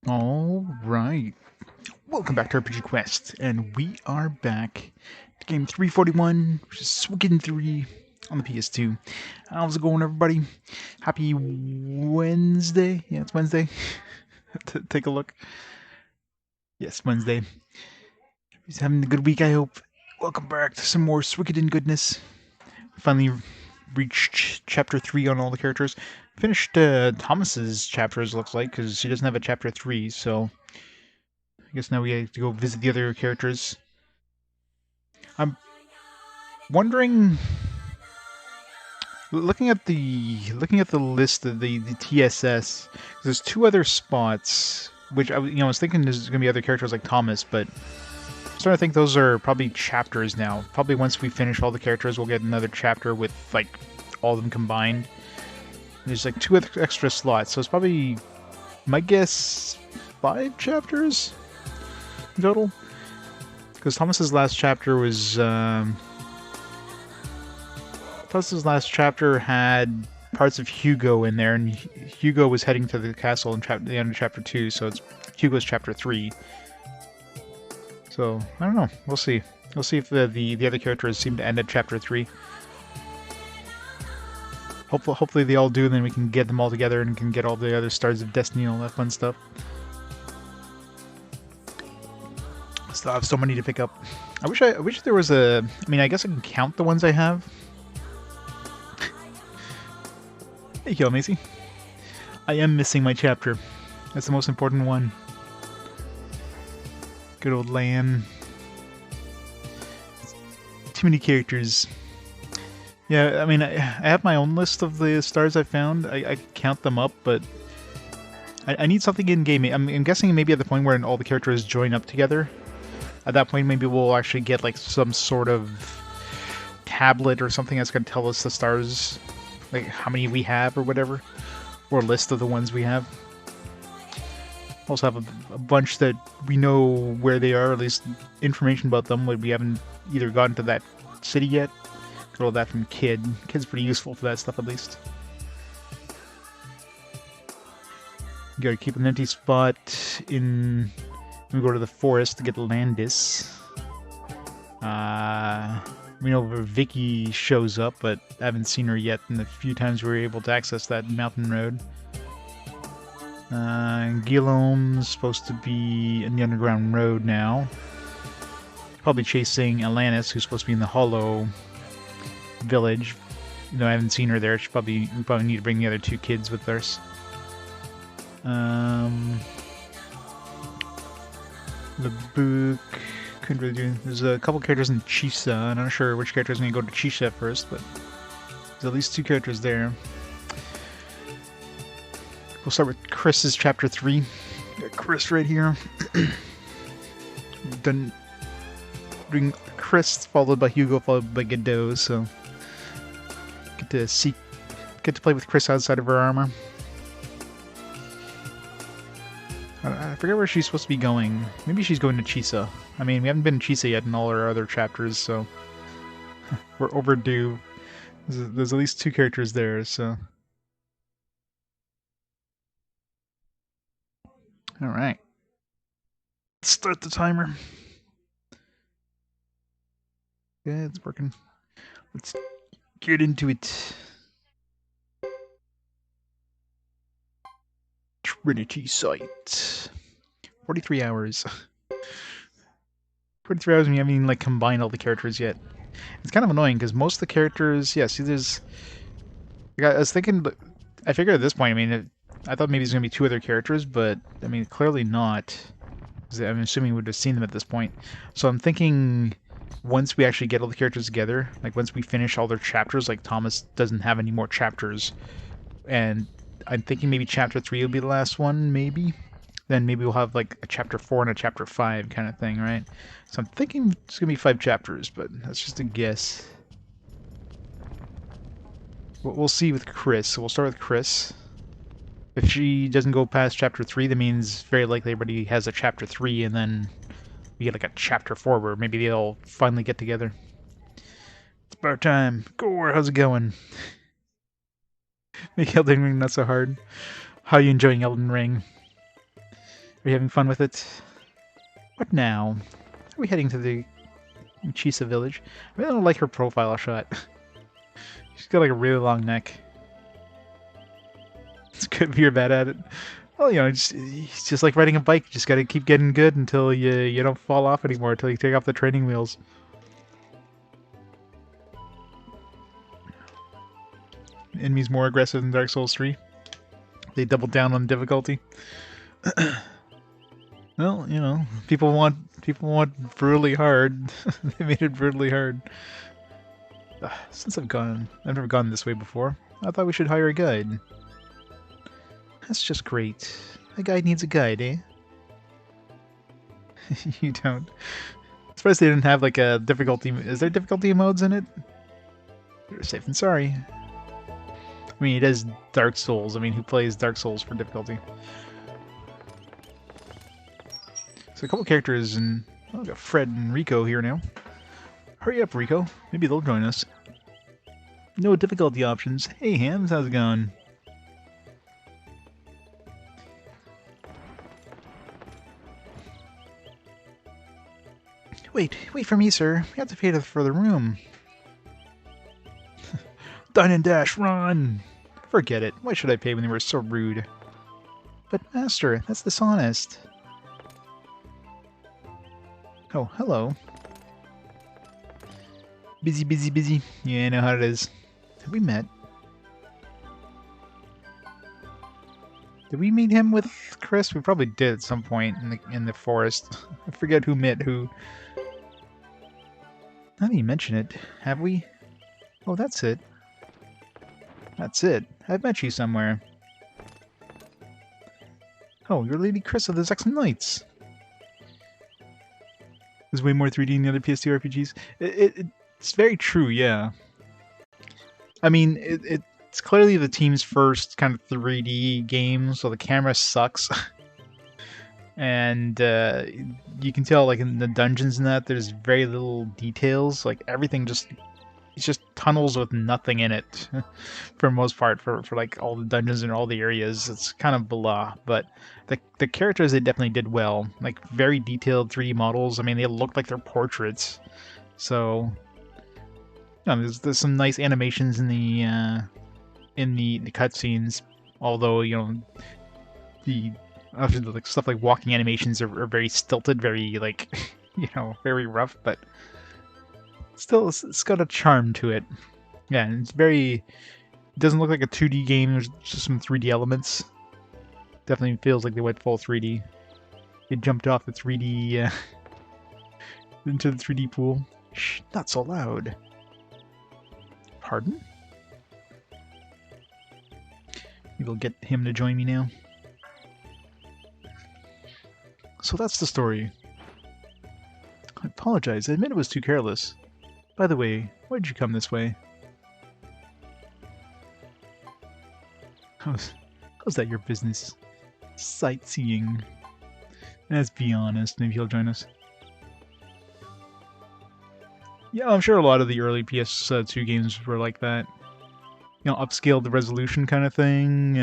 All right. Welcome back to RPG Quest, and we are back to game 341, which is Suikoden 3 on the PS2. How's it going, everybody? Happy Wednesday. Yeah, it's Wednesday. Take a look. Yes, Wednesday. He's having a good week, I hope. Welcome back to some more Suikoden goodness. Finally reached chapter 3 on all the characters. Finished Thomas's chapters, looks like, because she doesn't have a chapter 3, so I guess now we have to go visit the other characters. I'm wondering, looking at the list of the TSS, there's two other spots which I was thinking there's gonna be other characters like Thomas, but I'm starting to think those are probably chapters now. Probably once we finish all the characters, we'll get another chapter with like all of them combined. There's like two extra slots, so it's probably, my guess, 5 chapters in total. Because Thomas's last chapter was Thomas's last chapter had parts of Hugo in there, and Hugo was heading to the castle in the end of chapter 2, so it's Hugo's chapter 3. So I don't know. We'll see. We'll see if the other characters seem to end at chapter 3. Hopefully they all do, and then we can get them all together and can get all the other Stars of Destiny and all that fun stuff. Still have so many to pick up. I wish there was a. I mean, I guess I can count the ones I have. Hey, yo, Macy. I am missing my chapter. That's the most important one. Good old Lan. Too many characters. Yeah, I mean, I have my own list of the stars I found. I count them up, but I need something in-game. I'm guessing maybe at the point where all the characters join up together. At that point, maybe we'll actually get like some sort of tablet or something that's going to tell us the stars, like how many we have or whatever, or a list of the ones we have. Also have a bunch that we know where they are, at least information about them, but we haven't either gotten to that city yet. Got all that from Kid. Kid's pretty useful for that stuff, at least. You gotta keep an empty spot in. We go to the forest to get Landis. We know where Vicky shows up, but I haven't seen her yet in the few times we were able to access that mountain road. Guillaume's supposed to be in the underground road now. Probably chasing Alanis, who's supposed to be in the Hollow village. You know, I haven't seen her there. We probably need to bring the other 2 kids with us. The book couldn't really do. There's a couple characters in Chisa. I'm not sure which character is going to go to Chisa first, but there's at least 2 characters there. We'll start with Chris's chapter 3. Got Chris right here. Done doing Chris, followed by Hugo, followed by Geddoe, so get to play with Chris outside of her armor. I forget where she's supposed to be going. Maybe she's going to Chisa. I mean, we haven't been to Chisa yet in all our other chapters, so we're overdue. There's at least 2 characters there, so. Alright. Let's start the timer. Yeah, it's working. Let's get into it. Trinity Sight. 43 hours. 43 hours and we haven't even like combined all the characters yet. It's kind of annoying because most of the characters, yeah, see there's, like, I was thinking, I figured at this point, I mean, I thought maybe there's going to be 2 other characters, but I mean, clearly not. I'm assuming we would have seen them at this point. So I'm thinking once we actually get all the characters together, like once we finish all their chapters, like Thomas doesn't have any more chapters, and I'm thinking maybe chapter 3 will be the last one, maybe. Then maybe we'll have like a chapter 4 and a chapter 5 kind of thing, right? So I'm thinking it's going to be 5 chapters, but that's just a guess. We'll see with Chris. So we'll start with Chris. If she doesn't go past chapter 3, that means very likely everybody has a chapter 3, and then we get like a chapter 4 where maybe they'll finally get together. It's about time. Gore, how's it going? Make Elden Ring not so hard. How are you enjoying Elden Ring? Are you having fun with it? What now? Are we heading to the Chisa village? I really don't like her profile shot. She's got like a really long neck. It's good if you're bad at it. Well, you know, it's just like riding a bike. You just gotta keep getting good until you don't fall off anymore, until you take off the training wheels. Enemies more aggressive than Dark Souls 3. They doubled down on difficulty. Well, you know, people want brutally hard. They made it brutally hard. Since I've never gone this way before. I thought we should hire a guide. That's just great. A guide needs a guide, eh? You don't. I'm surprised they didn't have like a difficulty. Is there difficulty modes in it? Better safe than sorry. I mean, it is Dark Souls. I mean, who plays Dark Souls for difficulty? So a couple characters, and oh, we got Fred and Rico here now. Hurry up, Rico. Maybe they'll join us. No difficulty options. Hey, Hams, how's it going? Wait for me, sir. We have to pay for the room. Dine and dash, run! Forget it. Why should I pay when they were so rude? But, master, that's dishonest. Oh, hello. Busy, busy, busy. Yeah, I know how it is. Have we met? Did we meet him with Chris? We probably did at some point in the forest. I forget who met who. Now that you mention it, have we? Oh, that's it. That's it. I've met you somewhere. Oh, you're Lady Chris of the Zexen Knights. There's way more 3D in the other PS2 RPGs. It's very true, yeah. I mean, it's clearly the team's first kind of 3D game, so the camera sucks. And you can tell, like, in the dungeons and that, there's very little details. Like, everything it's just tunnels with nothing in it, for the most part, for like, all the dungeons and all the areas. It's kind of blah, but the characters, they definitely did well. Like, very detailed 3D models. I mean, they look like they're portraits. So, you know, there's some nice animations in the cutscenes, although, you know, like stuff like walking animations are very stilted, very, like, you know, very rough, but still it's got a charm to it. Yeah, and it doesn't look like a 2D game. There's just some 3D elements. Definitely feels like they went full 3D. They jumped off the 3D into the 3D pool. Shh, not so loud. Pardon? Maybe we'll get him to join me now. So that's the story. I apologize. I admit it was too careless. By the way, why did you come this way? How's that your business? Sightseeing. Let's be honest. Maybe he'll join us. Yeah, I'm sure a lot of the early PS2 games were like that. You know, upscaled the resolution kind of thing.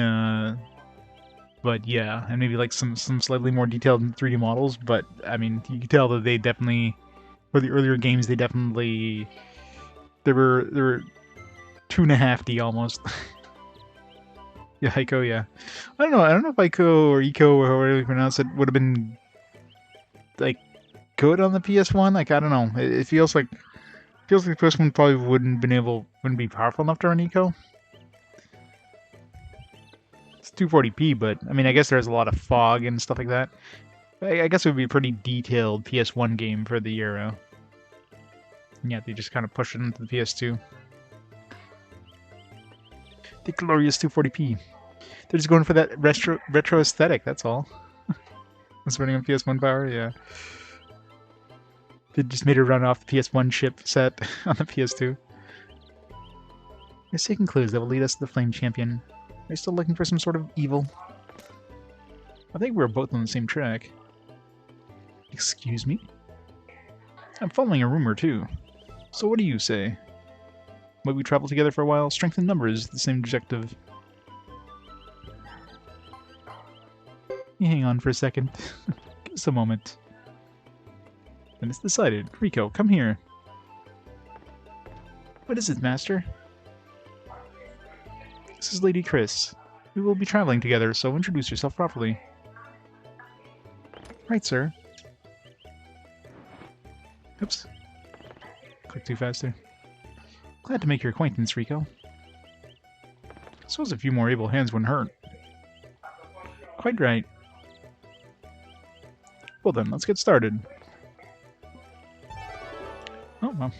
But yeah, and maybe like some slightly more detailed 3D models. But I mean, you can tell that they definitely, for the earlier games, they were 2.5D almost. Yeah, Ico, yeah. I don't know if Ico or Eco or however you pronounce it would have been like good on the PS1. Like, I don't know. It feels like the PS1 probably wouldn't be powerful enough to run Eco. It's 240p, but I mean, I guess there's a lot of fog and stuff like that. I guess it would be a pretty detailed PS1 game for the era. Yeah, they just kind of pushed it into the PS2. The glorious 240p. They're just going for that retro aesthetic, that's all. It's running on PS1 power, yeah. They just made it run off the PS1 chip set on the PS2. You're seeking clues that will lead us to the Flame Champion. Are you still looking for some sort of evil? I think we're both on the same track. Excuse me? I'm following a rumor, too. So what do you say? Might we travel together for a while? Strength in numbers, the same objective. You hang on for a second. Give us a moment. Then it's decided. Rico, come here. What is it, Master? This is Lady Chris. We will be traveling together, so introduce yourself properly. Right, sir. Oops. Click too fast there. Glad to make your acquaintance, Rico. I suppose a few more able hands wouldn't hurt. Quite right. Well then, let's get started. Oh, well.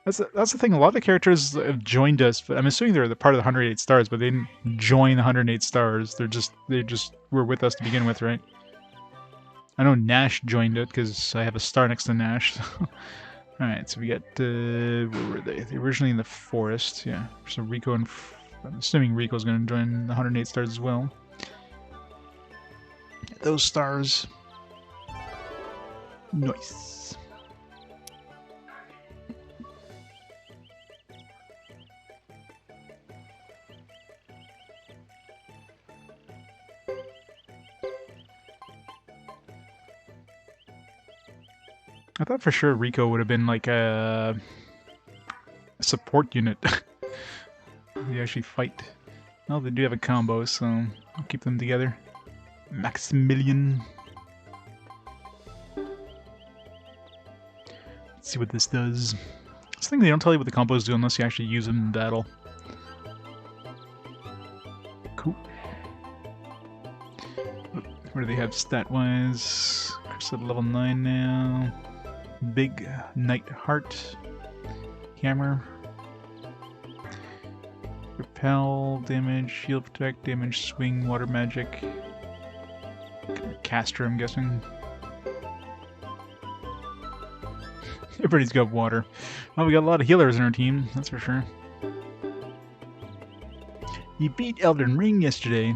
That's the thing, a lot of the characters have joined us, but I'm assuming they're the part of the 108 stars, but they didn't join the 108 stars. They just were with us to begin with, right? I know Nash joined it, because I have a star next to Nash. Alright, so we got, where were they? They were originally in the forest, yeah. So Rico and... I'm assuming Rico's going to join the 108 stars as well. Those stars. Nice. I thought for sure Rico would have been like a support unit. They actually fight. Well, they do have a combo, so I'll keep them together. Maximilian. Let's see what this does. This thing they don't tell you what the combos do unless you actually use them in battle. Cool. Where do they have stat-wise? Chris at level 9 now. Big Knight Heart. Hammer. Repel, damage, shield protect, damage, swing, water magic. Caster, I'm guessing. Everybody's got water. Well, we got a lot of healers in our team, that's for sure. You beat Elden Ring yesterday.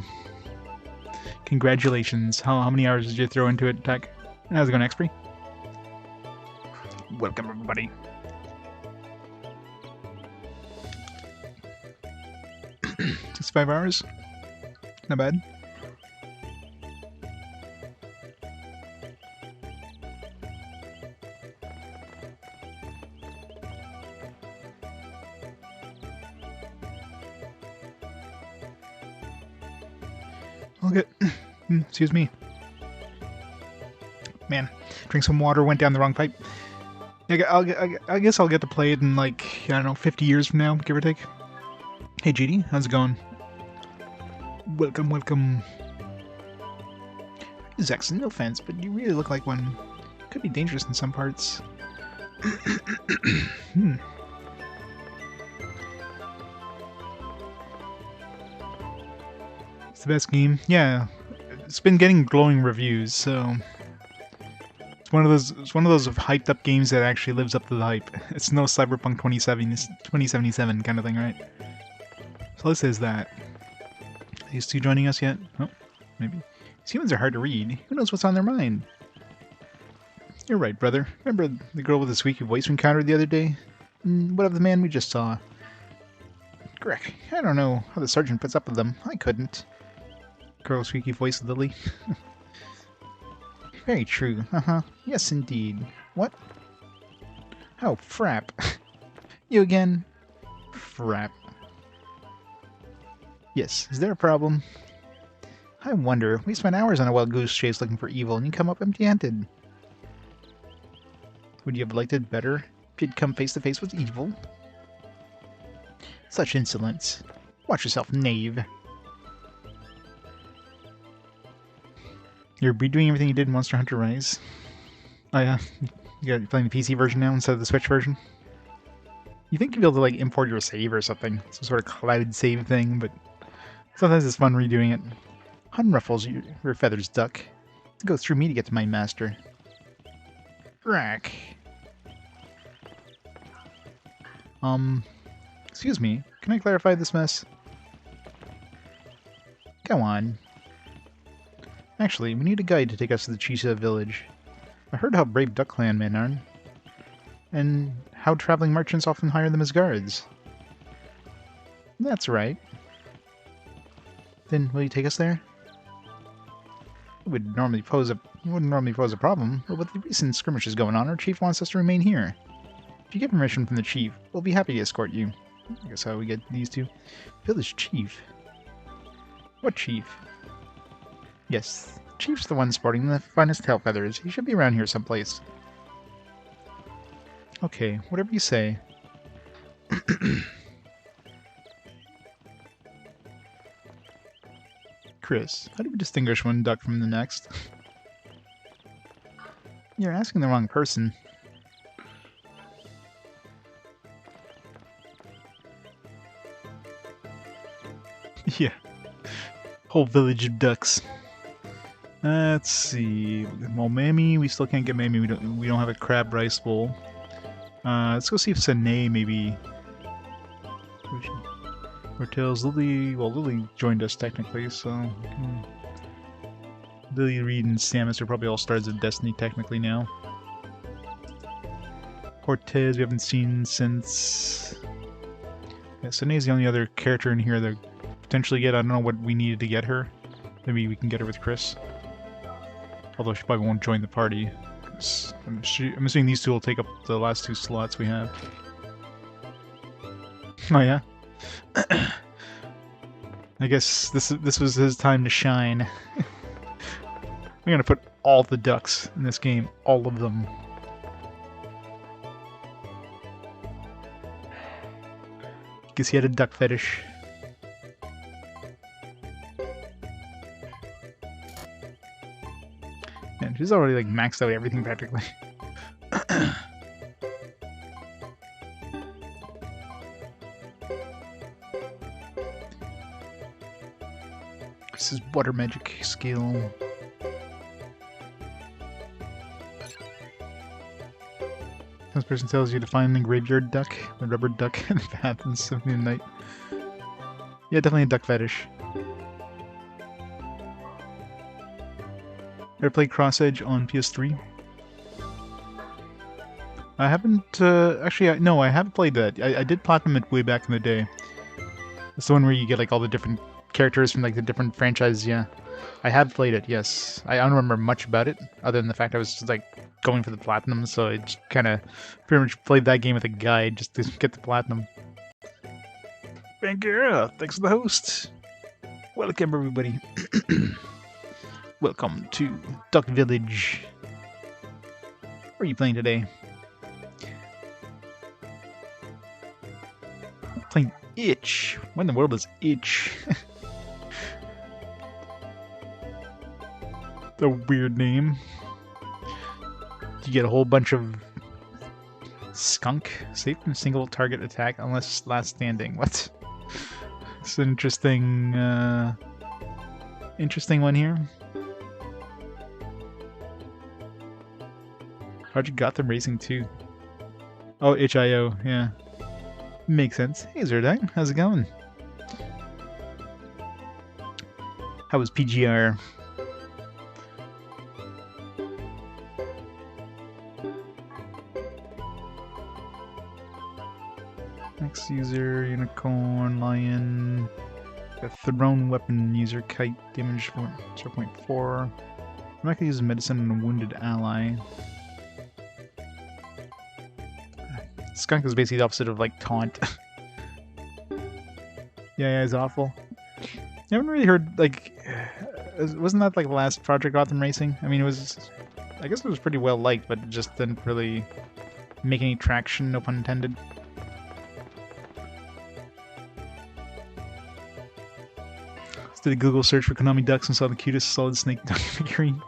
Congratulations. How many hours did you throw into it, Tech? How's it going, XP? Welcome, everybody. Just 5 hours? Not bad. I'll get... excuse me. Man, drink some water, went down the wrong pipe. I guess I'll get to play it in, like, I don't know, 50 years from now, give or take. Hey, GD, how's it going? Welcome, welcome. Zexen, no offense, but you really look like one. Could be dangerous in some parts. It's the best game. Yeah, it's been getting glowing reviews, so... It's one of those hyped up games that actually lives up to the hype. It's no Cyberpunk 2077 kind of thing, right? So let's say that. Are these two joining us yet? Oh, maybe. These humans are hard to read. Who knows what's on their mind? You're right, brother. Remember the girl with the squeaky voice we encountered the other day? What of the man we just saw? Greg, I don't know how the sergeant puts up with them. I couldn't. Girl with squeaky voice, Lily. Very true. Yes, indeed. What? Oh, frap. You again? Frap. Yes, is there a problem? I wonder. We spent hours on a wild goose chase looking for evil, and you come up empty-handed. Would you have liked it better if you'd come face to face with evil? Such insolence. Watch yourself, knave. You're redoing everything you did in Monster Hunter Rise. Oh yeah, you're playing the PC version now instead of the Switch version? You think you'd be able to like import your save or something, some sort of cloud save thing, but sometimes it's fun redoing it. Unruffles your feathers, duck. It goes through me to get to my master. Rack. Excuse me, can I clarify this mess? Go on. Actually, we need a guide to take us to the Chisa village. I heard how brave Duck Clan men are, and how traveling merchants often hire them as guards. That's right. Then, will you take us there? wouldn't normally pose a problem, but with the recent skirmishes going on, our chief wants us to remain here. If you get permission from the chief, we'll be happy to escort you. I guess how we get these two. Village chief? What chief? Yes, the chief's the one sporting the finest tail feathers. He should be around here someplace. Okay, whatever you say. Chris, how do we distinguish one duck from the next? You're asking the wrong person. Yeah. Whole village of ducks. Let's see. Well, Mammy, we still can't get Mammy. We don't have a crab rice bowl. Let's go see if Sine maybe. Hortails, Lily. Well, Lily joined us technically, so Lily, Reed, and Samus are probably all stars of Destiny technically now. Cortez we haven't seen since. Yeah, Sine's the only other character in here that potentially get. I don't know what we needed to get her. Maybe we can get her with Chris. Although she probably won't join the party. I'm assuming these two will take up the last two slots we have. Oh yeah? I guess this was his time to shine. We're gonna put all the ducks in this game. All of them. Guess he had a duck fetish. Man, she's already like maxed out everything practically. This is water magic skill. This person tells you to find the graveyard duck, the rubber duck, in the path in Symphony of the Night. Yeah, definitely a duck fetish. Ever played Cross Edge on PS3? I haven't, actually, no, I haven't played that. I did platinum it way back in the day. It's the one where you get, like, all the different characters from, like, the different franchises, yeah. I have played it, yes. I don't remember much about it, other than the fact I was just, like, going for the platinum, so I just kind of pretty much played that game with a guide just to get the platinum. Thank you, thanks for the host. Welcome, everybody. Welcome to Duck Village. What are you playing today? I'm playing Itch. What in the world is Itch? A weird name. You get a whole bunch of skunk. Safe from single target attack unless last standing. What? It's an interesting, interesting one here. How'd you got them racing too? Oh, HIO, yeah. Makes sense. Hey Zerdine, how's it going? How was PGR? Next user, unicorn, lion, a thrown weapon user, kite, damage 0.4. I'm not gonna use medicine on a wounded ally. Skunk is basically the opposite of, like, taunt. Yeah, it's awful. I haven't really heard, like... wasn't that, like, the last Project Gotham Racing? I mean, it was... I guess it was pretty well liked, but it just didn't really make any traction, no pun intended. Just did a Google search for Konami Ducks and saw the cutest Solid Snake duck figurine.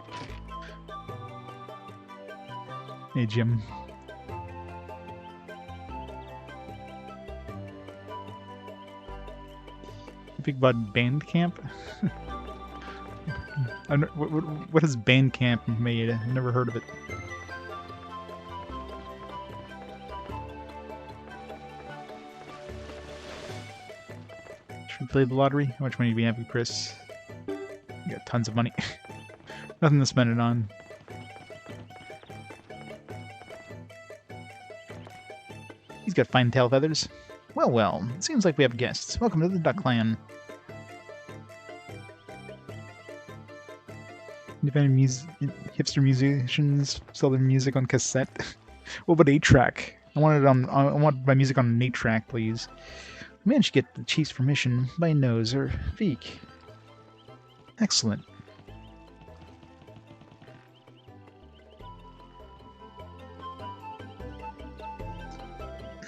Hey, Jim. Big about Bandcamp? What has Bandcamp made? I've never heard of it. Should we play the lottery? How much money do we have, Chris? You got tons of money. Nothing to spend it on. He's got fine tail feathers. Well, well, it seems like we have guests. Welcome to the Duck Clan. Independent hipster musicians sell their music on cassette. What about 8-track? I want my music on an 8-track, please. I managed to get the chief's permission by Nose or Veek. Excellent.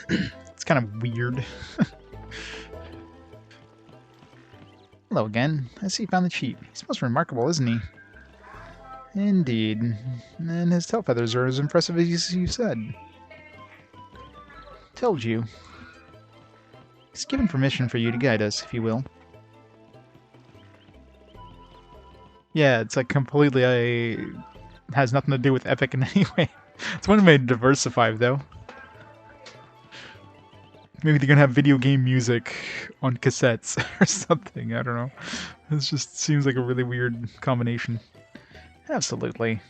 It's kind of weird. Hello again. I see you found the chief. He's most remarkable, isn't he? Indeed. And his tail feathers are as impressive as you said. Told you. He's given permission for you to guide us, if you will. Yeah, it's like completely has nothing to do with Epic in any way. It's one way to diversify, though. Maybe they're gonna have video game music on cassettes or something, I don't know. It just seems like a really weird combination. Absolutely.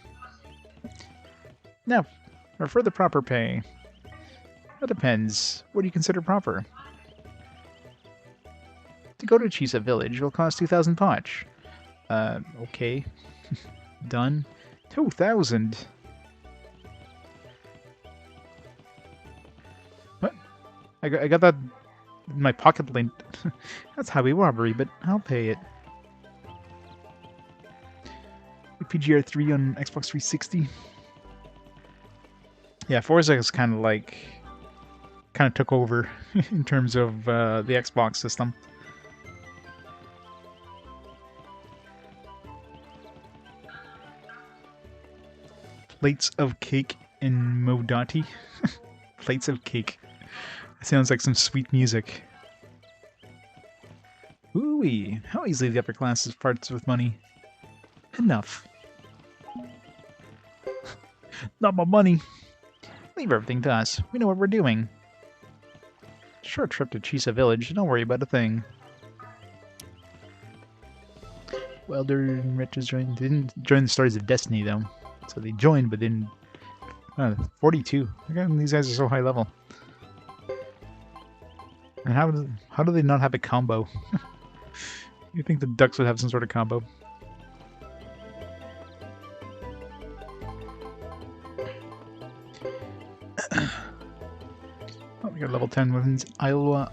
Now, for the proper pay. It depends. What do you consider proper? To go to Chisa Village will cost 2,000 potch. Okay. Done. 2,000? What? I got that in my pocket lint. That's highway robbery, but I'll pay it. PGR 3 on Xbox 360. Yeah, Forza is kind of took over in terms of the Xbox system. Plates of cake in Modati. Plates of cake. That sounds like some sweet music. Ooh-wee, how easily the upper classes parts with money. Enough. Not my money. Leave everything to us. We know what we're doing. Short trip to Chisa Village. Don't worry about a thing. Welder and Wretches joined. They didn't join the Stories of Destiny, though. So they joined, but didn't... 42. Again, these guys are so high level. And how do they not have a combo? You think the ducks would have some sort of combo? Oh, we got level 10 weapons. Alwa.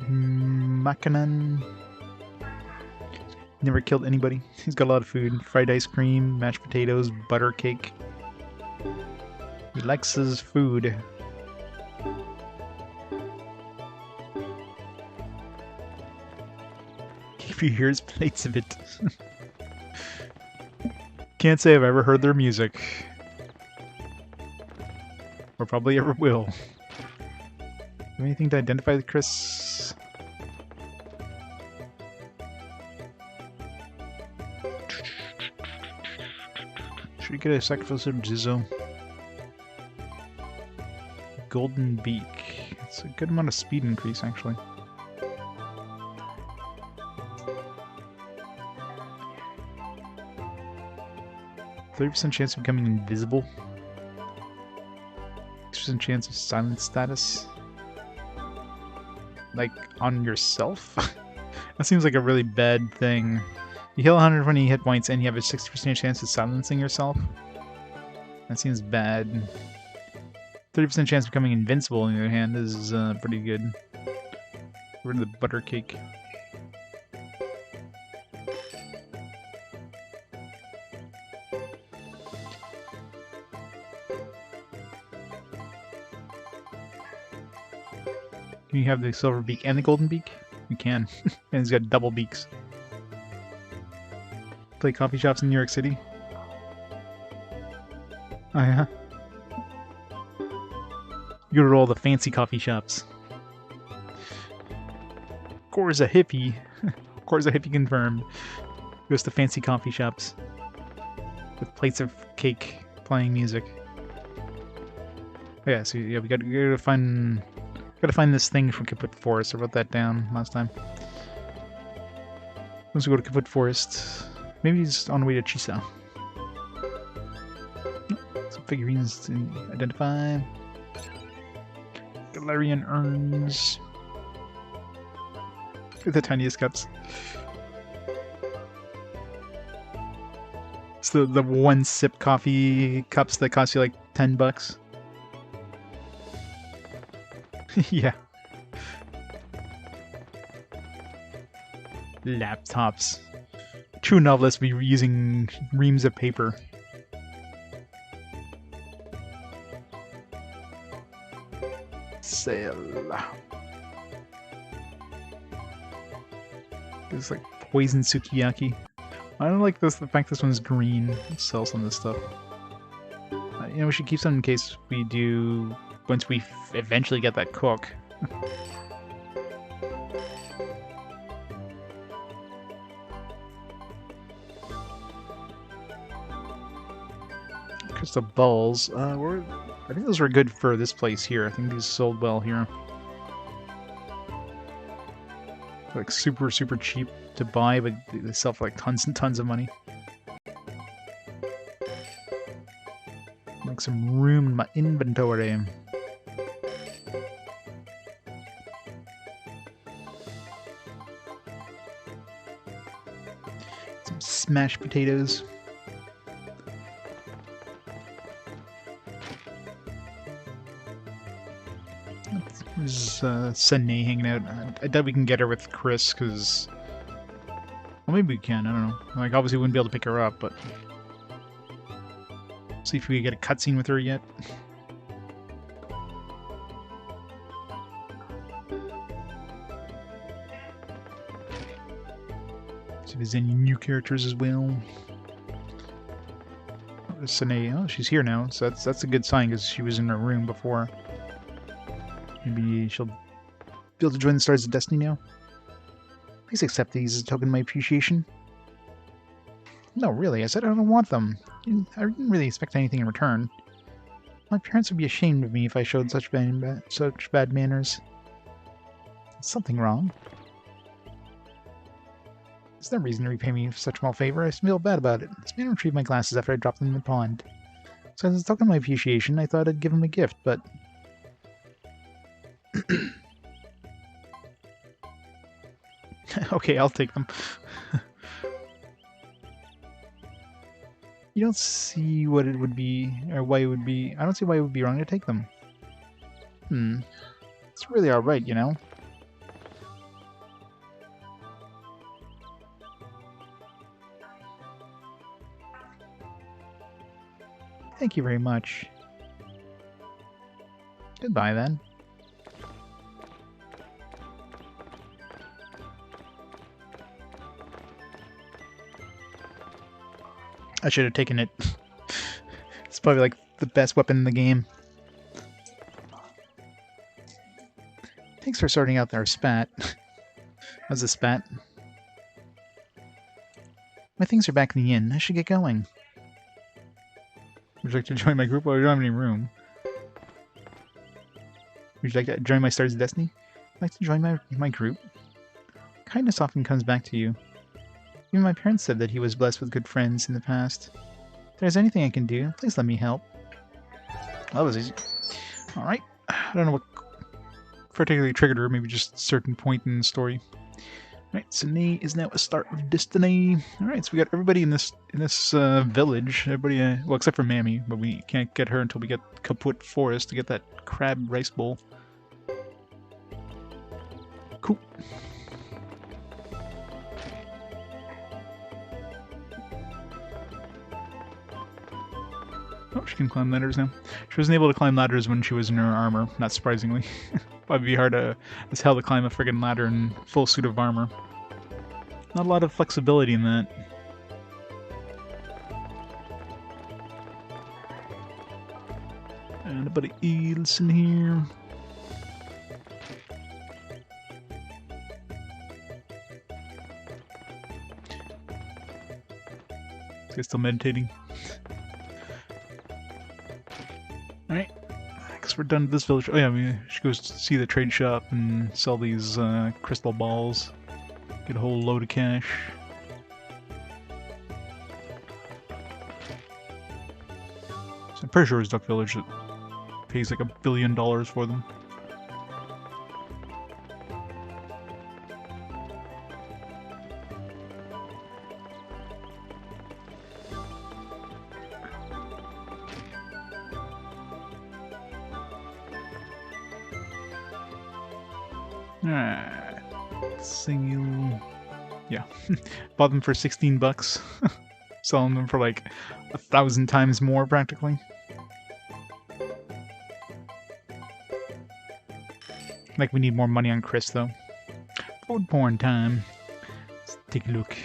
Makanan. Never killed anybody. He's got a lot of food. Fried ice cream, mashed potatoes, butter cake. He likes his food. If he hears plates of it. Can't say I've ever heard their music. Or probably ever will. Anything to identify with Chris? Should we get a sacrifice of Jizzo? Golden Beak. It's a good amount of speed increase, actually. %30 chance of becoming invisible. 6% chance of silence status. Like, on yourself? That seems like a really bad thing. You heal 120 hit points and you have a 60% chance of silencing yourself. That seems bad. 30% chance of becoming invincible, on the other hand, is pretty good. Get rid of the butter cake. Can you have the silver beak and the golden beak? You can. And he's got double beaks. Play coffee shops in New York City? Oh yeah? You go to all the fancy coffee shops. Corza hippie. Corza hippie confirmed. Goes to fancy coffee shops. With plates of cake playing music. Oh yeah, so yeah, we gotta find... Gotta find this thing from Kaput Forest. I wrote that down last time. Once we go to Kaput Forest, maybe he's on the way to Chisa. Some figurines to identify. Galarian urns. The tiniest cups. It's the one sip coffee cups that cost you like $10. Yeah. Laptops. True novelists be using reams of paper. Sale. It's like poison sukiyaki. I don't like this. The fact this one's green. Let's sell some of this stuff. You know, we should keep some in case we do. Once we eventually get that cook. Crystal balls. I think those were good for this place here. I think these sold well here. Like super cheap to buy, but they sell for like tons and tons of money. Make some room in my inventory. Some smashed potatoes. There's Sunday hanging out. I doubt we can get her with Chris, because... Well, maybe we can, I don't know. Like, obviously we wouldn't be able to pick her up, but... See if we can get a cutscene with her yet. See if there's any new characters as well. Oh, Sunday, oh, she's here now, so that's a good sign, because she was in her room before. Maybe she'll be able to join the Stars of Destiny now. Please accept these as a token of my appreciation. No, really, I said I don't want them. I didn't really expect anything in return. My parents would be ashamed of me if I showed such bad manners. Is something wrong? There's no reason to repay me for such small favor. I feel bad about it. This man retrieved my glasses after I dropped them in the pond. So as a token of my appreciation, I thought I'd give him a gift, but... Okay, I'll take them. You don't see what it would be, or why it would be... I don't see why it would be wrong to take them. It's really alright, you know? Thank you very much. Goodbye, then. I should have taken it. It's probably like the best weapon in the game. Thanks for sorting out our spat. How's the spat? My things are back in the inn. I should get going. Would you like to join my group? Well, we don't have any room. Would you like to join my Stars of Destiny? I'd like to join my group. Kindness often comes back to you. Even my parents said that he was blessed with good friends in the past. If there's anything I can do, please let me help. Well, that was easy. Alright. I don't know what particularly triggered her, maybe just a certain point in the story. Alright, so Nay is now a Star of Destiny. Alright, so we got everybody in this village. Everybody, well, except for Mammy, but we can't get her until we get Kaput Forest to get that crab rice bowl. Cool. Oh, she can climb ladders now. She wasn't able to climb ladders when she was in her armor, not surprisingly. Probably be hard as hell to climb a friggin' ladder in full suit of armor. Not a lot of flexibility in that. And a bit of eels in here. This guy's still meditating. Alright, I guess we're done with this village. Oh yeah, we should go see the trade shop and sell these crystal balls. Get a whole load of cash. So I'm pretty sure it's Duck Village that pays like $1 billion for them. Alright. Single. Yeah. Bought them for 16 bucks. Selling them for like 1,000 times more practically. Like we need more money on Chris though. Food porn time. Let's take a look.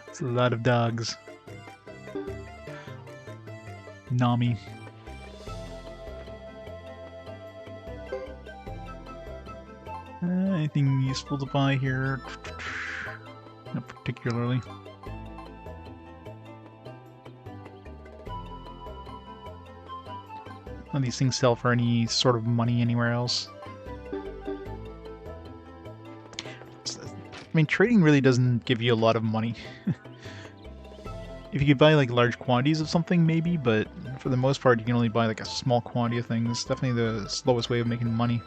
It's a lot of dogs. Nami. Anything useful to buy here? Not particularly. None of these things sell for any sort of money anywhere else. I mean, trading really doesn't give you a lot of money. If you could buy like large quantities of something, maybe, but for the most part, you can only buy like a small quantity of things. It's definitely the slowest way of making money.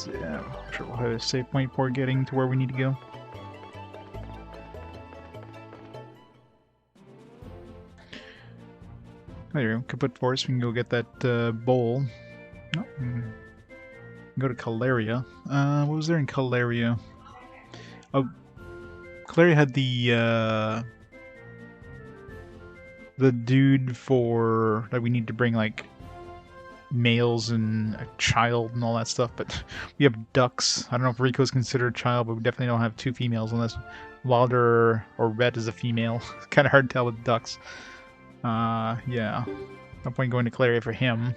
Yeah, I'm sure we'll have a save point for getting to where we need to go. There we go. Kaput Forest. We can go get that bowl. Oh, go to Caleria. What was there in Caleria? Oh, Caleria had the dude for that we need to bring like males and a child and all that stuff, but we have ducks. I don't know if Rico's considered a child, but we definitely don't have two females unless Wilder or Red is a female. It's kind of hard to tell with ducks. Yeah. No point going to Caleria for him.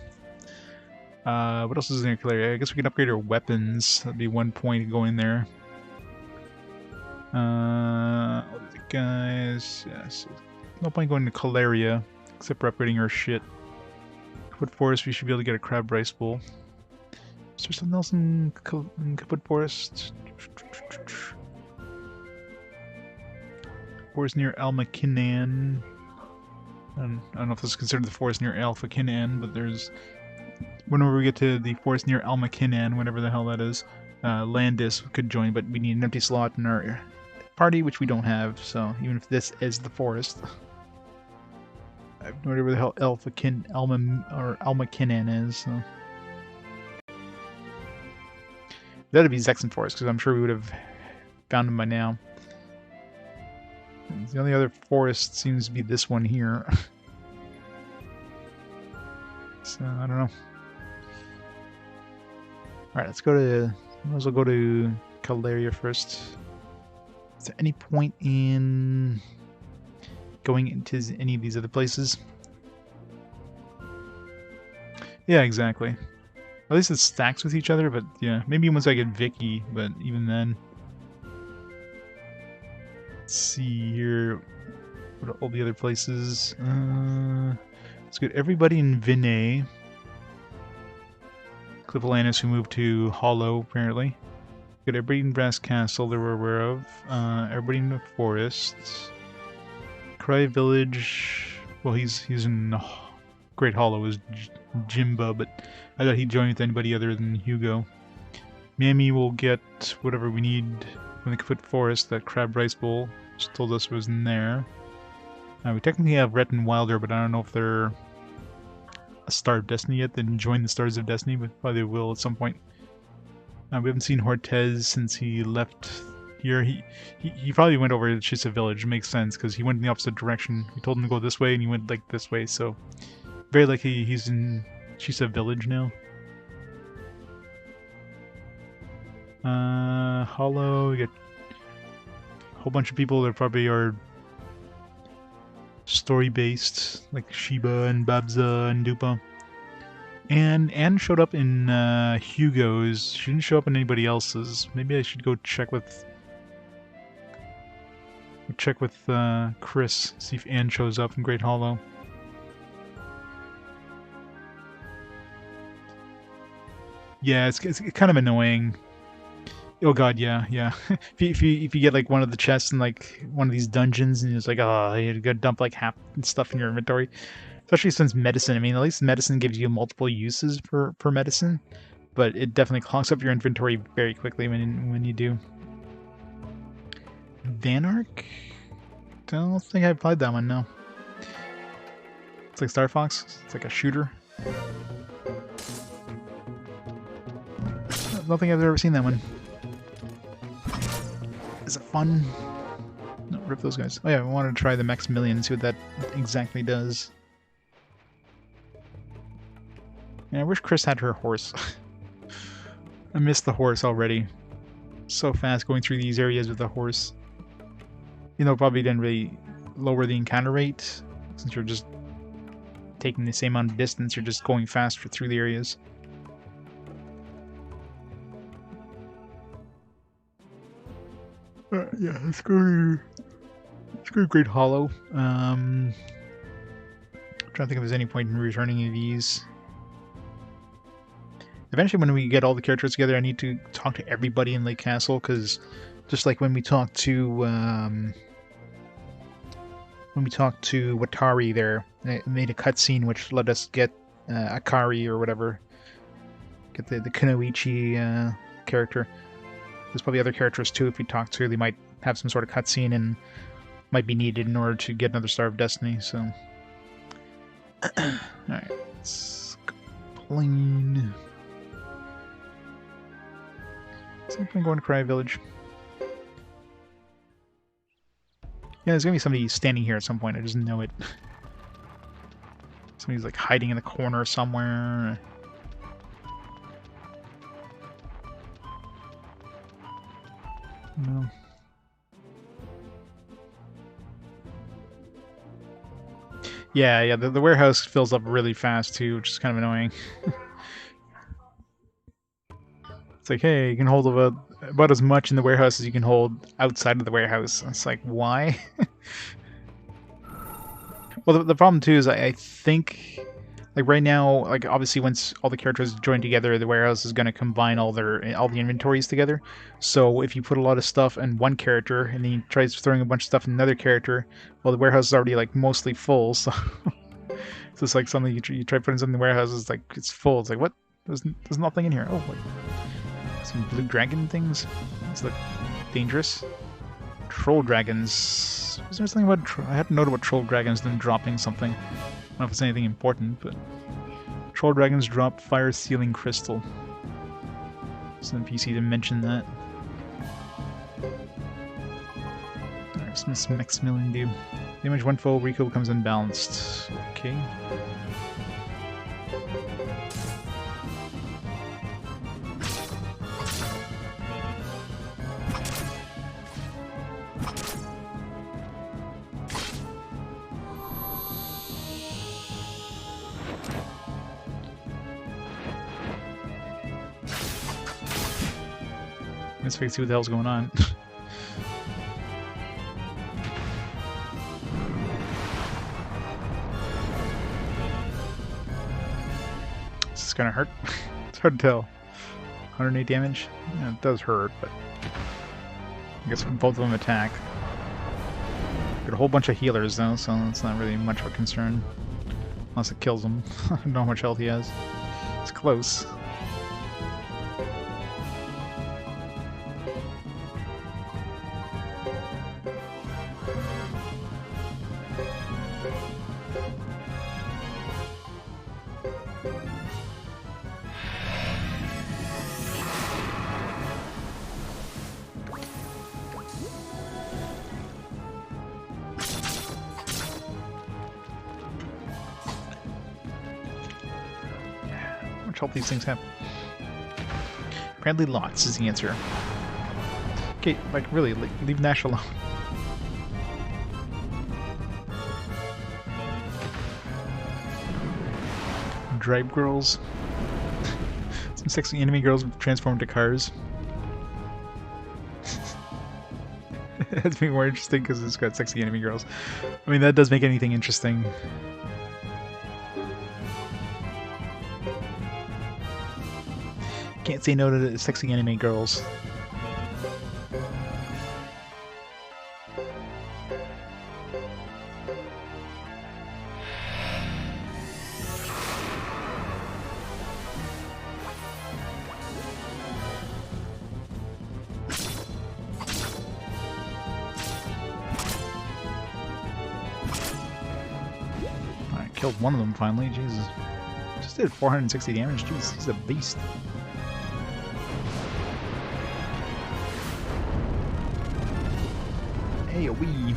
What else is in Caleria? I guess we can upgrade our weapons. That'd be 1 point going there. All the guys. Yes. No point going to Caleria, except for upgrading our shit. Kaput Forest, we should be able to get a crab rice bowl. Is there something else in Kaput Forest? Forest near Almakinan. I don't know if this is considered the forest near Alphakinan, but there's... Whenever we get to the forest near Almakinan, whatever the hell that is, Landis could join, but we need an empty slot in our party, which we don't have, so even if this is the forest... I have no idea where the hell Almakinan is, so... That'd be Zexen Forest, because I'm sure we would have found him by now. The only other forest seems to be this one here. So, I don't know. Alright, let's go to... Might as well go to Caleria first. Is there any point in going into any of these other places? Yeah, exactly. At least it stacks with each other, but yeah. Maybe once I get Vicky, but even then... Let's see here. What are all the other places? Let's get everybody in Vinay. Clippolanus, who moved to Hollow, apparently. Get everybody in Brass Castle that we're aware of. Everybody in the forest. Cry Village. Well, he's in Great Hollow is Jimba, but I thought he'd join with anybody other than Hugo. Mammy will get whatever we need from the Kaput Forest, that crab rice bowl, which told us was in there. We technically have Rhett and Wilder, but I don't know if they're a Star of Destiny yet. They didn't join the Stars of Destiny, but probably they will at some point. We haven't seen Hortez since he left here. He probably went over to Chisa Village. It makes sense, because he went in the opposite direction. We told him to go this way, and he went like this way, so very likely he's in Chisa Village now. Hollow, we get a whole bunch of people that probably are story-based, like Shiba and Babza and Dupa. And Anne showed up in Hugo's. She didn't show up in anybody else's. Maybe I should go check with Chris, see if Anne shows up in Great Hollow. Yeah, it's kind of annoying. Oh god, yeah. if you get like one of the chests in like one of these dungeons, and it's like, oh, you gotta dump like half stuff in your inventory. Especially since medicine. I mean, at least medicine gives you multiple uses per medicine. but it definitely clogs up your inventory very quickly when you do. Vanarch? Don't think I played that one, no. It's like Star Fox. It's like a shooter. I don't think I've ever seen that one. Is it fun? No, rip those guys. Oh yeah, I wanted to try the Maximilian and see what that exactly does. And I wish Chris had her horse. I missed the horse already. So fast going through these areas with the horse. You know, probably didn't really lower the encounter rate, since you're just taking the same amount of distance, you're just going faster through the areas. Yeah, let's go to Great Hollow. I'm trying to think if there's any point in returning any of these. Eventually, when we get all the characters together, I need to talk to everybody in Lake Castle, because just like when we talked to Watari there, it made a cutscene which let us get Akari or whatever, get the Kunoichi character. There's probably other characters too. If we talk to, they might have some sort of cutscene and might be needed in order to get another Star of Destiny. So, all right, let's go plane. Something going to Cry Village. Yeah, there's gonna be somebody standing here at some point. I just know it. Somebody's like hiding in the corner somewhere. No. Yeah, the warehouse fills up really fast too, which is kind of annoying. It's like, hey, you can hold about as much in the warehouse as you can hold outside of the warehouse. It's like, why? Well, the problem too is I think, like right now, like obviously once all the characters join together, the warehouse is going to combine all the inventories together. So if you put a lot of stuff in one character and then you try throwing a bunch of stuff in another character, well, the warehouse is already like mostly full. So it's just like something you try putting something in the warehouse, is like it's full. It's like, what? There's nothing in here. Oh, wait. Some blue dragon things. These look dangerous. Troll dragons. Was there something about? I had to note about troll dragons then dropping something. I don't know if it's anything important, but troll dragons drop fire sealing crystal. Some NPC to mention that. There's Miss Maximilian do. Damage one foe, Rico becomes unbalanced. Okay. Let's see what the hell's going on. This is gonna hurt. It's hard to tell. 108 damage? Yeah, it does hurt, but I guess both of them attack. Got a whole bunch of healers though, so it's not really much of a concern. Unless it kills him. I don't know how much health he has. It's close. Help these things have. Apparently lots is the answer. Okay, like really, leave Nash alone. Drive girls. Some sexy enemy girls transform to cars. That's being more interesting because it's got sexy enemy girls. I mean, that does make anything interesting. Can't say no to the sexy anime girls. killed one of them finally. Jesus. Just did 460 damage. Jeez, he's a beast. Hey, a wee.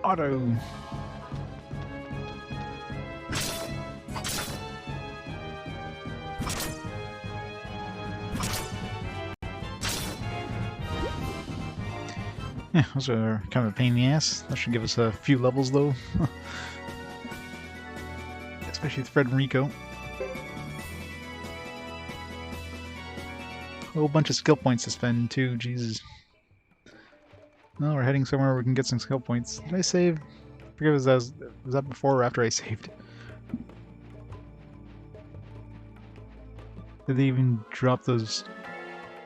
Auto. Yeah, those are kind of a pain in the ass. That should give us a few levels though. Especially with Fred and Rico. A whole bunch of skill points to spend too, Jesus. No, we're heading somewhere where we can get some skill points. Did I save? I forget if was that before or after I saved? Did they even drop those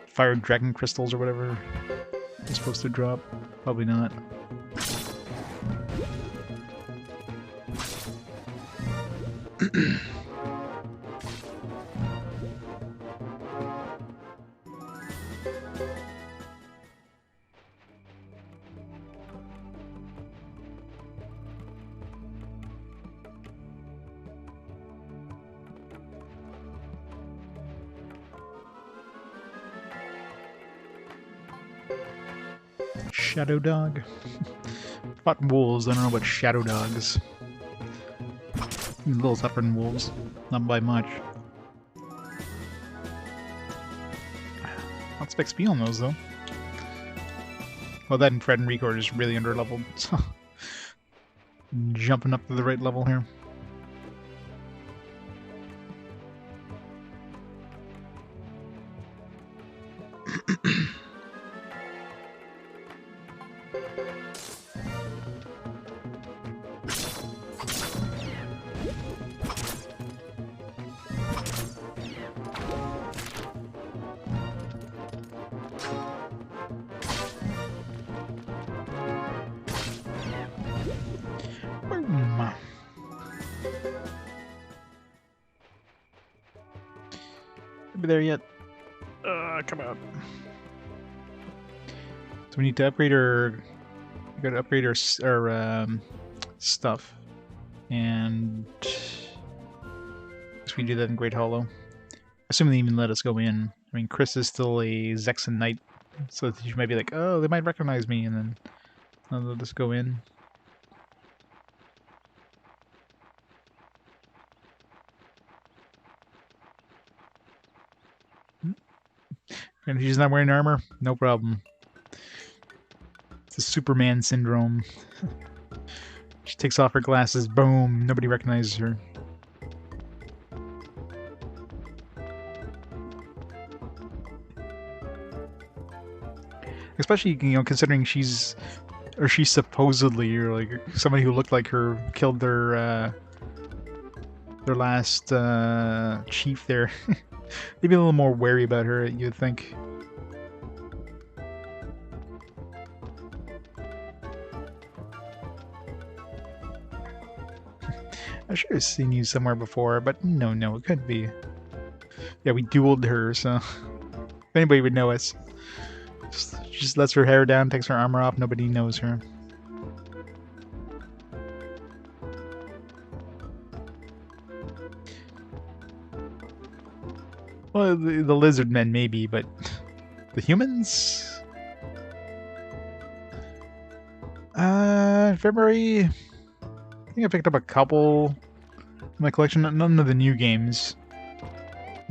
fire dragon crystals or whatever they're supposed to drop? Probably not. Shadow dog. Fought wolves, I don't know about shadow dogs. A little tougher than wolves, not by much. Lots of XP on those though. Well, that and Fred and Rico are just really under-leveled. Jumping up to the right level here. Be there yet? Come on. So we need to upgrade our. We gotta upgrade our stuff, and we do that in Great Hollow. Assuming they even let us go in. I mean, Chris is still a Zexen Knight, so you might be like, oh, they might recognize me, and then they'll let us go in. And she's not wearing armor? No problem. It's a Superman syndrome. She takes off her glasses, boom, nobody recognizes her. Especially, you know, considering she's supposedly, or like, somebody who looked like her killed their last chief there. They'd be a little more wary about her, you'd think. I should have seen you somewhere before, but no, it couldn't be. Yeah, we dueled her, so if anybody would know us. She just lets her hair down, takes her armor off, nobody knows her. Well, the lizard men maybe, but the humans? February. I think I picked up a couple in my collection. None of the new games.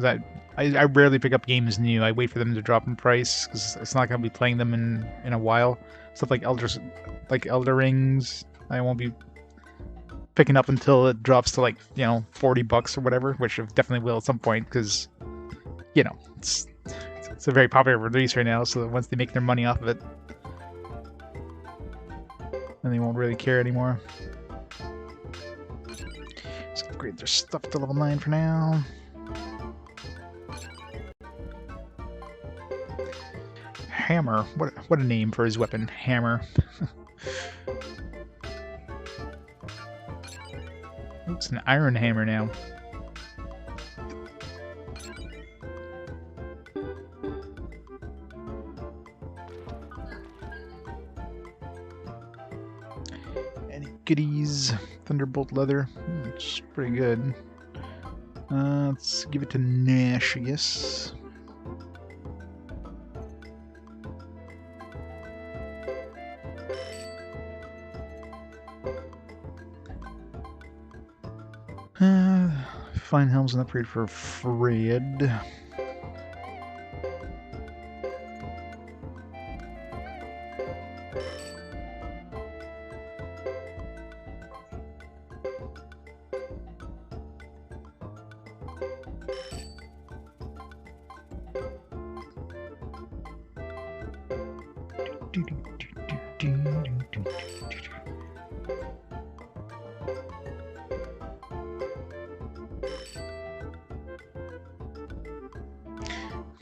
I rarely pick up games new. I wait for them to drop in price because it's not gonna be playing them in a while. Stuff like Elder Rings, I won't be picking up until it drops to, like, you know, $40 or whatever, which it definitely will at some point because, you know, it's a very popular release right now. So once they make their money off of it, then they won't really care anymore. Let's upgrade their stuff to level 9 for now. Hammer. What a name for his weapon. Hammer. It's an iron hammer now. goodies. Thunderbolt leather. It's pretty good. Let's give it to Nash, I guess. Fine helms and upgrade for Fred.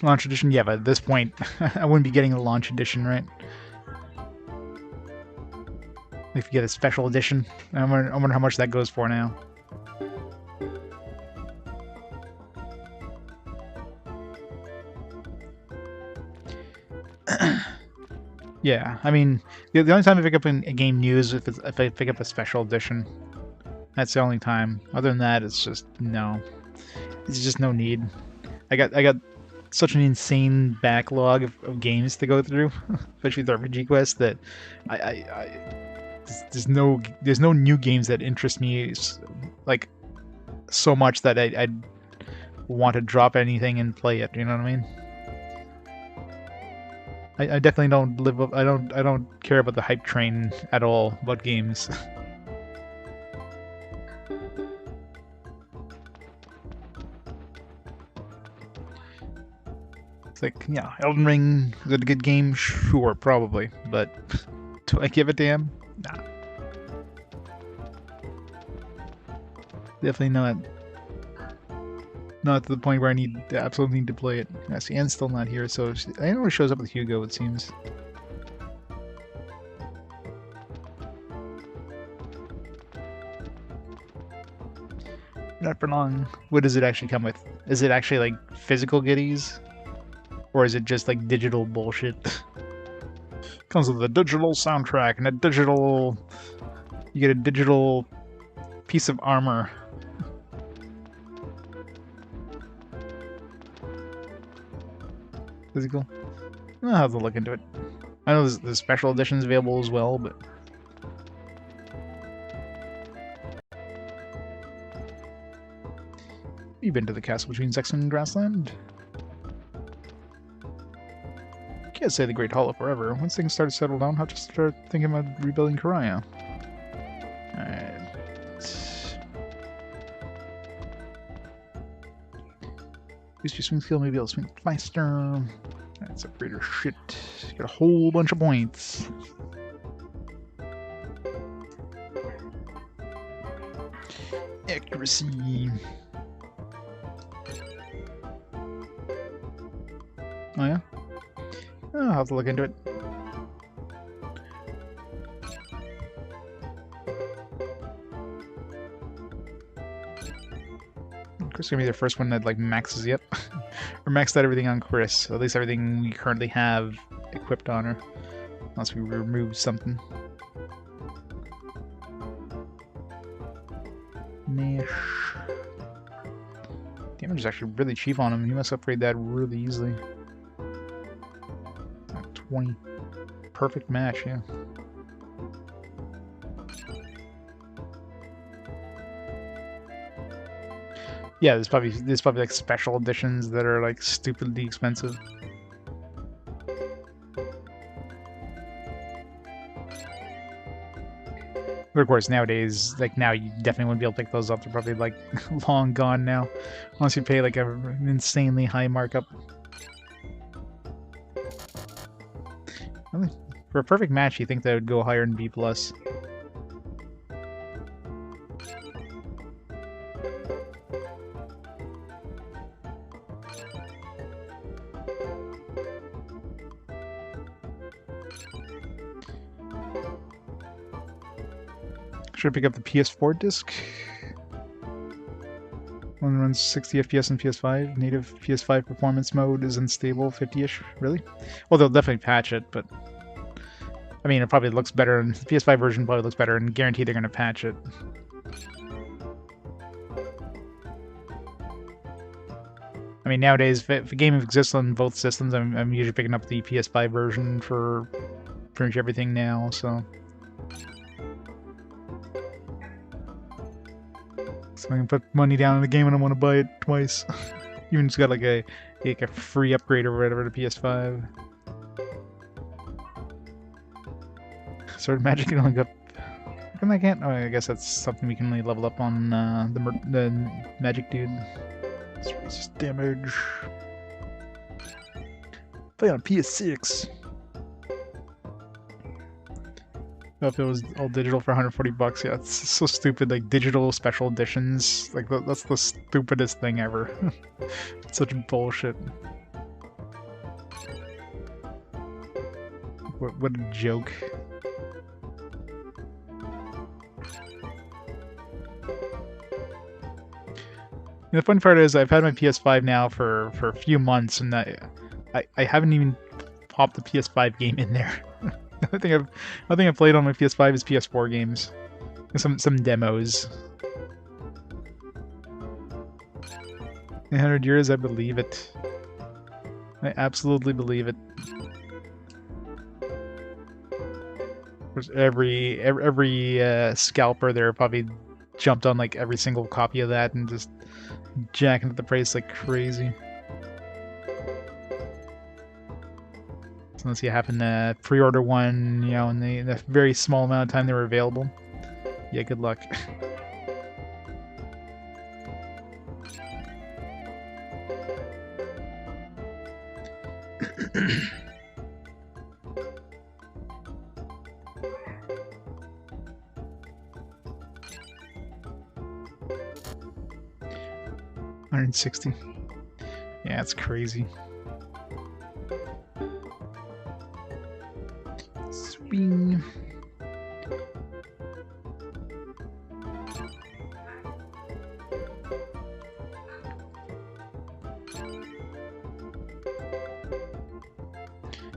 Launch edition? Yeah, but at this point, I wouldn't be getting a launch edition, right? If you get a special edition, I wonder how much that goes for now. Yeah, I mean, the only time I pick up a game new is if I pick up a special edition. That's the only time. Other than that, it's just no. It's just no need. I got such an insane backlog of games to go through, especially with RPG Quest, that there's no new games that interest me like so much that I'd want to drop anything and play it. You know what I mean? I definitely don't live up. I don't care about the hype train at all about games. It's like, yeah, Elden Ring is it a good game? Sure, probably, but do I give a damn? Nah. Definitely not to the point where I absolutely need to play it. Yeah, see, Anne's still not here, so I know it shows up with Hugo, it seems. Not for long. What does it actually come with? Is it actually like physical goodies? Or is it just like digital bullshit? Comes with a digital soundtrack and you get a digital piece of armor. Physical? I'll have to look into it. I know there's special editions available as well, but... You've been to the castle between Zexen and Grassland? Can't say the Great Hollow forever. Once things start to settle down, I'll just start thinking about rebuilding Karaya. Alright. Use your swing skill, maybe I'll swing faster. That's a greater shit. Got a whole bunch of points. Accuracy. Oh yeah? I'll have to look into it. Chris is gonna be the first one that like maxes it up. Or maxed out everything on Chris. So at least everything we currently have equipped on her. Unless we remove something. Nash. Damage is actually really cheap on him. You must upgrade that really easily. 20. Perfect match, yeah. Yeah, there's probably like special editions that are like stupidly expensive. But of course, nowadays, like now, you definitely wouldn't be able to pick those up. They're probably like long gone now, unless you pay like an insanely high markup. For a perfect match, you think that would go higher than B+. Should I pick up the PS4 disc? One runs 60 FPS in PS5. Native PS5 performance mode is unstable, 50-ish. Really? Well, they'll definitely patch it, but I mean, it probably looks better, and the PS5 version probably looks better, and guarantee they're going to patch it. I mean, nowadays, if a game exists on both systems, I'm usually picking up the PS5 version for pretty much everything now, so... So I can put money down in the game and I want to buy it twice. Even just got like a free upgrade or whatever to PS5. Sword magic can only go up. How come I can't? Oh, I guess that's something we can only level up on the magic dude. Let's resist damage. Play on PS6. If it was all digital for 140 bucks, yeah, it's so stupid. Like digital special editions, like that's the stupidest thing ever. It's such bullshit. What a joke. The funny part is I've had my PS5 now for a few months, and I haven't even popped the PS5 game in there. I think I've played on my PS5 is PS4 games, some demos. 100 years, I believe it. I absolutely believe it. There's every scalper there probably jumped on like every single copy of that and just jacking up the price like crazy. Unless you happen to pre-order one, you know, in the very small amount of time they were available. Yeah, good luck. $160. Yeah, it's crazy. Swing.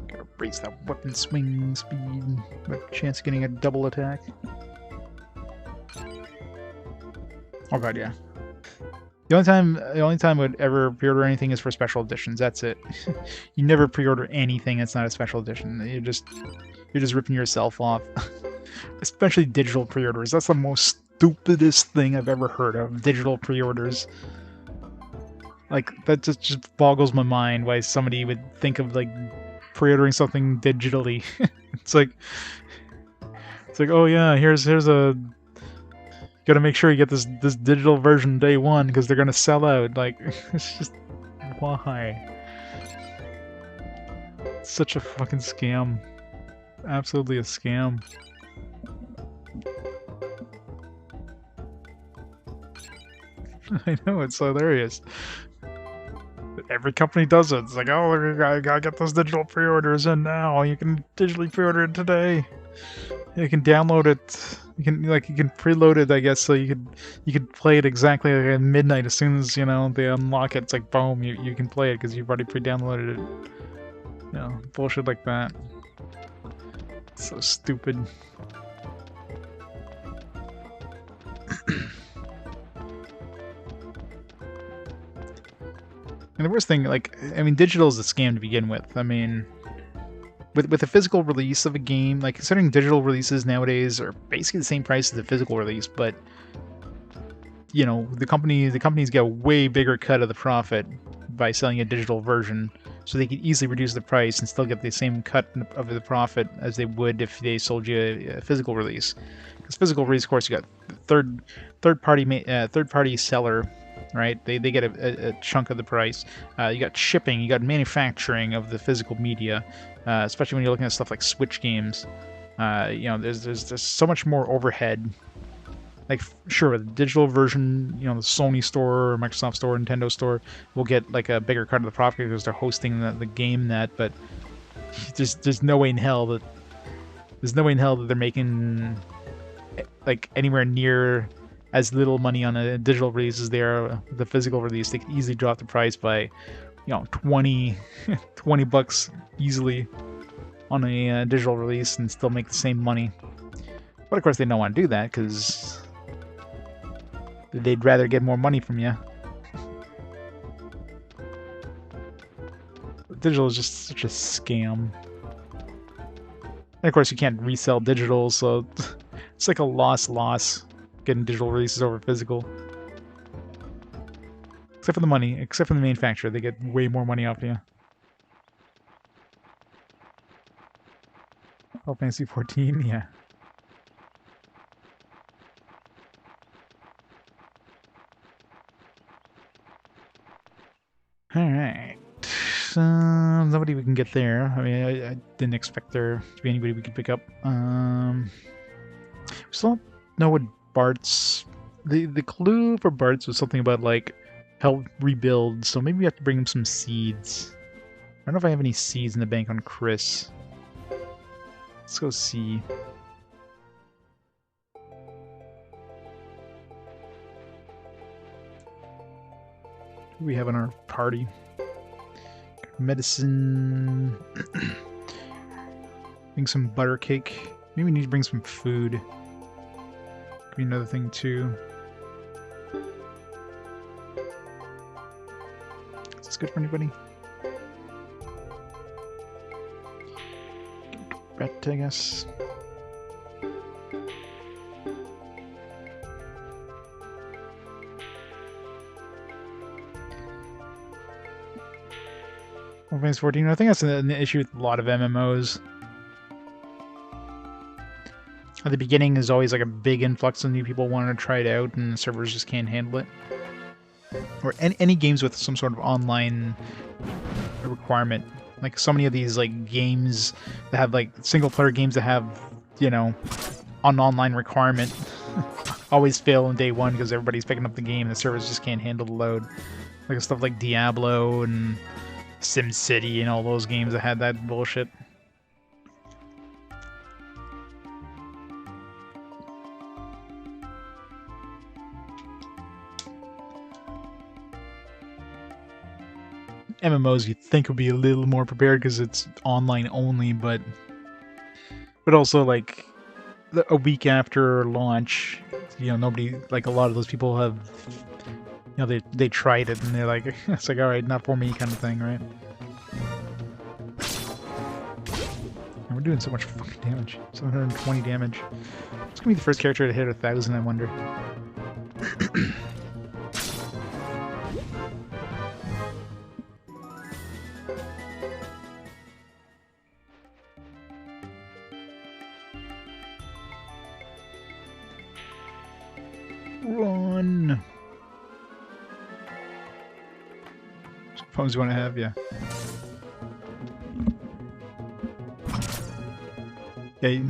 Gotta raise that weapon swing speed. With a chance of getting a double attack. Oh god, yeah. The only time I would ever pre-order anything is for special editions. That's it. You never pre-order anything that's not a special edition. You're just ripping yourself off. Especially digital pre-orders. That's the most stupidest thing I've ever heard of. Digital pre-orders. Like that just boggles my mind why somebody would think of like pre-ordering something digitally. It's like oh yeah, here's a. Gotta make sure you get this digital version day one because they're gonna sell out. Like, it's just why? It's such a fucking scam. Absolutely a scam. I know, it's hilarious. Every company does it. It's like, oh, I gotta get those digital pre-orders in now. You can digitally pre-order it today. You can download it. You can preload it, I guess, so you could play it exactly like at midnight as soon as, you know, they unlock it. It's like boom, you can play it because you've already pre-downloaded it. You know, bullshit like that. It's so stupid. And the worst thing, like, I mean, digital is a scam to begin with. I mean, with the physical release of a game, like, considering digital releases nowadays are basically the same price as the physical release, but, you know, the companies get a way bigger cut of the profit by selling a digital version, so they could easily reduce the price and still get the same cut of the profit as they would if they sold you a physical release. Because physical release, of course, you got third party seller. Right, they get a chunk of the price. You got shipping, you got manufacturing of the physical media, especially when you're looking at stuff like Switch games. You know, there's so much more overhead. Like, sure, the digital version, you know, the Sony store, or Microsoft store, Nintendo store will get like a bigger cut of the profit because they're hosting the game net. But there's no way in hell that they're making like anywhere near as little money on a digital release as they are the physical release. They could easily drop the price by, you know, 20 bucks easily on a digital release and still make the same money. But of course they don't want to do that because they'd rather get more money from you. Digital is just such a scam. And of course you can't resell digital, so it's like a loss getting digital releases over physical. Except for the money, except for the manufacturer, they get way more money off you. Oh, Fantasy 14, yeah. Alright. Nobody we can get there. I mean, I didn't expect there to be anybody we could pick up. We still don't know what Bart's... The clue for Bart's was something about, like, help rebuild, so maybe we have to bring him some seeds. I don't know if I have any seeds in the bank on Chris. Let's go see. Who do we have in our party? Medicine. Bring some butter cake. Maybe we need to bring some food. Could be another thing too. Is this good for anybody? Brett, I guess. Fantasy 14. I think that's an issue with a lot of MMOs. At the beginning, there's always like a big influx of new people wanting to try it out, and the servers just can't handle it. Or any games with some sort of online requirement. Like so many of these like games that have like single player games that have, you know, an online requirement always fail on day one because everybody's picking up the game and the servers just can't handle the load. Like stuff like Diablo and SimCity and all those games that had that bullshit. MMOs you'd think would be a little more prepared because it's online only, but also like a week after launch, you know, nobody, like a lot of those people have, you know, they tried it and they're like, it's like, all right, not for me kind of thing, right? And we're doing so much fucking damage, 720 damage. It's gonna be the first character to hit 1,000, I wonder. Run! Phones you want to have, yeah. Yeah,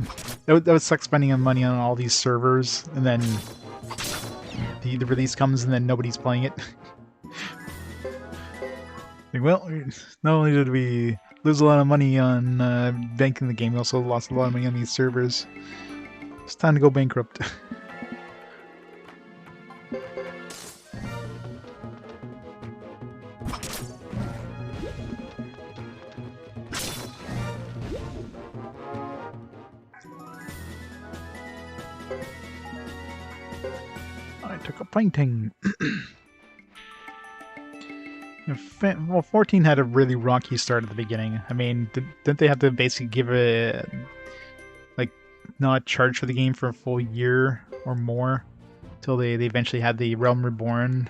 that would suck spending money on all these servers, and then the release comes and then nobody's playing it. Like, well, not only did we lose a lot of money on banking the game, we also lost a lot of money on these servers. It's time to go bankrupt. Painting. Well, 14 had a really rocky start at the beginning. I mean, didn't they have to basically give it, like, not charge for the game for a full year or more until they eventually had the Realm Reborn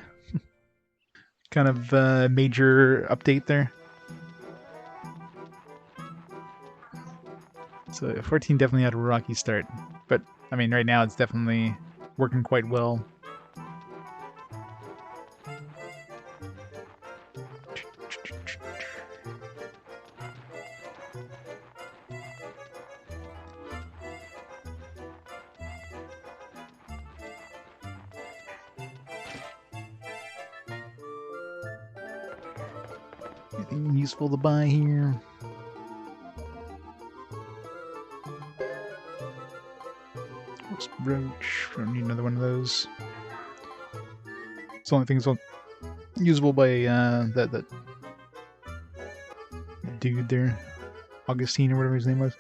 kind of major update there? So 14 definitely had a rocky start, but I mean, right now it's definitely working quite well. Anything useful to buy here? What's brooch? I don't need another one of those. It's the only thing that's usable by that dude there. Augustine or whatever his name was.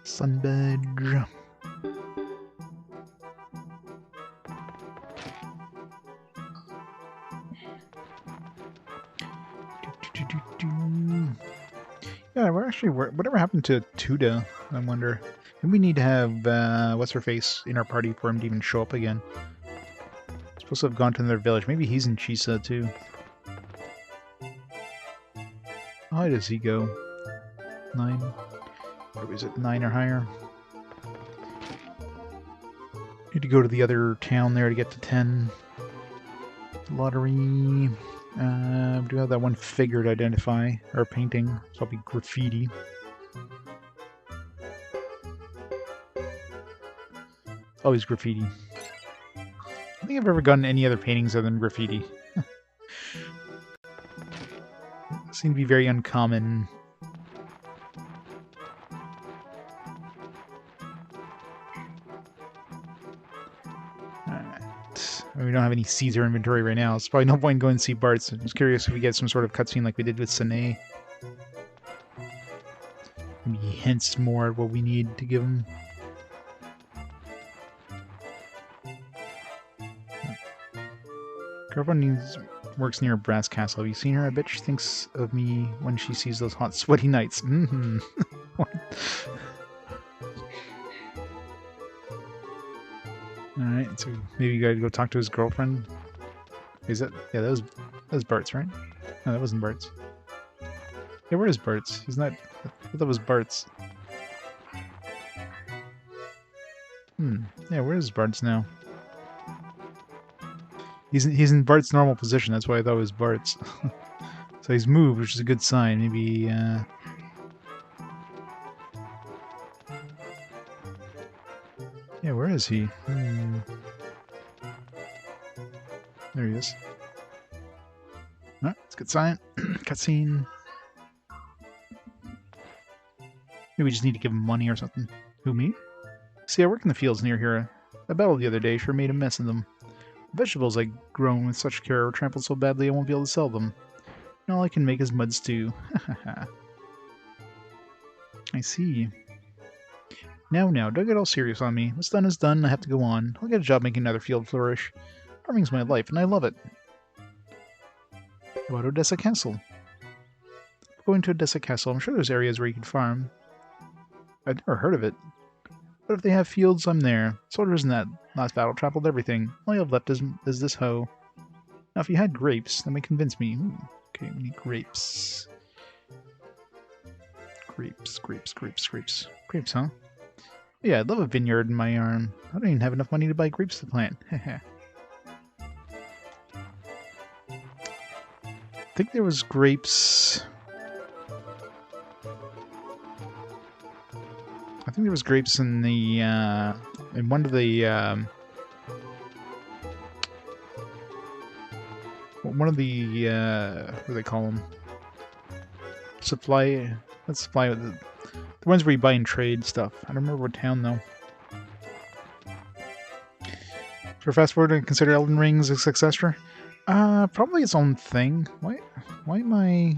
Sunbedge. Yeah, we're actually... Whatever happened to Tuda, I wonder. And we need to have, what's-her-face in our party for him to even show up again. Supposed to have gone to another village. Maybe he's in Chisa, too. How high does he go? 9? Or is it 9 or higher? Need to go to the other town there to get to 10. Lottery... we do have that one figure to identify, or painting, so it'll be graffiti. Always graffiti. I don't think I've ever gotten any other paintings other than graffiti. Seem to be very uncommon. We don't have any Caesar inventory right now. It's probably no point in going to see Bart's. I'm just curious if we get some sort of cutscene like we did with Sine. Maybe hints more at what we need to give him. Girlfriend works near a brass castle. Have you seen her? I bet she thinks of me when she sees those hot, sweaty nights. Mm-hmm. Alright, so maybe you gotta go talk to his girlfriend. Is that... Yeah, that was Bart's, right? No, that wasn't Bart's. Yeah, where is Bart's? He's not... I thought that was Bart's. Yeah, where is Bart's now? He's in Bart's normal position, that's why I thought it was Bart's. So he's moved, which is a good sign. Maybe, yeah, where is he? There he is. Alright, it's a good sign. Cutscene. Maybe we just need to give him money or something. Who, me? See, I work in the fields near here. I battled the other day, sure made a mess of them. The vegetables I grown with such care were trampled so badly I won't be able to sell them. And all I can make is mud stew. I see. Now, don't get all serious on me. What's done is done, I have to go on. I'll get a job making another field flourish. Farming's my life, and I love it. How about Odessa Castle? Going to Odessa Castle, I'm sure there's areas where you can farm. I've never heard of it. But if they have fields, I'm there. Soldiers in that last battle trampled everything. All you have left is this hoe. Now, if you had grapes, that might convince me. Okay, we need grapes. Grapes, huh? Yeah, I'd love a vineyard in my arm. I don't even have enough money to buy grapes to plant. I think there was grapes... I think there was grapes in the, in one of the, what do they call them? Supply, let's supply, the ones where you buy and trade stuff. I don't remember what town, though. For fast forward and consider Elden Ring's a successor? Probably its own thing. Why am I,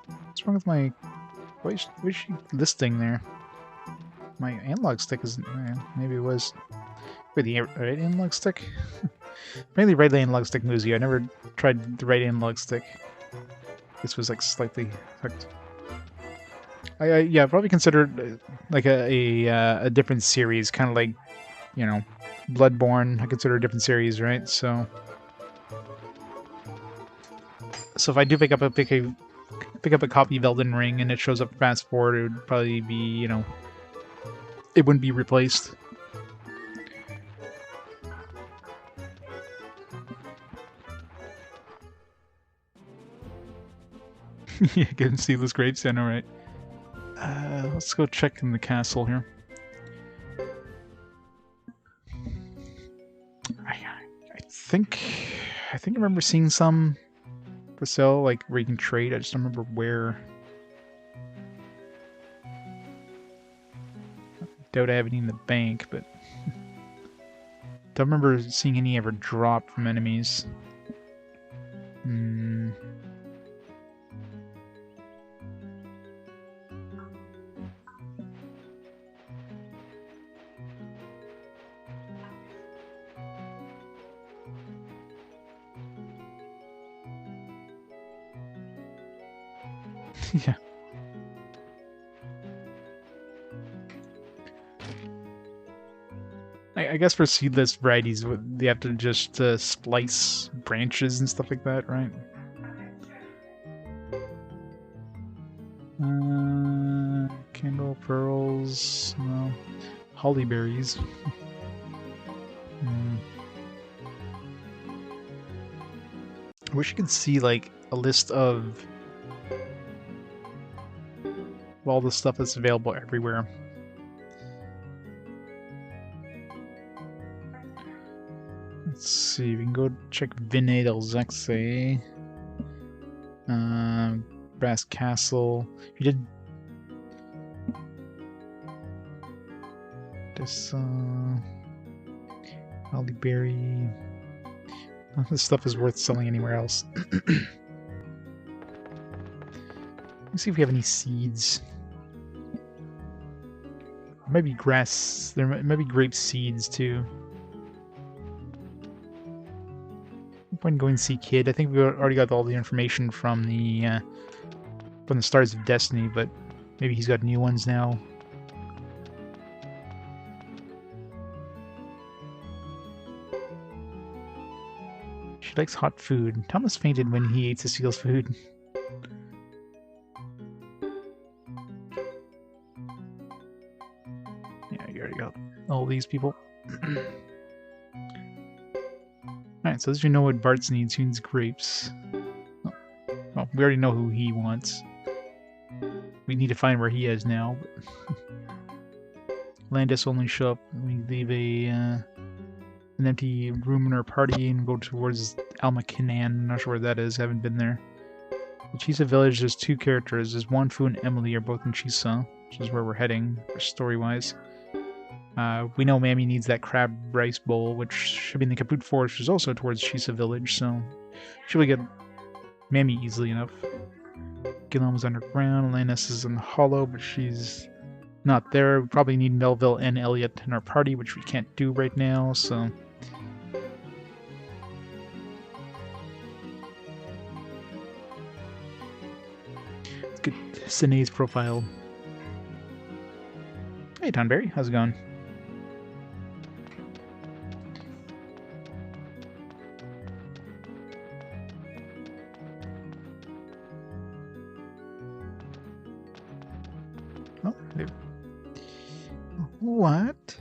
what's wrong with my, why is she listing there? My analog stick isn't... maybe it was... Wait, the right analog stick? Mainly right analog stick moves you. I never tried the right analog stick. This was like slightly... yeah, probably considered like a different series. Kind of like, you know, Bloodborne. I consider a different series, right? So if I do pick up a copy of Elden Ring and it shows up fast forward, it would probably be, you know... It wouldn't be replaced. Yeah, getting seedless grapes, yeah, alright. Let's go check in the castle here. I think I remember seeing some for sale, like where you can trade. I just don't remember where. Doubt I have any in the bank, but don't remember seeing any ever drop from enemies. Yeah. I guess for seedless varieties, they have to just splice branches and stuff like that, right? Candle pearls, no. Holly berries. I wish you could see like a list of all the stuff that's available everywhere. Let's see, we can go check Vinay del Zexe. Brass Castle. You did this, Holly berry. None of this stuff is worth selling anywhere else. Let's see if we have any seeds. Maybe grass. There might be grape seeds too. No point in going to see Kid. I think we already got all the information from the Stars of Destiny, but maybe he's got new ones now. She likes hot food. Thomas fainted when he ate Cecile's food. Yeah, you already got all these people. Alright, so as you know what Bartz needs, he needs grapes. Oh. Well, we already know who he wants. We need to find where he is now. Landis only show up. We leave an empty room in our party and go towards Almakinan. Not sure where that is. Haven't been there. The Chisa village, there's two characters. There's Wanfu and Emily are both in Chisa, which is where we're heading, story-wise. We know Mammy needs that crab rice bowl, which should be in the Kaput Forest, which is also towards Chisa village, so should we get Mammy easily enough. Gilliam's underground, Lannis is in the hollow, but she's not there. We probably need Melville and Elliot in our party, which we can't do right now, so... Let's get Sinead's profile. Hey, Tonberry, how's it going? Oh, there. What?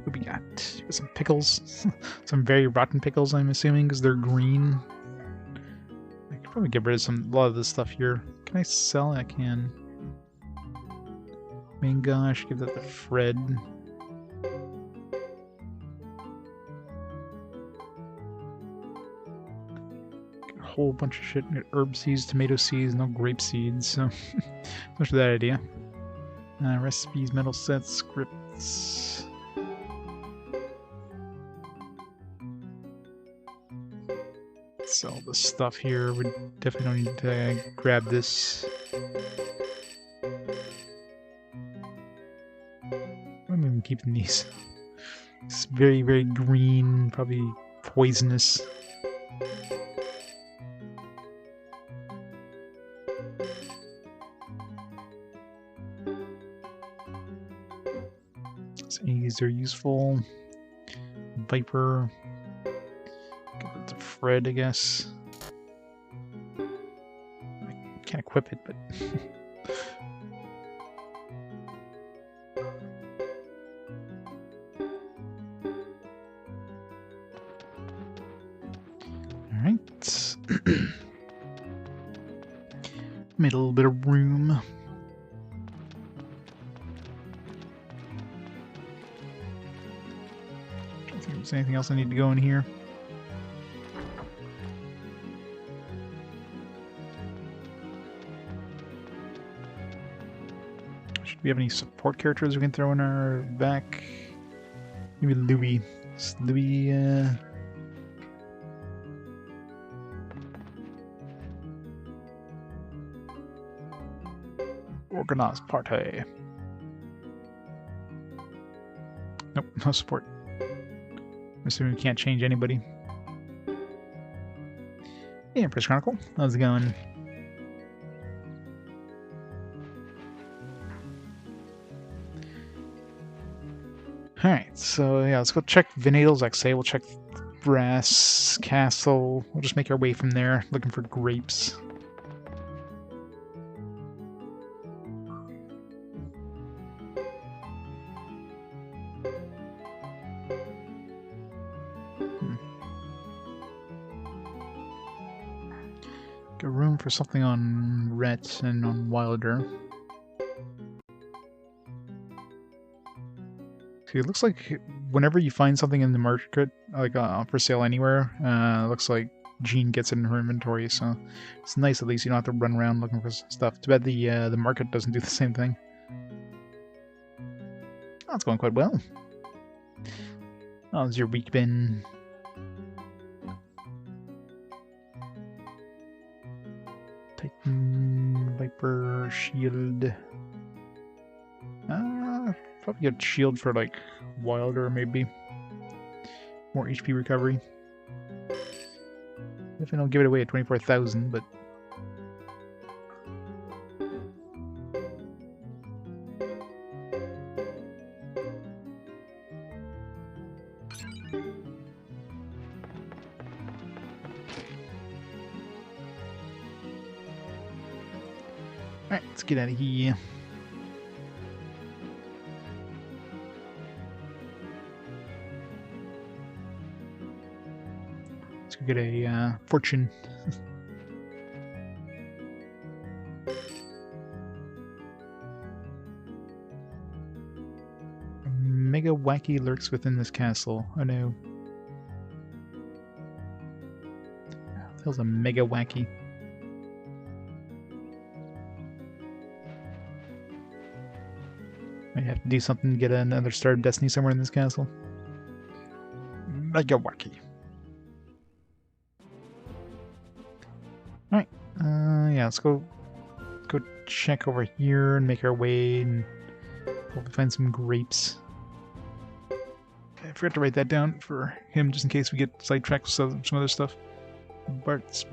What we got? Some pickles. Some very rotten pickles, I'm assuming, because they're green. I could probably get rid of a lot of this stuff here. Can I sell? I can. Gosh, give that to Fred. Got a whole bunch of shit. Got herb seeds, tomato seeds, no grape seeds, so much for that idea. Recipes, metal sets, scripts. Sell the stuff here. We definitely don't need to grab this. I'm even keeping these. It's very, very green, probably poisonous. So any of these are useful. Viper. Give it to Fred, I guess. I can't equip it, but... Alright. Made a little bit of room. Don't think there's anything else I need to go in here. Should we have any support characters we can throw in our back? Maybe Louis. Is Louis, Organized party. Nope, no support. I'm assuming we can't change anybody. Hey, Empress Chronicle. How's it going? Alright, so yeah, let's go check Venadal's Exe. We'll check Brass Castle. We'll just make our way from there, looking for grapes. Got room for something on Rhett and on Wilder. See, it looks like whenever you find something in the market, like for sale anywhere, looks like Jean gets it in her inventory, so it's nice at least you don't have to run around looking for stuff. Too bad the market doesn't do the same thing. Oh, it's going quite well. How's your week been? Titan, Viper, Shield. Probably get Shield for like Wilder, maybe. More HP recovery. Definitely don't give it away at 24,000, but. Alright, let's get out of here. Let's go get a fortune. Mega Wacky lurks within this castle. Oh no. What the hell's a Mega Wacky? I have to do something to get another Star of Destiny somewhere in this castle. Mega Wacky. Alright, yeah, let's go check over here and make our way and hopefully find some grapes. Okay, I forgot to write that down for him just in case we get sidetracked with some other stuff. Barts.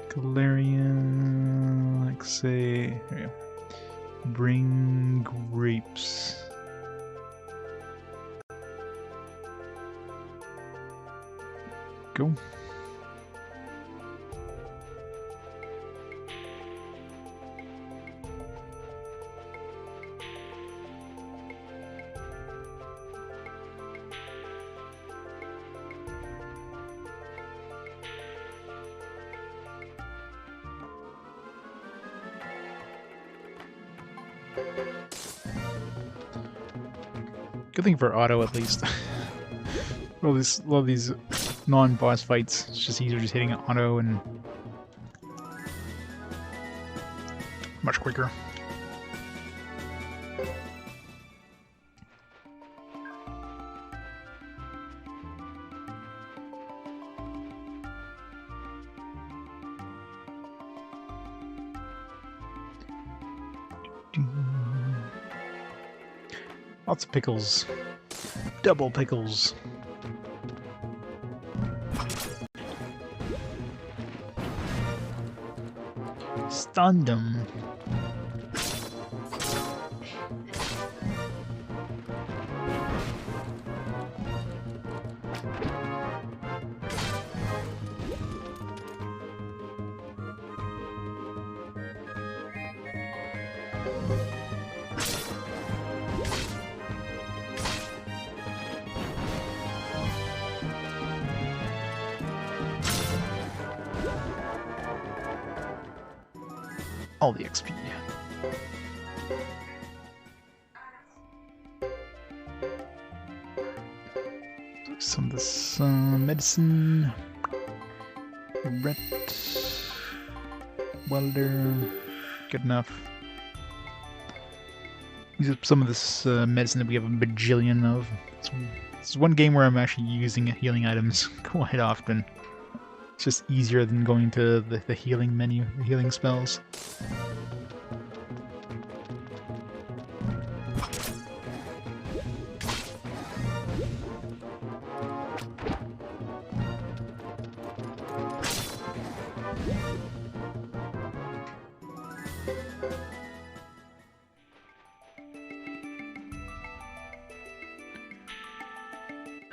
Galarian, like say, there we go. Bring grapes. Go. Good thing for auto, at least. All these non-boss fights, it's just easier just hitting auto and much quicker. Lots of pickles. Double pickles. Stunned him. All the XP. Some of this medicine. Ret. Welder. Good enough. Use some of this medicine that we have a bajillion of. It's one game where I'm actually using healing items quite often. It's just easier than going to the healing menu, the healing spells.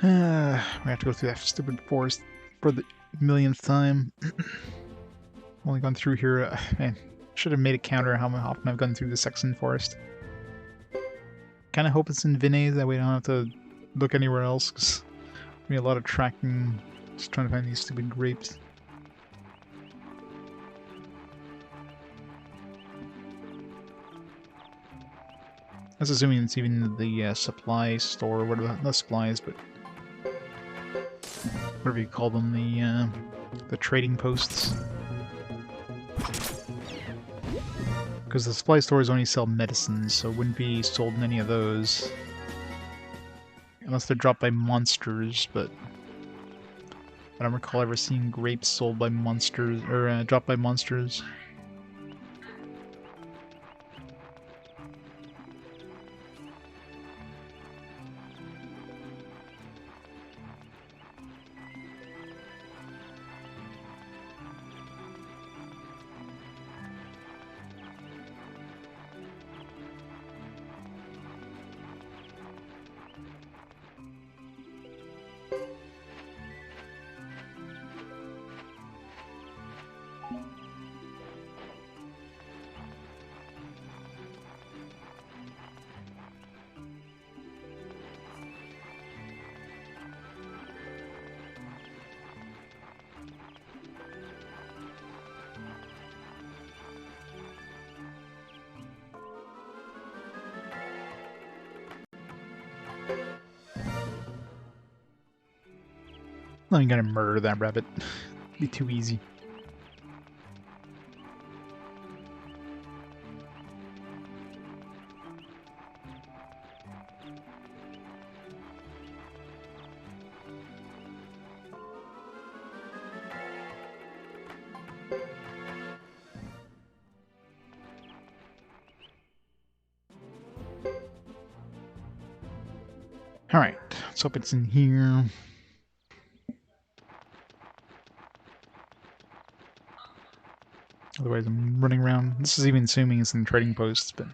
We have to go through that stupid forest for the millionth time. Only gone through here. Man, should have made a counter how often I've gone through the Zexen forest. Kind of hope it's in Vinay, that way I don't have to look anywhere else, because there'll be a lot of tracking, just trying to find these stupid grapes. That's assuming it's even the supply store, whatever, not supplies, but whatever you call them, the trading posts. Because the supply stores only sell medicines, so it wouldn't be sold in any of those. Unless they're dropped by monsters, but I don't recall ever seeing grapes sold by monsters, or dropped by monsters. I'm not gonna murder that rabbit. It'd be too easy. Alright, let's hope it's in here. Otherwise I'm running around. This is even assuming it's in trading posts, but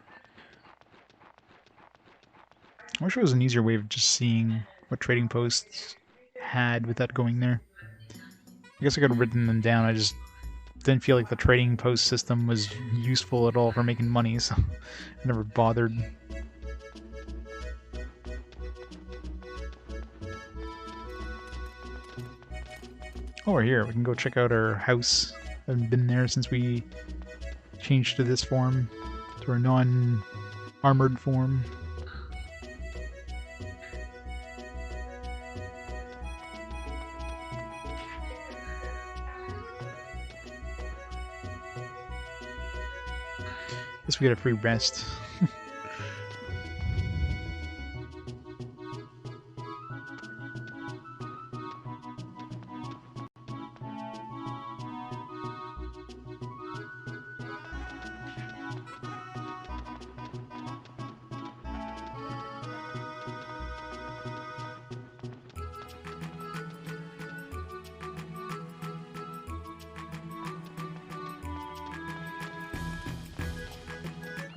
I wish there was an easier way of just seeing what trading posts had without going there. I guess I could have written them down, I just didn't feel like the trading post system was useful at all for making money, so I never bothered. Oh, we're here. We can go check out our house. I haven't been there since we changed to this form, to our non-armored form. Guess we get a free rest.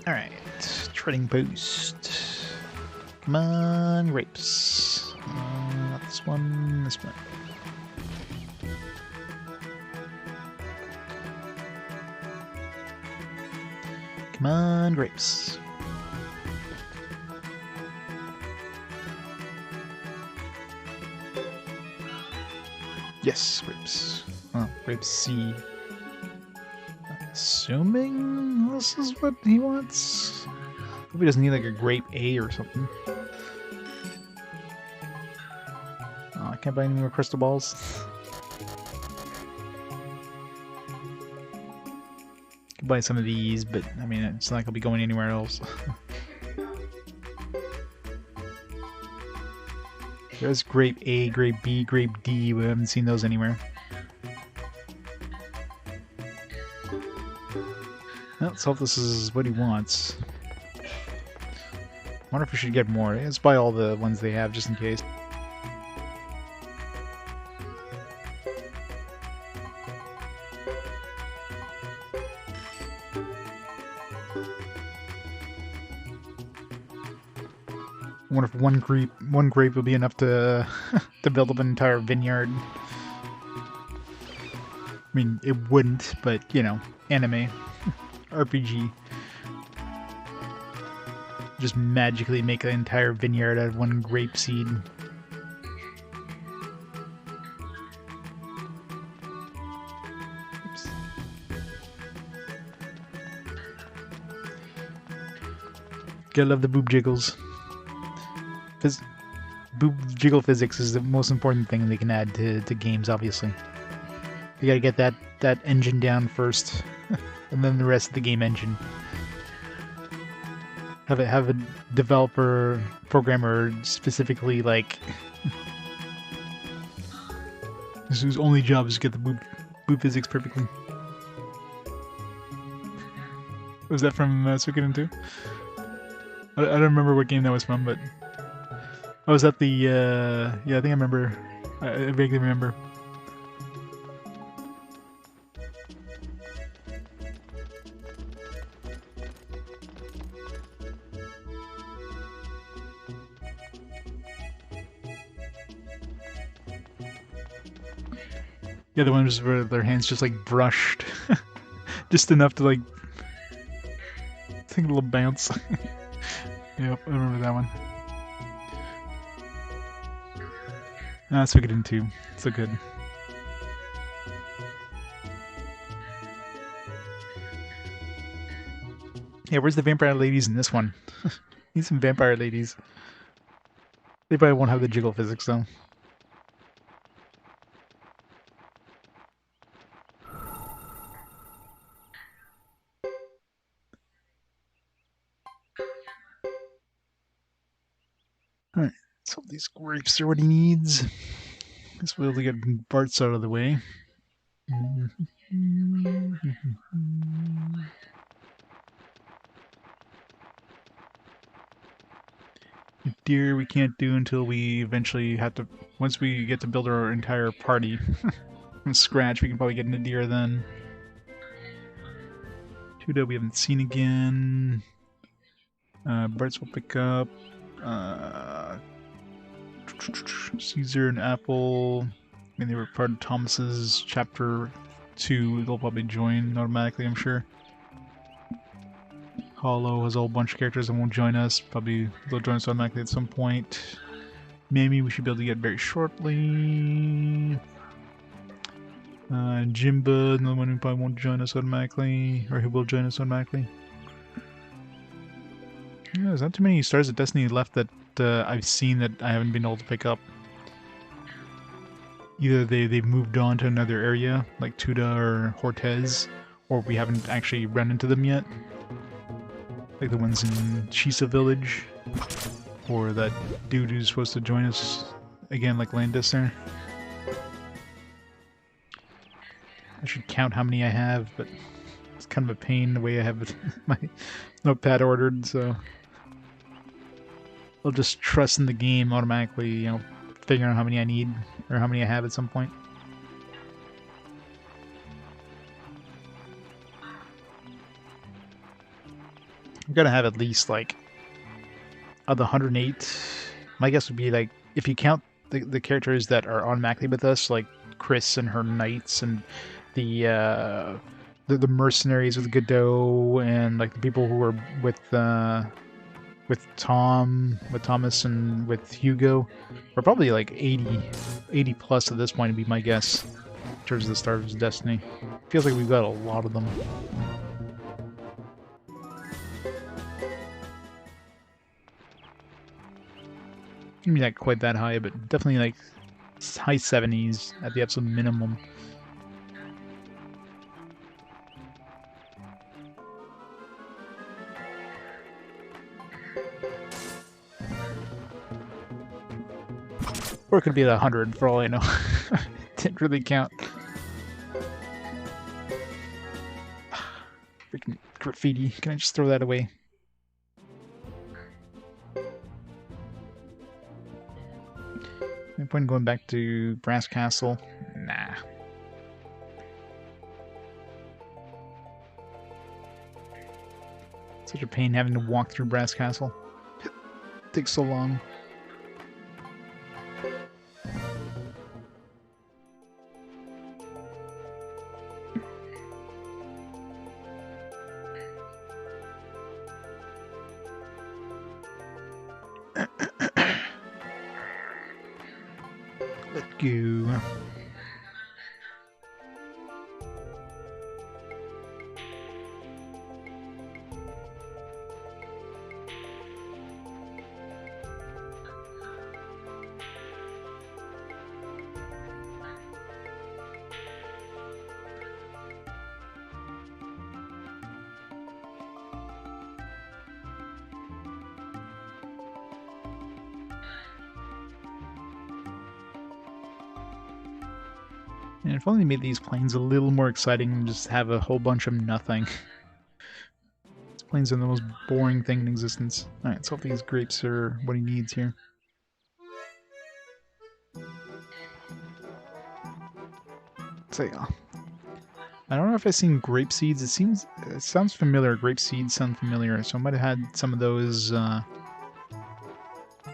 Alright, trading post. Come on, grapes. Not this one, this one. Come on, grapes. Yes, grapes. Oh, grape C. Assuming this is what he wants. Hope he doesn't need like a grape A or something. Oh, I can't buy any more crystal balls. Could buy some of these, but I mean, it's not like I'll be going anywhere else. There's grape A, grape B, grape D. We haven't seen those anywhere. Let's hope this is what he wants. Wonder if we should get more. Let's buy all the ones they have just in case. I wonder if one grape will be enough to to build up an entire vineyard. I mean, it wouldn't, but you know, anime, RPG. Just magically make an entire vineyard out of one grape seed. Oops. Gotta love the boob jiggles. Boob jiggle physics is the most important thing they can add to games, obviously. You gotta get that engine down first, and then the rest of the game engine. Have a developer, programmer specifically like whose only job is to get the boob physics perfectly. Was that from Suikoden II? I don't remember what game that was from, but oh, was that the yeah? I think I remember. I vaguely remember. Yeah, the ones where their hands just like brushed, just enough to like take a little bounce. Yep, I remember that one. That's Suikoden II. So good. Yeah, where's the vampire ladies in this one? Need some vampire ladies. They probably won't have the jiggle physics though. Alright, so these grapes are what he needs. Guess we'll get Bart's out of the way. Deer we can't do until we eventually have to... Once we get to build our entire party from scratch, we can probably get into deer then. Tuda we haven't seen again. Bart's will pick up. Caesar and Apple. I mean, they were part of Thomas's chapter 2. They'll probably join automatically, I'm sure. Hollow has a whole bunch of characters that won't join us. Probably they'll join us automatically at some point. Mamie we should be able to get very shortly. Jimba, another one who probably won't join us automatically, or who will join us automatically. Yeah, there's not too many Stars of Destiny left that I've seen that I haven't been able to pick up. Either they've moved on to another area, like Tuda or Hortez, or we haven't actually run into them yet. Like the ones in Shisa Village, or that dude who's supposed to join us again, like Landis there. I should count how many I have, but it's kind of a pain the way I have my notepad ordered, so I'll just trust in the game automatically, you know, figuring out how many I need, or how many I have at some point. I'm gonna have at least, like, of the 108, my guess would be, like, if you count the characters that are automatically with us, like Chris and her knights, and the mercenaries with Geddoe, and, like, the people who are with Thomas and with Hugo, we're probably, like, 80 plus at this point would be my guess, in terms of the Stars of Destiny. Feels like we've got a lot of them. Maybe not quite that high, but definitely like high 70s at the absolute minimum. Or it could be at 100 for all I know. Didn't really count. Freaking graffiti. Can I just throw that away? No point in going back to Brass Castle. Nah. Such a pain having to walk through Brass Castle. takes so long. Let's go. And if only they made these planes a little more exciting and just have a whole bunch of nothing. These planes are the most boring thing in existence. Alright, let's hope these grapes are what he needs here. So yeah. I don't know if I've seen grape seeds. It sounds familiar. Grape seeds sound familiar, so I might have had some of those on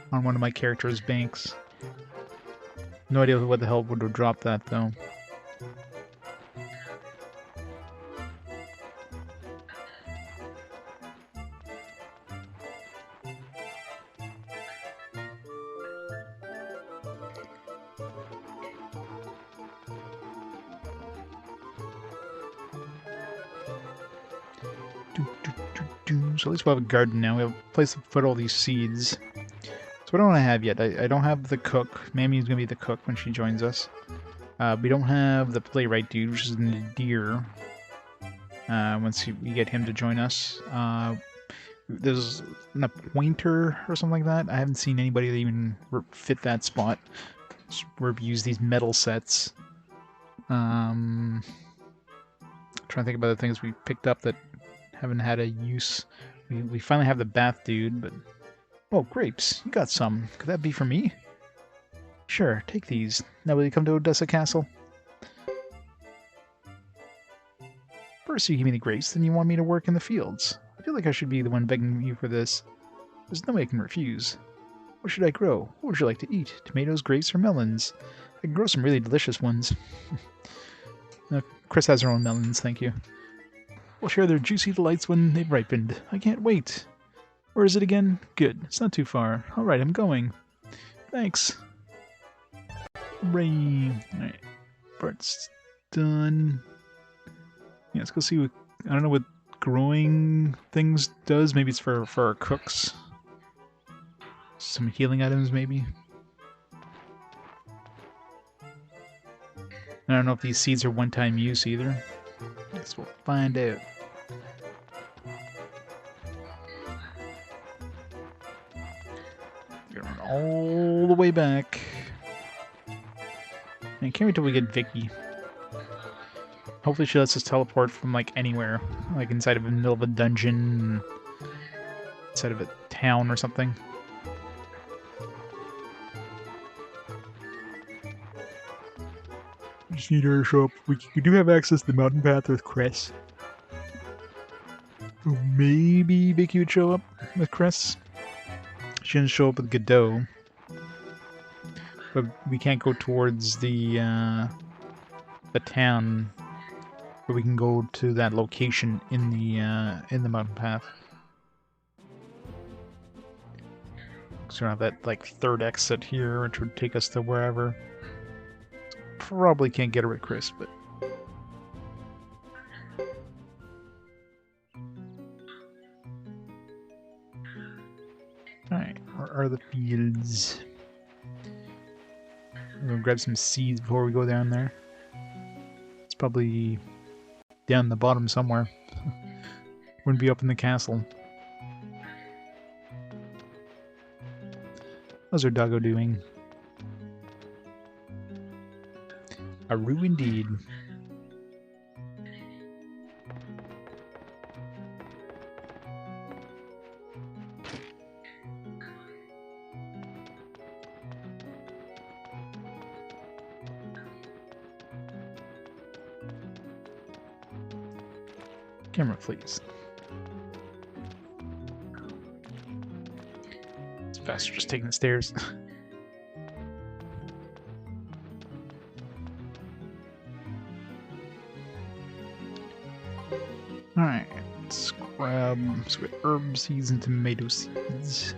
one of my characters' banks. No idea what the hell would have dropped that though. So at least we'll have a garden now. We have a place to put all these seeds. So what don't I have yet? I don't have the cook. Mammy's going to be the cook when she joins us. We don't have the playwright dude, which is the deer. Once we get him to join us. There's an appointer or something like that. I haven't seen anybody that even fit that spot. Where we use these metal sets. Trying to think about the things we picked up that haven't had a use. We finally have the bath dude, but... Oh, grapes. You got some. Could that be for me? Sure, take these. Now will you come to Odessa Castle? First you give me the grapes, then you want me to work in the fields. I feel like I should be the one begging you for this. There's no way I can refuse. What should I grow? What would you like to eat? Tomatoes, grapes, or melons? I can grow some really delicious ones. Chris has her own melons, thank you. We'll share their juicy delights when they've ripened. I can't wait. Where is it again? Good. It's not too far. Alright, I'm going. Thanks. Hooray. Alright. Part's done. Yeah, let's go see what... I don't know what growing things does. Maybe it's for our cooks. Some healing items, maybe. I don't know if these seeds are one-time use either. I guess we'll find out. Gonna run all the way back. I can't wait till we get Vicky. Hopefully she lets us teleport from, like, anywhere. Like, inside of the middle of a dungeon. Inside of a town or something. We just need her to show up. We do have access to the mountain path with Chris. So maybe Vicky would show up with Chris. She didn't show up with Geddoe. But we can't go towards the town. But we can go to that location in the mountain path. So we have that like third exit here, which would take us to wherever. Probably can't get her with Chris, but alright, where are the fields? We're gonna grab some seeds before we go down there. It's probably down the bottom somewhere. Wouldn't be up in the castle. How's our doggo doing? A rue indeed. Camera, please. Let's faster just taking the stairs. Alright, let's grab some herb seeds and tomato seeds.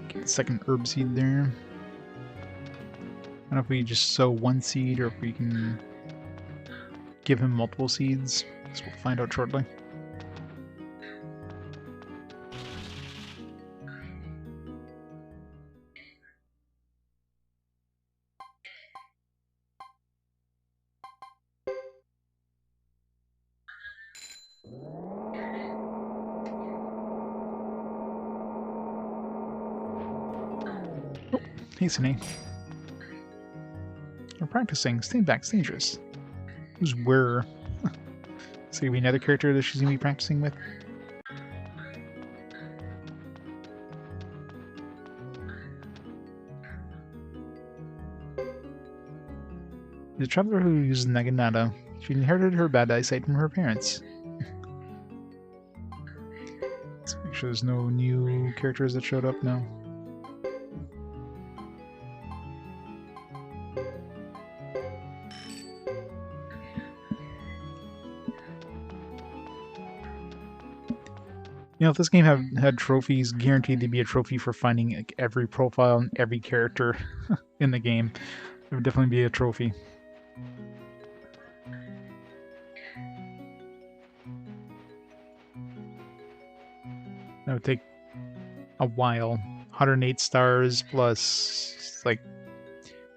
Get the second herb seed there. I don't know if we just sow one seed or if we can give him multiple seeds. So we'll find out shortly. Oh, hey, Sine. We're practicing. Stay back. It's dangerous. Who's where? Is there gonna be another character that she's gonna be practicing with? The traveler who uses Naginata. She inherited her bad eyesight from her parents. Let's make sure there's no new characters that showed up now. You know, if this game had trophies, guaranteed there'd be a trophy for finding like every profile and every character in the game. There would definitely be a trophy. That would take a while. 108 stars plus, like,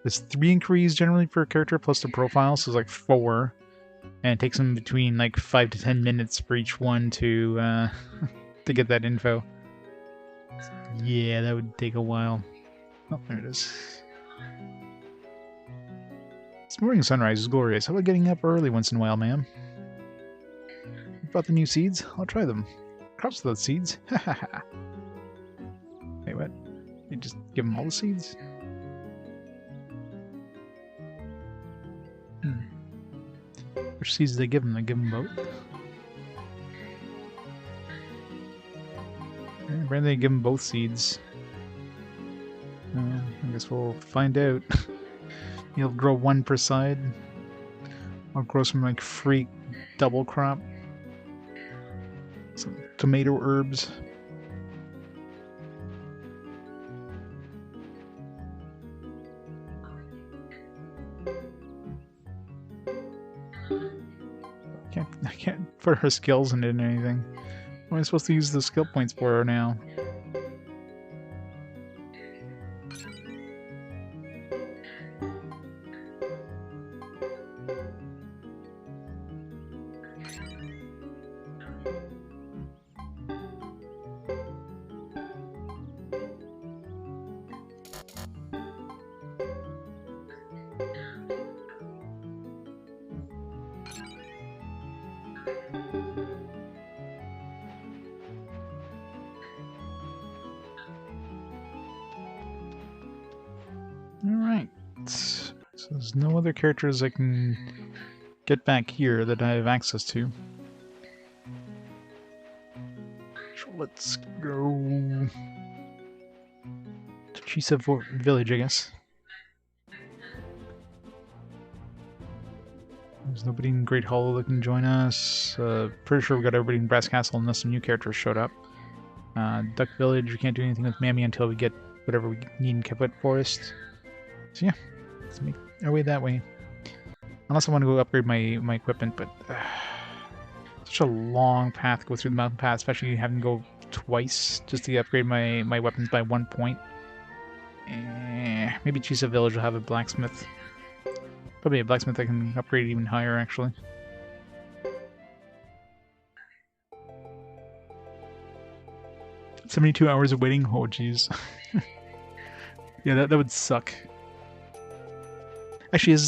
there's 3 inquiries generally per character plus the profile, so it's like 4. And it takes them between like 5 to 10 minutes for each one to get that info. Yeah, that would take a while. Oh, there it is. This morning sunrise is glorious. How about getting up early once in a while, ma'am? You brought the new seeds? I'll try them. Crops without seeds? Ha ha ha. Wait, what? You just give them all the seeds? Which seeds do they give them? They give them both? Apparently they give them both seeds. I guess we'll find out. You'll grow 1 per side. I'll grow some like free double crop. Some tomato herbs. I can't put her skills into anything. What am I supposed to use the skill points for now? Alright. So there's no other characters I can get back here that I have access to. So let's go to Chisa Village, I guess. There's nobody in Great Hollow that can join us. Pretty sure we got everybody in Brass Castle unless some new characters showed up. Duck Village, we can't do anything with Mammy until we get whatever we need in Kipwood Forest. So yeah, let's make our way that way. Unless I want to go upgrade my equipment, but such a long path to go through the mountain path, especially having to go twice just to upgrade my weapons by 1 point. Maybe Chisa Village will have a blacksmith. Probably a blacksmith that can upgrade even higher, actually. "72 hours of waiting? Oh, jeez." Yeah, that would suck. Actually,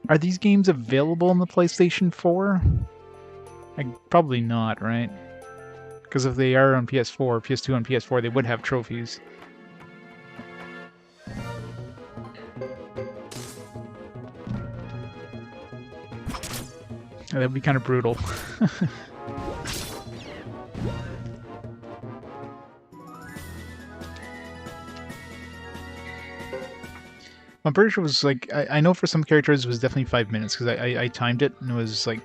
are these games available on the PlayStation 4? Probably not, right? Because if they are on PS4, PS2 and PS4, they would have trophies. That would be kind of brutal. I'm pretty sure it was like I know for some characters it was definitely 5 minutes because I timed it and it was like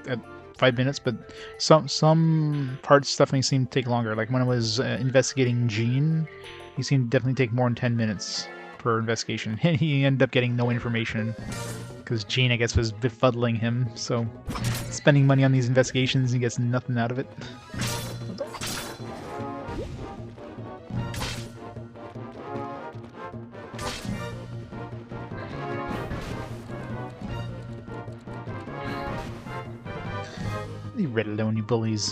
at 5 minutes, but some parts definitely seemed to take longer. Like when I was investigating Jean, he seemed to definitely take more than 10 minutes per investigation. He ended up getting no information because Jean, I guess, was befuddling him. So spending money on these investigations, he gets nothing out of it. Leave Red alone, you bullies.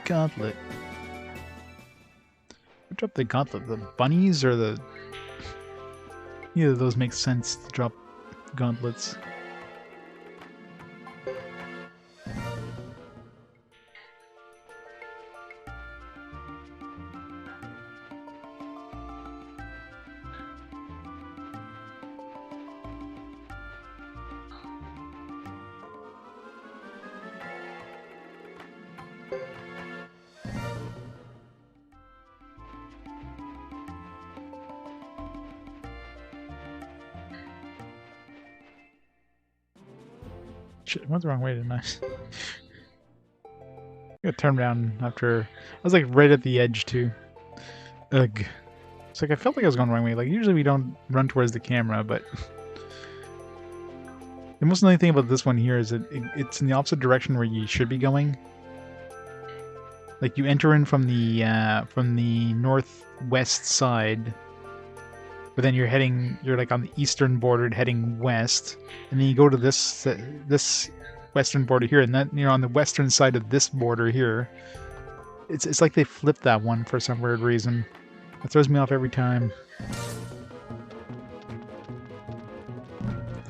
Gauntlet. Who dropped the gauntlet? The bunnies or the... Neither of those make sense to drop gauntlets. Shit, I went the wrong way, didn't I? I got turned around after... I was like right at the edge too. Ugh. It's like I felt like I was going the wrong way. Like usually we don't run towards the camera, but... The most annoying thing about this one here is that it's in the opposite direction where you should be going. Like you enter in from the northwest side, but then you're like on the eastern border heading west, and then you go to this western border here, and then you're on the western side of this border here. It's like they flipped that one for some weird reason. It throws me off every time.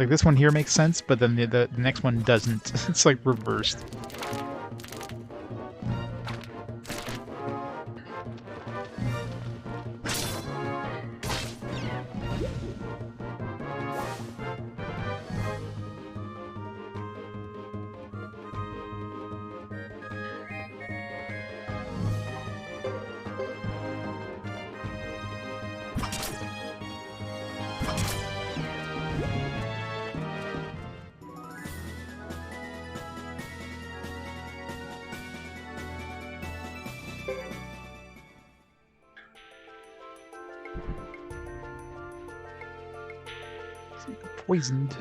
Like this one here makes sense, but then the next one doesn't. It's like reversed. Poisoned.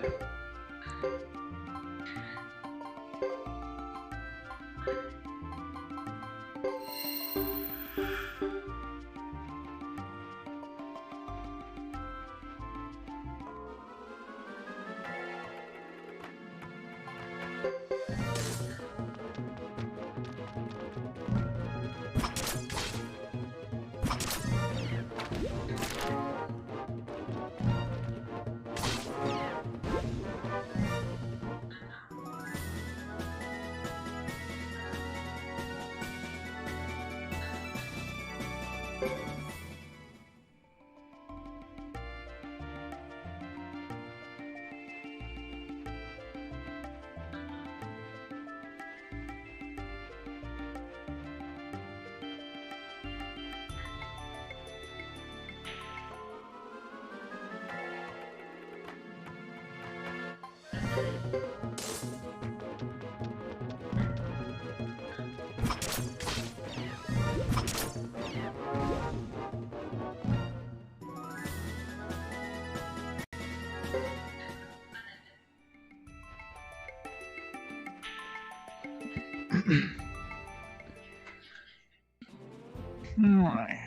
Alright.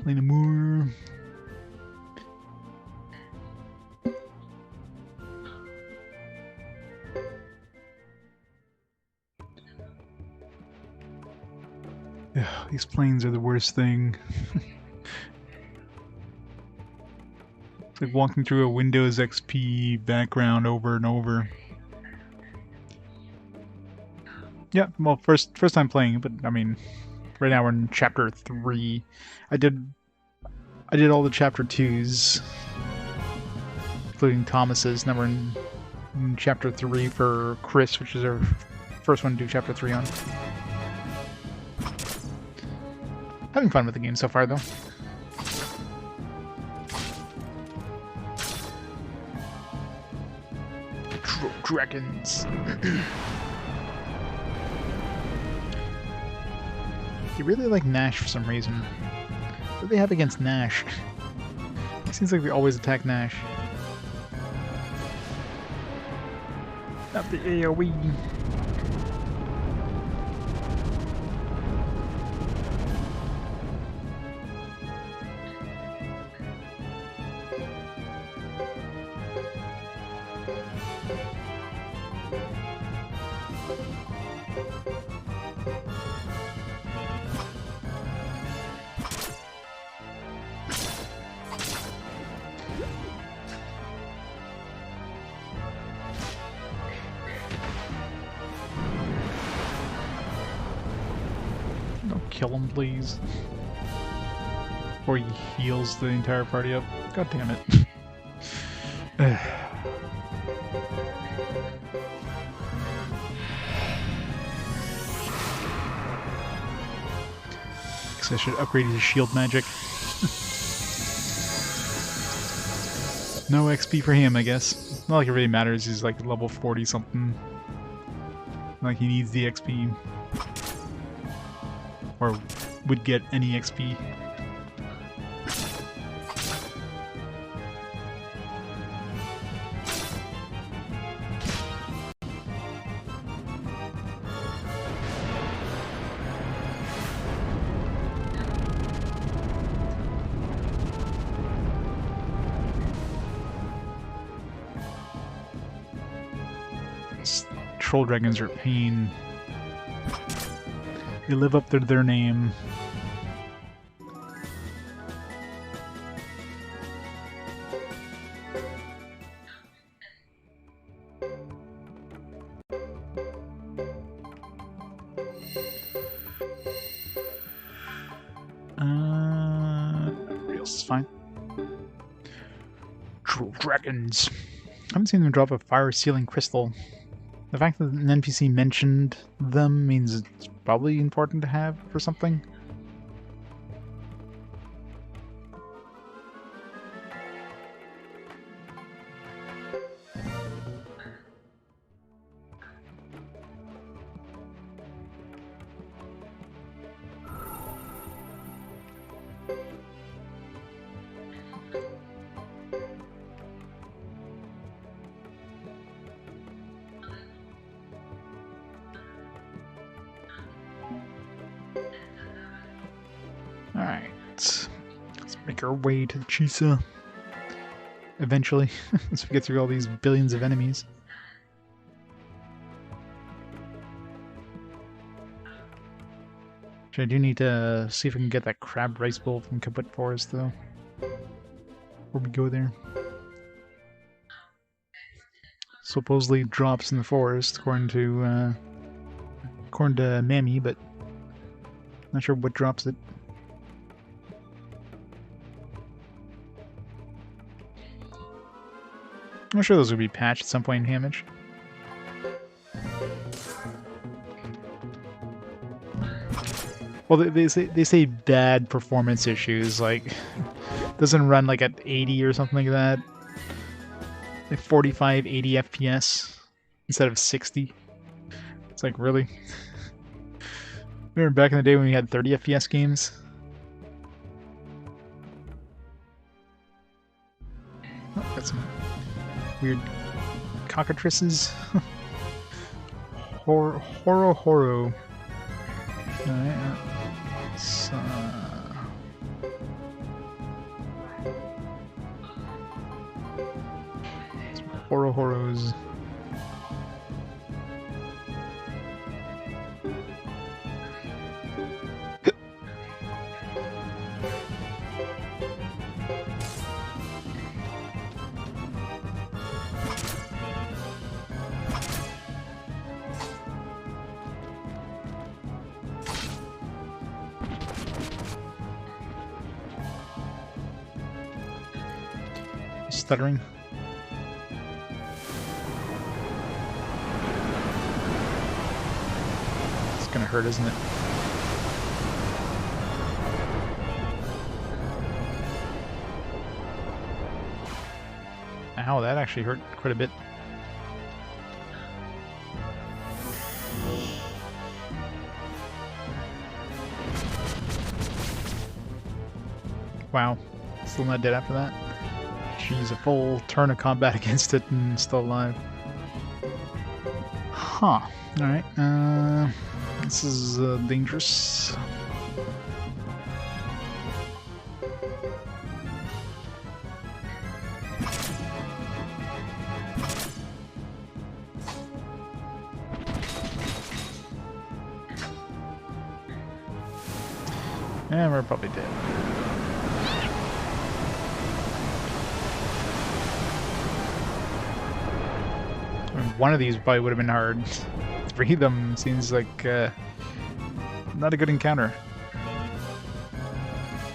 Lena Moore. Ugh, these planes are the worst thing. It's like walking through a Windows XP background over and over. Yeah, well, first time playing it, but I mean, right now we're in chapter 3. I did all the chapter 2s, including Thomas's. Now we're in chapter 3 for Chris, which is our first one to do chapter 3 on. Having fun with the game so far, though. Dragons. You really like Nash for some reason. What do they have against Nash? It seems like they always attack Nash. Not the AoE. Kill him, please. Or he heals the entire party up. God damn it. Guess I should upgrade his shield magic. No XP for him, I guess. Not like it really matters, he's like level 40 something. Like he needs the XP. Or would get any XP. Troll dragons are a pain. They live up to their name. Everybody else is fine. Troll dragons. I haven't seen them drop a fire sealing crystal. The fact that an NPC mentioned them means it's probably important to have for something. Alright, let's make our way to the Chisa. Eventually, once we get through all these billions of enemies. Which I do need to see if I can get that crab rice bowl from Kaput Forest, though. Before we go there. Supposedly drops in the forest, according to Mammy, but not sure what drops it. I'm sure those would be patched at some point in Damage. Well, they say bad performance issues, like doesn't run like at 80 or something like that, like 45, 80 FPS instead of 60. It's like, really? Remember back in the day when we had 30 FPS games? Oh, got some weird cockatrices. Horo. Alright, Horos. stuttering. It's gonna hurt, isn't it? Ow, that actually hurt quite a bit. Wow, still not dead after that. Jeez, a full turn of combat against it and still alive. Huh. Alright, this is dangerous. And we're probably dead. One of these probably would have been hard. 3 of them seems like not a good encounter.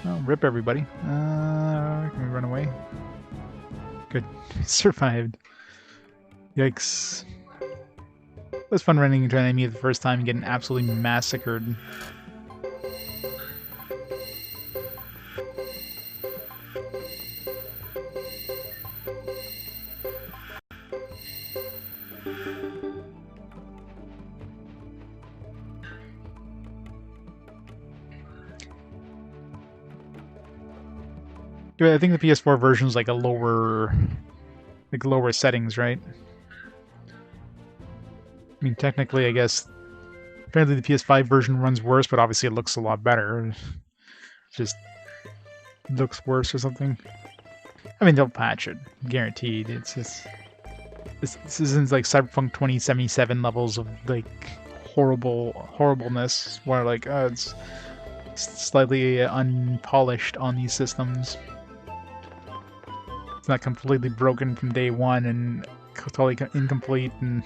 Oh, rip everybody. Can we run away? Good. Survived. Yikes. It was fun running into an enemy the first time and getting absolutely massacred. I think the PS4 version is like a lower settings, right? I mean, technically, I guess apparently the PS5 version runs worse, but obviously it looks a lot better. It just looks worse or something. I mean, they'll patch it, guaranteed. It's just this isn't like Cyberpunk 2077 levels of like horribleness, where like it's slightly unpolished on these systems. It's not completely broken from day one and totally incomplete, and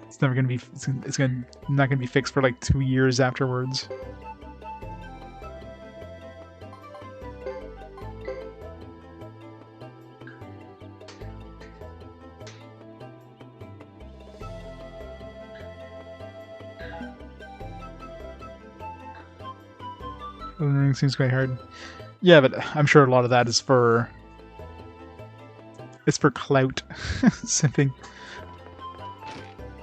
it's never gonna be. It's not gonna be fixed for like 2 years afterwards. Elden Ring seems quite hard. Yeah, but I'm sure a lot of that is for. It's for clout. Simping.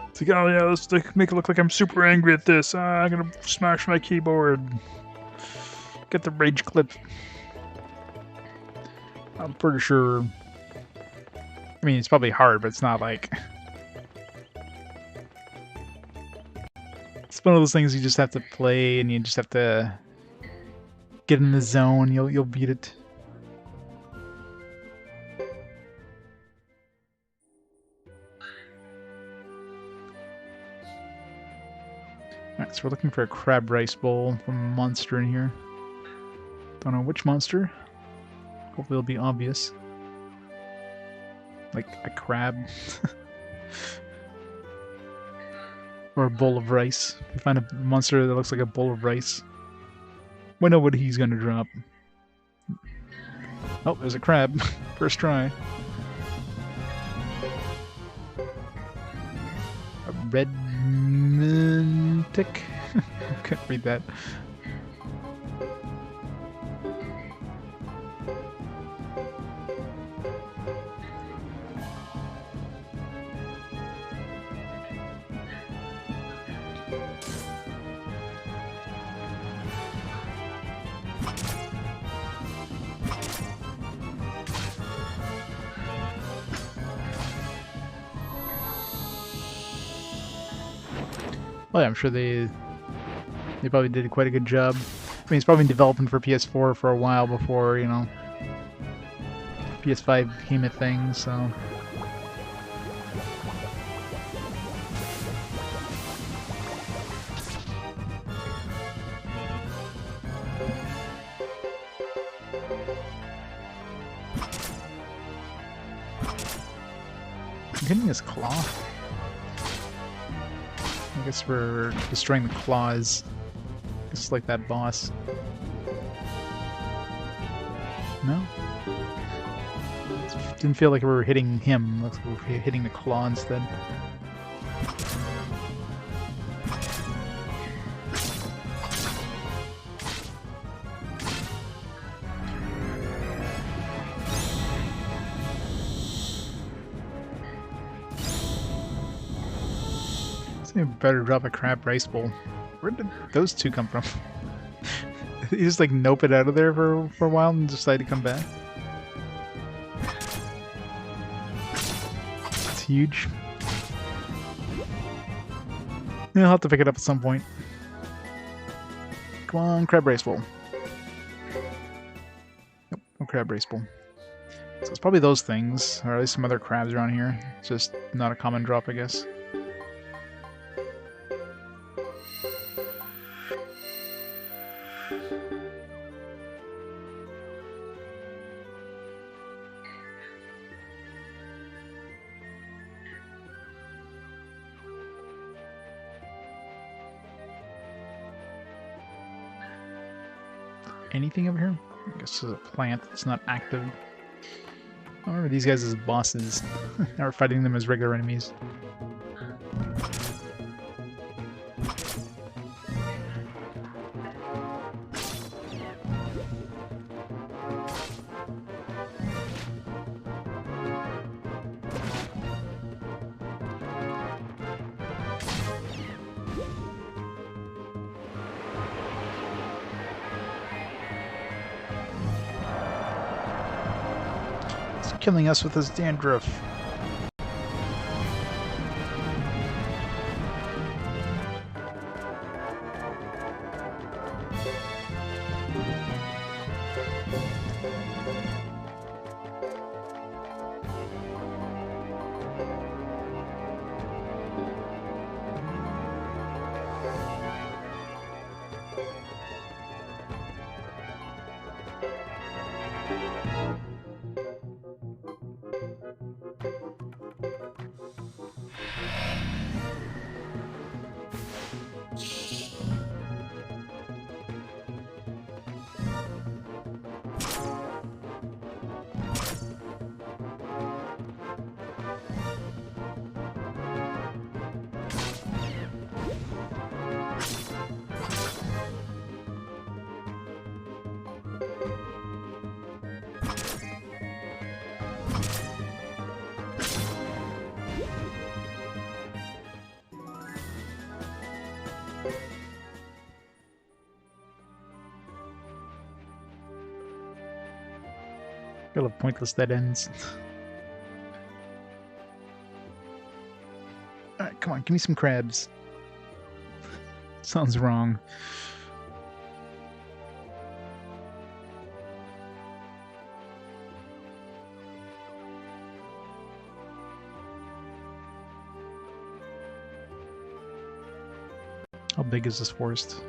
It's like, oh yeah, let's make it look like I'm super angry at this. I'm gonna smash my keyboard. Get the rage clip. I'm pretty sure. I mean, it's probably hard, but it's not like. It's one of those things you just have to play, and you just have to get in the zone. You'll beat it. Alright, so we're looking for a crab rice bowl from a monster in here. Don't know which monster. Hopefully it'll be obvious. Like a crab. Or a bowl of rice. If we find a monster that looks like a bowl of rice, we know what he's gonna drop. Oh, there's a crab. First try. A red tick. I can't read that. Well, yeah, I'm sure they probably did quite a good job. I mean, it's probably been developing for PS4 for a while before, you know, PS5 became a thing, so. I'm getting this claw. I guess we're destroying the claws. Just like that boss. No? It's Didn't feel like we were hitting him. Looks like we were hitting the claw instead. I better drop a crab rice bowl. Where did those two come from? You just like nope it out of there for a while and decide to come back. It's huge. Yeah, I'll have to pick it up at some point. Come on, crab rice bowl. Nope, no crab rice bowl. So it's probably those things, or at least some other crabs around here. It's just not a common drop, I guess. Anything over here? I guess there's a plant that's not active. I remember these guys as bosses. Now we're fighting them as regular enemies. Killing us with his dandruff. Full of pointless dead ends. Alright, come on, give me some crabs. Sounds wrong. How big is this forest?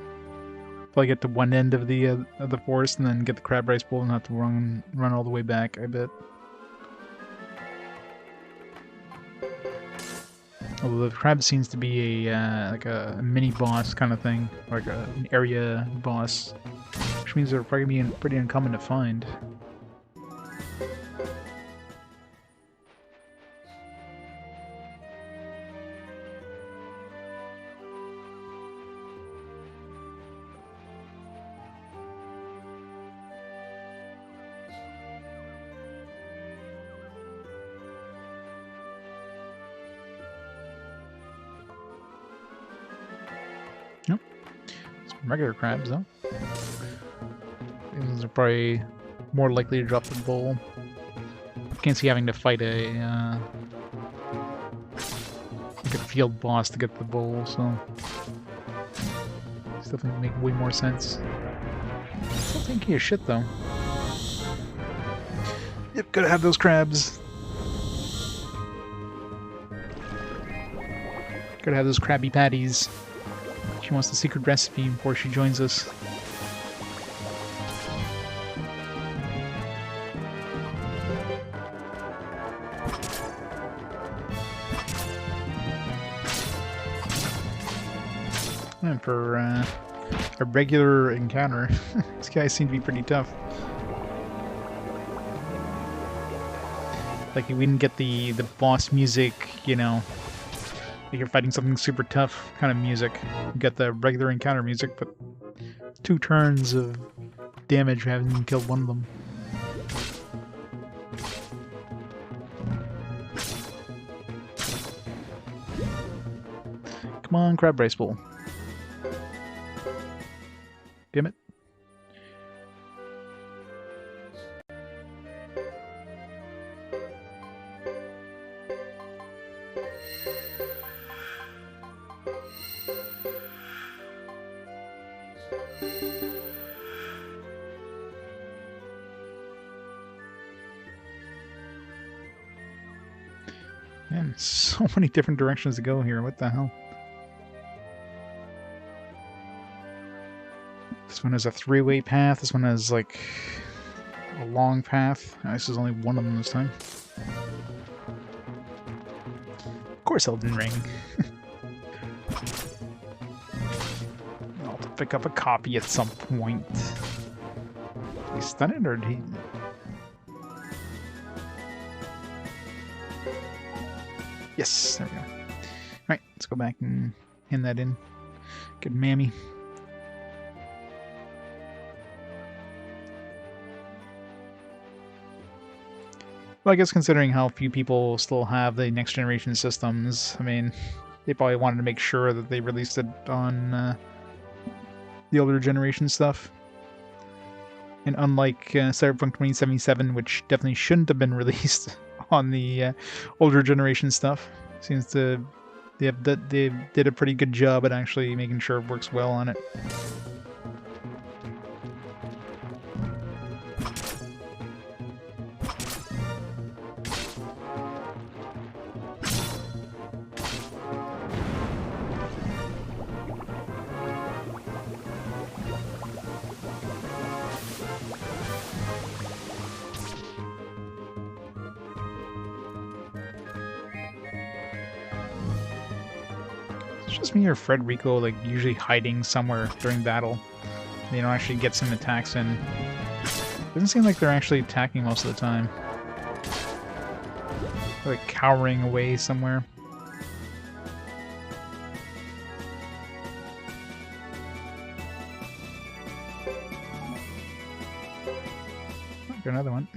Probably get to one end of the forest and then get the crab rice bowl and have to run all the way back, I bet. Although the crab seems to be a like a mini boss kind of thing, like an area boss, which means they're probably being pretty uncommon to find. Nope. Some regular crabs, though. These are probably more likely to drop the bowl. Can't see having to fight a like a field boss to get the bowl, so it's definitely make way more sense. Still taking your shit though. Yep, gotta have those crabs. Gotta have those Krabby Patties. She wants the secret recipe before she joins us. And for a regular encounter, these guys seem to be pretty tough. Like, we didn't get the boss music, you know, like you're fighting something super tough kind of music. You got the regular encounter music, but 2 turns of damage having even killed one of them. Come on, crab rice bowl. Damn it. Man, so many different directions to go here. What the hell? This one has a 3-way path. This one has, like, a long path. This is only one of them this time. Of course, Elden Ring. I'll have to pick up a copy at some point. Did he stun it, or did he... Yes, there we go. Alright, let's go back and hand that in. Good mammy. Well, I guess considering how few people still have the next generation systems, I mean, they probably wanted to make sure that they released it on the older generation stuff. And unlike Cyberpunk 2077, which definitely shouldn't have been released on the older generation stuff, seems to they did a pretty good job at actually making sure it works well on it. It's just me or Frederico, like, usually hiding somewhere during battle. They don't actually get some attacks in. Doesn't seem like they're actually attacking most of the time. They're, like, cowering away somewhere. Oh, got another one.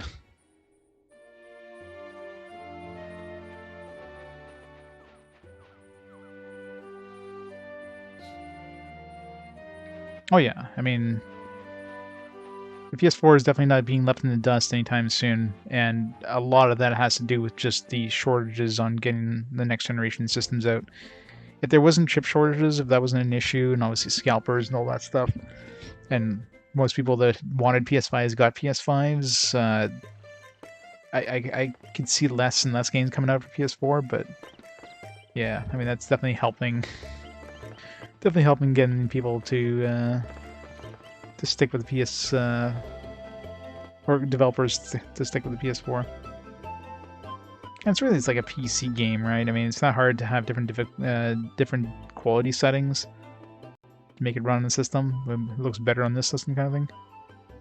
Oh yeah, I mean, the PS4 is definitely not being left in the dust anytime soon, and a lot of that has to do with just the shortages on getting the next generation systems out. If there wasn't chip shortages, if that wasn't an issue, and obviously scalpers and all that stuff, and most people that wanted PS5s got PS5s, I could see less and less games coming out for PS4, but yeah, I mean, that's definitely helping. Definitely helping getting people to stick with the PS or developers to stick with the PS4. And it's like a PC game, right? I mean, it's not hard to have different quality settings to make it run on the system. It looks better on this system, kind of thing.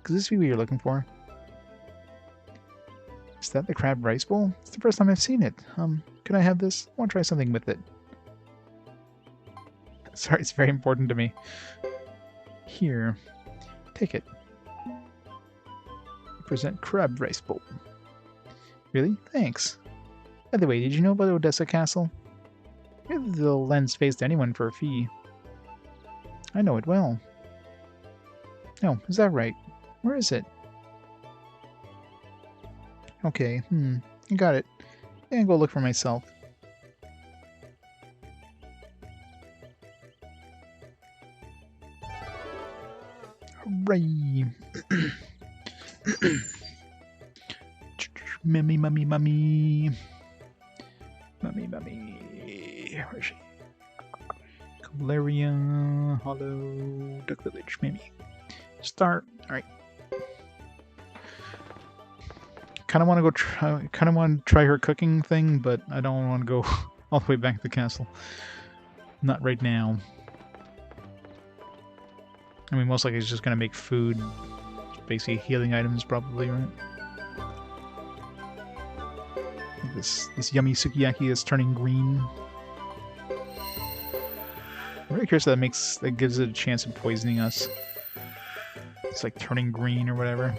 Could this be what you're looking for? Is that the crab rice bowl? It's the first time I've seen it. Can I have this? I want to try something with it. Sorry, it's very important to me. Here, take it. Present crab rice bowl. Really? Thanks. By the way, did you know about Odessa Castle? They'll lend space to anyone for a fee. I know it well. Oh, is that right? Where is it? Okay, I got it. I'm gonna go look for myself. Hooray! Mummy, mummy, mummy. Mummy, mummy. Where is she? Cavaleria, Hollow, Duck Village, Mummy. Start. Alright. Kinda wanna go try her cooking thing, but I don't wanna go all the way back to the castle. Not right now. I mean, most likely he's just gonna make food. Basically healing items, probably, right? this yummy sukiyaki is turning green. I'm really curious if that gives it a chance of poisoning us. It's like turning green or whatever.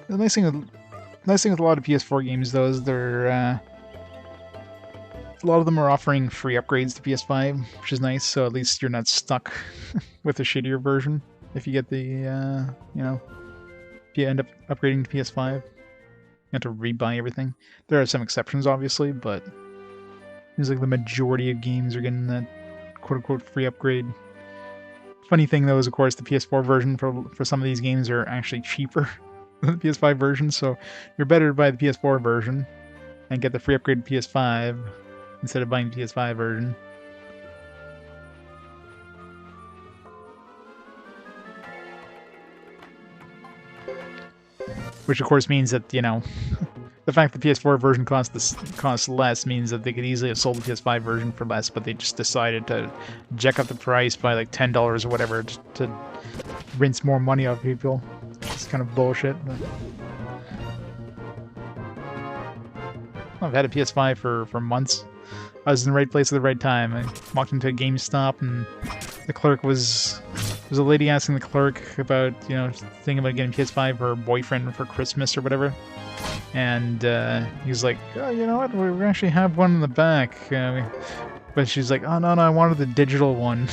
The nice thing with a lot of PS4 games, though, is they're a lot of them are offering free upgrades to PS5, which is nice. So at least you're not stuck with a shittier version if you get the you know, if you end up upgrading to PS5. You have to rebuy everything. There are some exceptions, obviously, but it seems like the majority of games are getting that quote-unquote free upgrade. Funny thing, though, is of course the PS4 version for some of these games are actually cheaper the PS5 version, so you're better to buy the PS4 version and get the free upgrade to PS5 instead of buying the PS5 version. Which of course means that, you know, the fact that the PS4 version costs less means that they could easily have sold the PS5 version for less, but they just decided to jack up the price by like $10 or whatever to rinse more money out of people. It's kind of bullshit. But I've had a PS5 for months. I was in the right place at the right time. I walked into a GameStop and the clerk was a lady asking the clerk about, you know, thinking about getting PS5 for her boyfriend for Christmas or whatever. And he was like, oh, you know what, we actually have one in the back. But she's like, oh, no, I wanted the digital one.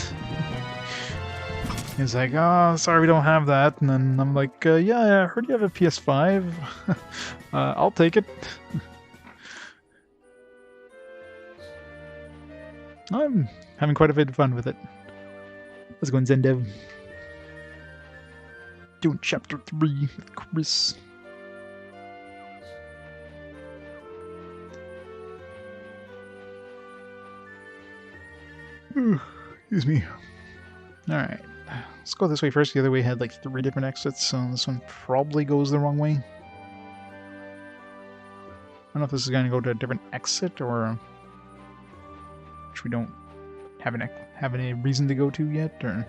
He's like, oh, sorry, we don't have that. And then I'm like, yeah, I heard you have a PS5. I'll take it. I'm having quite a bit of fun with it. Let's go in Zendev. Doing Chapter 3 with Chris. Excuse me. Alright. Let's go this way first. The other way had like 3 different exits, so this one probably goes the wrong way. I don't know if this is going to go to a different exit or which we don't have any reason to go to yet, or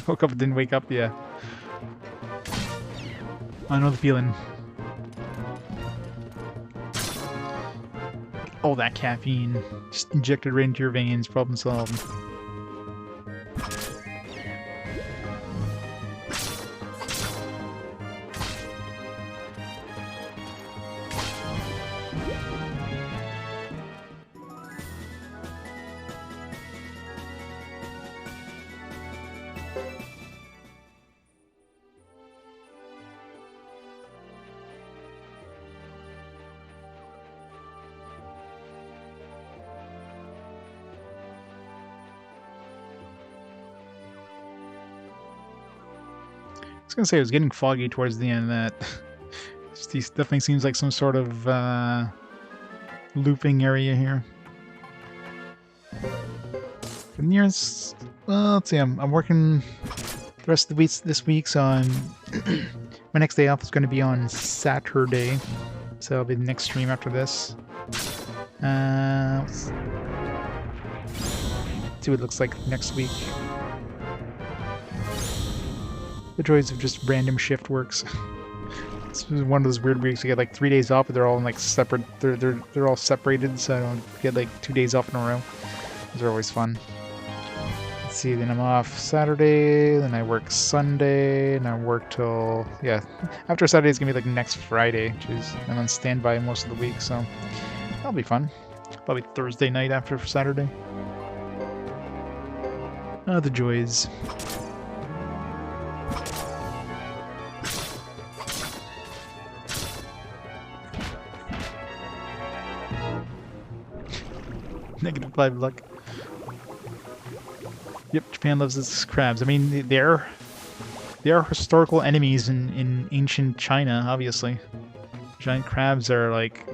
woke up and didn't wake up, yeah. I know the feeling. Oh, that caffeine. Just injected right into your veins, problem solved. I was gonna say it was getting foggy towards the end of that. This definitely seems like some sort of looping area here. For nearest, well, let's see. I'm working the rest of the week this week, so my next day off is going to be on Saturday, so it'll be the next stream after this. Let's see what it looks like next week. The joys of just random shift works. This was one of those weird weeks. I get like 3 days off, but they're all in like separate. They're all separated, so I don't get like 2 days off in a row. Those are always fun. Let's see. Then I'm off Saturday. Then I work Sunday, and I work till After Saturday is gonna be like next Friday, which is I'm on standby most of the week, so that'll be fun. Probably Thursday night after Saturday. Oh, the joys. -5 luck. Yep, Japan loves its crabs. I mean, they're There are historical enemies in ancient China, obviously. Giant crabs are like...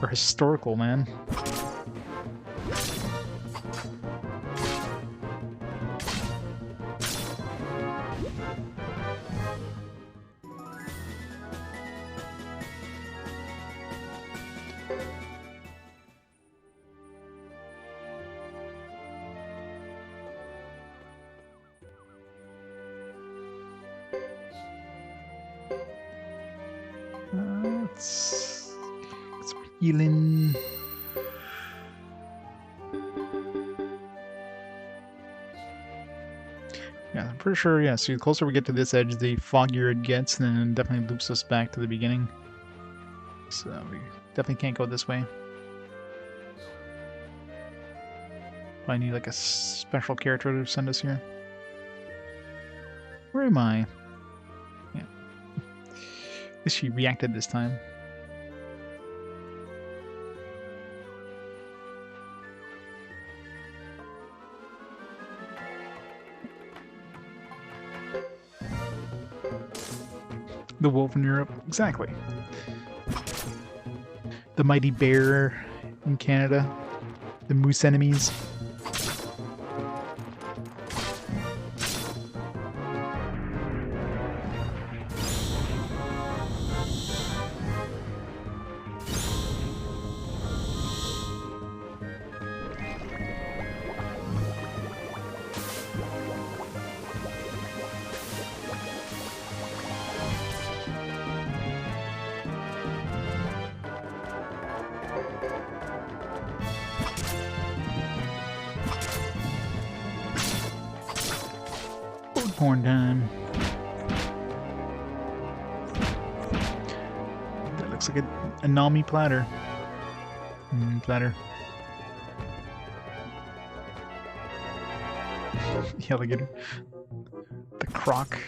are historical, man. Let's get some healing. Yeah, I'm pretty sure, yeah, so the closer we get to this edge, the foggier it gets, and then it definitely loops us back to the beginning. So we definitely can't go this way. I need like a special character to send us here. Where am I? Yeah. At least she reacted this time. The wolf in Europe, exactly. The mighty bear in Canada. The moose enemies. Porn time. That looks like a Nami platter. Platter. The alligator. The croc.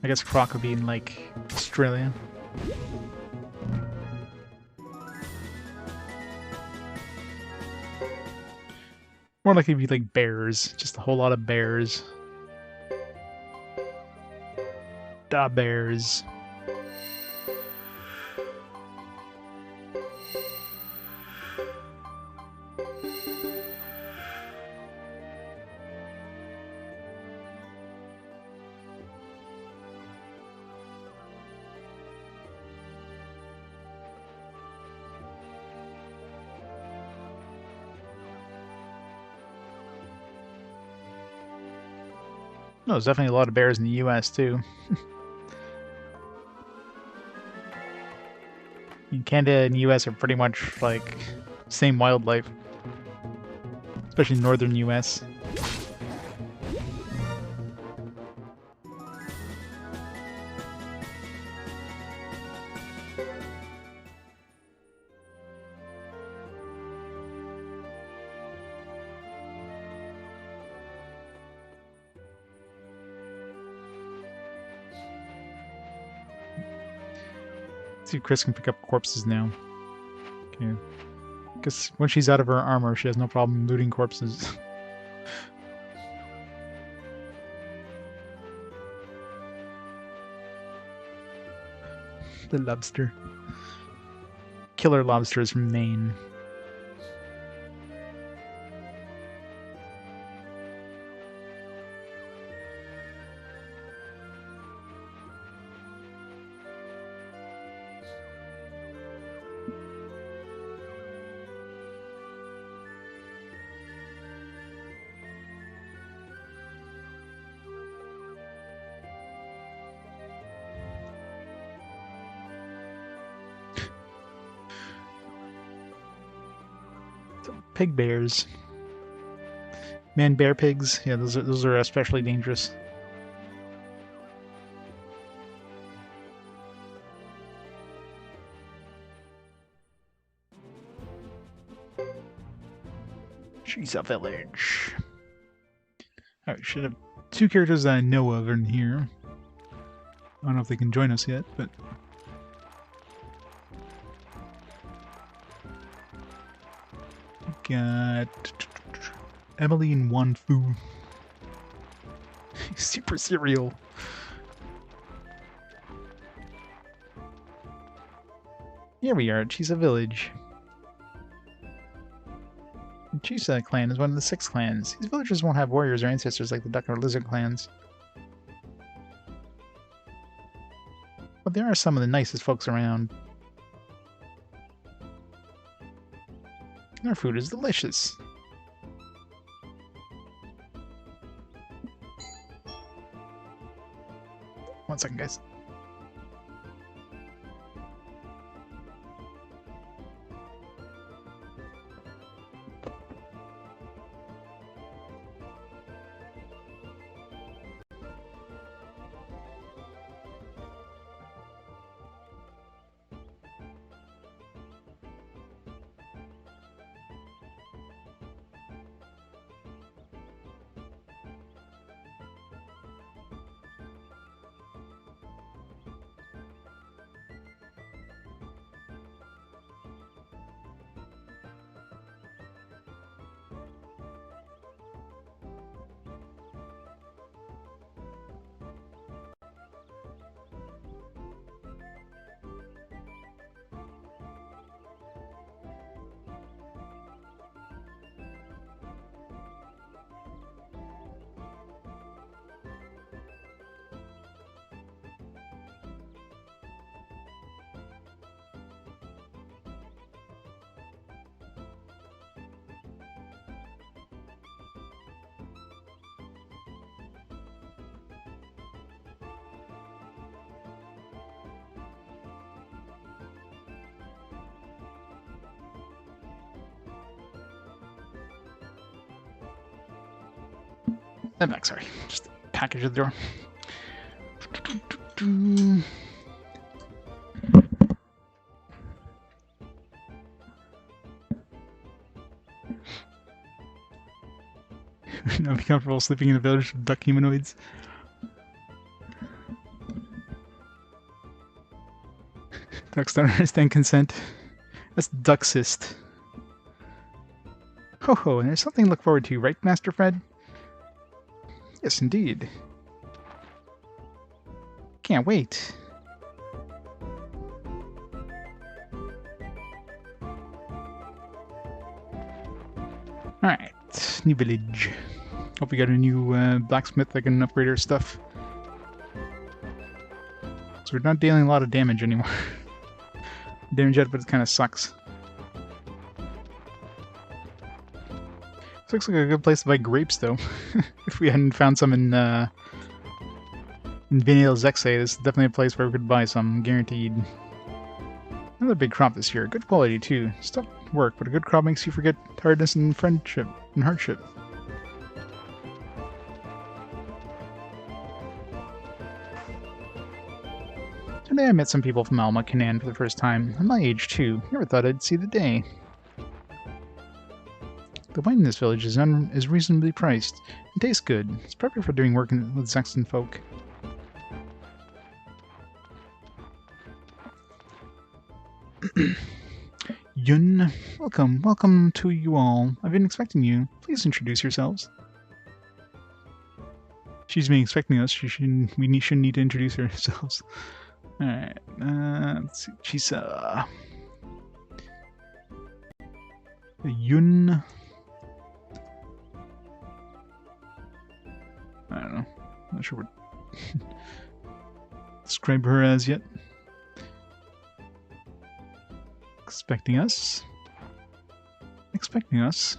I guess croc would be in like Australia. More likely to be like bears, just a whole lot of bears. Da bears. No, there's definitely a lot of bears in the US too. In Canada and the US are pretty much like same wildlife. Especially northern US. Let's see if Chris can pick up corpses now. Okay. Because when she's out of her armor, she has no problem looting corpses. The lobster. Killer lobsters from Maine. Pig bears. Man bear pigs. Yeah, those are especially dangerous. She's a village. Alright, should have two characters that I know of in here. I don't know if they can join us yet, but got Emily and Wan Fu. Super cereal. Here we are at Chisa Village. The Chisa clan is one of the 6 clans. These villagers won't have warriors or ancestors like the duck or lizard clans. But there are some of the nicest folks around. Our food is delicious. One second, guys. I'm back, sorry. Just a package at the door. Now be comfortable sleeping in a village of duck humanoids. Ducks don't understand consent. That's duxist. Ho ho, and there's something to look forward to, right, Master Fred? Yes, indeed. Can't wait. Alright, new village. Hope we got a new blacksmith that can upgrade our stuff. So we're not dealing a lot of damage anymore. Damage output kind of sucks. This looks like a good place to buy grapes, though. If we hadn't found some in Vanille Zexe, this is definitely a place where we could buy some, guaranteed. Another big crop this year. Good quality, too. It's tough work, but a good crop makes you forget tiredness and friendship and hardship. Today I met some people from Alma Canaan for the first time. I'm my age, too. Never thought I'd see the day. The wine in this village is reasonably priced and tastes good. It's perfect for doing work with Zexen folk. Yun, welcome to you all. I've been expecting you. Please introduce yourselves. She's been expecting us. We shouldn't need to introduce ourselves. All right. Let's see. She's Yun. I don't know. Not sure what describe her as yet. Expecting us? Expecting us?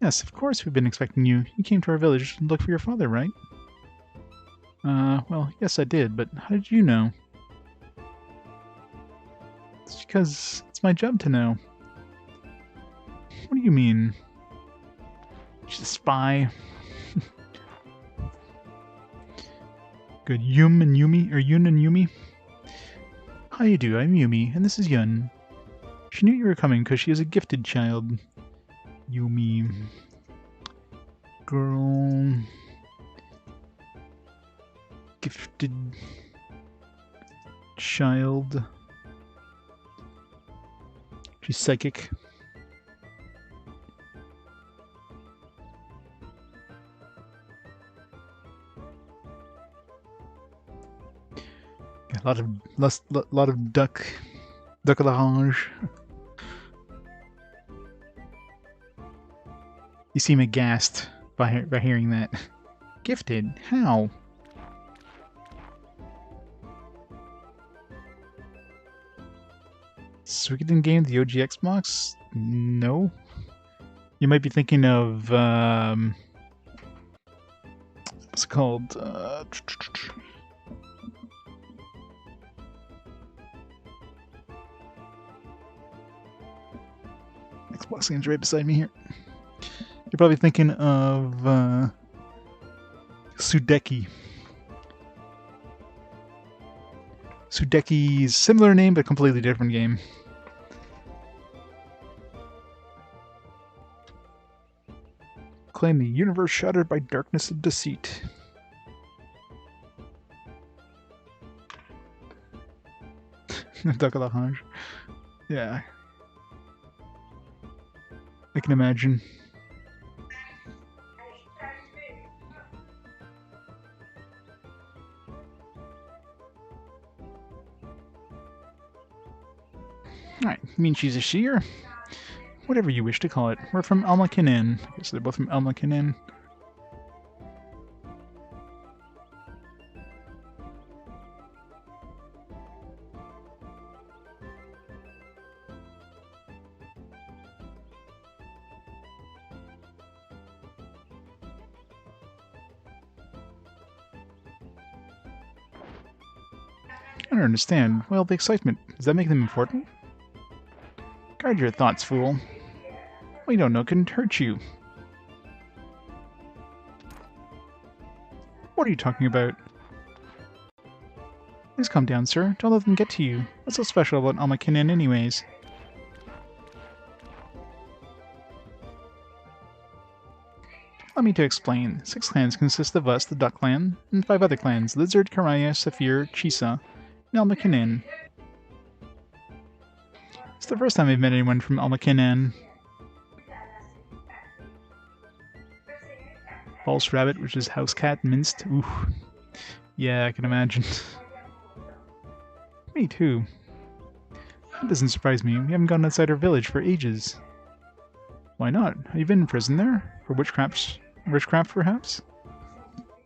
Yes, of course we've been expecting you. You came to our village to look for your father, right? Well, yes I did, but how did you know? It's because it's my job to know. What do you mean? She's a spy. Good. Yun and Yumi? How you do? I'm Yumi, and this is Yun. She knew you were coming because she is a gifted child. Yumi. Girl. Gifted child. She's psychic. lot of duck à l'orange. You seem aghast by hearing that. Gifted? How? Suikoden game, the OG Xbox? No. You might be thinking of what's it called? Xbox game's right beside me here. You're probably thinking of Sudeki. Sudeki's similar name, but completely different game. Claim the universe shattered by darkness and deceit. Duck à l'orange. Yeah. I can imagine. Alright, mean she's a sheer? Whatever you wish to call it. We're from Almakinen. I guess they're both from Almakinen. I don't understand. Well, the excitement. Does that make them important? Guard your thoughts, fool. Well, you don't know it can hurt you. What are you talking about? Please calm down, sir. Don't let them get to you. What's so special about Almakinen anyways? Allow me to explain. 6 clans consist of us, the Duck Clan, and 5 other clans, Lizard, Karaya, Saphir, Chisa, and Almakinen. It's the first time I've met anyone from Almakinen. False rabbit, which is house cat, minced. Ooh. Yeah, I can imagine. Me too. That doesn't surprise me. We haven't gone outside our village for ages. Why not? Have you been in prison there? For witchcraft, perhaps?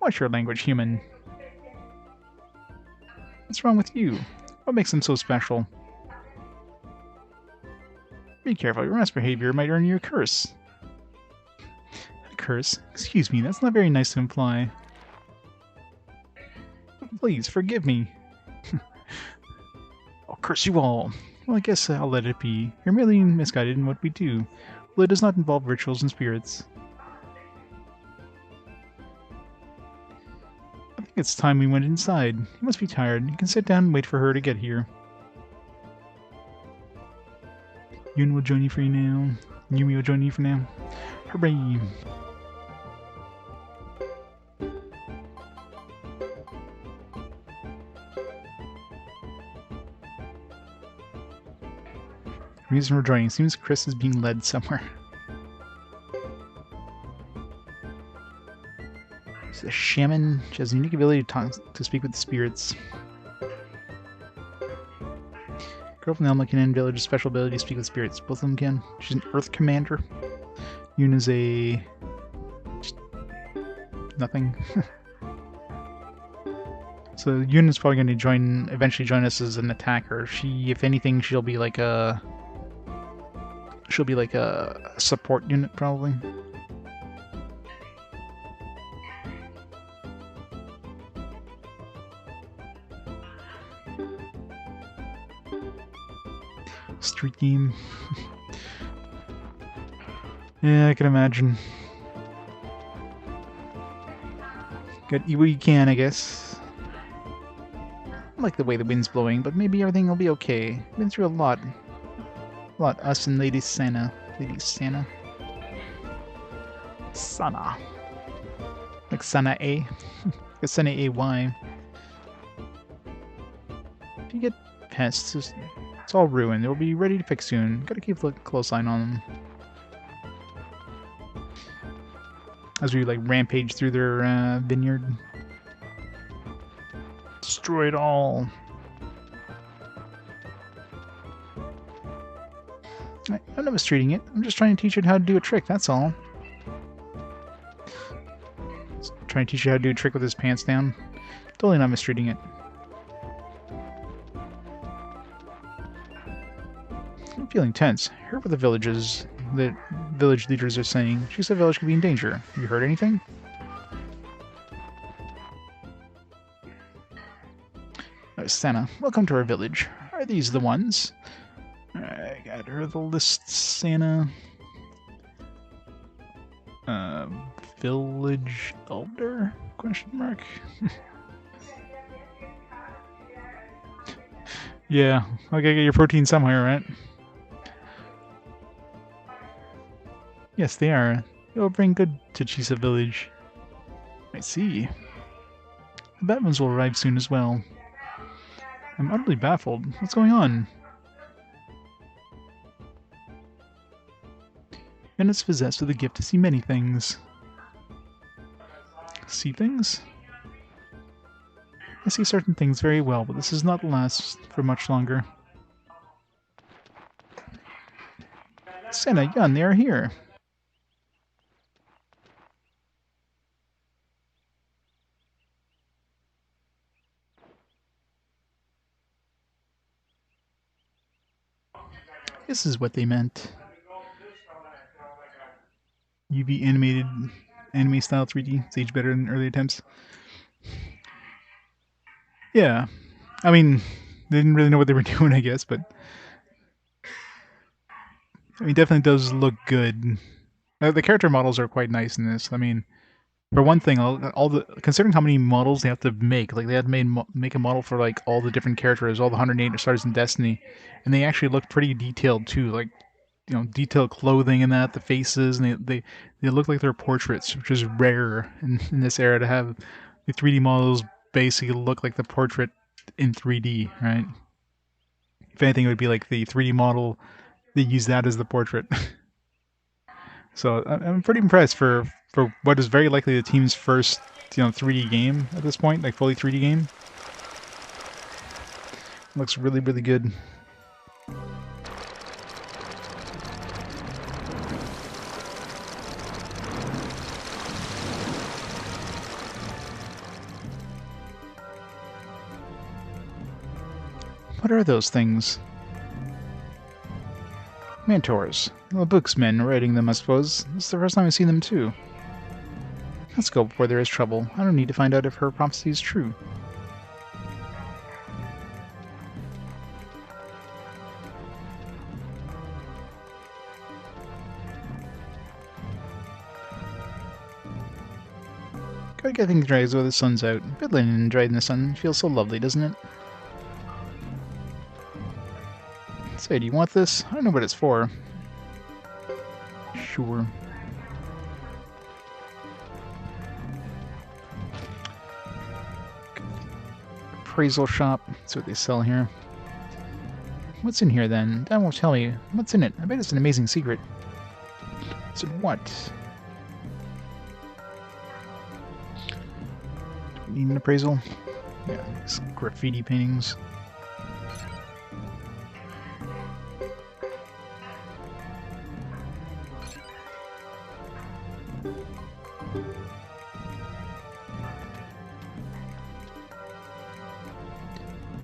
Watch your language, human. What's wrong with you? What makes them so special? Be careful, your rash behavior might earn you a curse. A curse? Excuse me, that's not very nice to imply. Please, forgive me. I'll curse you all. Well, I guess I'll let it be. You're merely misguided in what we do. Well, it does not involve rituals and spirits. I think it's time we went inside. You must be tired. You can sit down and wait for her to get here. Yun will join you for now. Yumi will join you for now. Hooray! Reason for joining. Seems Chris is being led somewhere. She's a shaman. She has a unique ability to speak with the spirits. Girl from the Almakinen village has special ability to speak with spirits. Both of them can. She's an earth commander. Yun is a... nothing. So Yun is probably going to eventually join us as an attacker. She, if anything, she'll be like a support unit, probably. Street game. Yeah, I can imagine. Get what you can, I guess. I like the way the wind's blowing, but maybe everything will be okay. Been through a lot. Us and Lady Sana. Lady Sana. Sana. Like Sana A. Like Sana A-Y. If you get pests, it's all ruined. They'll be ready to fix soon. Gotta keep a close eye on them. As we like rampage through their vineyard. Destroy it all. I'm not mistreating it. I'm just trying to teach it how to do a trick, that's all. Just trying to teach you how to do a trick with his pants down. Totally not mistreating it. I'm feeling tense. Heard what the village leaders are saying. She said the village could be in danger. Have you heard anything? Santa, welcome to our village. Are these the ones? I got her the list, Santa. Village elder? Question mark. Yeah, I gotta get your protein somewhere, right? Yes, they are. It'll bring good to Chisa village. I see. The Batmans will arrive soon as well. I'm utterly baffled. What's going on? And it's possessed with the gift to see many things. See things? I see certain things very well, but this does not last for much longer. Santa, Yun, they are here. This is what they meant. UV animated, anime style 3D. It's aged better than early attempts. Yeah. I mean, they didn't really know what they were doing, I guess, but... I mean, definitely does look good. The character models are quite nice in this. I mean, for one thing, considering how many models they have to make, like they had to make a model for like all the different characters, all the 108 stars in Destiny, and they actually look pretty detailed too. Like, you know, detailed clothing and that, the faces, and they look like they're portraits, which is rare in this era to have the 3D models basically look like the portrait in 3D, right? If anything, it would be like the 3D model. They use that as the portrait. So I'm pretty impressed for what is very likely the team's first, 3D game at this point, like fully 3D game. Looks really, really good. What are those things? Mentors. Well, booksmen writing them, I suppose. This is the first time I've seen them, too. Let's go before there is trouble. I don't need to find out if her prophecy is true. Gotta get things dry while the sun's out. Bed linen dried in the sun feels so lovely, doesn't it? Say, do you want this? I don't know what it's for. Sure. Appraisal Shop. That's what they sell here. What's in here then? Dad won't tell me. What's in it? I bet it's an amazing secret. So what? Do we need an appraisal? Yeah, these graffiti paintings.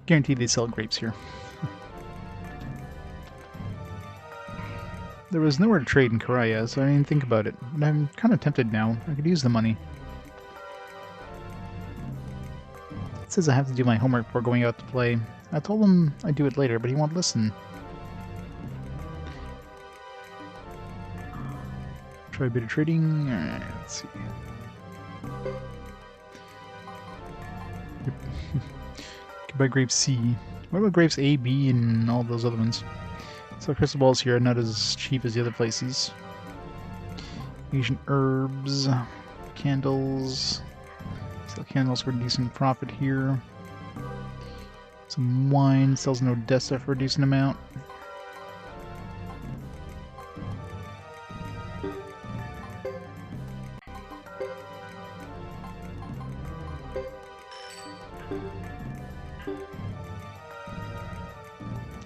Guaranteed they sell grapes here. There was nowhere to trade in Karaya, so I didn't think about it. But I'm kind of tempted now. I could use the money. It says I have to do my homework before going out to play. I told him I'd do it later, but he won't listen. Try a bit of trading. Alright, let's see. By grapes C. What about grapes A, B, and all those other ones? So crystal balls here are not as cheap as the other places. Asian herbs, candles. Sell candles for a decent profit here. Some wine sells an Odessa for a decent amount.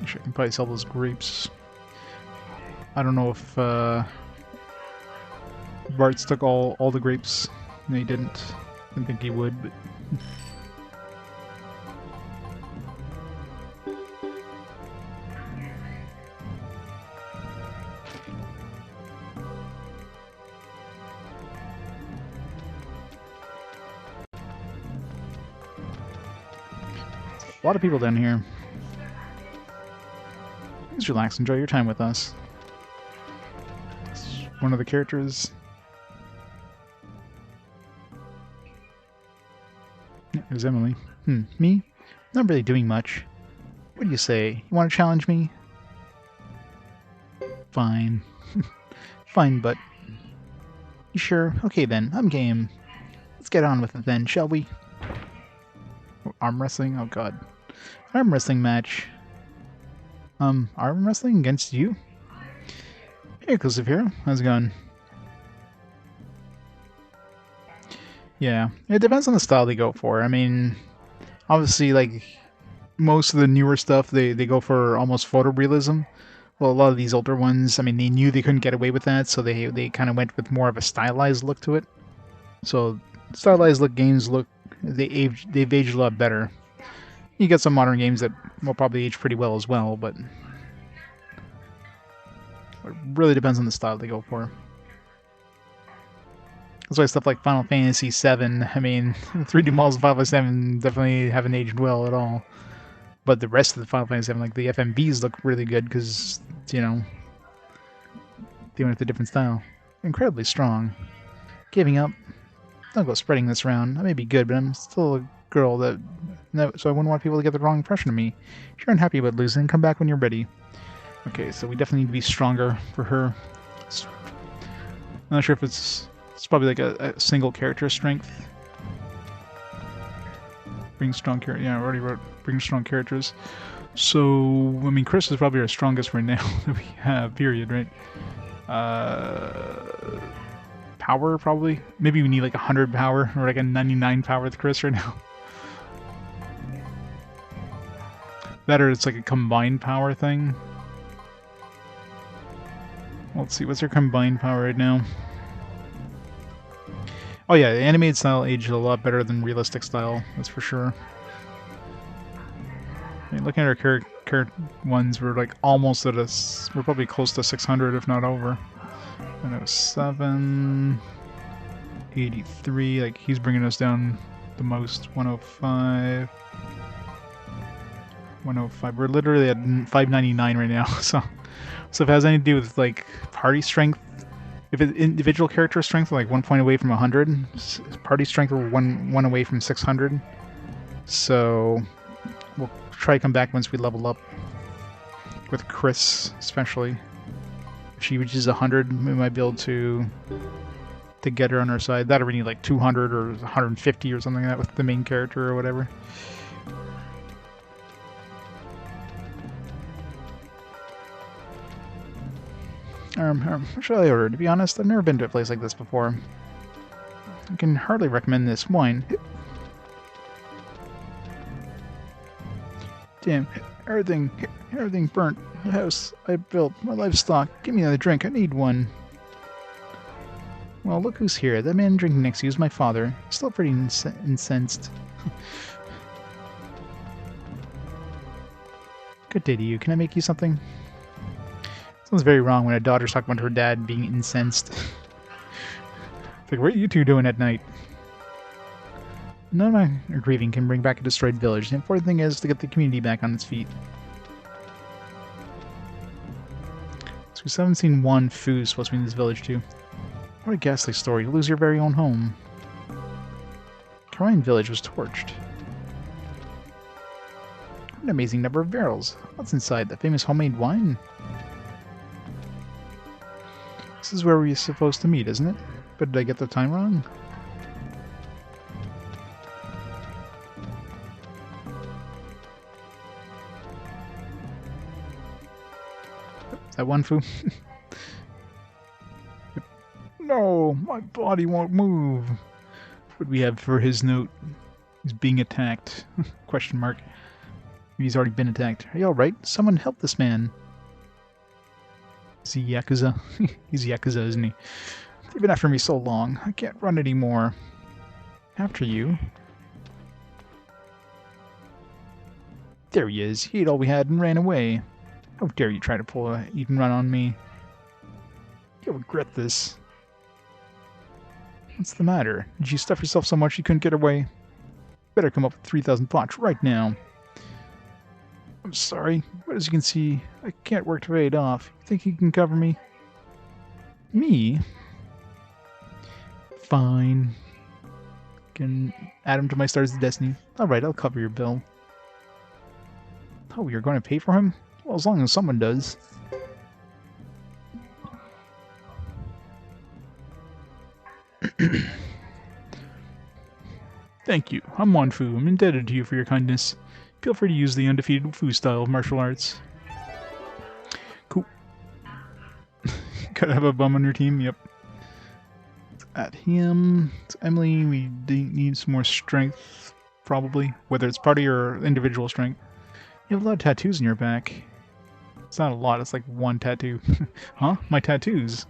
I can probably sell those grapes. I don't know if Bart's took all the grapes. No, he didn't. I didn't think he would, but... A lot of people down here. Just relax, enjoy your time with us. One of the characters. Yeah, there's Emily. Me? Not really doing much. What do you say? You want to challenge me? Fine. Fine, but... You sure? Okay then, I'm game. Let's get on with it then, shall we? Arm wrestling? Oh god. Arm wrestling match. Arm wrestling against you? Hey, Exclusive Hero. How's it going? Yeah, it depends on the style they go for. I mean, obviously, like, most of the newer stuff, they go for almost photorealism. Well, a lot of these older ones, I mean, they knew they couldn't get away with that, so they kind of went with more of a stylized look to it. So, stylized look games they've aged a lot better. You get some modern games that will probably age pretty well as well, but it really depends on the style they go for. That's why stuff like Final Fantasy VII, I mean, 3D models of Final Fantasy VII definitely haven't aged well at all. But the rest of the Final Fantasy VII, like the FMVs, look really good because, you know, they went with a different style. Incredibly strong. Giving up. Don't go spreading this around. I may be good, but I'm still a girl so I wouldn't want people to get the wrong impression of me. If you're unhappy about losing, come back when you're ready. Okay, so we definitely need to be stronger for her. I'm not sure if it's probably like a single character strength. Bring strong character. Yeah, I already wrote bring strong characters. So, I mean, Chris is probably our strongest right now that we have, period, right? Power, probably? Maybe we need like 100 power, or like a 99 power with Chris right now. That or it's like a combined power thing. Let's see, what's her combined power right now? Oh yeah, the animated style aged a lot better than realistic style, that's for sure. I mean, looking at our character ones, we're like almost at we're probably close to 600, if not over. 107, 83, like he's bringing us down the most. 105, 105. We're literally at 599 right now. So if it has anything to do with like party strength, if it's individual character strength, like 1 point away from 100, party strength we're one away from 600. So we'll try to come back once we level up with Chris, especially. If she reaches 100, we might be able to get her on our side. That'll need like 200 or 150 or something like that with the main character or whatever. What should I order? To be honest, I've never been to a place like this before. I can hardly recommend this wine. Damn, everything burnt. The house I built, my livestock. Give me another drink, I need one. Well, look who's here. That man drinking next to you is my father. Still pretty incensed. Good day to you. Can I make you something? Sounds very wrong when a daughter's talking about her dad being incensed. It's like, what are you two doing at night? None of my grieving can bring back a destroyed village. The important thing is to get the community back on its feet. So we still haven't seen one food supposed to be in this village too. What a ghastly story. You lose your very own home. Karayan village was torched. What an amazing number of barrels. What's inside? The famous homemade wine? This is where we're supposed to meet, isn't it? But did I get the time wrong? Is that one foo? No, my body won't move. What do we have for his note? He's being attacked. Question mark. He's already been attacked. Are you alright? Someone help this man. Is he Yakuza? He's Yakuza, isn't he? They've been after me so long. I can't run anymore. After you. There he is. He ate all we had and ran away. How dare you try to pull a eat and run on me. You'll regret this. What's the matter? Did you stuff yourself so much you couldn't get away? Better come up with 3,000 pots right now. I'm sorry, but as you can see, I can't work to pay it off. You think you can cover me? Me? Fine. Can add him to my Stars of Destiny. Alright, I'll cover your bill. Oh, you're going to pay for him? Well, as long as someone does. Thank you. I'm Wanfu. I'm indebted to you for your kindness. Feel free to use the undefeated Fu style of martial arts. Cool. Gotta have a bum on your team? Yep. At him. It's Emily. We need some more strength, probably. Whether it's party or individual strength. You have a lot of tattoos in your back. It's not a lot, it's like one tattoo. Huh? My tattoos?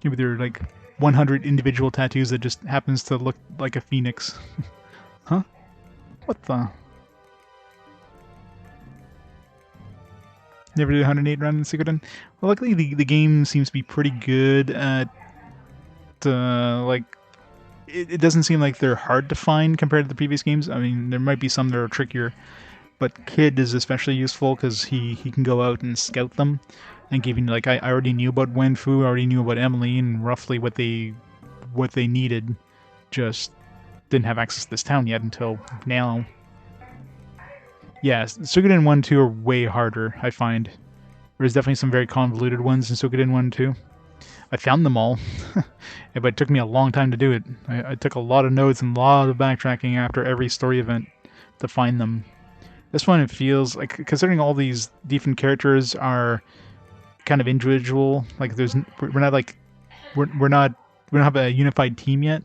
Maybe they're like 100 individual tattoos that just happens to look like a phoenix. Huh? What the? Never did 108 round in Suikoden? Well, luckily the game seems to be pretty good at, like, it doesn't seem like they're hard to find compared to the previous games. I mean, there might be some that are trickier, but Kid is especially useful because he can go out and scout them and give you, like, I already knew about Wenfu, I already knew about Emily and roughly what they needed, just didn't have access to this town yet until now. Yeah, Suikoden 1 and 2 are way harder, I find. There's definitely some very convoluted ones in Suikoden 1 and 2. I found them all, but it took me a long time to do it. I took a lot of notes and a lot of backtracking after every story event to find them. This one, it feels like, considering all these different characters are kind of individual, like we don't have a unified team yet.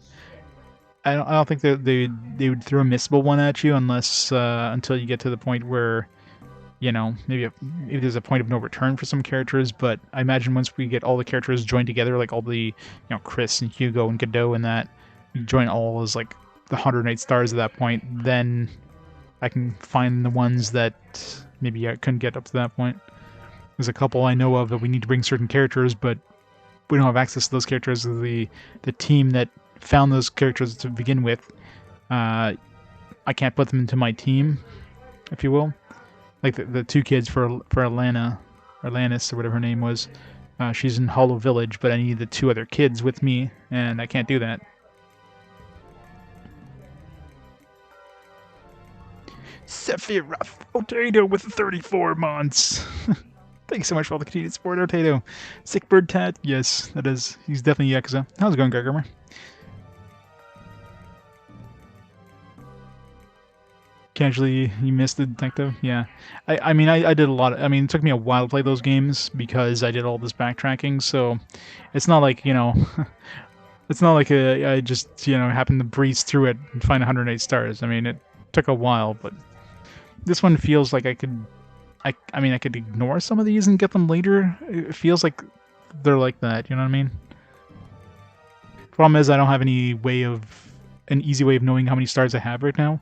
I don't think that they would throw a missable one at you unless until you get to the point where, you know, maybe there's a point of no return for some characters. But I imagine once we get all the characters joined together, like all the, you know, Chris and Hugo and Geddoe and that, you join all as like the 108 stars at that point, then I can find the ones that maybe I couldn't get up to that point. There's a couple I know of that we need to bring certain characters, but we don't have access to those characters. The team that found those characters to begin with, I can't put them into my team, if you will. Like the two kids for Alana, or Lannis, or whatever her name was. She's in Hollow Village, but I need the two other kids with me, and I can't do that. Sephiroth Otato with 34 months. Thanks so much for all the continued support, Otato. Sick Bird Tat, yes, that is. He's definitely Yakuza. How's it going, Gargamer? Casually, you missed the detective? Yeah. I mean, I did a lot of, I mean, it took me a while to play those games because I did all this backtracking, so it's not like, you know, it's not like I just, you know, happened to breeze through it and find 108 stars. I mean, it took a while, but this one feels like I could ignore some of these and get them later. It feels like they're like that, you know what I mean? Problem is, I don't have an easy way of knowing how many stars I have right now.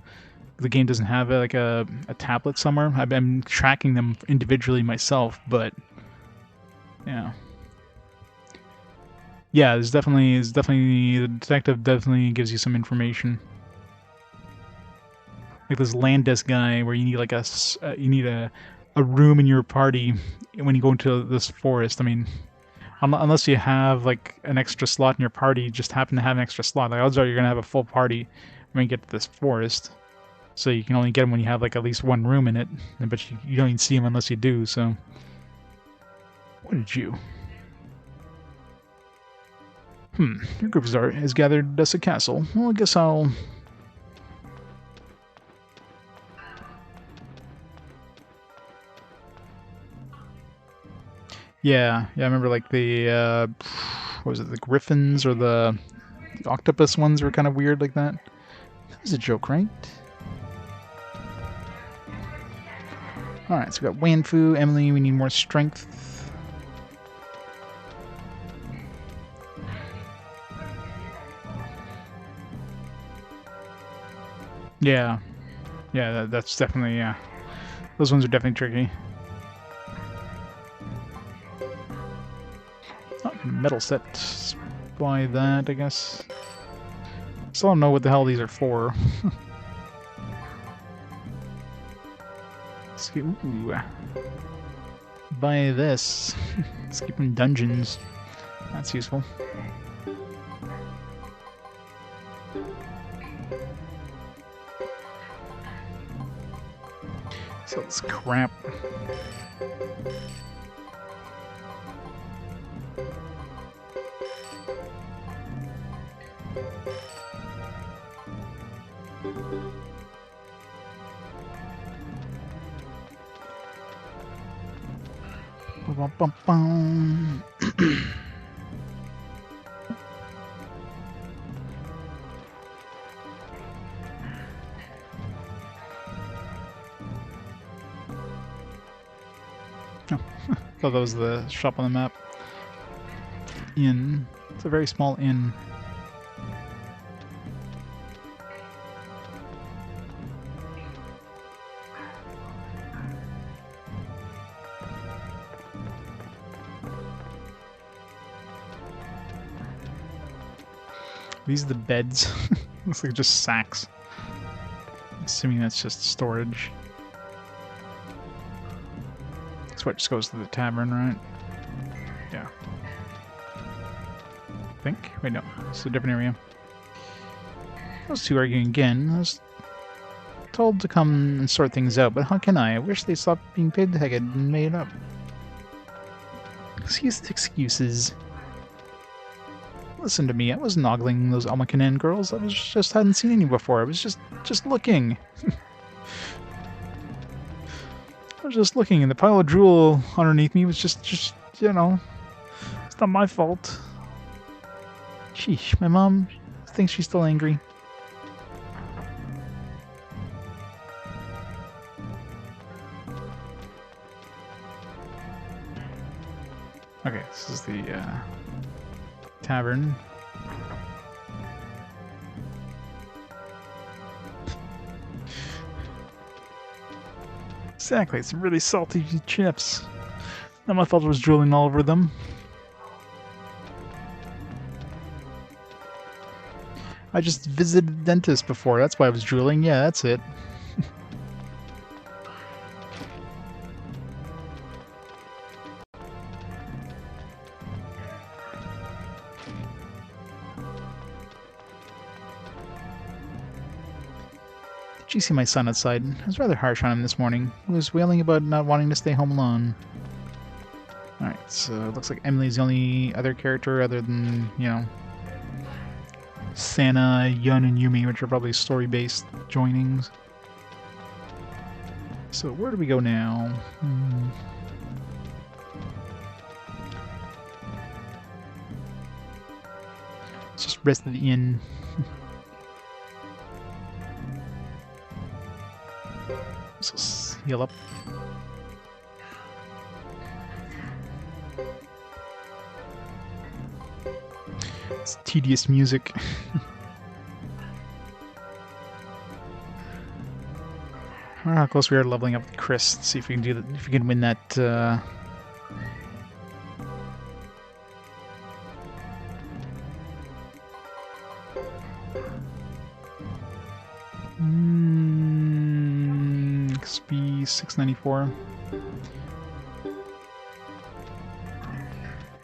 The game doesn't have a tablet somewhere. I've been tracking them individually myself, but yeah. Yeah, there's definitely the detective definitely gives you some information. Like this land desk guy where you need like you need a room in your party when you go into this forest. I mean, unless you have like an extra slot in your party, you just happen to have an extra slot. Like odds are you're gonna have a full party when you get to this forest. So you can only get them when you have like at least one room in it, but you don't even see them unless you do. So, what did you? Your group has gathered us a castle. Well, I guess I'll. Yeah, I remember like the what was it? The griffins or the octopus ones were kind of weird like that. That was a joke, right? Alright, so we got Wanfu, Emily, we need more strength. Yeah. Yeah, that's definitely, yeah. Those ones are definitely tricky. Oh, metal set. Buy that, I guess. Still don't know what the hell these are for. Ooh. Buy this. Skipping dungeons. That's useful. So this crap. Bum, bum, bum. Oh, thought that was the shop on the map. Inn. It's a very small inn. These are the beds. Looks like just sacks. Assuming that's just storage. That's what just goes to the tavern, right? Yeah. I think. Wait, no. It's a different area. Those two arguing again. I was told to come and sort things out, but how can I? I wish they stopped being paid the heck and made it up. Excuses. Listen to me, I wasn't ogling those Almakanen girls. I was just hadn't seen any before. I was just looking. I was just looking, and the pile of drool underneath me was just you know, it's not my fault. Sheesh, my mom thinks she's still angry. Okay, this is the tavern. Exactly, some really salty chips. Not my fault I was drooling all over them. I just visited the dentist before, that's why I was drooling. Yeah, that's it. Did you see my son outside? I was rather harsh on him this morning. He was wailing about not wanting to stay home alone. Alright, so it looks like Emily's the only other character other than, you know, Sana, Yun, and Yumi, which are probably story-based joinings. So where do we go now? Let's just rest at the inn. So heal up. It's tedious music. I don't know how close we are to leveling up with Chris. Let's see if we can do that. If we can win that. XP 694.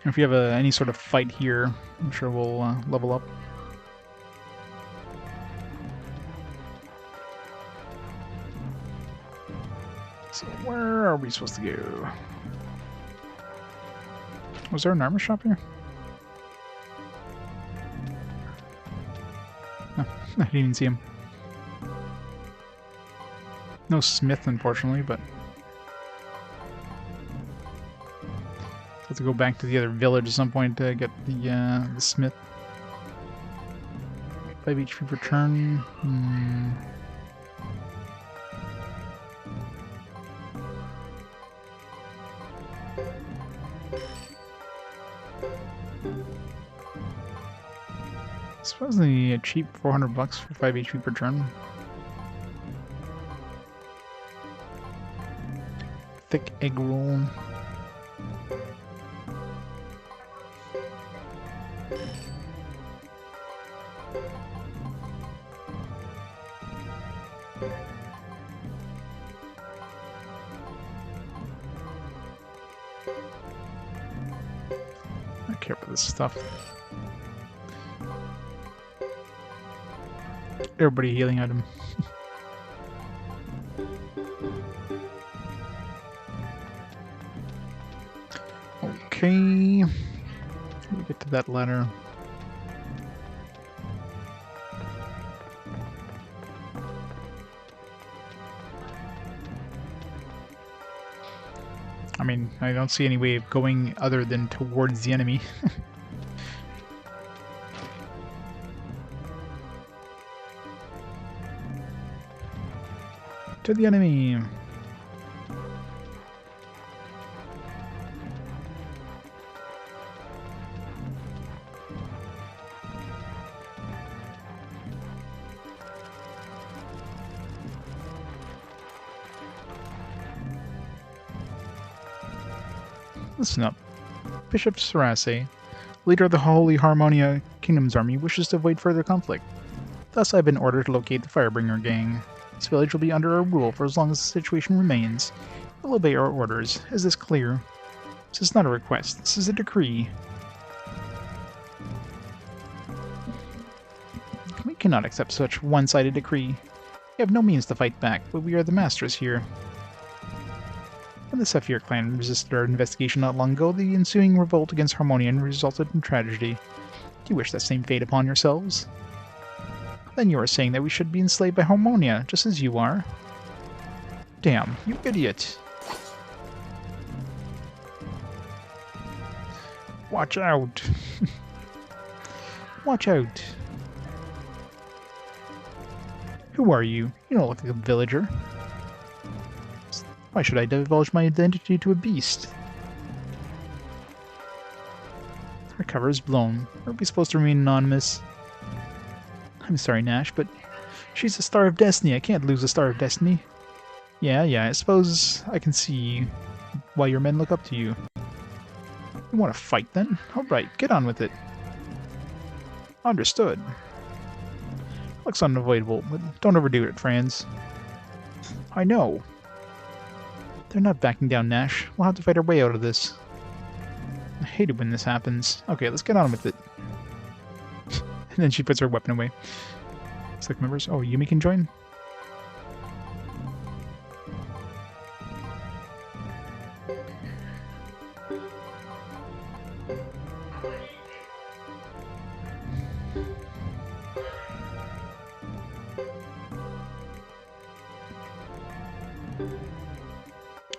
If we have any sort of fight here, I'm sure we'll level up. So where are we supposed to go? Was there an armor shop here? No, I didn't even see him. No smith, unfortunately, but have to go back to the other village at some point to get the smith. 5 HP per turn. Supposedly a cheap $400 for 5 HP per turn. Thick egg roll. I care for this stuff. Everybody healing item. Okay. Let me get to that ladder. I mean, I don't see any way of going other than towards the enemy. To the enemy! Listen up. Bishop Sarase, leader of the Holy Harmonia Kingdom's army, wishes to avoid further conflict. Thus, I have been ordered to locate the Firebringer gang. This village will be under our rule for as long as the situation remains. We'll obey our orders. Is this clear? This is not a request. This is a decree. We cannot accept such one-sided decree. We have no means to fight back, but we are the masters here. When the Saphir clan resisted our investigation not long ago, the ensuing revolt against Harmonia resulted in tragedy. Do you wish that same fate upon yourselves? Then you are saying that we should be enslaved by Harmonia, just as you are. Damn, you idiot. Watch out. Watch out. Who are you? You don't look like a villager. Why should I divulge my identity to a beast? Her cover is blown. Are we supposed to remain anonymous? I'm sorry, Nash, but she's a Star of Destiny. I can't lose a Star of Destiny. Yeah, I suppose I can see why your men look up to you. You want to fight, then? Alright, get on with it. Understood. Looks unavoidable, but don't overdo it, Franz. I know. They're not backing down, Nash. We'll have to fight our way out of this. I hate it when this happens. Okay, let's get on with it. And then she puts her weapon away. Select members. Oh, Yumi can join?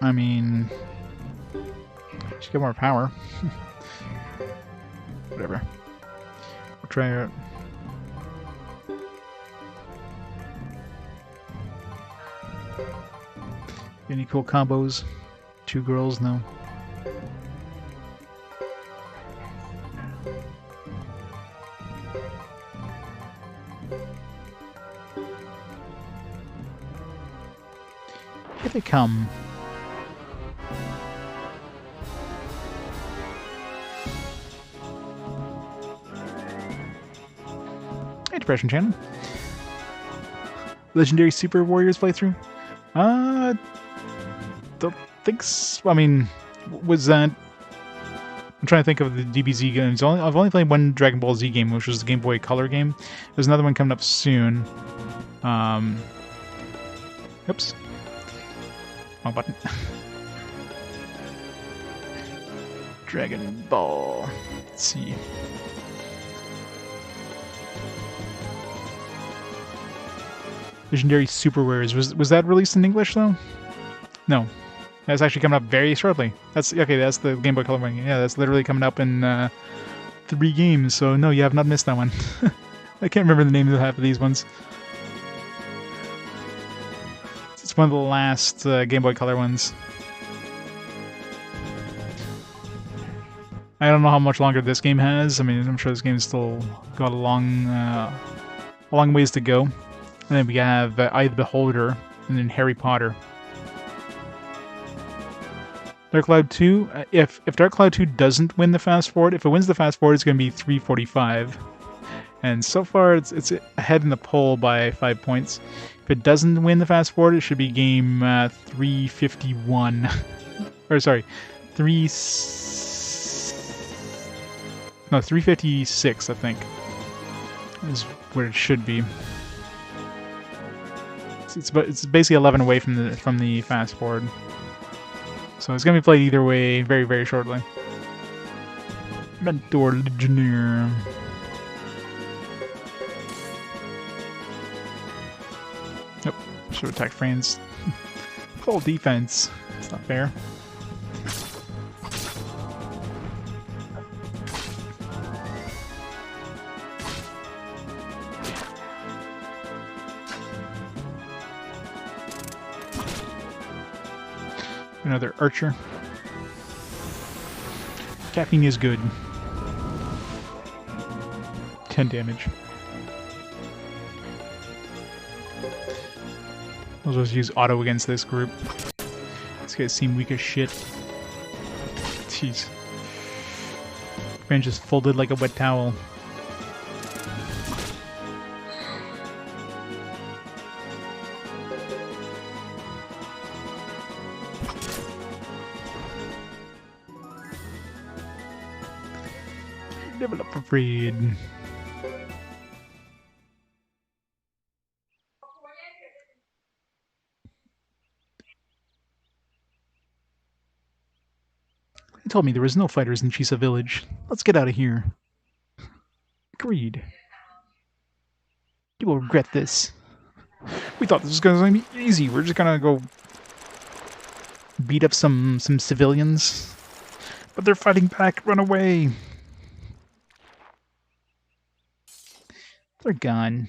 I mean, she get more power. Whatever. We'll try her out. Any cool combos? 2 girls? No. Here they come. Hey, Depression Channel. Legendary Super Warriors playthrough? Don't think so. I mean, was that... I'm trying to think of the DBZ games. I've only played one Dragon Ball Z game, which was the Game Boy Color game. There's another one coming up soon. Oops. Wrong button. Dragon Ball. Let's see. Legendary Super Warriors. Was that released in English though? No. That's actually coming up very shortly. That's okay, that's the Game Boy Color one. Yeah, that's literally coming up in 3 games, so no, you have not missed that one. I can't remember the names of half of these ones. It's one of the last Game Boy Color ones. I don't know how much longer this game has. I mean, I'm sure this game's still got a long ways to go. And then we have Eye of the Beholder, and then Harry Potter. Dark Cloud 2, if Dark Cloud 2 doesn't win the fast forward, if it wins the fast forward, it's going to be 345. And so far, it's ahead in the poll by 5 points. If it doesn't win the fast forward, it should be game 351. Or sorry, 356, I think, is where it should be. It's basically 11 away from the fast forward. So it's going to be played either way very, very shortly. Mentor Legionnaire. Nope. Should have attacked France. Full defense. It's not fair. Another archer. Caffeine is good. 10 damage. I'll just use auto against this group. These guys seem weak as shit. Jeez. Man just folded like a wet towel. Develop afraid. He told me there was no fighters in Chisa village. Let's get out of here. Agreed. You will regret this. We thought this was going to be easy. We're just gonna go beat up some civilians. But they're fighting back. Run away. They're gone.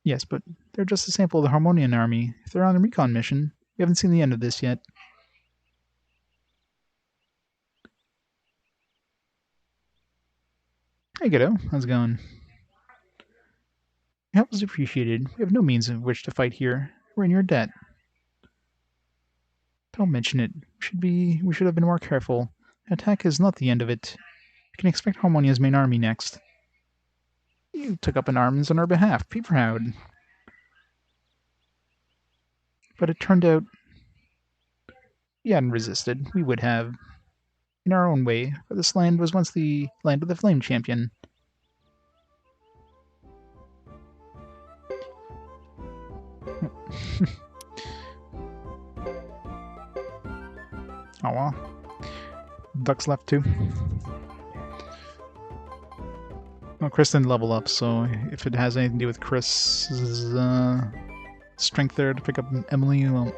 Yes, but they're just a sample of the Harmonian army. If they're on a recon mission, we haven't seen the end of this yet. Hey, Geddoe. How's it going? Your help is appreciated. We have no means in which to fight here. We're in your debt. Don't mention it. We should have been more careful. The attack is not the end of it. We can expect Harmonia's main army next. You took up in arms on our behalf. Be proud. But it turned out we hadn't resisted. We would have. In our own way, for this land was once the land of the Flame Champion. Oh well. Ducks left too. Well, Chris didn't level up, so if it has anything to do with Chris's strength there to pick up Emily, well,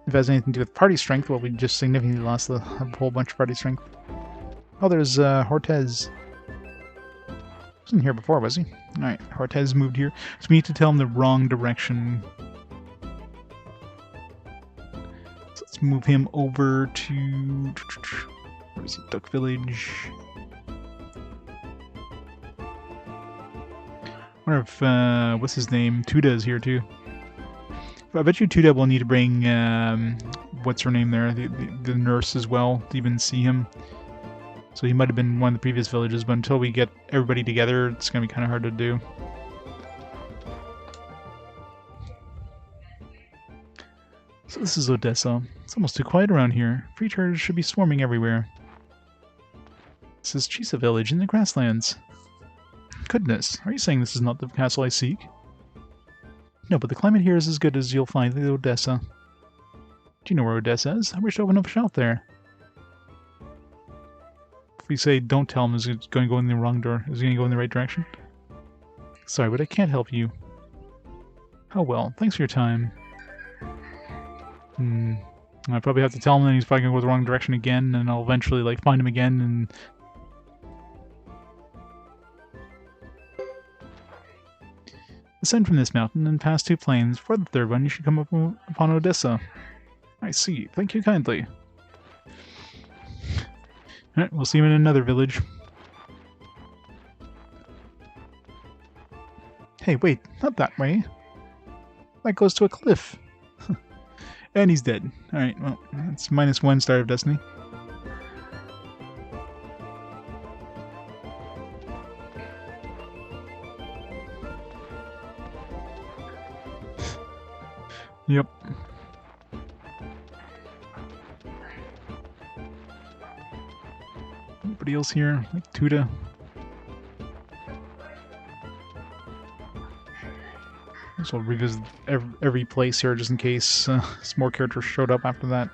if it has anything to do with party strength, well, we just significantly lost a whole bunch of party strength. Oh, there's Hortez. Wasn't here before, was he? Alright, Hortez moved here. So we need to tell him the wrong direction. So let's move him over to... where is it? Duck Village. I wonder if, what's his name? Tuda is here too. I bet you Tuda will need to bring, what's her name there? The nurse as well to even see him. So he might have been one of the previous villages, but until we get everybody together, it's going to be kind of hard to do. So this is Odessa. It's almost too quiet around here. Free traders should be swarming everywhere. This is Chisa village in the Grasslands. Goodness, are you saying this is not the castle I seek? No, but the climate here is as good as you'll find in Odessa. Do you know where Odessa is? I wish to open up a shop there. If we say don't tell him, is it going to go in the wrong door? Is it going to go in the right direction? Sorry, but I can't help you. Oh well, thanks for your time. I probably have to tell him that he's probably going to go the wrong direction again, and I'll eventually like find him again and... Ascend from this mountain and pass 2 plains. For the third one, you should come upon Odessa. I see. Thank you kindly. Alright, we'll see him in another village. Hey, wait, not that way. That goes to a cliff. And he's dead. Alright, well, that's -1 Star of Destiny. Yep. Anybody else here? Like Tuda? So I'll revisit every place here just in case some more characters showed up after that.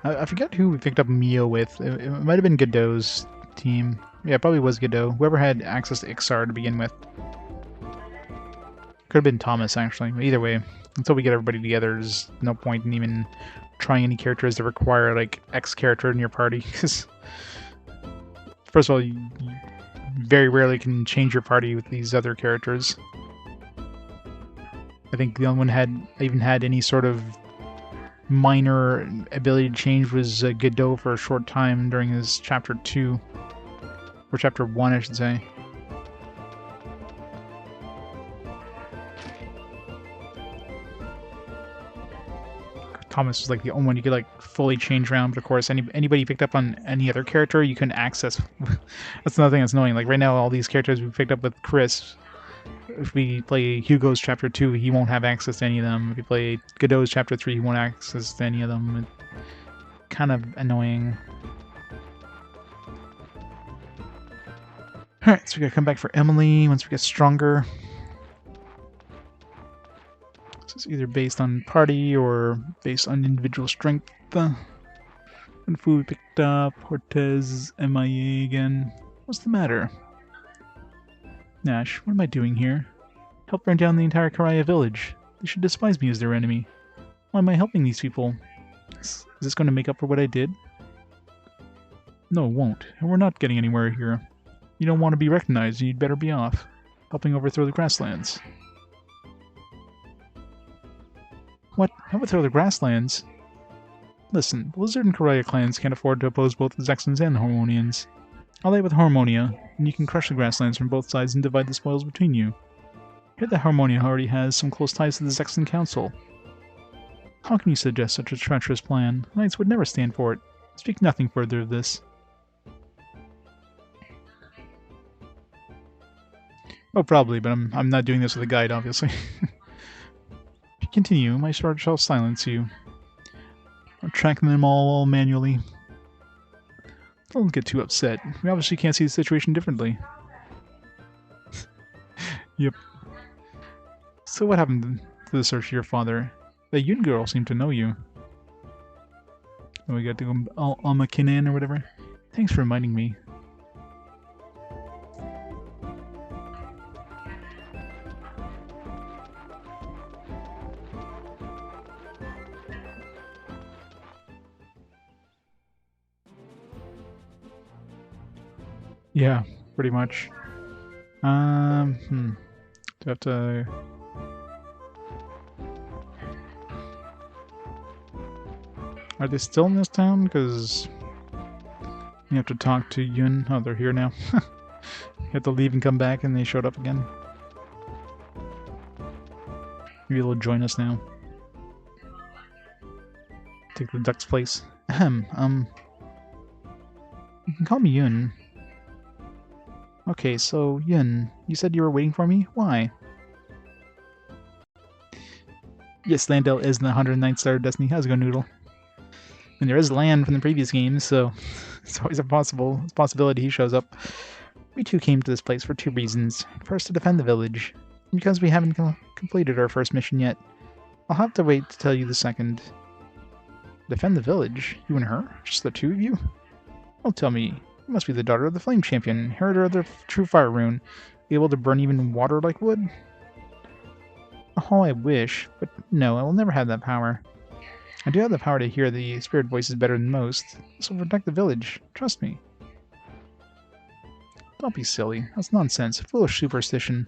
I forget who we picked up Mio with. It might have been Geddoe's team. Yeah, it probably was Geddoe. Whoever had access to Ixar to begin with. Could have been Thomas, actually. Either way, until we get everybody together, there's no point in even trying any characters that require, like, X character in your party. Because, first of all, you very rarely can change your party with these other characters. I think the only one even had any sort of minor ability to change was Geddoe for a short time during his Chapter 2. Or Chapter 1, I should say. Thomas was like the only one you could like fully change around, but of course anybody you picked up on any other character you couldn't access. That's another thing that's annoying. Like right now all these characters we picked up with Chris, if we play Hugo's Chapter 2, he won't have access to any of them. If we play Geddoe's Chapter 3, he won't have access to any of them. It's kind of annoying. Alright, so we gotta come back for Emily once we get stronger. So it's either based on party or based on individual strength. And food we picked up. Cortez MIA again. What's the matter? Nash, what am I doing here? Help burn down the entire Karaya village. They should despise me as their enemy. Why am I helping these people? Is this going to make up for what I did? No, it won't. And we're not getting anywhere here. You don't want to be recognized, and you'd better be off. Helping overthrow the Grasslands. What? Overthrow the Grasslands? Listen, Blizzard and Karaya clans can't afford to oppose both the Zexens and the Harmonians. I'll lay with Harmonia, and you can crush the Grasslands from both sides and divide the spoils between you. Hear that Harmonia already has some close ties to the Zexen Council. How can you suggest such a treacherous plan? Knights would never stand for it. Speak nothing further of this. Oh, probably, but I'm not doing this with a guide, obviously. Continue, my sword shall silence you. I'm tracking them all manually. Don't get too upset. We obviously can't see the situation differently. Yep. So what happened to the search of your father? The Yun girl seemed to know you. Oh, we got to go Almakinan or whatever. Thanks for reminding me. Yeah, pretty much. Do I have to... Are they still in this town? Because you have to talk to Yun. Oh, they're here now. You have to leave and come back and they showed up again. Maybe they'll join us now. Take the duck's place. Ahem, you can call me Yun. Okay, so Yun, you said you were waiting for me? Why? Yes, Landell is in the 109th Star of Destiny. How's it going, Noodle? And there is Land from the previous game, so it's always a possibility he shows up. We too came to this place for two reasons. First, to defend the village, because we haven't completed our first mission yet. I'll have to wait to tell you the second. Defend the village? You and her? Just the two of you? Don't tell me. You must be the daughter of the Flame Champion, inheritor of the True Fire Rune, able to burn even water like wood? Oh, I wish, but no, I will never have that power. I do have the power to hear the spirit voices better than most. This will protect the village. Trust me. Don't be silly. That's nonsense. Foolish superstition.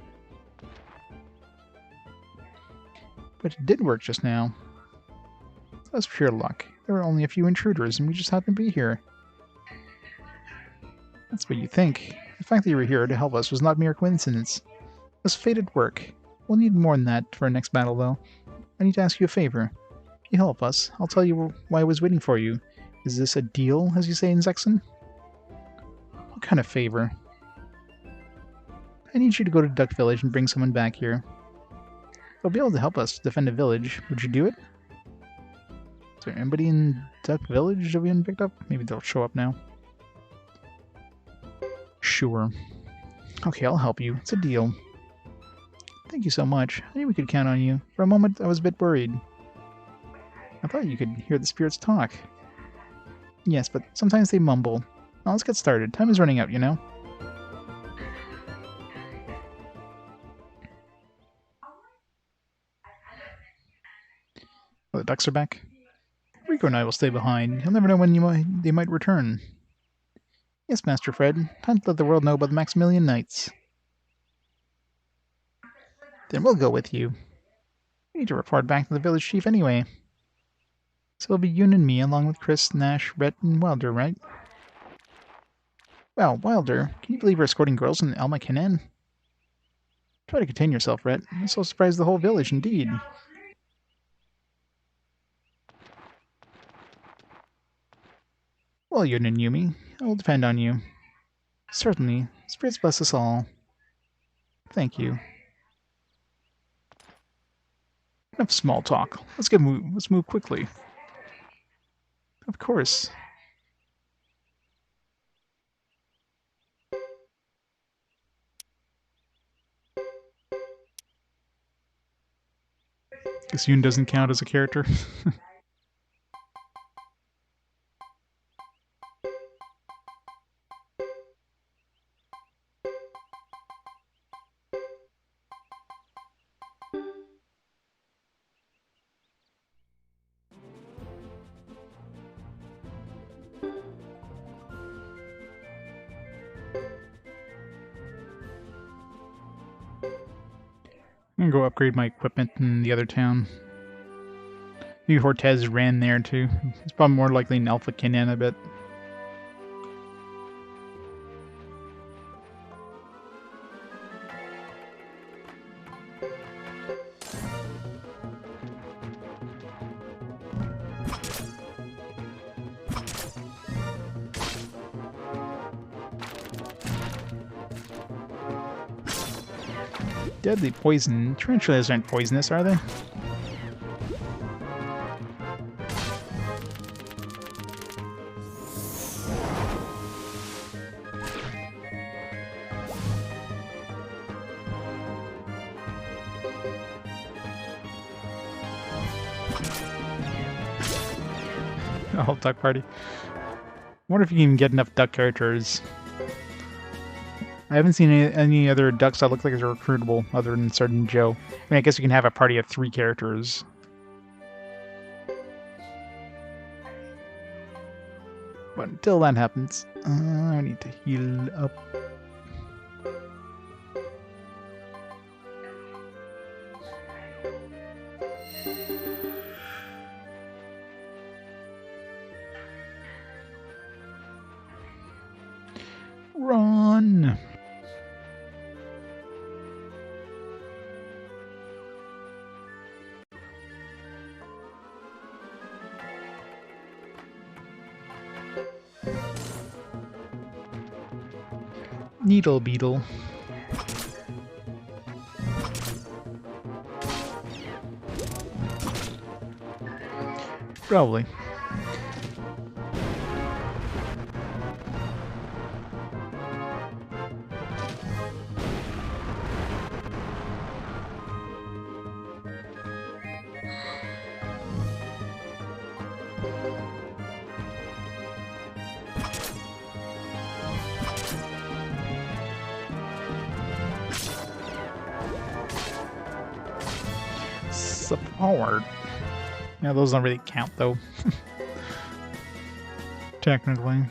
But it did work just now. That's pure luck. There were only a few intruders, and we just happened to be here. That's what you think. The fact that you were here to help us was not mere coincidence. It was fated work. We'll need more than that for our next battle, though. I need to ask you a favor. If you help us, I'll tell you why I was waiting for you. Is this a deal, as you say in Zexen? What kind of favor? I need you to go to Duck Village and bring someone back here. They'll be able to help us defend a village. Would you do it? Is there anybody in Duck Village that we haven't picked up? Maybe they'll show up now. Sure. Okay, I'll help you. It's a deal. Thank you so much. I knew we could count on you. For a moment, I was a bit worried. I thought you could hear the spirits talk. Yes, but sometimes they mumble. Now let's get started. Time is running out, you know? Oh, the ducks are back? Rico and I will stay behind. You'll never know when they might return. Yes, Master Fred. Time to let the world know about the Maximilian Knights. Then we'll go with you. We need to report back to the village chief anyway. So it'll be you and me, along with Chris, Nash, Rhett, and Wilder, right? Wow, Wilder, can you believe we're escorting girls in Alma Canan? Try to contain yourself, Rhett. This will surprise the whole village, indeed. Well, Yun and Yumi, I will depend on you. Certainly. Spirits bless us all. Thank you. Enough small talk. Let's move quickly. Of course. Guess Yun doesn't count as a character. I'm gonna go upgrade my equipment in the other town. Maybe Hortez ran there too. It's probably more likely an Alpha Canan, I bet. Deadly poison. Tarantulas aren't poisonous, are they? A whole duck party. I wonder if you can even get enough duck characters. I haven't seen any other ducks that look like they're recruitable other than Sergeant Joe. I mean, I guess you can have a party of 3 characters. But until that happens, I need to heal up. Run! Needle beetle. Probably. Support. Yeah, those don't really count though. Technically.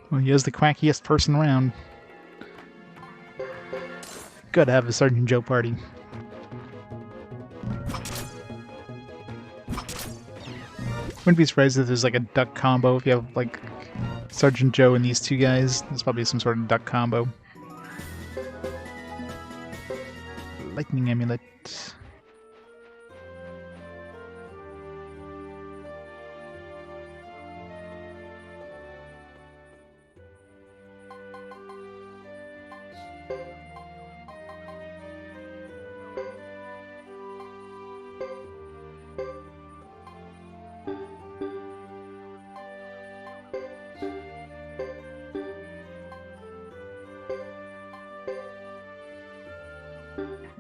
Well, he is the quackiest person around. Gotta have a Sergeant Joe party. Wouldn't be surprised if there's like a duck combo if you have like Sergeant Joe and these two guys. There's probably some sort of duck combo. Lightning Amulet.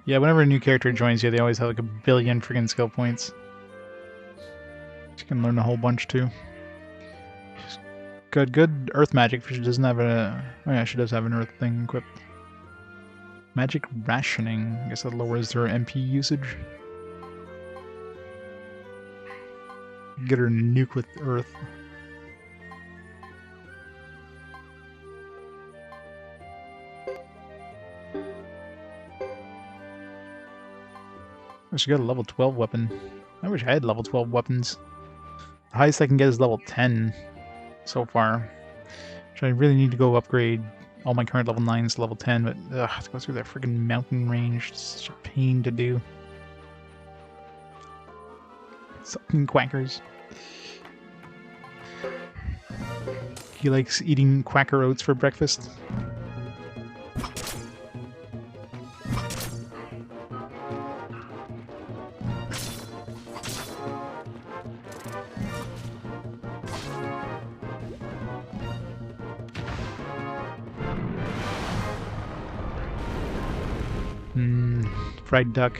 Yeah, whenever a new character joins you, they always have like a billion freaking skill points. She can learn a whole bunch too. Good earth magic, for she doesn't have a... Oh yeah, she does have an earth thing equipped. Magic rationing. I guess that lowers her MP usage. Get her nuke with earth. She got a level 12 weapon. I wish I had level 12 weapons. The highest I can get is level 10 so far. So I really need to go upgrade all my current level 9s to level 10, but ugh, to go through that freaking mountain range, it's such a pain to do. Sucking quackers. He likes eating quacker oats for breakfast. Fried duck.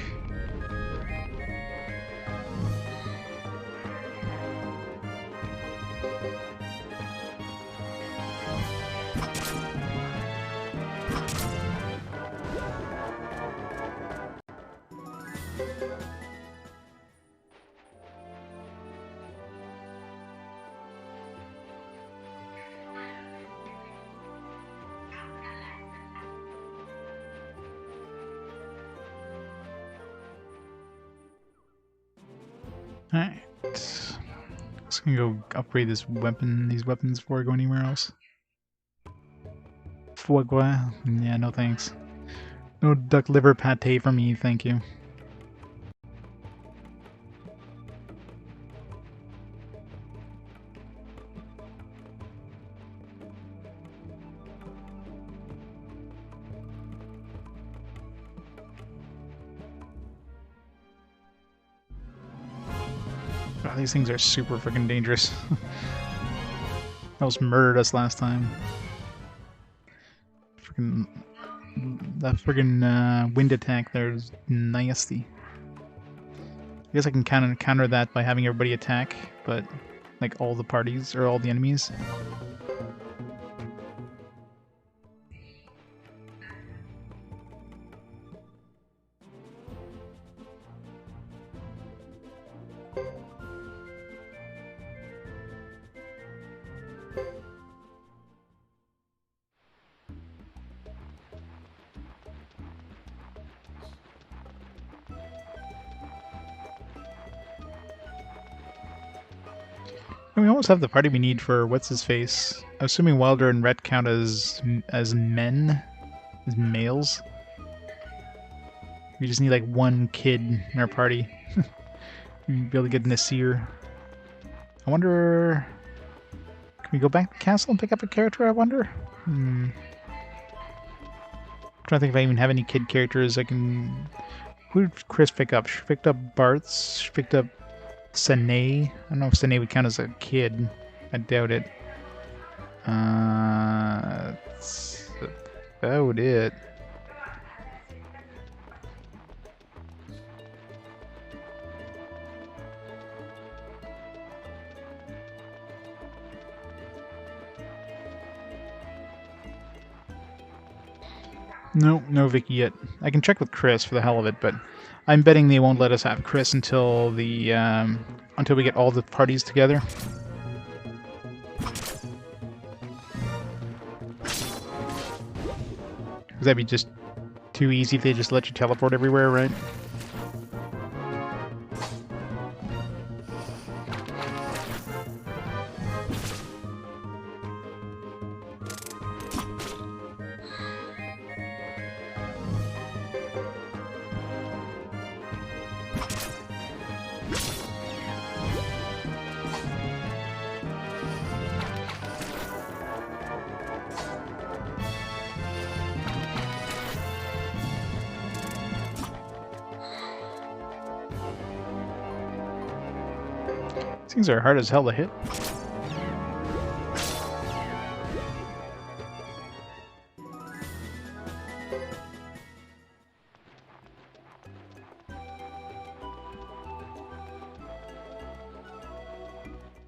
Alright. Just gonna go upgrade these weapons before I go anywhere else. Foie gras? Yeah, no thanks. No duck liver pate for me, thank you. Oh, these things are super freaking dangerous. Almost murdered us last time. That friggin' wind attack there is nasty. I guess I can counter that by having everybody attack, but like all the parties or all the enemies. And we almost have the party we need for what's his face. I'm assuming Wilder and Rhett count as men, as males. We just need like one kid in our party. We'd be able to get Nasir. I wonder... Can we go back to the castle and pick up a character, I wonder? trying to think if I even have any kid characters I can... Who did Chris pick up? She picked up Bartz. She picked up Sene. I don't know if Sene would count as a kid. I doubt it. That's about it. Nope, no Vicky yet. I can check with Chris for the hell of it, but I'm betting they won't let us have Chris until the until we get all the parties together. Because that'd be just too easy if they just let you teleport everywhere, right? These are hard as hell to hit.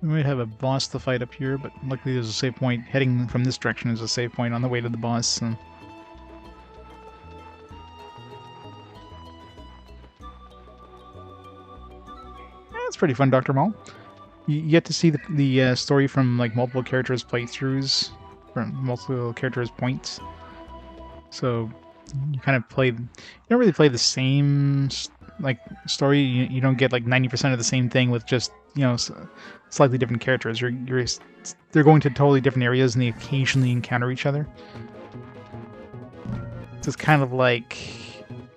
We might have a boss to fight up here, but luckily there's a save point. Heading from this direction is a save point on the way to the boss. So. Yeah, it's pretty fun, Dr. Maul. You get to see the story from like multiple characters' playthroughs, from multiple characters' points. So you kind of play. You don't really play the same like story. You don't get like 90% of the same thing with just slightly different characters. They're going to totally different areas and they occasionally encounter each other. So it's kind of like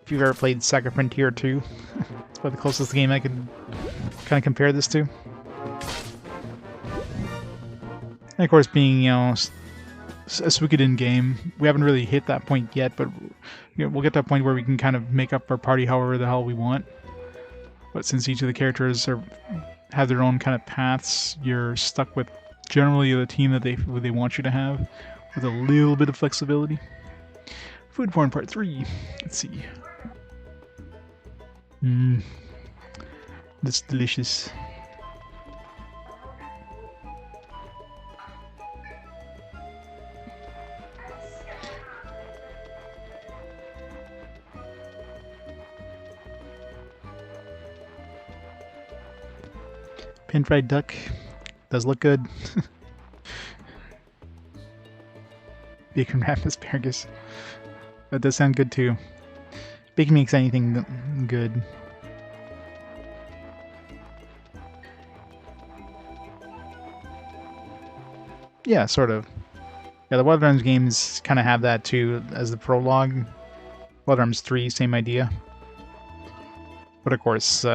if you've ever played Saga Frontier 2. It's about the closest game I can kind of compare this to. And of course, being a Suikoden game, we haven't really hit that point yet, but we'll get to a point where we can kind of make up our party however the hell we want. But since each of the characters have their own kind of paths, you're stuck with generally the team that they want you to have, with a little bit of flexibility. Food porn part 3. Let's see. That's delicious. Pan-fried duck does look good. Bacon wrapped asparagus. That does sound good too. Bacon makes anything good. Yeah, sort of. Yeah, the Wild Arms games kind of have that too as the prologue. Wild Arms 3, same idea. But of course,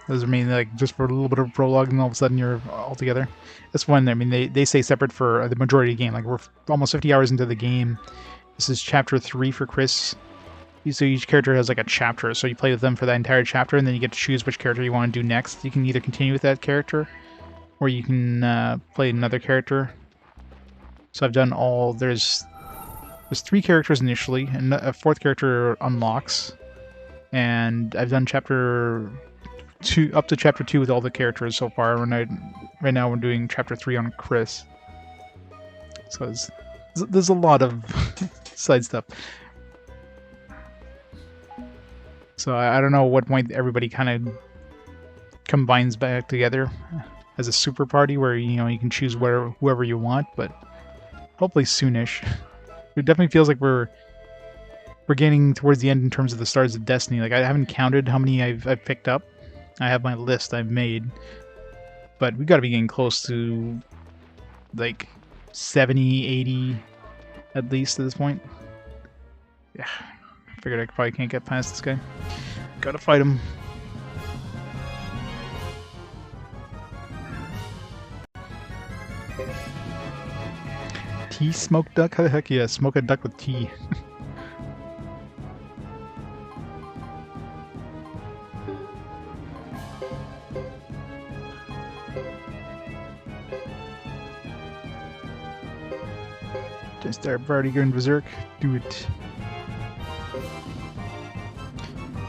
those are mainly like just for a little bit of a prologue, and all of a sudden you're all together. That's one. I mean, they stay separate for the majority of the game. Like we're almost 50 hours into the game. This is chapter 3 for Chris. So each character has like a chapter, so you play with them for that entire chapter, and then you get to choose which character you want to do next. You can either continue with that character, or you can play another character. So I've done all. There's 3 characters initially, and a 4th character unlocks. And I've done chapter 2 up to chapter 2 with all the characters so far. Right now we're doing chapter 3 on Chris. So there's a lot of side stuff. So I don't know what point everybody kind of combines back together as a super party where you can choose whoever you want, but hopefully soonish. It definitely feels like we're getting towards the end in terms of the Stars of Destiny. Like I haven't counted how many I've picked up. I have my list I've made, but we've got to be getting close to like 70, 80 at least at this point. Yeah, I figured I probably can't get past this guy. Gotta fight him. Tea smoked duck? How the heck yeah, smoke a duck with tea. Just start already going berserk. Do it.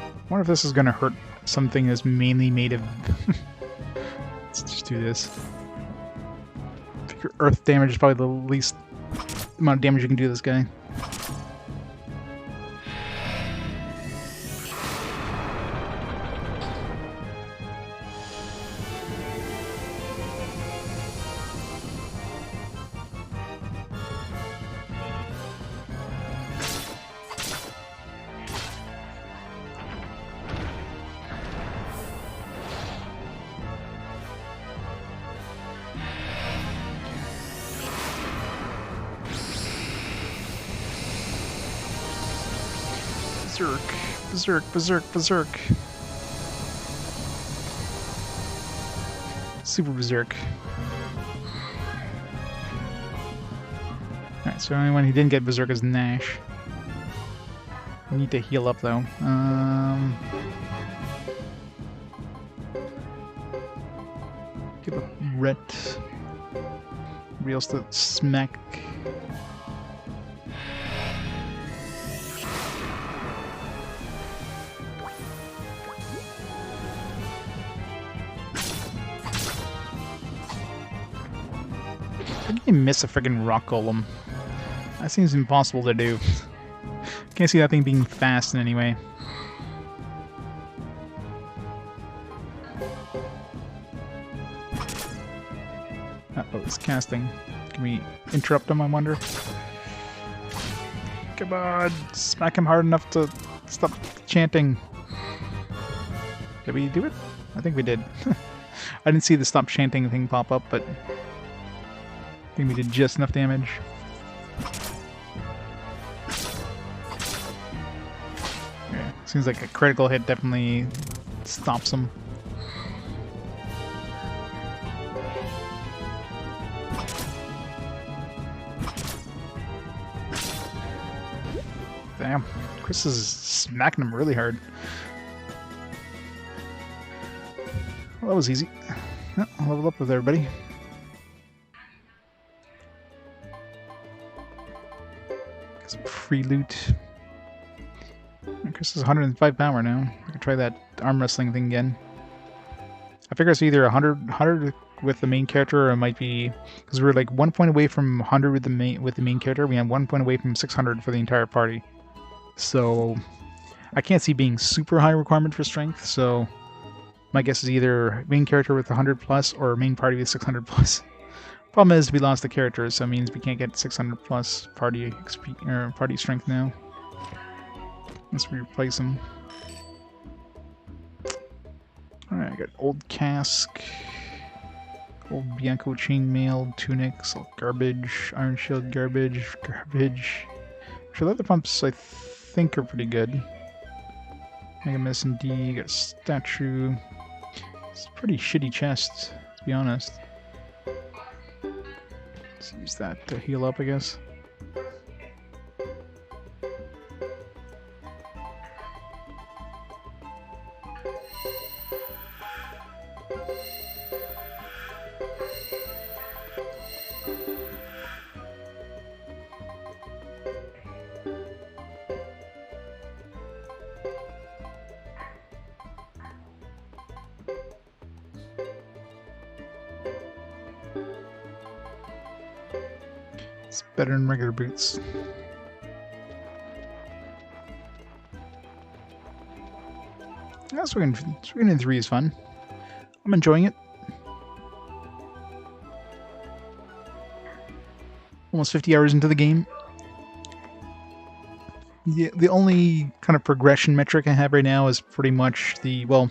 I wonder if this is going to hurt something that's mainly made of... Let's just do this. I figure earth damage is probably the least amount of damage you can do to this guy. Berserk, berserk, berserk, berserk. Super berserk. Alright, so the only one he didn't get berserk is Nash. I need to heal up though. Give a Ret. Real to smack. How can you miss a friggin' rock golem? That seems impossible to do. Can't see that thing being fast in any way. Uh-oh, it's casting. Can we interrupt him, I wonder? Come on! Smack him hard enough to stop chanting. Did we do it? I think we did. I didn't see the stop chanting thing pop up, but... I think we did just enough damage. Okay. Seems like a critical hit definitely stops him. Damn, Chris is smacking him really hard. Well, that was easy. Yeah, I'll level up with everybody. Some free loot. Chris is 105 power now. I can try that arm wrestling thing again. I figure it's either 100 with the main character, or it might be because we're like 1 point away from 100 with the main character. We have 1 point away from 600 for the entire party. So I can't see being super high requirement for strength. So my guess is either main character with 100 plus or main party with 600 plus. Problem is, we lost the characters, so it means we can't get 600 plus party XP or party strength now. Unless we replace them. Alright, I got old cask, old Bianco chainmail, tunics, all garbage, iron shield garbage, garbage. Actually, leather pumps I think are pretty good. Mega Medicine D, got a statue. It's a pretty shitty chest, to be honest. Let's use that to heal up, I guess. It's better than regular boots. Yeah, Suikoden 3 is fun. I'm enjoying it. Almost 50 hours into the game. The only kind of progression metric I have right now is pretty much the, well,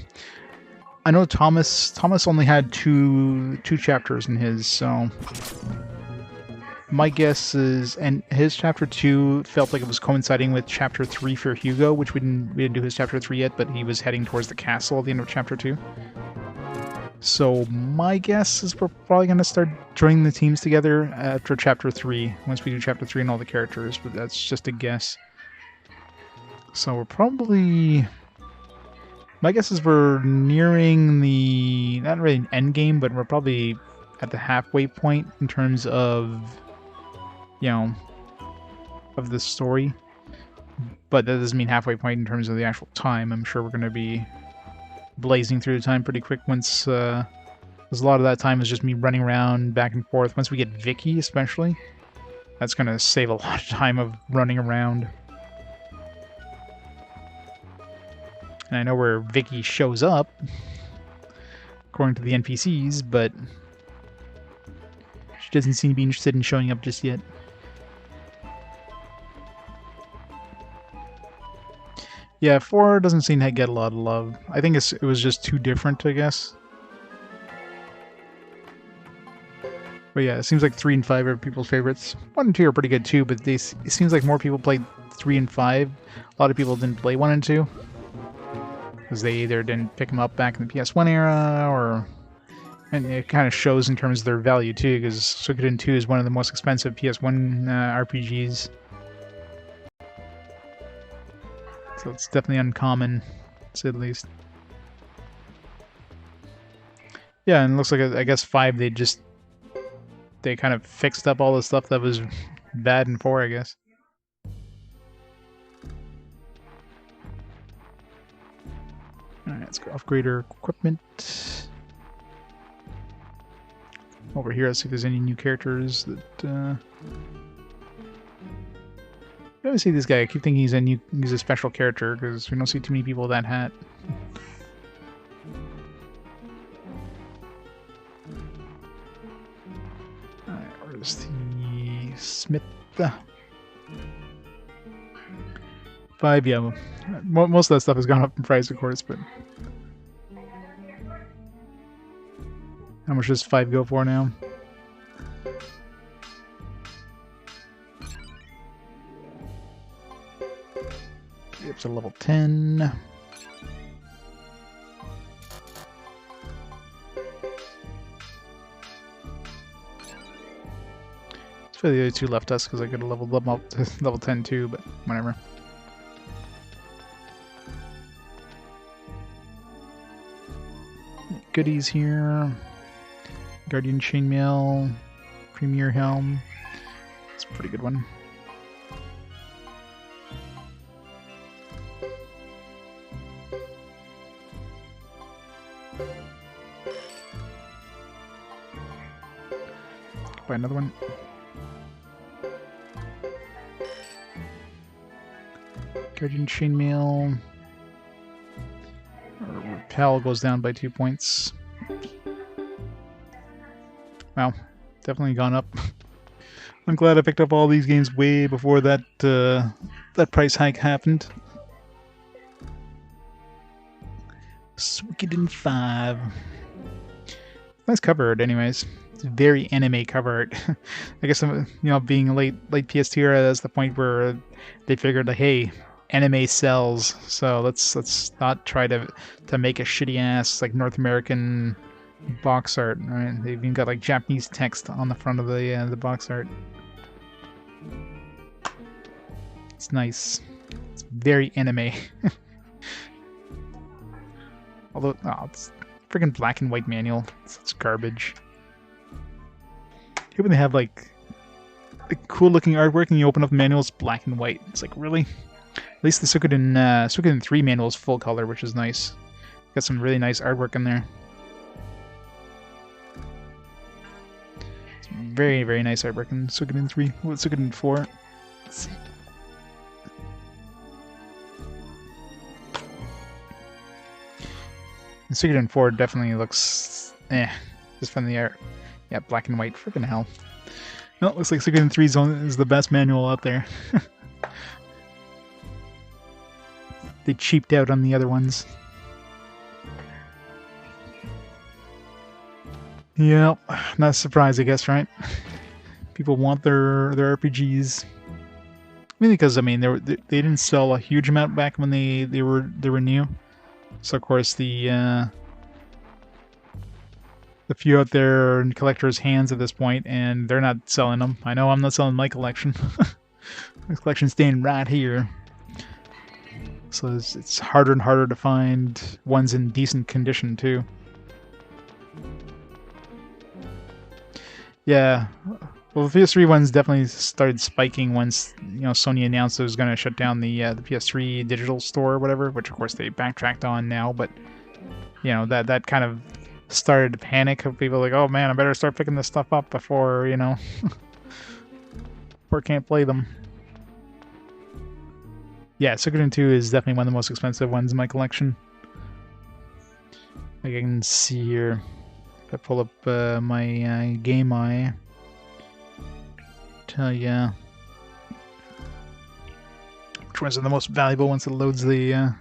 I know Thomas only had two chapters in his, so my guess is, and his chapter 2 felt like it was coinciding with chapter 3 for Hugo, which we didn't do his chapter 3 yet, but he was heading towards the castle at the end of chapter 2. So my guess is we're probably going to start joining the teams together after chapter 3, once we do chapter 3 and all the characters, but that's just a guess. So we're probably... My guess is we're nearing the... not really an end game, but we're probably at the halfway point in terms of, you know, of the story, but that doesn't mean halfway point in terms of the actual time. I'm sure we're going to be blazing through the time pretty quick once, because a lot of that time is just me running around back and forth. Once we get Vicky, especially, that's going to save a lot of time of running around. And I know where Vicky shows up, according to the NPCs, but she doesn't seem to be interested in showing up just yet. Yeah, 4 doesn't seem to get a lot of love. I think it was just too different, I guess. But yeah, it seems like 3 and 5 are people's favorites. 1 and 2 are pretty good too, but it seems like more people played 3 and 5. A lot of people didn't play 1 and 2. Because they either didn't pick them up back in the PS1 era, or... And it kind of shows in terms of their value too, because Suikoden 2 is one of the most expensive PS1 RPGs. So it's definitely uncommon, to say the least. Yeah, and it looks like, I guess 5, they kind of fixed up all the stuff that was bad in 4, I guess. Alright, let's go upgrade our equipment. Over here, let's see if there's any new characters that, I always see this guy. I keep thinking he's a special character, because we don't see too many people with that hat. Alright, where's the Smith? 5, yeah. Most of that stuff has gone up in price, of course, but... How much does 5 go for now? Up to level 10. It's for the other 2 left us, because I could have leveled them up to level 10 too, but whatever. Goodies here. Guardian Chainmail. Premier Helm. It's a pretty good one. Buy another one. Guardian Chainmail. Repel goes down by 2 points. Wow, definitely gone up. I'm glad I picked up all these games way before that that price hike happened. Suikoden 5. Nice cover art, anyways. It's very anime cover art. I guess, being late PS2 era, that's the point where they figured, like, hey, anime sells, so let's not try to make a shitty ass like North American box art. Right? They've even got like Japanese text on the front of the box art. It's nice. It's very anime. Although, it's freaking black and white manual. It's garbage. Even they have like cool looking artwork, and you open up the manual, it's black and white. It's like, really? At least the Suikoden 3 manual is full color, which is nice. Got some really nice artwork in there. It's very, very nice artwork in Suikoden 3. What's Suikoden 4? Let's see. And Suikoden 4 definitely looks just from the art. Yeah, black and white. Freaking hell. No, it looks like Suikoden 3 is the best manual out there. They cheaped out on the other ones. Yeah, not a surprise, I guess, right? People want their RPGs. Mainly because, I mean, they didn't sell a huge amount back when they were new. So of course the few out there are in collectors' hands at this point, and they're not selling them. I know I'm not selling my collection. My collection's staying right here. So it's harder and harder to find ones in decent condition too. Yeah, Well, the PS3 ones definitely started spiking once Sony announced it was going to shut down the PS3 digital store or whatever, which of course they backtracked on now. But that kind of started a panic of people like, oh man, I better start picking this stuff up before before I can't play them. Yeah, Suikoden 2 is definitely one of the most expensive ones in my collection. Like I can see here, if I pull up my Game Eye, tell ya which ones are the most valuable once it loads the. I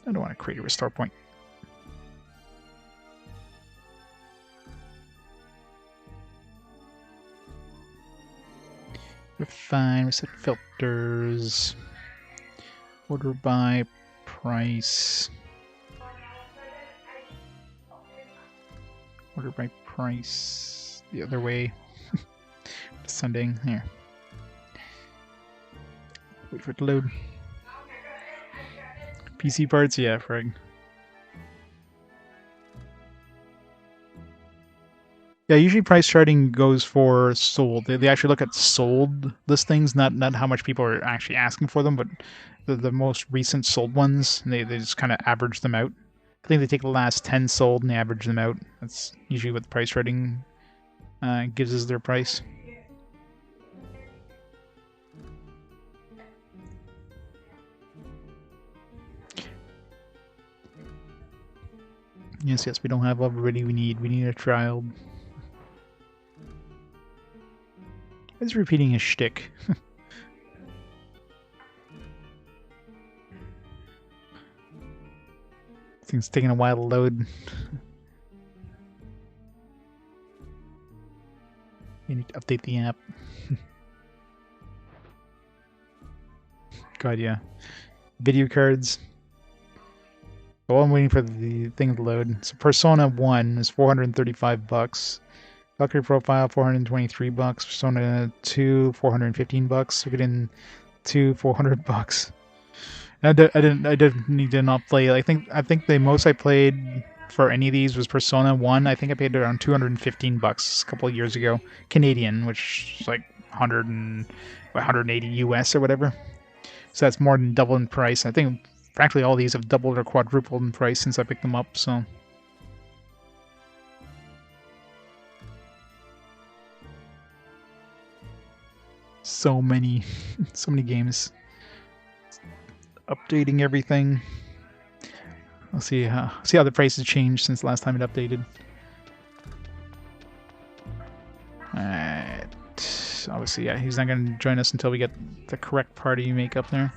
don't want to create a restore point. Refine, reset filters, order by price, order by price, the other way, descending, here. Wait for it to load. PC parts, yeah, frig. Yeah, usually price charting goes for sold. They actually look at sold listings, not how much people are actually asking for them, but the most recent sold ones, they just kind of average them out. I think they take the last 10 sold and they average them out. That's usually what the price charting gives us their price. Yes, we don't have everybody we need. We need a child. He's repeating his shtick. Thing's taking a while to load. You need to update the app. God, yeah. Video cards. Well, I'm waiting for the thing to load. So Persona 1 is $435. Valkyrie Profile, $423. Persona 2, $415. We get in 2, $400. And I definitely did not play. I think the most I played for any of these was Persona 1. I think I paid around $215 a couple of years ago, Canadian, which is like 180 US or whatever. So that's more than double in price. I think, frankly, all these have doubled or quadrupled in price since I picked them up. So. So many games. Updating everything. Let's see how the prices changed since the last time it updated. Alright. Obviously, yeah, he's not going to join us until we get the correct party makeup there.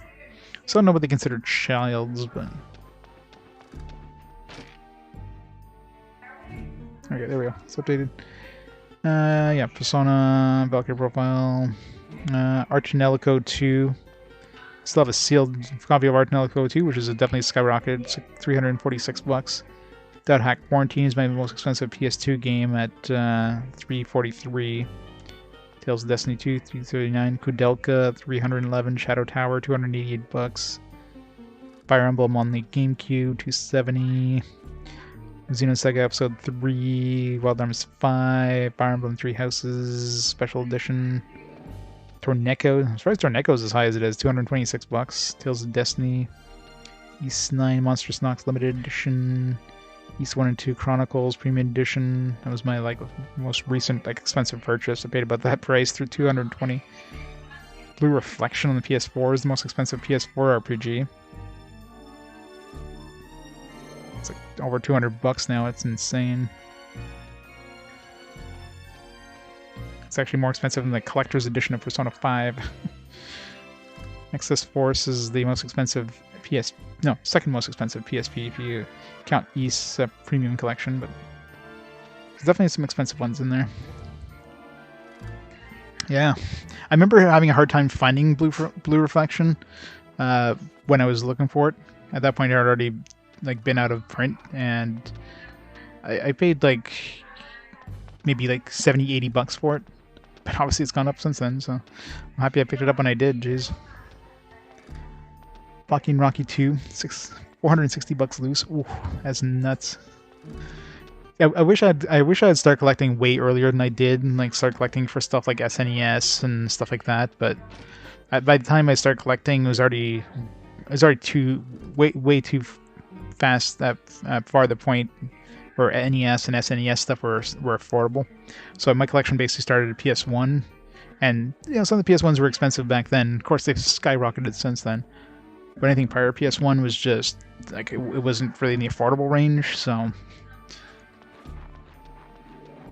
So I don't know what they consider childs, but... Okay, there we go. It's updated. Yeah, Persona, Valkyrie Profile, Archinelico 2. Still have a sealed copy of Archinelico 2, which is definitely skyrocketed. It's like $346. Dead Hack Quarantine is my most expensive PS2 game at $343. Tales of Destiny 2, $339. Kudelka, $311. Shadow Tower, $288. Fire Emblem on the GameCube, $270. Xenosaga Episode 3, Wild Arms 5, Fire Emblem 3 Houses, Special Edition. Torneko. I'm surprised Torneko's as high as it is, $226. Tales of Destiny. East 9 Monstrous Nox Limited Edition. East 1 and 2 Chronicles Premium Edition. That was my most recent expensive purchase. I paid about that price through $220. Blue Reflection on the PS4 is the most expensive PS4 RPG. It's like over $200 now. It's insane. It's actually more expensive than the collector's edition of Persona 5. Nexus Force is the most expensive second most expensive PSP if you count East's premium collection, but there's definitely some expensive ones in there. Yeah, I remember having a hard time finding Blue Reflection when I was looking for it. At that point, it had already been out of print, and I paid maybe $70-$80 for it. But obviously it's gone up since then, so I'm happy I picked it up when I did. Jeez. Blocking Rocky 2, $460 loose. Ooh, that's nuts. I wish I'd start collecting way earlier than I did, and like start collecting for stuff like SNES and stuff like that. But by the time I started collecting, it was already way too fast at far the point where NES and SNES stuff were affordable. So my collection basically started at PS1, and some of the PS1s were expensive back then. Of course, they've skyrocketed since then. But anything prior to PS1 was just like it wasn't really in the affordable range. So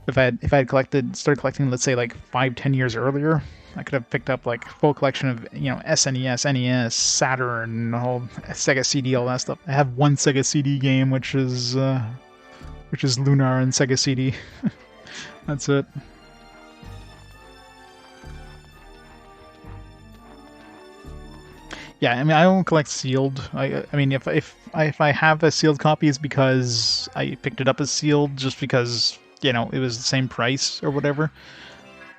if I had started collecting, let's say like 5-10 years earlier, I could have picked up like full collection of SNES, NES, Saturn, the whole Sega CD, all that stuff. I have one Sega CD game, which is Lunar and Sega CD. That's it. Yeah, I mean, I don't collect sealed. I mean, if I have a sealed copy, it's because I picked it up as sealed, just because it was the same price or whatever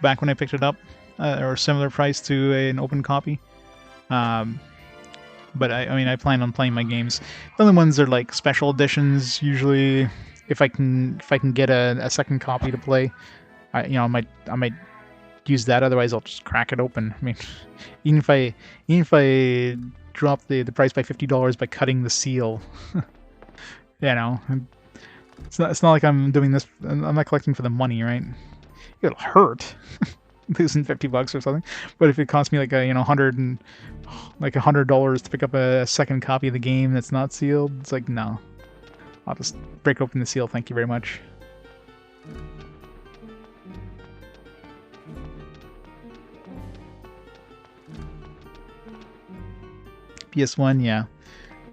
back when I picked it up, or similar price to an open copy. But I mean, I plan on playing my games. The only ones are like special editions. Usually, if I can get a second copy to play, I might use that. Otherwise, I'll just crack it open. I mean, even if I drop the price by $50 by cutting the seal, it's not like I'm doing this. I'm not collecting for the money, right? It'll hurt losing $50 or something. But if it costs me like $100 to pick up a second copy of the game that's not sealed, it's like, no, I'll just break open the seal. Thank you very much. PS1, yeah.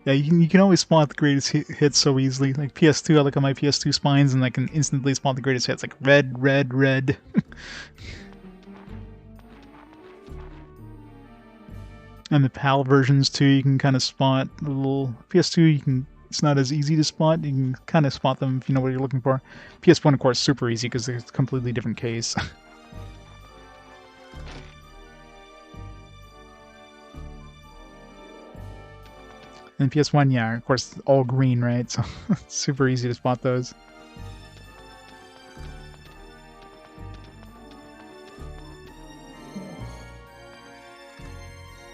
Yeah, you can always spot the greatest hits so easily. Like PS2, I look at my PS2 spines and I can instantly spot the greatest hits, like red, red, red. And the PAL versions too, you can kind of spot the little PS2. It's not as easy to spot. You can kind of spot them if you know what you're looking for. PS1, of course, super easy because it's a completely different case. And PS1, yeah, of course, all green, right? So it's super easy to spot those.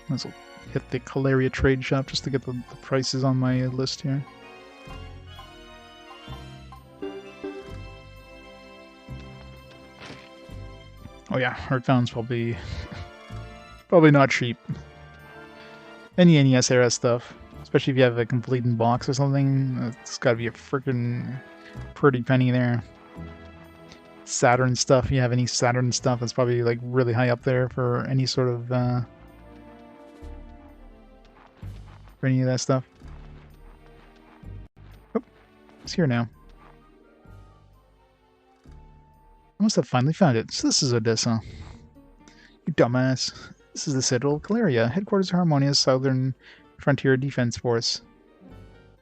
Might as well hit the Caleria trade shop just to get the prices on my list here. Oh yeah, Heartfound's probably not cheap. Any NES era stuff, especially if you have a complete in box or something, it's got to be a freaking pretty penny there. Saturn stuff, if you have any Saturn stuff, it's probably like really high up there for any sort of for any of that stuff. Oh, it's here now. I must have finally found it. So this is Odessa. You dumbass. This is the Citadel of Caleria, headquarters of Harmonia's Southern Frontier Defense Force.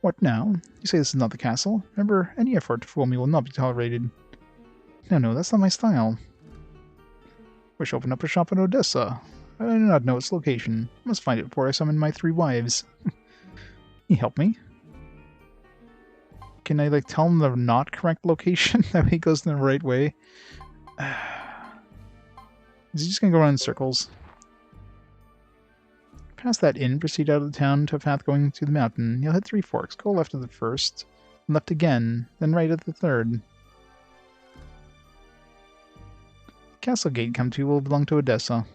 What now? You say this is not the castle? Remember, any effort to fool me will not be tolerated. No, that's not my style. Wish to open up a shop in Odessa. I do not know its location. I must find it before I summon my 3 wives. Can you help me? Can I, like, tell him the not correct location? That way he goes in the right way. Is he just gonna go around in circles? Past that inn, proceed out of the town to a path going to the mountain. You'll hit 3 forks. Go left at the first, left again, then right at the third. The castle gate come to will belong to Odessa.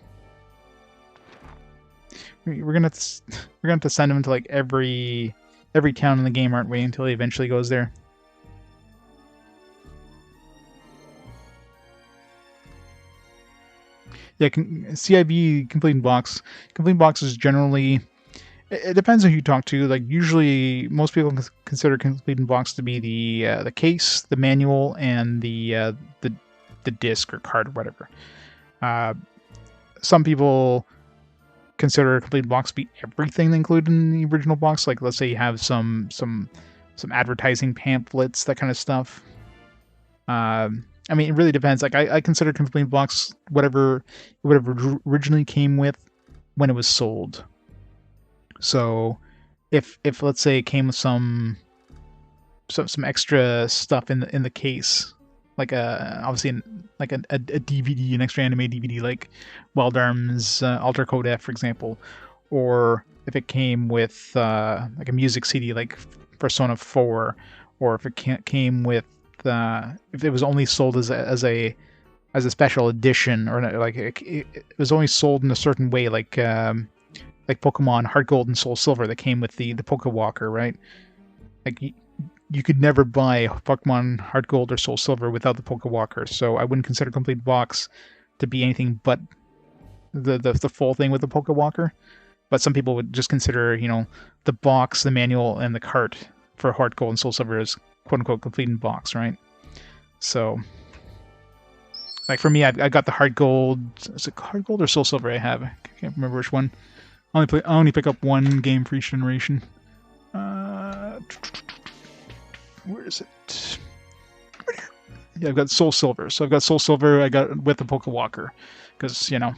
We're gonna have to send him to like every town in the game, aren't we? Until he eventually goes there. Yeah, CIB complete box. Complete box is generally. It depends on who you talk to. Like usually, most people consider complete box to be the case, the manual, and the disc or card or whatever. Some people consider a complete box to be everything included in the original box. Like let's say you have some advertising pamphlets, that kind of stuff. I mean, it really depends. Like I consider complete box whatever originally came with when it was sold. So if let's say it came with some some extra stuff in the case, like obviously like a DVD, an extra anime DVD, like Wild Arms, Alter Code F, for example, or if it came with like a music CD, like Persona 4, or if it came with if it was only sold as a special edition, or like it was only sold in a certain way, like Pokemon Heart Gold and Soul Silver that came with the Pokewalker, right? Like you could never buy Pokemon Heart Gold or Soul Silver without the Pokewalker, so I wouldn't consider Complete Box to be anything but the full thing with the Pokewalker. But some people would just consider, you know, the box, the manual, and the cart for Heart Gold and Soul Silver as quote-unquote complete in box, right? So, like for me, I got the Heart Gold. Is it Heart Gold or Soul Silver I have? I can't remember which one. I only pick up one game for each generation. Where is it? Right here. Yeah, I've got Soul Silver. So I've got Soul Silver. I got with the Pokewalker because, you know,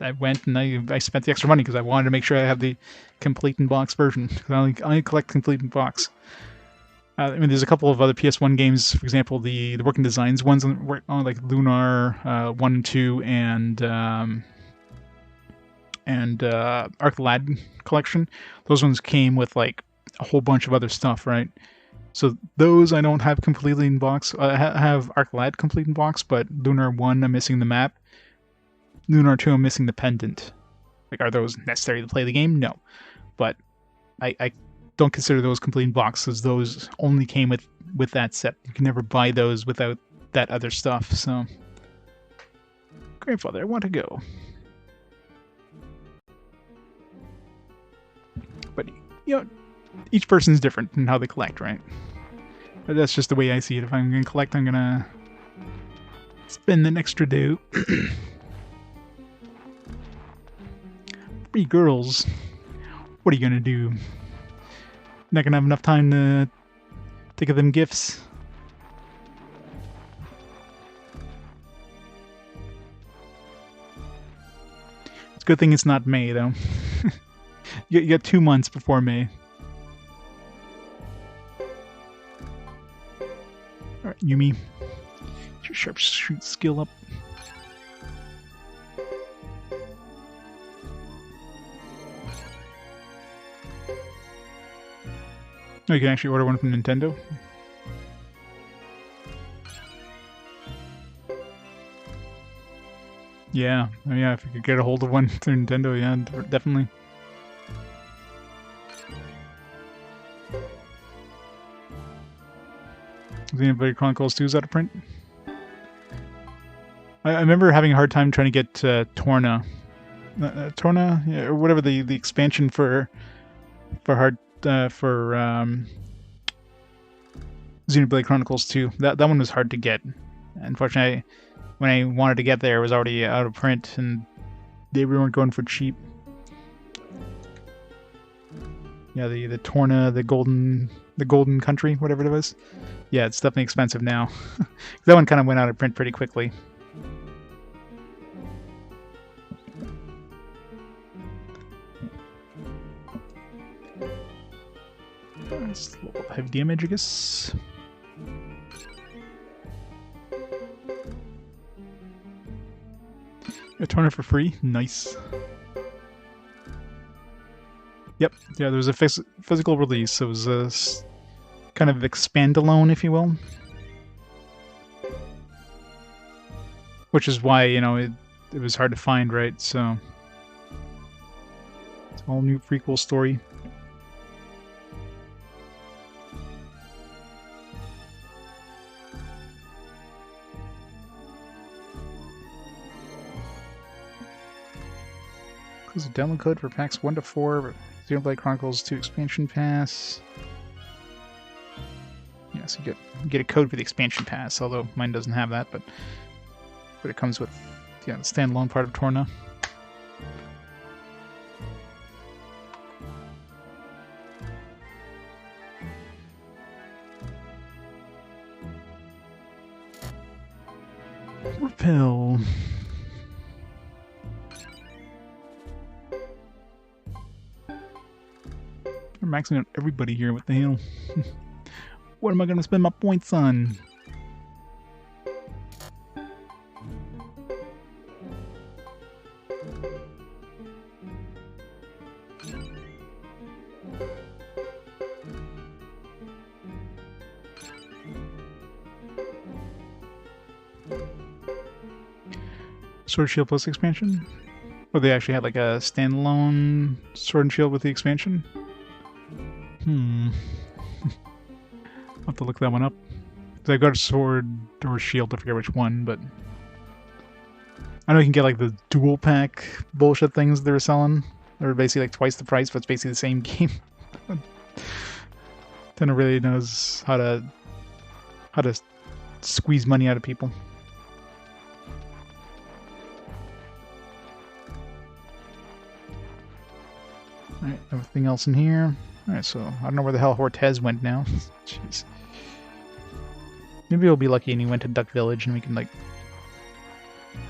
I went and I spent the extra money because I wanted to make sure I have the complete in box version. I only collect complete in box. I mean, there's a couple of other PS1 games, for example, the Working Designs ones on like Lunar 1 and 2 and Arc Lad collection. Those ones came with like a whole bunch of other stuff, right? So those I don't have completely in box. I have Arc Lad complete in box, but Lunar 1 I'm missing the map. Lunar 2 I'm missing the pendant. Like, are those necessary to play the game? No. But I don't consider those complete in boxes. Those only came with that set. You can never buy those without that other stuff. So, Grandfather, I want to go. But, you know, each person's different in how they collect, right? But that's just the way I see it. If I'm going to collect, I'm going to spend an extra dough. 3 girls. What are you going to do? Not going to have enough time to think of them gifts? It's a good thing it's not May, though. You got 2 months before May. Alright, Yumi. Get your sharpshoot skill up. Oh, you can actually order one from Nintendo? Yeah, oh, yeah, if you could get a hold of one through Nintendo, yeah, definitely. Is Xenoblade Chronicles 2 out of print? I remember having a hard time trying to get Torna. Torna? Yeah, or whatever the expansion for Xenoblade Chronicles 2. That one was hard to get. Unfortunately, when I wanted to get there, it was already out of print, and they weren't going for cheap. Yeah, the Torna, the Golden Country, whatever it was. Yeah, it's definitely expensive now. That one kind of went out of print pretty quickly. That's a little heavy damage, I guess. A Torna for free? Nice. Yep, yeah, there was a physical release. It was a kind of expand-alone, if you will. Which is why, you know, it was hard to find, right? So, it's a whole new prequel story. There's a download code for packs 1 to 4, Xenoblade Chronicles 2 expansion pass. Yeah, so you get a code for the expansion pass, although mine doesn't have that, but it comes with, yeah, the standalone part of Torna. Repel. I'm maxing out everybody here. What the hell? What am I gonna spend my points on? Sword Shield plus expansion? Or they actually had like a standalone Sword and Shield with the expansion? I'll have to look that one up. I've got a Sword or Shield, I forget which one, but I know you can get like the dual pack bullshit things they were selling. They're basically like twice the price, but it's basically the same game. Then it really knows how to squeeze money out of people. Alright, everything else in here. Alright, so I don't know where the hell Hortez went now. Jeez. Maybe we'll be lucky and he went to Duck Village and we can, like...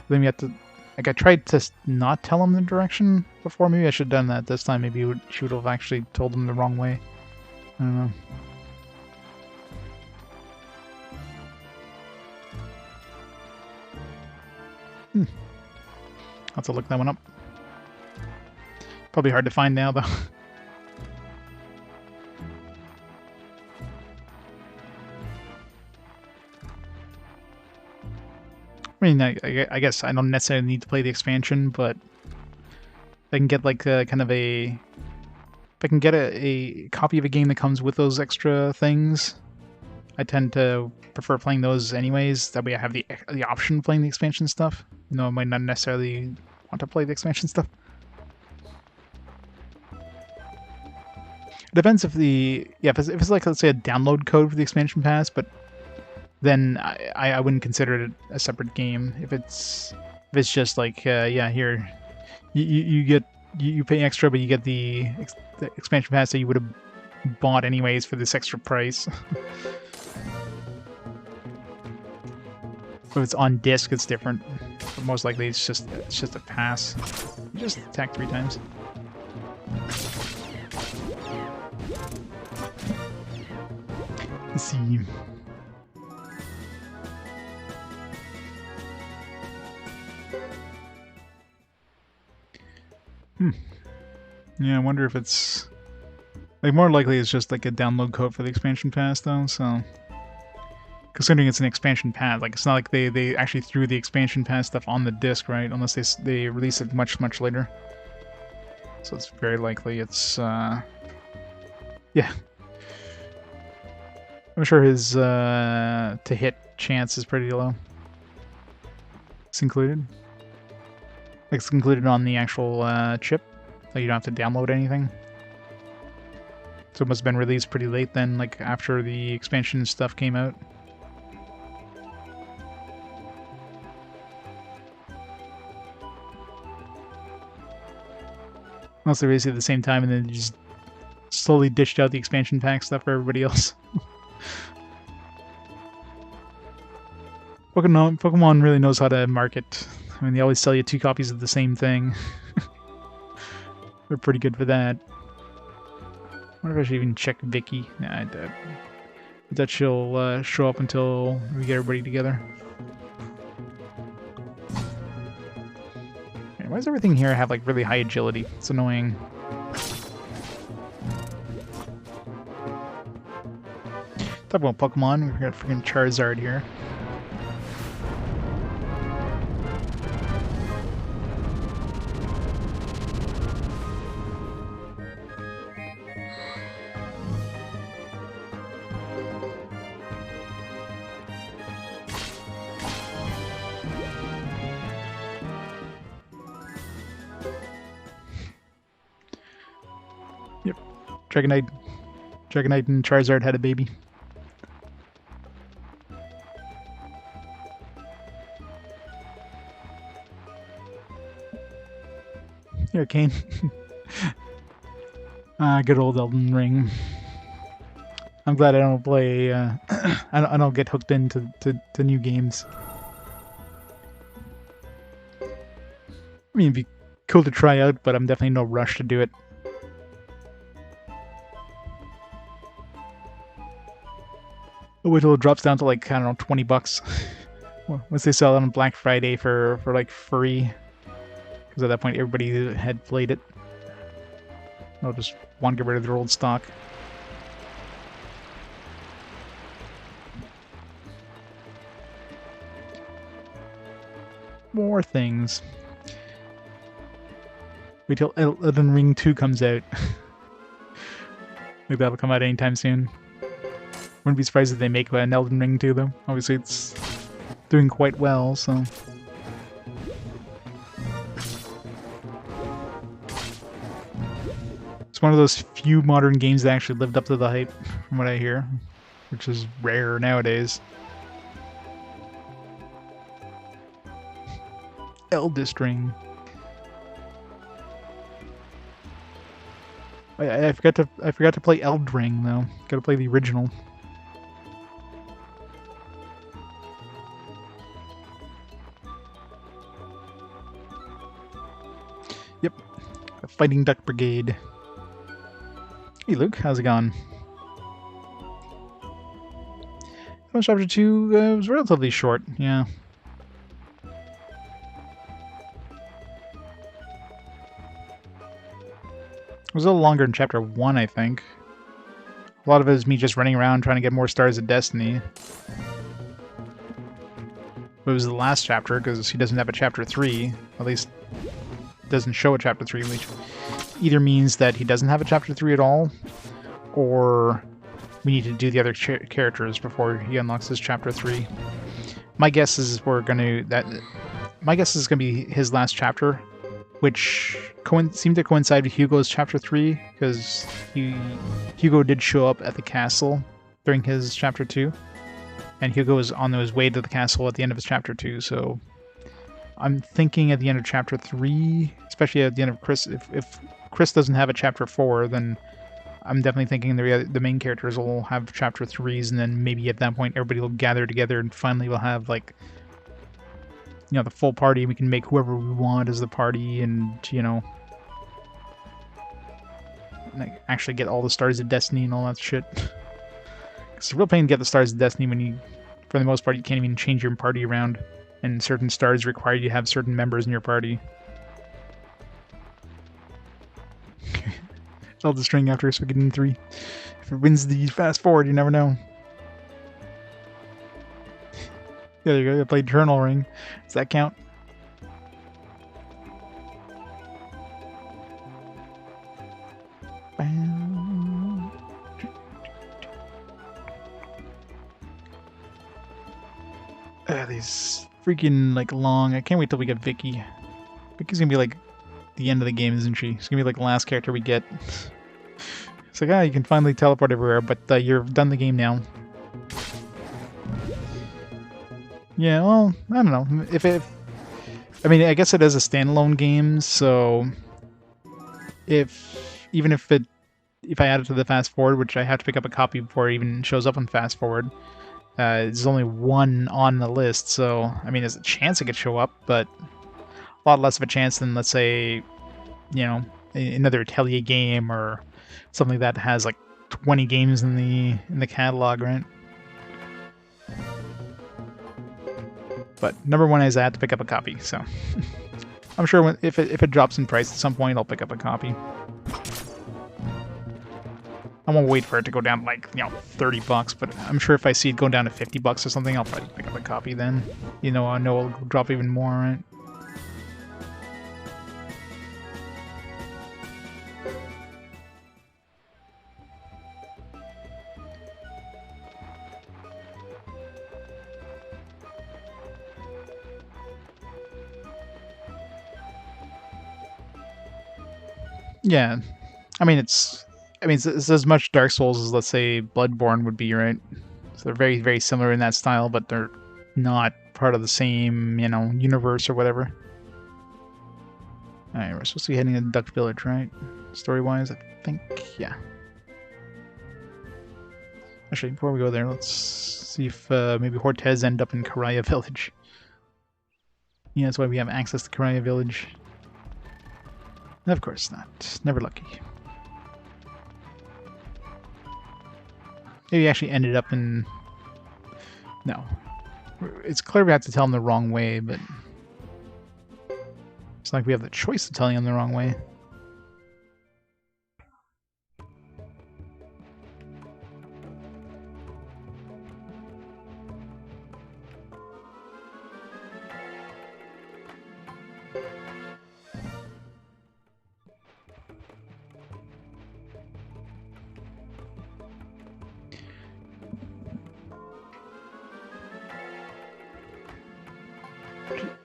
Then we have to... Like, I tried to not tell him the direction before. Maybe I should have done that this time. Maybe she would have actually told him the wrong way. I don't know. I'll have to look that one up. Probably hard to find now, though. I mean, I guess I don't necessarily need to play the expansion, but I can get like kind of a... If I can get a copy of a game that comes with those extra things, I tend to prefer playing those anyways. That way I have the option of playing the expansion stuff. You know, I might not necessarily want to play the expansion stuff. It depends if the... Yeah, if it's like, let's say, a download code for the expansion pass, but then I wouldn't consider it a separate game. If it's just like, yeah, here, you pay extra, but you get the expansion pass that you would have bought anyways for this extra price. If it's on disc, it's different. But most likely, it's just a pass. You just attack 3 times. Let's see. Yeah, I wonder if it's... Like, more likely it's just like a download code for the expansion pass, though, so... Considering it's an expansion pass, like, it's not like they actually threw the expansion pass stuff on the disc, right? Unless they release it much later. So it's very likely it's, yeah. I'm sure his, to hit chance is pretty low. It's included. Like, it's included on the actual, chip. Like, you don't have to download anything. So it must have been released pretty late then, like after the expansion stuff came out. Unless they released it at the same time and then just slowly dished out the expansion pack stuff for everybody else. Pokemon really knows how to market. I mean, they always sell you 2 copies of the same thing. They're pretty good for that. I wonder if I should even check Vicky. Nah, I doubt. I doubt she'll show up until we get everybody together. Okay, why does everything here have like really high agility? It's annoying. Talk about Pokemon. We got freaking Charizard here. Dragonite and Charizard had a baby. Here, Kane. Good old Elden Ring. I'm glad I don't play. I don't get hooked into new games. I mean, it'd be cool to try out, but I'm definitely no rush to do it. I'll wait till it drops down to like, I don't know, 20 bucks. Once they sell it on Black Friday for like free. Because at that point everybody had played it. They'll just want to get rid of their old stock. More things. Wait till Elden Ring 2 comes out. Maybe that'll come out anytime soon. Wouldn't be surprised if they make an Elden Ring 2 though. Obviously it's doing quite well, so... It's one of those few modern games that actually lived up to the hype, from what I hear. Which is rare nowadays. Eldest Ring. I forgot to play Eld Ring though. Gotta play the original. Yep. A Fighting Duck Brigade. Hey Luke, how's it going? Chapter 2 was relatively short, yeah. It was a little longer than Chapter 1, I think. A lot of it is me just running around trying to get more Stars of Destiny. But it was the last chapter, because he doesn't have a Chapter 3. At least, doesn't show a Chapter 3, which either means that he doesn't have a Chapter 3 at all, or we need to do the other characters before he unlocks his Chapter 3. My guess is my guess is going to be his last chapter, which seemed to coincide with Hugo's Chapter 3, because Hugo did show up at the castle during his Chapter 2, and Hugo was on his way to the castle at the end of his Chapter 2, so I'm thinking at the end of Chapter 3, especially at the end of Chris, if Chris doesn't have a Chapter 4, then I'm definitely thinking the main characters will have Chapter 3s, and then maybe at that point everybody will gather together and finally we'll have, like, you know, the full party. We can make whoever we want as the party and, you know, like, actually get all the Stars of Destiny and all that shit. It's a real pain to get the Stars of Destiny when you, for the most part, you can't even change your party around, and certain stars require you to have certain members in your party. Eldest String after Suikoden 3. If it wins the fast forward, you never know. Yeah, there you go. I played Eternal Ring. Does that count? These freaking, like, long... I can't wait till we get Vicky. Vicky's gonna be, like, the end of the game, isn't she? She's gonna be, like, the last character we get. It's like, you can finally teleport everywhere, but you're done the game now. Yeah, well, I don't know. I mean, I guess it is a standalone game, so even if I add it to the fast forward, which I have to pick up a copy before it even shows up on fast forward, there's only one on the list, so I mean, there's a chance it could show up, but a lot less of a chance than, let's say, you know, another Atelier game or something that has like 20 games in the catalog, right? But number one is I have to pick up a copy, so I'm sure if it drops in price at some point, I'll pick up a copy. I won't wait for it to go down like, you know, 30 bucks, but I'm sure if I see it going down to 50 bucks or something, I'll probably pick up a copy then. You know, I know it'll drop even more, right? Yeah, I mean it's as much Dark Souls as, let's say, Bloodborne would be, right? So they're very, very similar in that style, but they're not part of the same, you know, universe or whatever. Alright, we're supposed to be heading to Duck Village, right? Story-wise, I think, yeah. Actually, before we go there, let's see if maybe Hortez end up in Karaya Village. Yeah, that's why we have access to Karaya Village. Of course not. Never lucky. Maybe he actually ended up in No. It's clear we have to tell him the wrong way, but it's like we have the choice of telling him the wrong way.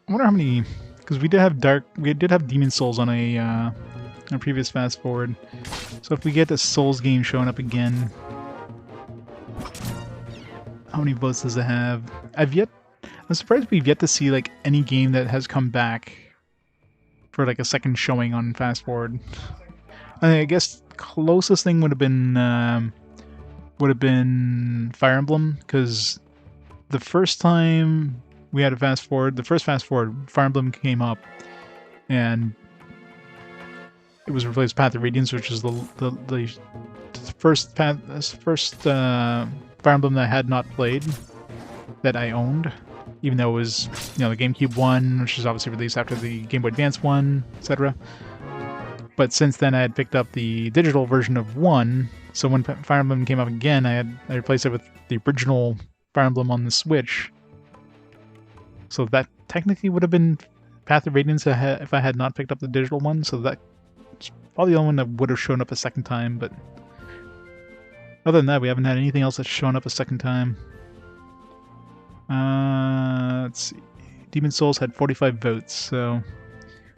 I wonder how many, because we did have Demon Souls on a previous fast forward. So if we get the Souls game showing up again, how many votes does it have? I'm surprised we've yet to see like any game that has come back for like a second showing on fast forward. I guess closest thing would have been Fire Emblem, because the first time we had a fast forward, the first fast forward, Fire Emblem came up, and it was replaced with Path of Radiance, which is the first Fire Emblem that I had not played, that I owned, even though it was, you know, the GameCube one, which was obviously released after the Game Boy Advance one, etc. But since then, I had picked up the digital version of 1, so when Fire Emblem came up again, I replaced it with the original Fire Emblem on the Switch. So that technically would have been Path of Radiance if I had not picked up the digital one, so that's probably the only one that would have shown up a second time, but other than that, we haven't had anything else that's shown up a second time. Let's see. Demon Souls had 45 votes, so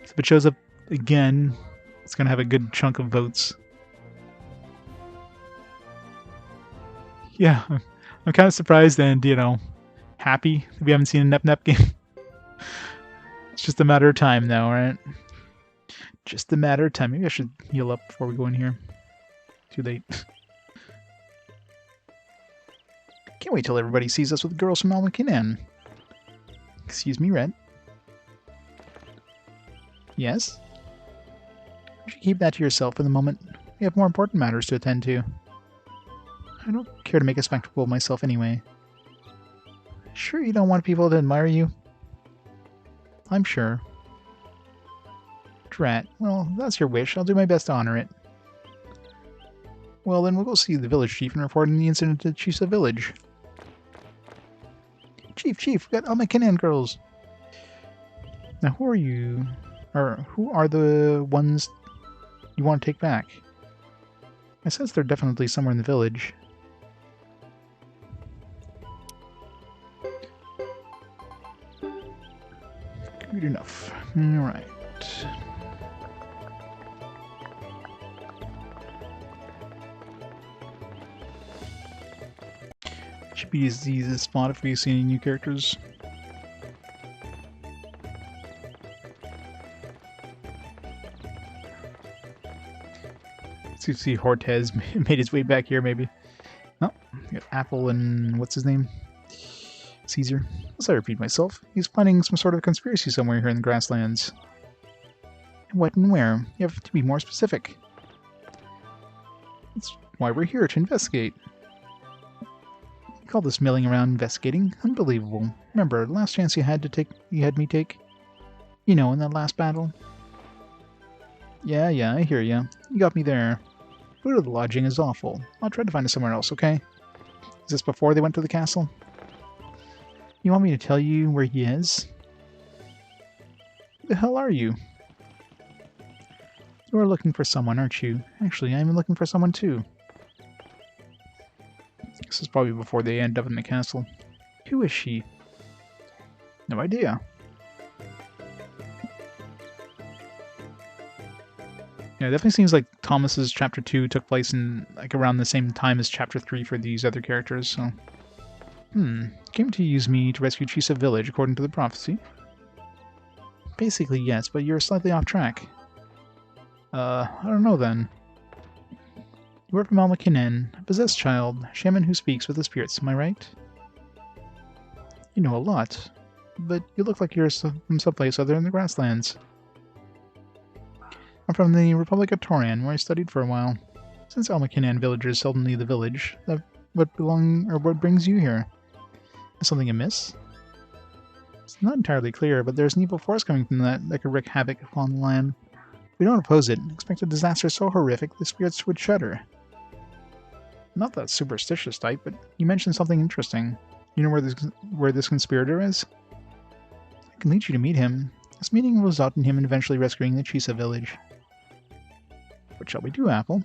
if it shows up again, it's going to have a good chunk of votes. Yeah, I'm kind of surprised and, you know, happy that we haven't seen a Nep game. It's just a matter of time now, right? Just a matter of time. Maybe I should heal up before we go in here. Too late. Can't wait till everybody sees us with girls from Almakinan. Excuse me, Red. Yes? You should keep that to yourself for the moment. We have more important matters to attend to. I don't care to make a spectacle of myself anyway. Sure you don't want people to admire you? I'm sure. Drat. Well, that's your wish. I'll do my best to honor it. Well, then we'll go see the village chief and report on the incident to Chisa village. Chief, we got Almakinan girls. Now, who are you? Or who are the ones you want to take back? I sense they're definitely somewhere in the village. Good enough. Alright. Should be the easiest spot if we see any new characters. Let's see if Hortez made his way back here, maybe. Oh, we got Apple and what's his name? Caesar. As I repeat myself, he's planning some sort of conspiracy somewhere here in the Grasslands. What and where? You have to be more specific. That's why we're here, to investigate. You call this milling around investigating? Unbelievable. Remember, the last chance you had me take? You know, in that last battle? Yeah, I hear ya. You got me there. Food of the lodging is awful. I'll try to find it somewhere else, okay? Is this before they went to the castle? You want me to tell you where he is? Who the hell are you? You are looking for someone, aren't you? Actually, I'm looking for someone too. This is probably before they end up in the castle. Who is she? No idea. Yeah, it definitely seems like Thomas's Chapter 2 took place in like around the same time as Chapter 3 for these other characters, so... Came to use me to rescue Chisa village, according to the prophecy? Basically, yes, but you're slightly off track. I don't know then. You are from Almakinan, a possessed child, a shaman who speaks with the spirits, am I right? You know a lot, but you look like you're from someplace other than the Grasslands. I'm from the Republic of Tinto, where I studied for a while. Since Almakinan villagers seldom leave the village, what brings you here? Is something amiss? It's not entirely clear, but there's an evil force coming from that could wreak havoc upon the land. We don't oppose it. Expect a disaster so horrific the spirits would shudder. Not that superstitious type, but you mentioned something interesting. You know where this conspirator is? I can lead you to meet him. This meeting will result in him eventually rescuing the Chisa village. What shall we do, Apple?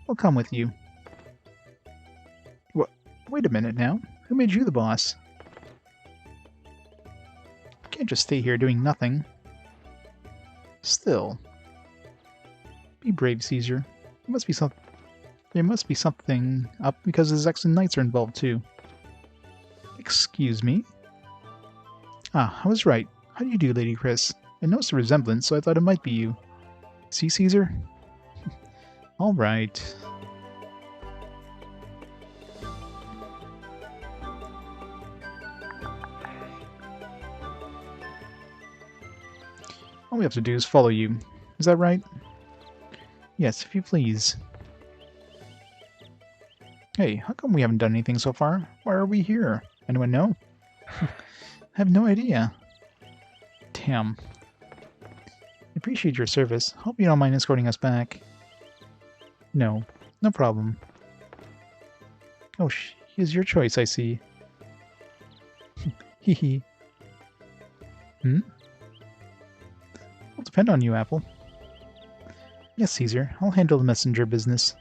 I'll come with you. What? Wait a minute now. Who made you the boss? I can't just stay here doing nothing. Still. Be brave, Caesar. There must be something up because the Zexen Knights are involved too. Excuse me? Ah, I was right. How do you do, Lady Chris? I noticed a resemblance, so I thought it might be you. See, Caesar? All right. All we have to do is follow you. Is that right? Yes, if you please. Hey, how come we haven't done anything so far? Why are we here? Anyone know? I have no idea. Damn. I appreciate your service. Hope you don't mind escorting us back. No, no problem. Oh, here's your choice, I see. Hee. It'll depend on you, Apple. Yes, Caesar. I'll handle the messenger business.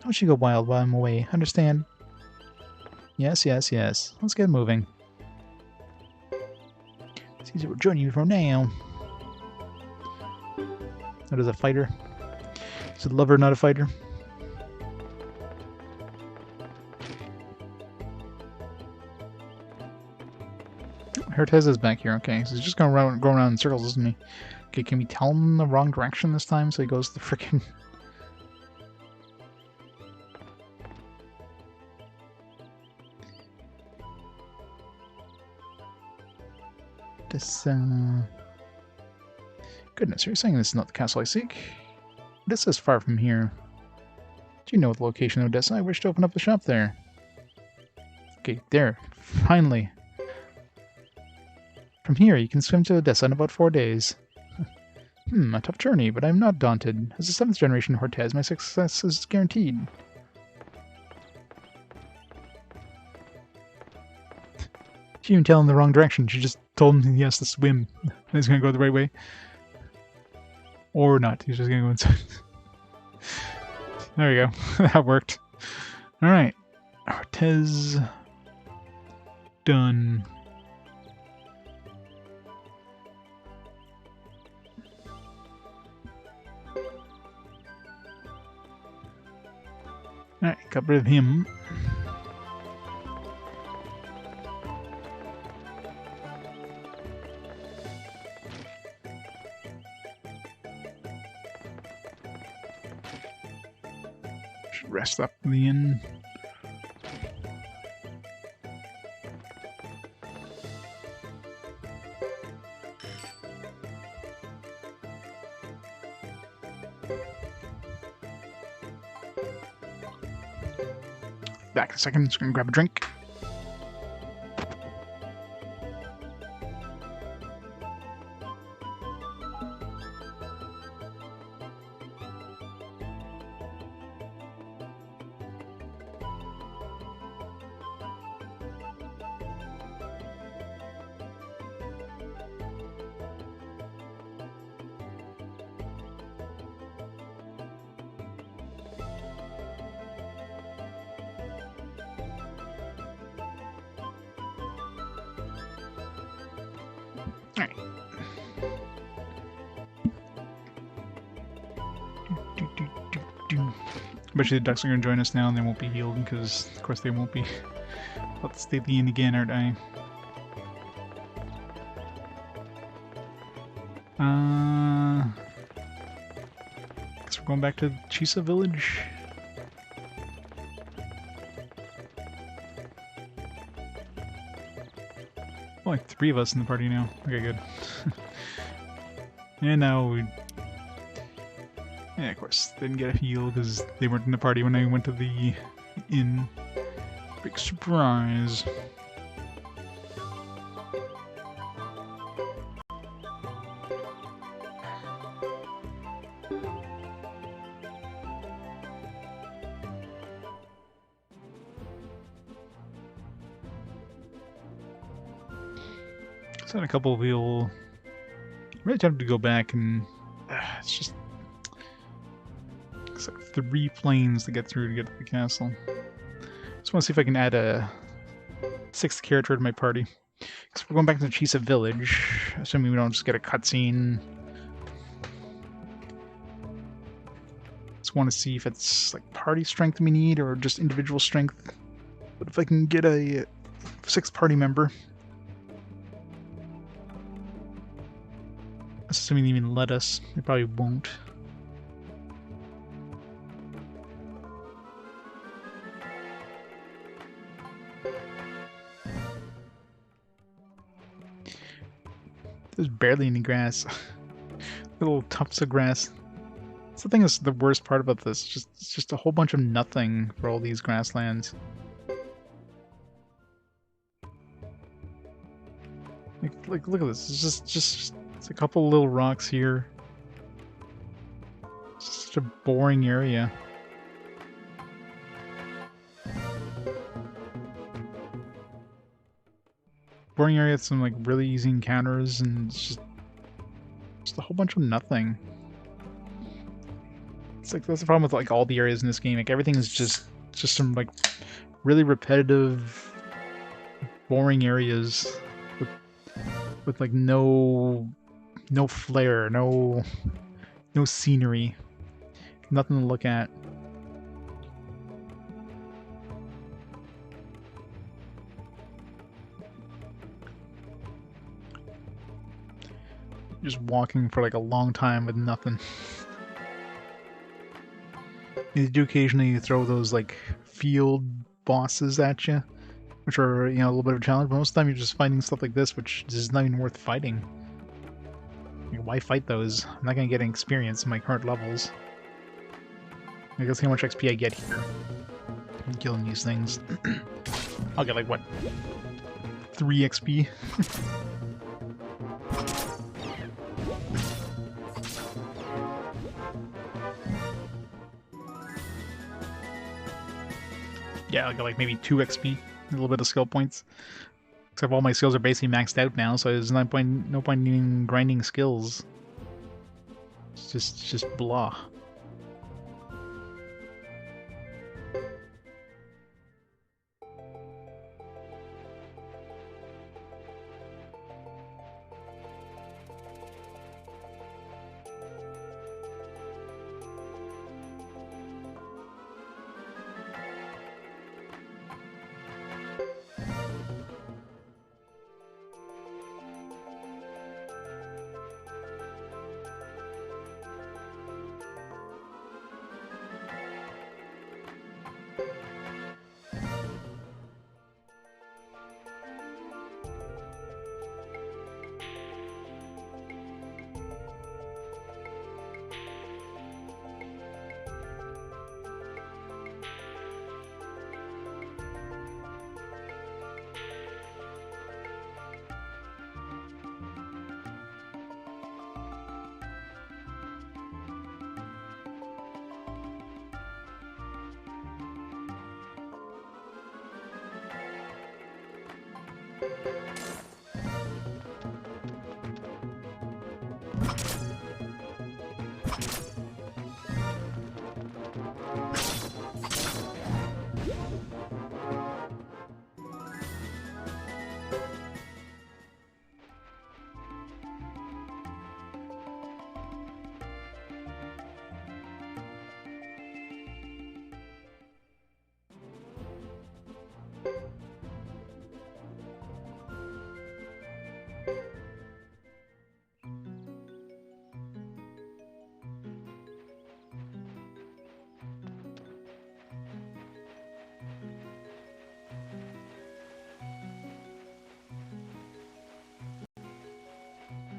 Don't you go wild while I'm away, understand? Yes. Let's get moving. Caesar will join you from now. That is a fighter. Is it a lover, not a fighter? Hertez is back here. Okay, so he's just gonna go around in circles, isn't he? Okay, can we tell him the wrong direction this time so he goes the frickin'... Goodness, are you saying this is not the castle I seek? This is far from here. Do you know the location of Odessa? I wish to open up a shop there. Okay, there. Finally. From here, you can swim to Odessa in about 4 days. A tough journey, but I'm not daunted. As a 7th generation Hortez, my success is guaranteed. She didn't even tell him the wrong direction. She just told him he has to swim. He's going to go the right way. Or not. He's just going to go inside. There we go. That worked. Alright. Hortez. Done. Alright, got rid of him. Should rest up in the inn. Back in a second, just gonna grab a drink. Alright. I bet you the ducks are going to join us now and they won't be healed because, of course, they won't be. Let's stay the inn again, aren't I? Guess we're going back to Chisa village. Like 3 of us in the party now. Okay, good. And now we... Yeah, of course, didn't get a heal because they weren't in the party when I went to the inn. Big surprise. So a couple of people. I'm really tempted to go back and it's like 3 planes to get through to get to the castle. Just want to see if I can add a 6th character to my party. Because we're going back to the Chisa village, assuming we don't just get a cutscene. Just want to see if it's like party strength we need or just individual strength. But if I can get a 6th party member. Assuming they even let us. They probably won't. There's barely any grass. Little tufts of grass. That's the thing that's the worst part about this. It's just a whole bunch of nothing for all these grasslands. Like look at this. It's just it's a couple little rocks here. It's such a boring area. Boring area with some like really easy encounters, and it's just a whole bunch of nothing. It's like that's the problem with like all the areas in this game. Like everything is just some like really repetitive, boring areas with like no flair, no scenery, nothing to look at. Just walking for like a long time with nothing. You do occasionally throw those like field bosses at you, which are, you know, a little bit of a challenge, but most of the time you're just fighting stuff like this, which is not even worth fighting. Like, why fight those? I'm not gonna get any experience in my current levels. I guess how much XP I get here. I'm killing these things. I'll get like what? 3 XP? Yeah, I'll get like maybe 2 XP, a little bit of skill points. Except all my skills are basically maxed out now, so there's no point in even grinding skills. It's just blah.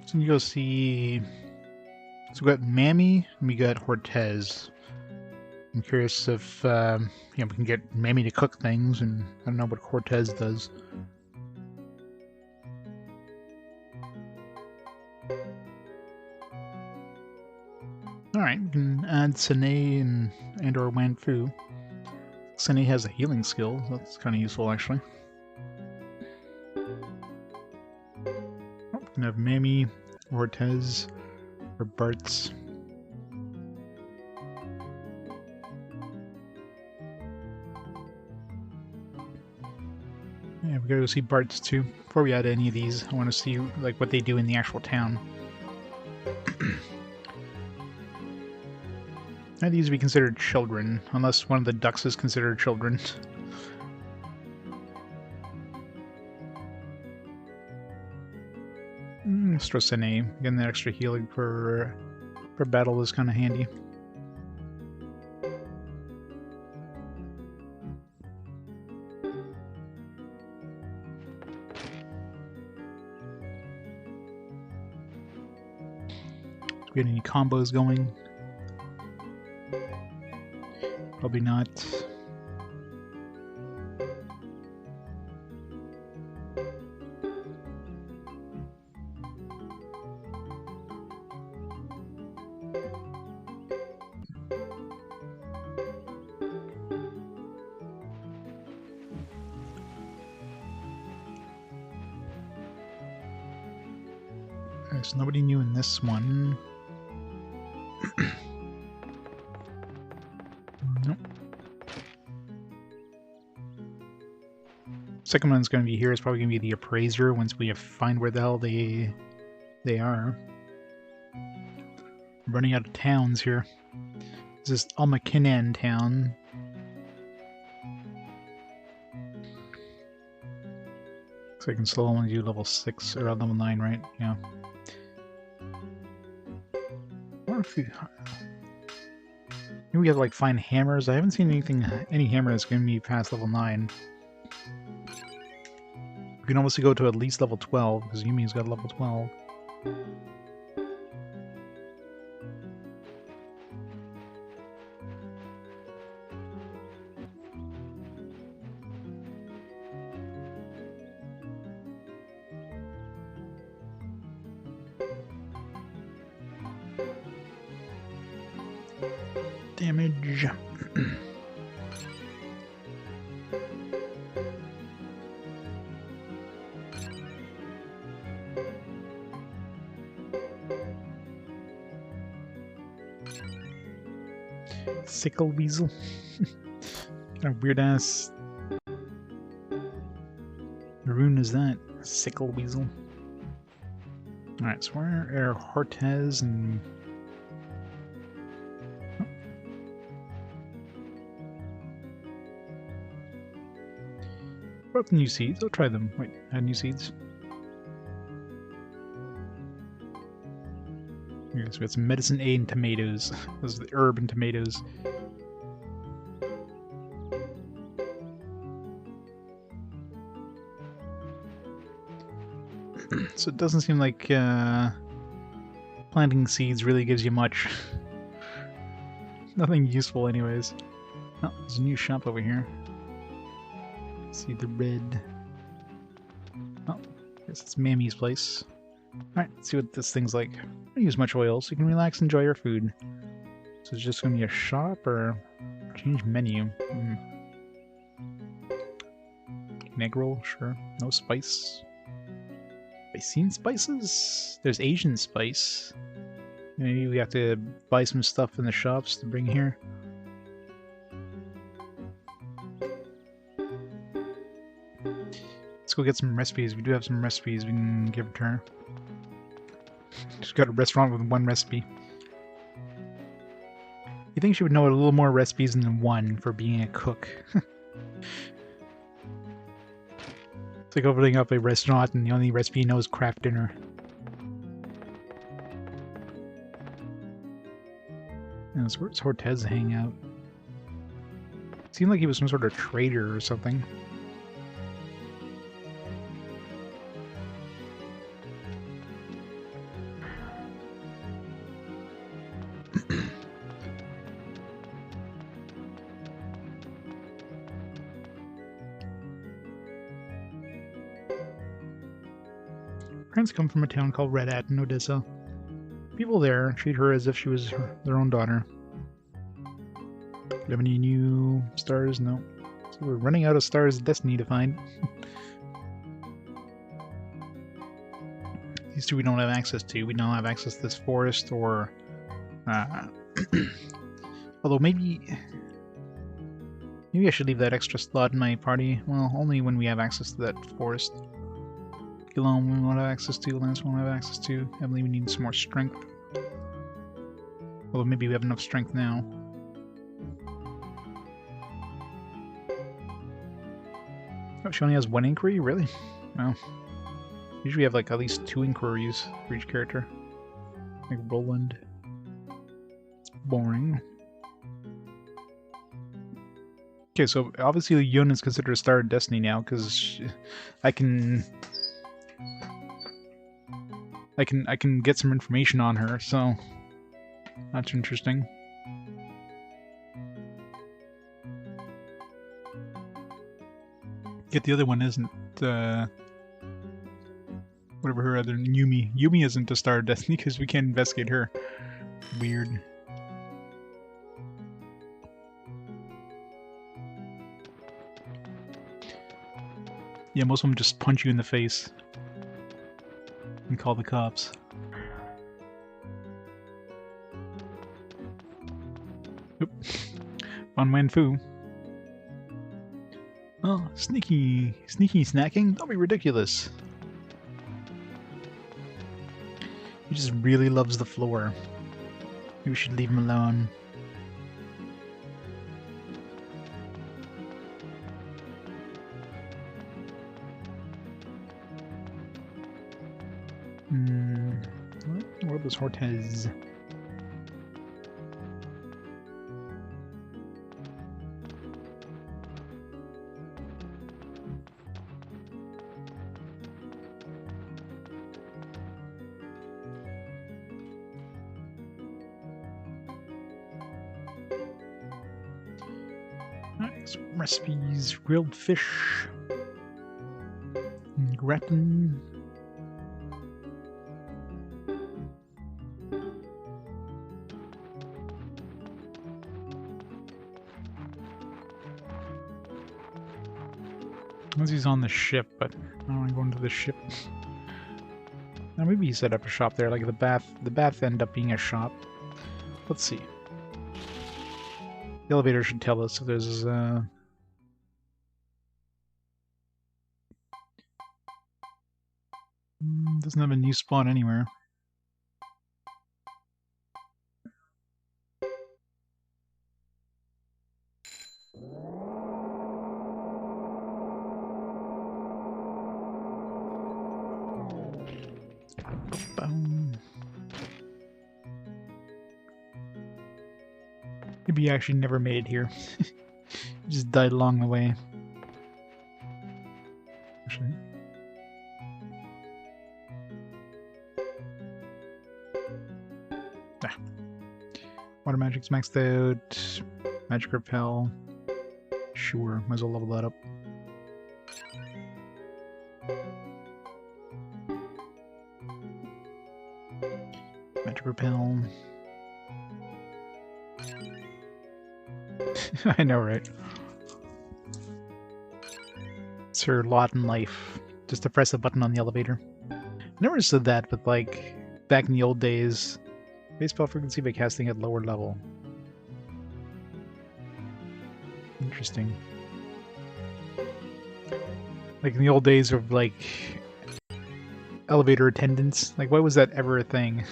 So you go see. So we got Mammy and we got Hortez. I'm curious if we can get Mamie to cook things, and I don't know what Cortez does. Alright, we can add Sine and or Wanfu. Sine has a healing skill, so that's kind of useful actually. Oh, we can have Mamie, Cortez, or Bartz. Yeah, we gotta go see Bart's too. Before we add any of these, I want to see like what they do in the actual town. None of these would be considered children, unless one of the ducks is considered children. Strosene, getting that extra healing for battle is kind of handy. Do we get any combos going? Probably not. There's nobody new in this one. Nope. Second one's going to be here. It's probably going to be the appraiser once we find where the hell they are. I'm running out of towns here. This is Almakinan town. So I can still only do level 6 or level 9, right? Yeah. I wonder if maybe we have to like find hammers. I haven't seen any hammer that's going to be past level 9. We can almost go to at least level 12 because Yumi's got level 12. Damage. Sickle weasel. Kind of weird ass rune is that? Sickle weasel. Alright, so where are Hortez and what about the new seeds? I'll try them. Wait, add new seeds. Here, so we got some medicine A and tomatoes. Those are the herb and tomatoes. So it doesn't seem like planting seeds really gives you much. Nothing useful anyways. Oh, there's a new shop over here. See the red. Oh, I guess it's Mammy's place. Alright, let's see what this thing's like. Don't use much oil, so you can relax and enjoy your food. So it's just gonna be a shop or change menu? Egg roll, sure. No spice. I've seen spices? There's Asian spice. Maybe we have to buy some stuff in the shops to bring here. Let's go get some recipes. We do have some recipes we can give to her. She's got a restaurant with one recipe. You think she would know a little more recipes than one for being a cook? It's like opening up a restaurant and the only recipe you know is craft dinner. And where's Hortez hang out? Seemed like he was some sort of trader or something. Parents come from a town called Red Hat in Odessa. People there treat her as if she was their own daughter. Do you have any new stars? No. So we're running out of stars of destiny to find. These two we don't have access to. We don't have access to this forest or... although maybe I should leave that extra slot in my party. Well, only when we have access to that forest. Gilom we won't have access to, Lance won't have access to. Emily, we need some more strength. Although maybe we have enough strength now. Oh, she only has one inquiry? Really? Wow. Usually we have like at least 2 inquiries for each character. Like Roland. Boring. Okay, so obviously Yun is considered a star of destiny now because I can get some information on her, so that's interesting. Yet the other one isn't. Whatever her other Yumi. Yumi isn't a star of destiny because we can't investigate her. Weird. Yeah, most of them just punch you in the face and call the cops. Oop. Fan Fu. Oh, sneaky snacking? Don't be ridiculous. He just really loves the floor. Maybe we should leave him alone. What was Hortez? Some recipes, grilled fish, gratin. Once he's on the ship, but I don't want to go into the ship. Now maybe he set up a shop there, like the bath. The bath ended up being a shop. Let's see. The elevator should tell us if there's doesn't have a new spot anywhere. Maybe he actually never made it here. He just died along the way. Actually. Ah. Water magic's maxed out. Magic repel. Sure, might as well level that up. Magic repel. I know, right? It's her lot in life. Just to press a button on the elevator. I never understood that, but like, back in the old days, base spell frequency by casting at lower level. Interesting. Like in the old days of like, elevator attendants, like why was that ever a thing?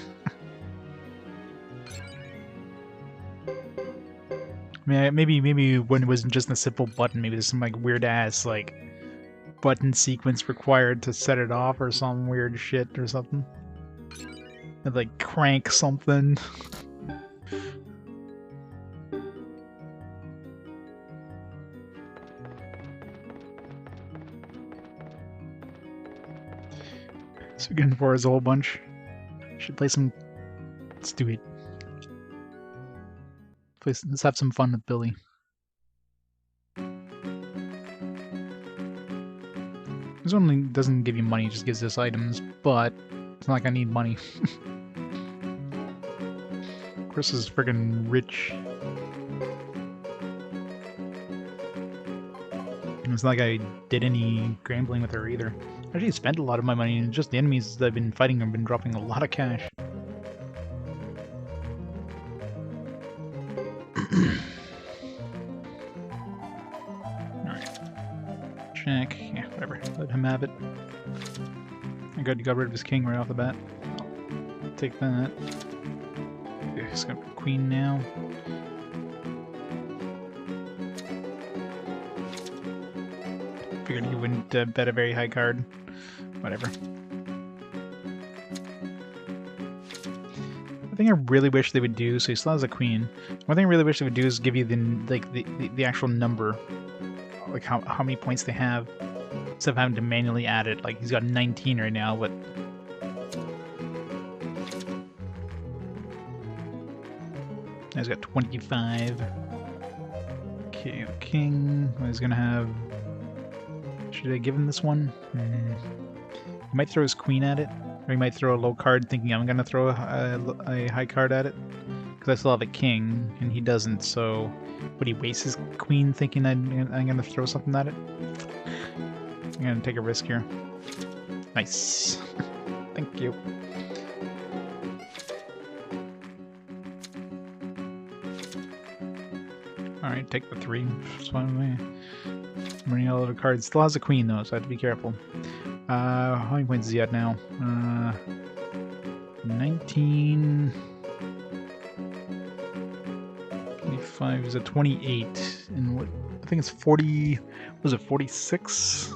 I mean, maybe when it wasn't just a simple button, maybe there's some like weird ass like button sequence required to set it off or some weird shit or something. And like crank something. So getting for us a whole bunch. Should play some. Let's do it. Let's have some fun with Billy. This one doesn't give you money, it just gives us items, but it's not like I need money. Chris is friggin' rich. It's not like I did any gambling with her either. I actually spent a lot of my money, and just the enemies that I've been fighting have been dropping a lot of cash. Alright. Check. Yeah, whatever. Let him have it. I got rid of his king right off the bat. I'll take that. Okay, he's got queen now. Figured he wouldn't bet a very high card. Whatever. The thing I really wish they would do, so he still has a queen. One thing I really wish they would do is give you the actual number, like how many points they have, instead of having to manually add it. Like he's got 19 right now, but he's got 25. Okay, the king. He's gonna have. Should I give him this one? He might throw his queen at it, or he might throw a low card thinking I'm going to throw a high card at it, because I still have a king, and he doesn't, so would he waste his queen thinking I'm going to throw something at it? I'm going to take a risk here. Nice. Thank you. Alright, take the 3. It's fine with me. I'm running out of cards. Still has a queen though, so I have to be careful. How many points is he at now? 19... 25 is at 28. And what? I think it's 40... Was it 46?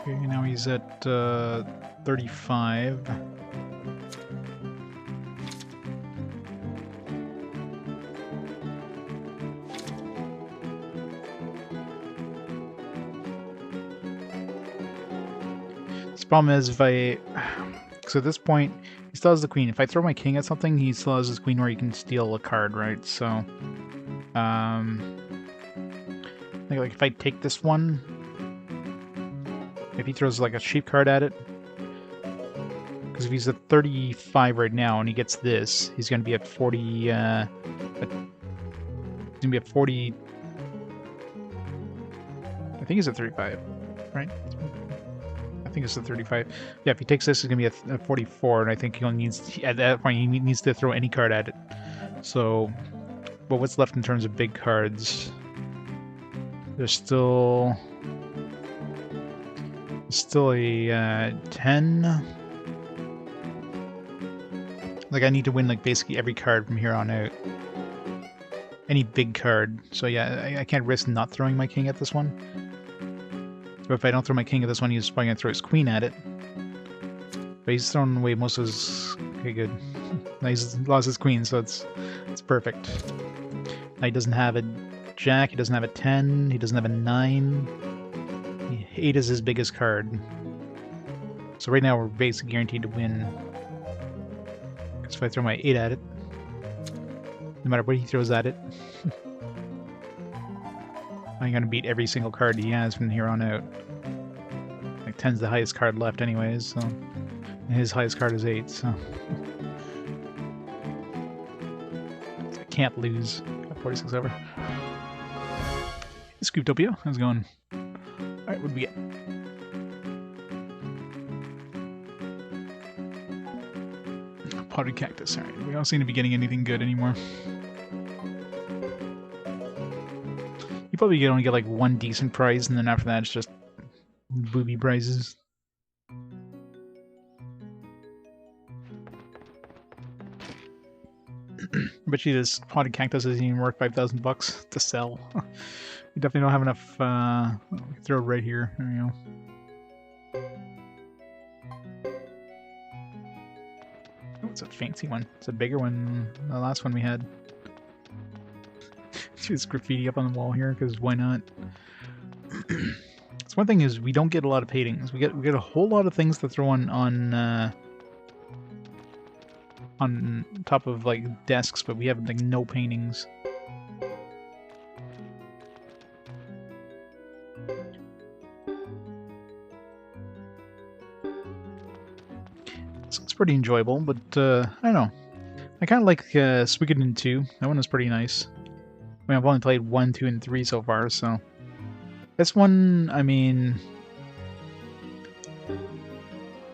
Okay, now he's at 35. The problem is if I... So at this point, he still has the queen. If I throw my king at something, he still has his queen where he can steal a card, right? So... like if I take this one... If he throws like a sheep card at it... Because if he's at 35 right now and he gets this, he's going to be at 40... he's going to be at 40... I think he's at 35, right? I think it's the 35. Yeah, if he takes this, it's going to be at 44, and I think he only needs... At that point, he needs to throw any card at it. So... But what's left in terms of big cards? There's still... Still a 10. Like I need to win like basically every card from here on out. Any big card. So yeah, I can't risk not throwing my king at this one. But if I don't throw my king at this one, he's probably gonna throw his queen at it. But he's thrown away most of his... Okay, good. Now he's lost his queen, so it's perfect. Now he doesn't have a jack, he doesn't have a 10, he doesn't have a 9. 8 is his biggest card. So right now we're basically guaranteed to win. So if I throw my 8 at it, no matter what he throws at it, I'm gonna beat every single card he has from here on out. Like 10's the highest card left anyways, so... And his highest card is 8, so... I can't lose. Got 46 over. Hey, Scooptopia, how's it going? Alright, what do we get? Potted cactus, alright. We don't seem to be getting anything good anymore. You probably only get like one decent prize, and then after that it's just booby prizes. I bet you this potted cactus isn't even worth 5,000 bucks to sell. We definitely don't have enough, throw it right here, there we go. Oh, it's a fancy one. It's a bigger one than the last one we had. Just graffiti up on the wall here, because why not? So one thing is, we don't get a lot of paintings. We get a whole lot of things to throw on on top of like desks, but we have like no paintings. It's pretty enjoyable, but I don't know. I kind of like Suikoden 2. That one was pretty nice. I mean, I've only played 1, 2, and 3 so far, so... This one, I mean...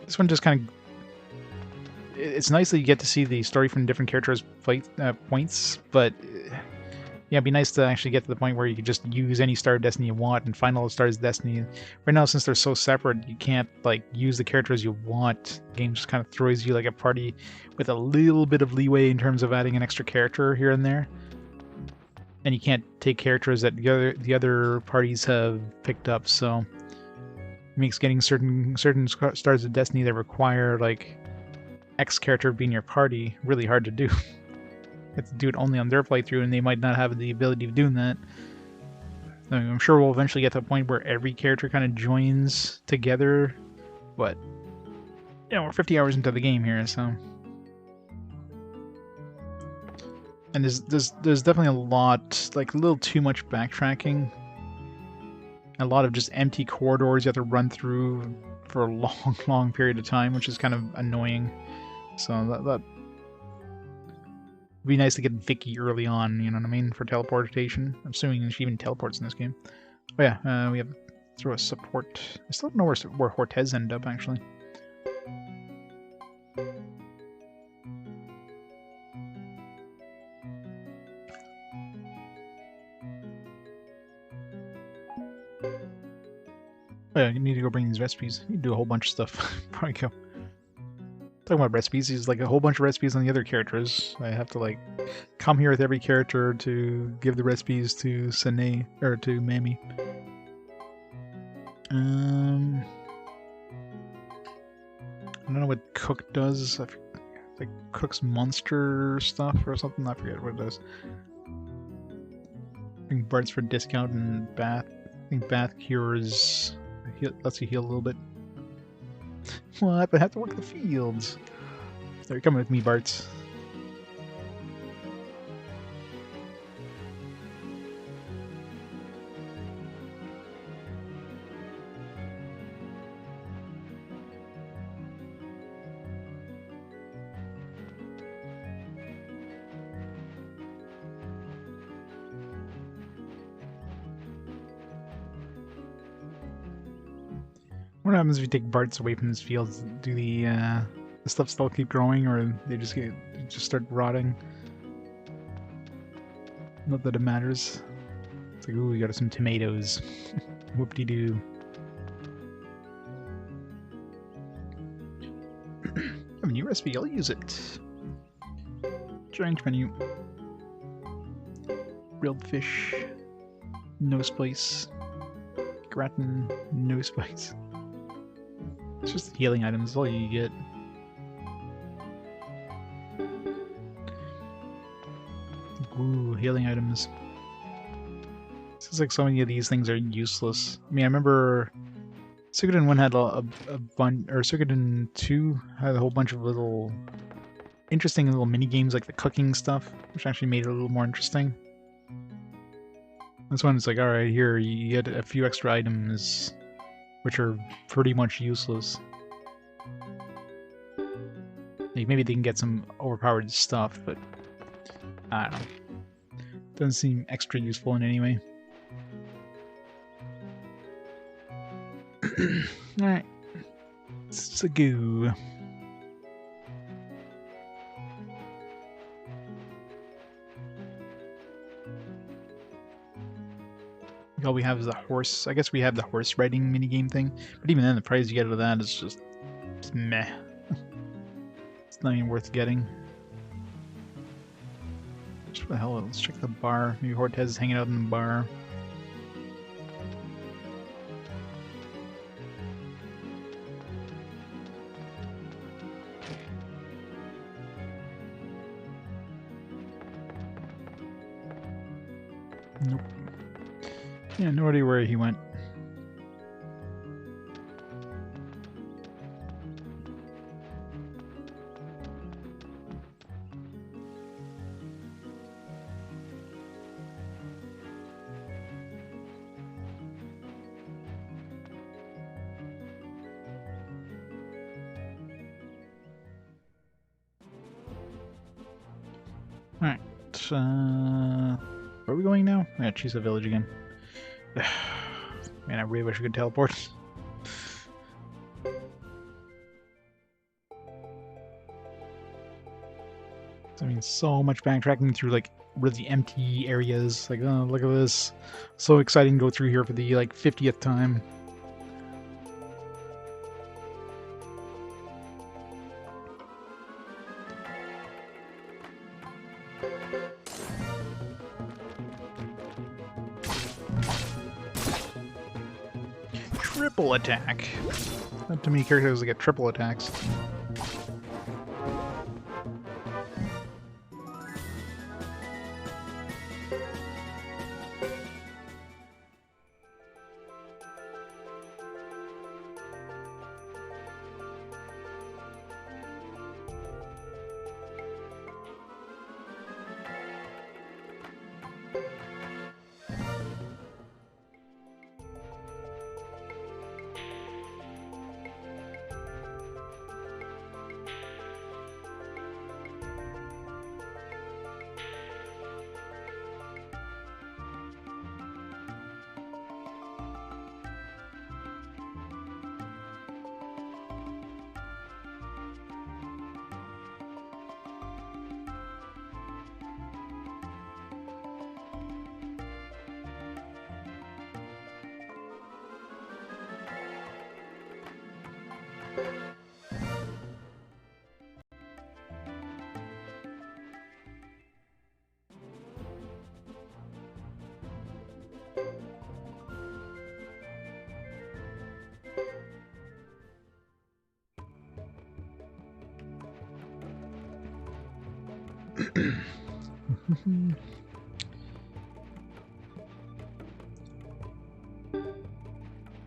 This one just kind of... It's nice that you get to see the story from different characters' points, but... Yeah, it'd be nice to actually get to the point where you can just use any Star of Destiny you want and find all the Stars of Destiny. Right now, since they're so separate, you can't, like, use the characters you want. The game just kind of throws you like a party with a little bit of leeway in terms of adding an extra character here and there. And you can't take characters that the other parties have picked up, so it makes getting certain Stars of Destiny that require, like, X character being your party really hard to do. You have to do it only on their playthrough, and they might not have the ability of doing that. I mean, I'm sure we'll eventually get to a point where every character kind of joins together, but yeah, we're 50 hours into the game here, so. And there's definitely a lot, like a little too much backtracking. A lot of just empty corridors you have to run through for a long, long period of time, which is kind of annoying. So that would be nice to get Vicky early on, you know what I mean, for teleportation. I'm assuming she even teleports in this game. Oh yeah, we have throw a support. I still don't know where Hortez ended up, actually. Oh yeah, you need to go bring these recipes. You do a whole bunch of stuff before I go. Talking about recipes, there's like a whole bunch of recipes on the other characters. I have to like come here with every character to give the recipes to Sine or to Mammy. I don't know what Cook does. Like Cook's monster stuff or something. I forget what it does. I think Bart's for discount and Bath. I think Bath cures. Lets you heal a little bit. What? I have to work the fields. They're coming with me, Bart's. What happens if you take Bart's away from his fields? Do the stuff still keep growing, or they just start rotting? Not that it matters. It's like, ooh, we got some tomatoes. Whoop-de-doo. I have a new recipe, I'll use it. Change menu. Grilled fish. No spice. Gratin. No spice. It's just healing items, all you get. Ooh, healing items. This is like so many of these things are useless. I mean, I remember Suikoden 1 had a bunch, or Suikoden 2 had a whole bunch of little interesting little mini games like the cooking stuff, which actually made it a little more interesting. This one is like, alright, here, you get a few extra items, which are pretty much useless. Like, maybe they can get some overpowered stuff, but I don't know. Doesn't seem extra useful in any way. Alright. It's a goo. All we have is a horse. I guess we have the horse riding minigame thing, but even then the prize you get out of that is just meh. It's not even worth getting. What the hell? Let's check the bar. Maybe Hortez is hanging out in the bar. Nope. Yeah, no idea where he went. Where are we going now? Yeah, Chisa Village again. Man, I really wish we could teleport. I mean, so much backtracking through, like, really empty areas. Like, oh, look at this. So exciting to go through here for the, like, 50th time. Triple attack. Not too many characters that get triple attacks.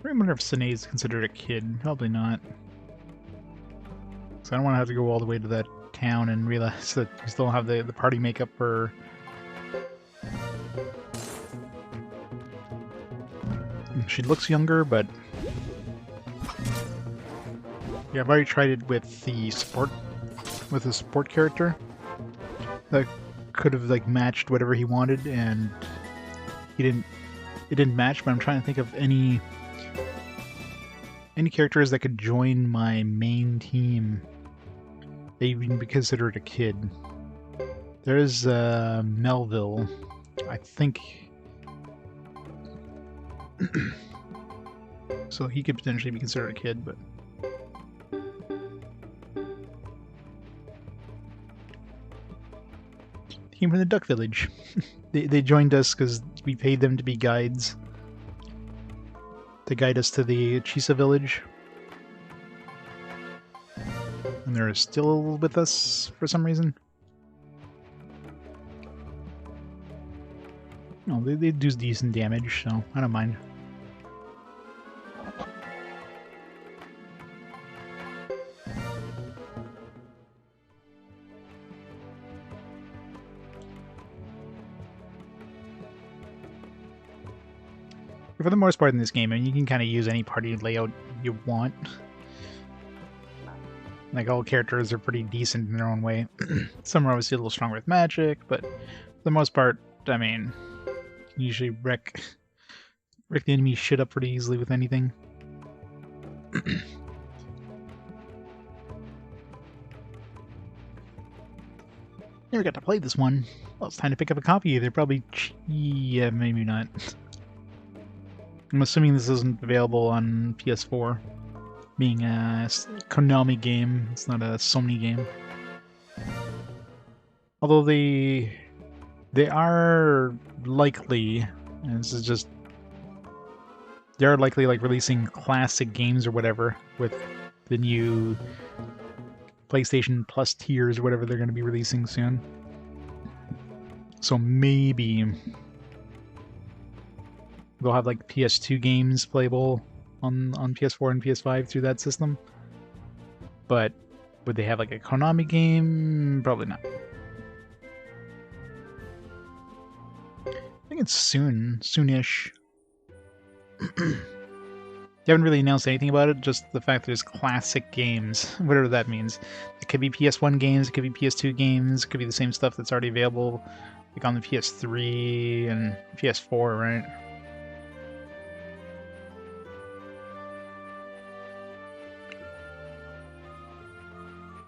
I wonder if Sine is considered a kid. Probably not. So I don't want to have to go all the way to that town and realize that we still have the party makeup for... She looks younger, but... Yeah, I've already tried it with the support character. That could have, like, matched whatever he wanted, and it didn't match, but I'm trying to think of any characters that could join my main team that even be considered a kid. There's Melville, I think. So he could potentially be considered a kid, but he came from the Duck Village. They joined us because we paid them to be guides. To guide us to the Chisa village. And they're still with us for some reason. No, they do decent damage, so I don't mind. For the most part in this game, I mean, you can kind of use any party layout you want. Like, all characters are pretty decent in their own way. Some are obviously a little stronger with magic, but for the most part, I mean, you usually wreck the enemy shit up pretty easily with anything. Never got to play this one. Well, it's time to pick up a copy. They're probably... yeah, maybe not. I'm assuming this isn't available on PS4, being a Konami game. It's not a Sony game. Although they are likely, and this is just, they are likely like releasing classic games or whatever with the new PlayStation Plus tiers or whatever they're going to be releasing soon. So maybe they'll have like PS2 games playable on PS4 and PS5 through that system. But would they have like a Konami game? Probably not. I think it's soonish. They haven't really announced anything about it, just the fact that it's classic games, whatever that means. It could be PS1 games, it could be PS2 games, it could be the same stuff that's already available like on the PS3 and PS4, right?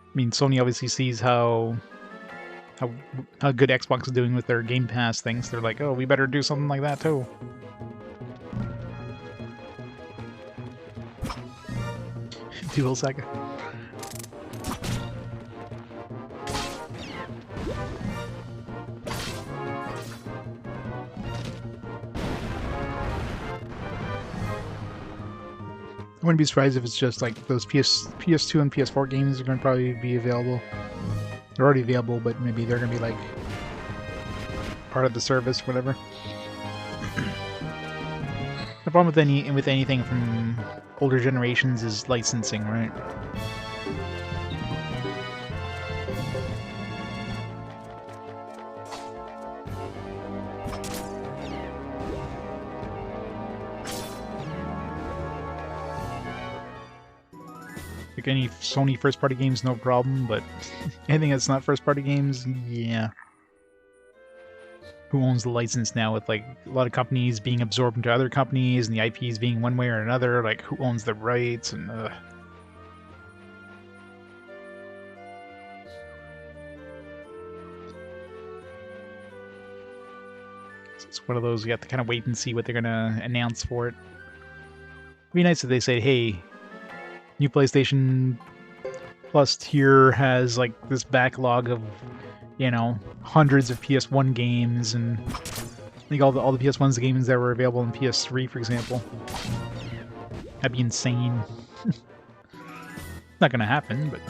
I mean, Sony obviously sees how good Xbox is doing with their Game Pass things. They're like, oh, we better do something like that too. Dual Saga. I wouldn't be surprised if it's just like those PS2 and PS4 games are going to probably be available. They're already available, but maybe they're going to be like part of the service, whatever. The problem with anything from older generations is licensing, right? Like any Sony first-party games, no problem, but anything that's not first-party games, yeah. Who owns the license now with, like, a lot of companies being absorbed into other companies and the IPs being one way or another, like, who owns the rights, and, It's one of those, you have to kind of wait and see what they're going to announce for it. It'd be nice if they say, hey, new PlayStation Plus tier has, like, this backlog of, you know, hundreds of PS1 games, and I think all the PS1's games that were available in PS3, for example. That'd be insane. Not gonna happen, but...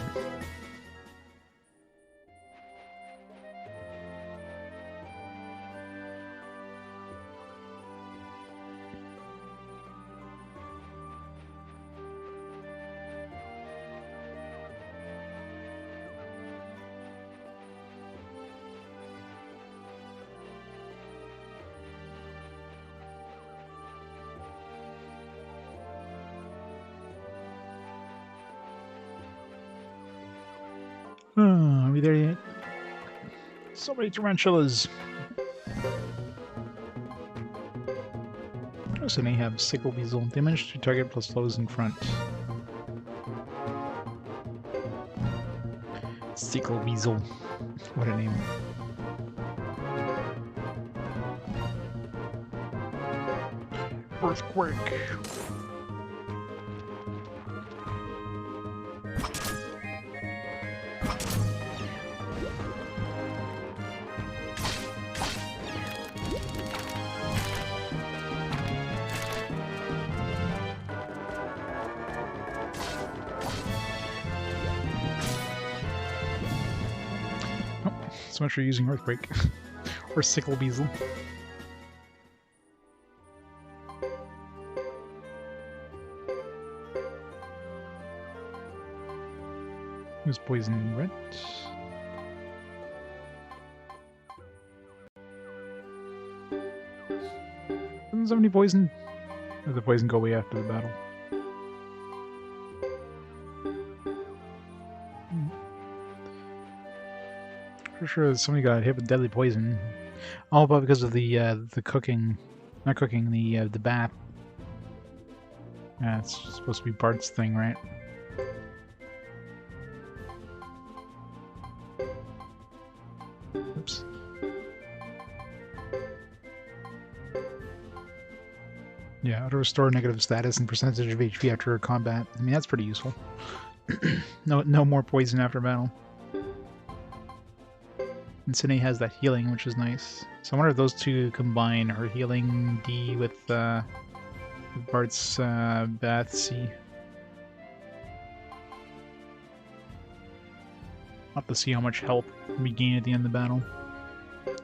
are we there yet? So many tarantulas. So they have sickle weasel. Damage to target plus flows in front. Sickle weasel. What a name. Earthquake. So much for using Earthquake. Or Sickle Weasel. Who's poison red? Doesn't somebody poison? Or does the poison go away after the battle? For sure somebody got hit with deadly poison. All but because of the cooking, not cooking, the bath. Yeah, it's supposed to be Bart's thing, right? Oops. Yeah, how to restore negative status and percentage of HP after combat. I mean, that's pretty useful. No more poison after battle. And Sine has that healing, which is nice. So I wonder if those two combine, her healing D with Bart's bath C. I'll have to see how much health we gain at the end of the battle.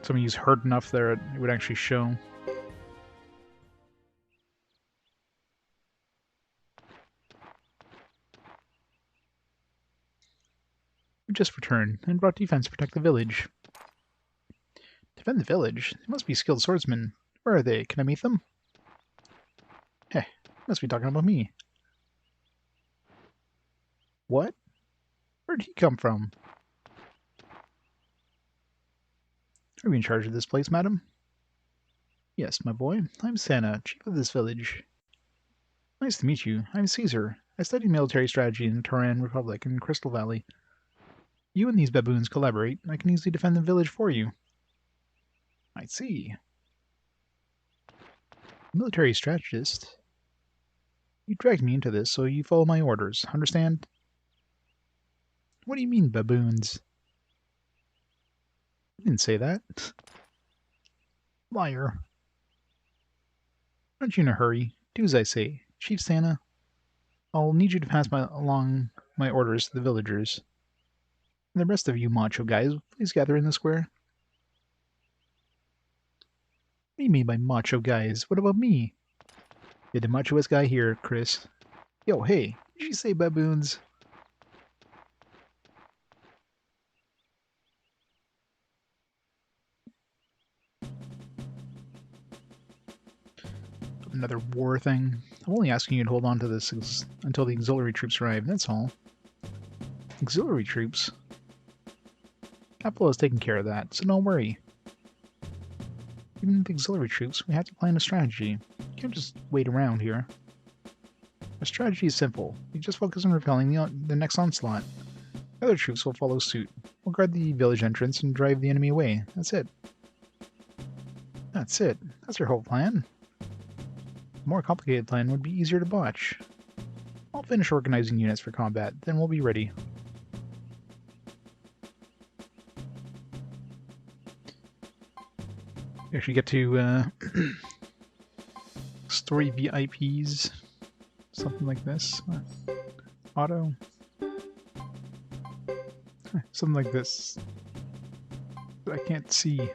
Somebody's hurt enough there, it would actually show. We just returned and brought defense to protect the village. Defend the village? They must be skilled swordsmen. Where are they? Can I meet them? Heh, must be talking about me. What? Where'd he come from? Are you in charge of this place, madam? Yes, my boy. I'm Santa, chief of this village. Nice to meet you. I'm Caesar. I studied military strategy in the Turan Republic in Crystal Valley. You and these baboons collaborate, and I can easily defend the village for you. I see. Military strategist? You dragged me into this, so you follow my orders. Understand? What do you mean, baboons? I didn't say that. Liar. Aren't you in a hurry? Do as I say. Chief Santa, I'll need you to pass along my orders to the villagers. And the rest of you macho guys, please gather in the square. What do you mean by macho guys? What about me? You're the machoest guy here, Chris. Yo, hey, did you say baboons? Another war thing. I'm only asking you to hold on to this until the auxiliary troops arrive, that's all. Auxiliary troops? Capital has taken care of that, so don't worry. Even with auxiliary troops, we have to plan a strategy. You can't just wait around here. Our strategy is simple. We just focus on repelling the next onslaught. The other troops will follow suit. We'll guard the village entrance and drive the enemy away. That's it. That's it. That's our whole plan. A more complicated plan would be easier to botch. I'll finish organizing units for combat, then we'll be ready. We actually get to story VIPs, something like this. Auto. Something like this. I can't see.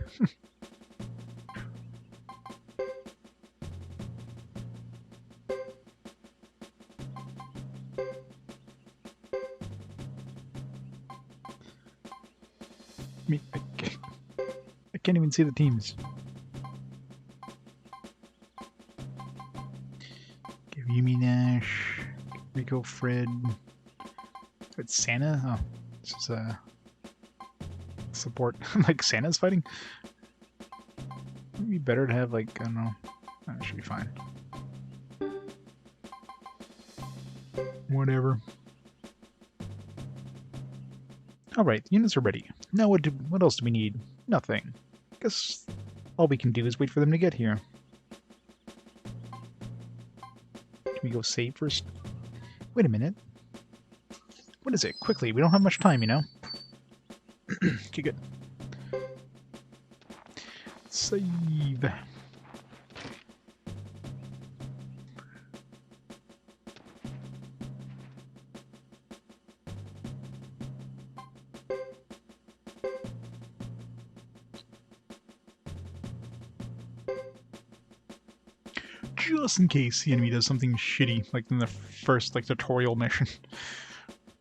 I can't even see the teams. Give Yumi Nash, Rico Fred. It's Santa? Oh, this is support. Like Santa's fighting? It'd be better to have, like, I don't know. That should be fine. Whatever. Alright, the units are ready. Now what else do we need? Nothing. Guess all we can do is wait for them to get here. Can we go save first? Wait a minute. What is it? Quickly, we don't have much time, you know? Okay, good. Save. Just in case the enemy does something shitty, like in the first, like, tutorial mission.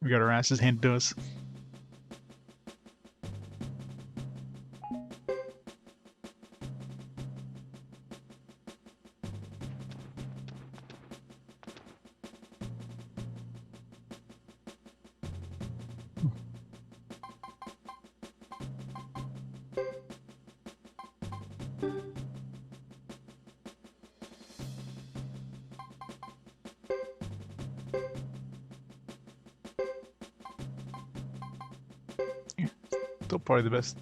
We got our asses handed to us. Still probably the best.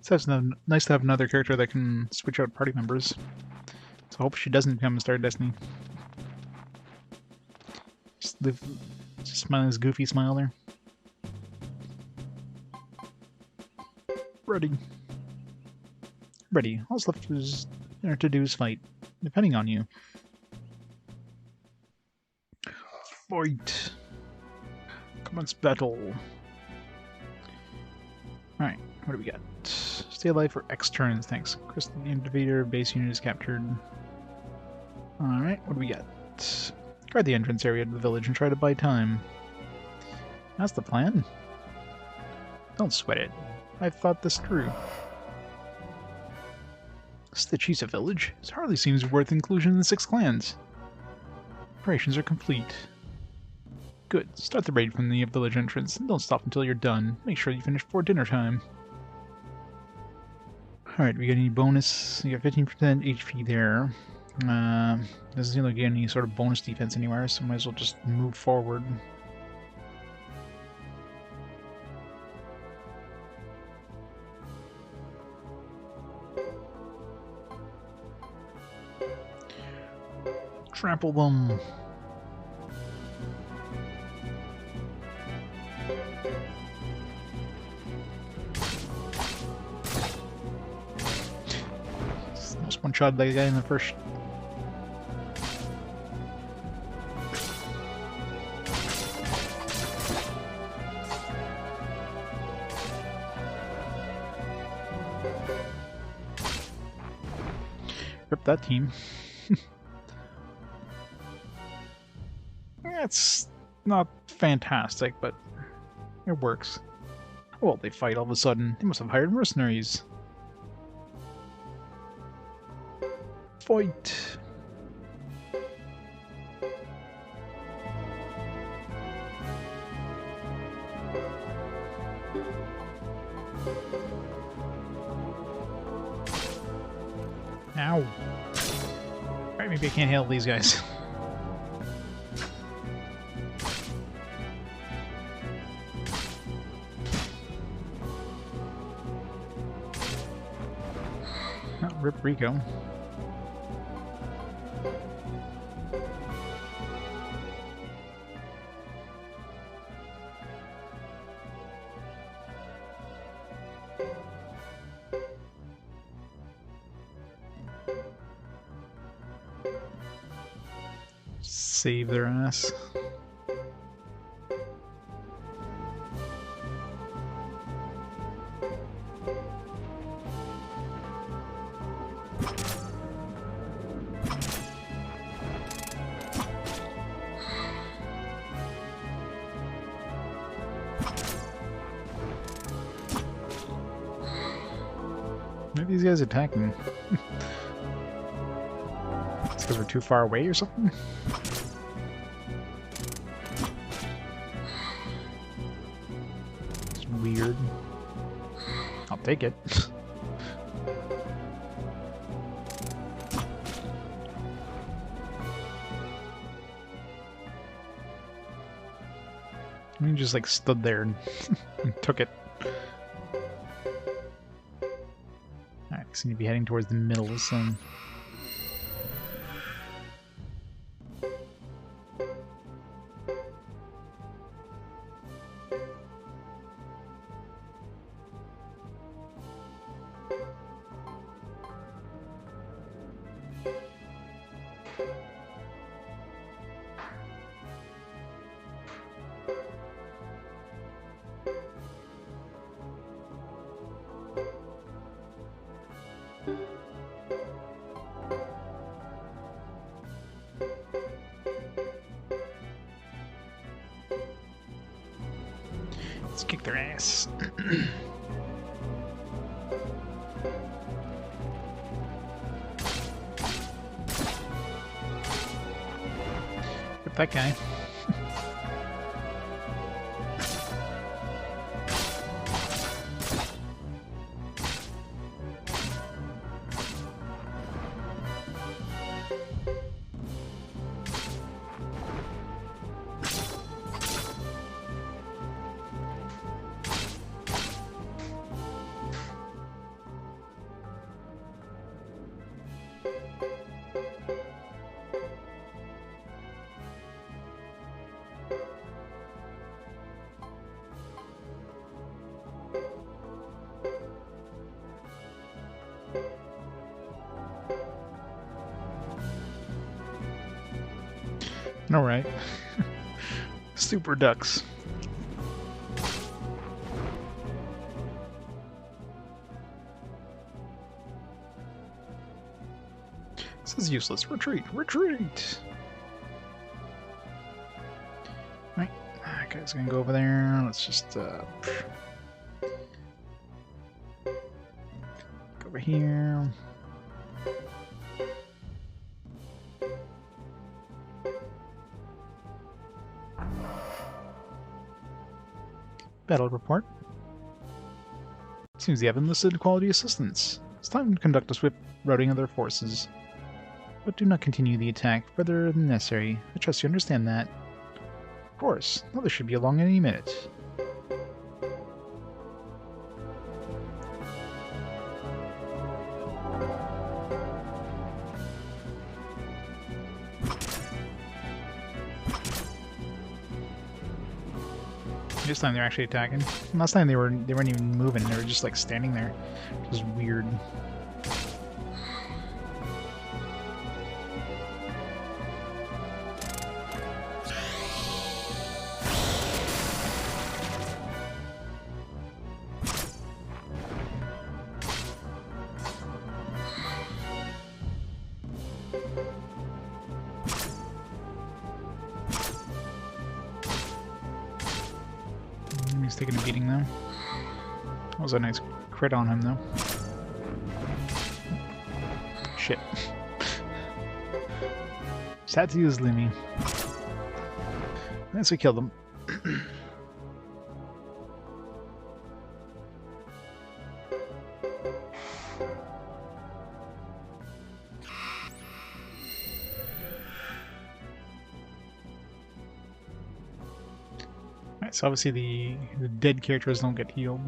It's nice to have another character that can switch out party members. So I hope she doesn't become a Star Destiny. Just smiling his goofy smile there. Ready. Ready. All that's left to do is fight, depending on you. Fight! Commence battle. Alright, what do we got? Stay alive for X turns, thanks. Crystal Invader base unit is captured. Alright, what do we got? Guard the entrance area to the village and try to buy time. That's the plan. Don't sweat it. I've thought this through. This is the Chisa village. This hardly seems worth inclusion in the 6 clans. Operations are complete. Good. Start the raid from the village entrance, and don't stop until you're done. Make sure you finish before dinner time. Alright, we got any bonus? We got 15% HP there. Doesn't seem like we get any sort of bonus defense anywhere, so might as well just move forward. Trample them! Almost one-shot that guy in the first. Rip that team. It's not fantastic, but it works. Well, they fight all of a sudden. They must have hired mercenaries. Fight! Ow! Alright, maybe I can't handle these guys. Rip Rico. Save their ass. Maybe these guys attacking. It's because we're too far away or something? It's weird. I'll take it. We just like stood there and took it. Seem to be heading towards the middle of the sun. Let's kick their ass. Get that guy. All right. Super ducks. This is useless. Retreat! Retreat! Right. That guy's gonna go over there. Let's just go over here. Battle report. Seems they have enlisted quality assistance. It's time to conduct a swift routing of their forces. But do not continue the attack further than necessary. I trust you understand that. Of course. Another should be along any minute. This time they're actually attacking. Last time they weren't even moving, they were just like standing there. It was weird. He's taking a beating though. That was a nice crit on him though. Shit. Sad to use Limmy. Nice, we killed him. So obviously the dead characters don't get healed.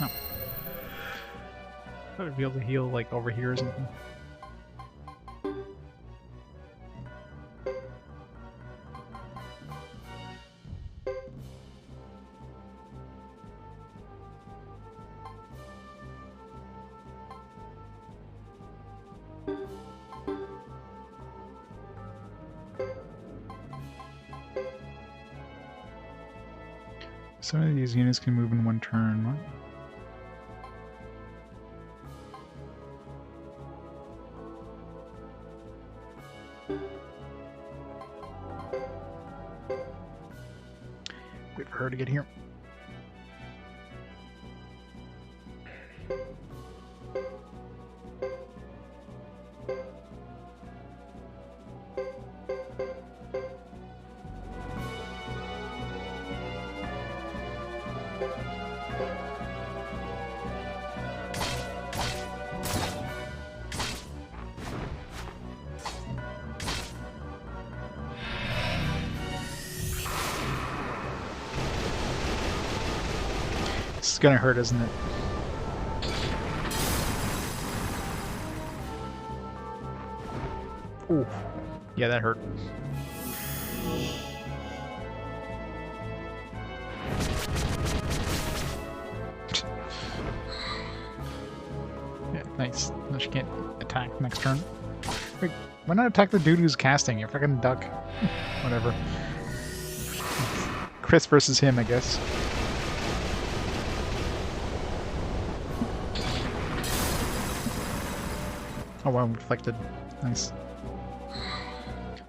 No. I would be able to heal like over here or something. Some of these units can move in one turn. What? Wait for her to get here. It's gonna hurt, isn't it? Ooh. Yeah, that hurt. Yeah, nice. No, she can't attack next turn. Wait, why not attack the dude who's casting? You're fucking duck. Whatever. Chris versus him, I guess. Oh wow, reflected. Nice.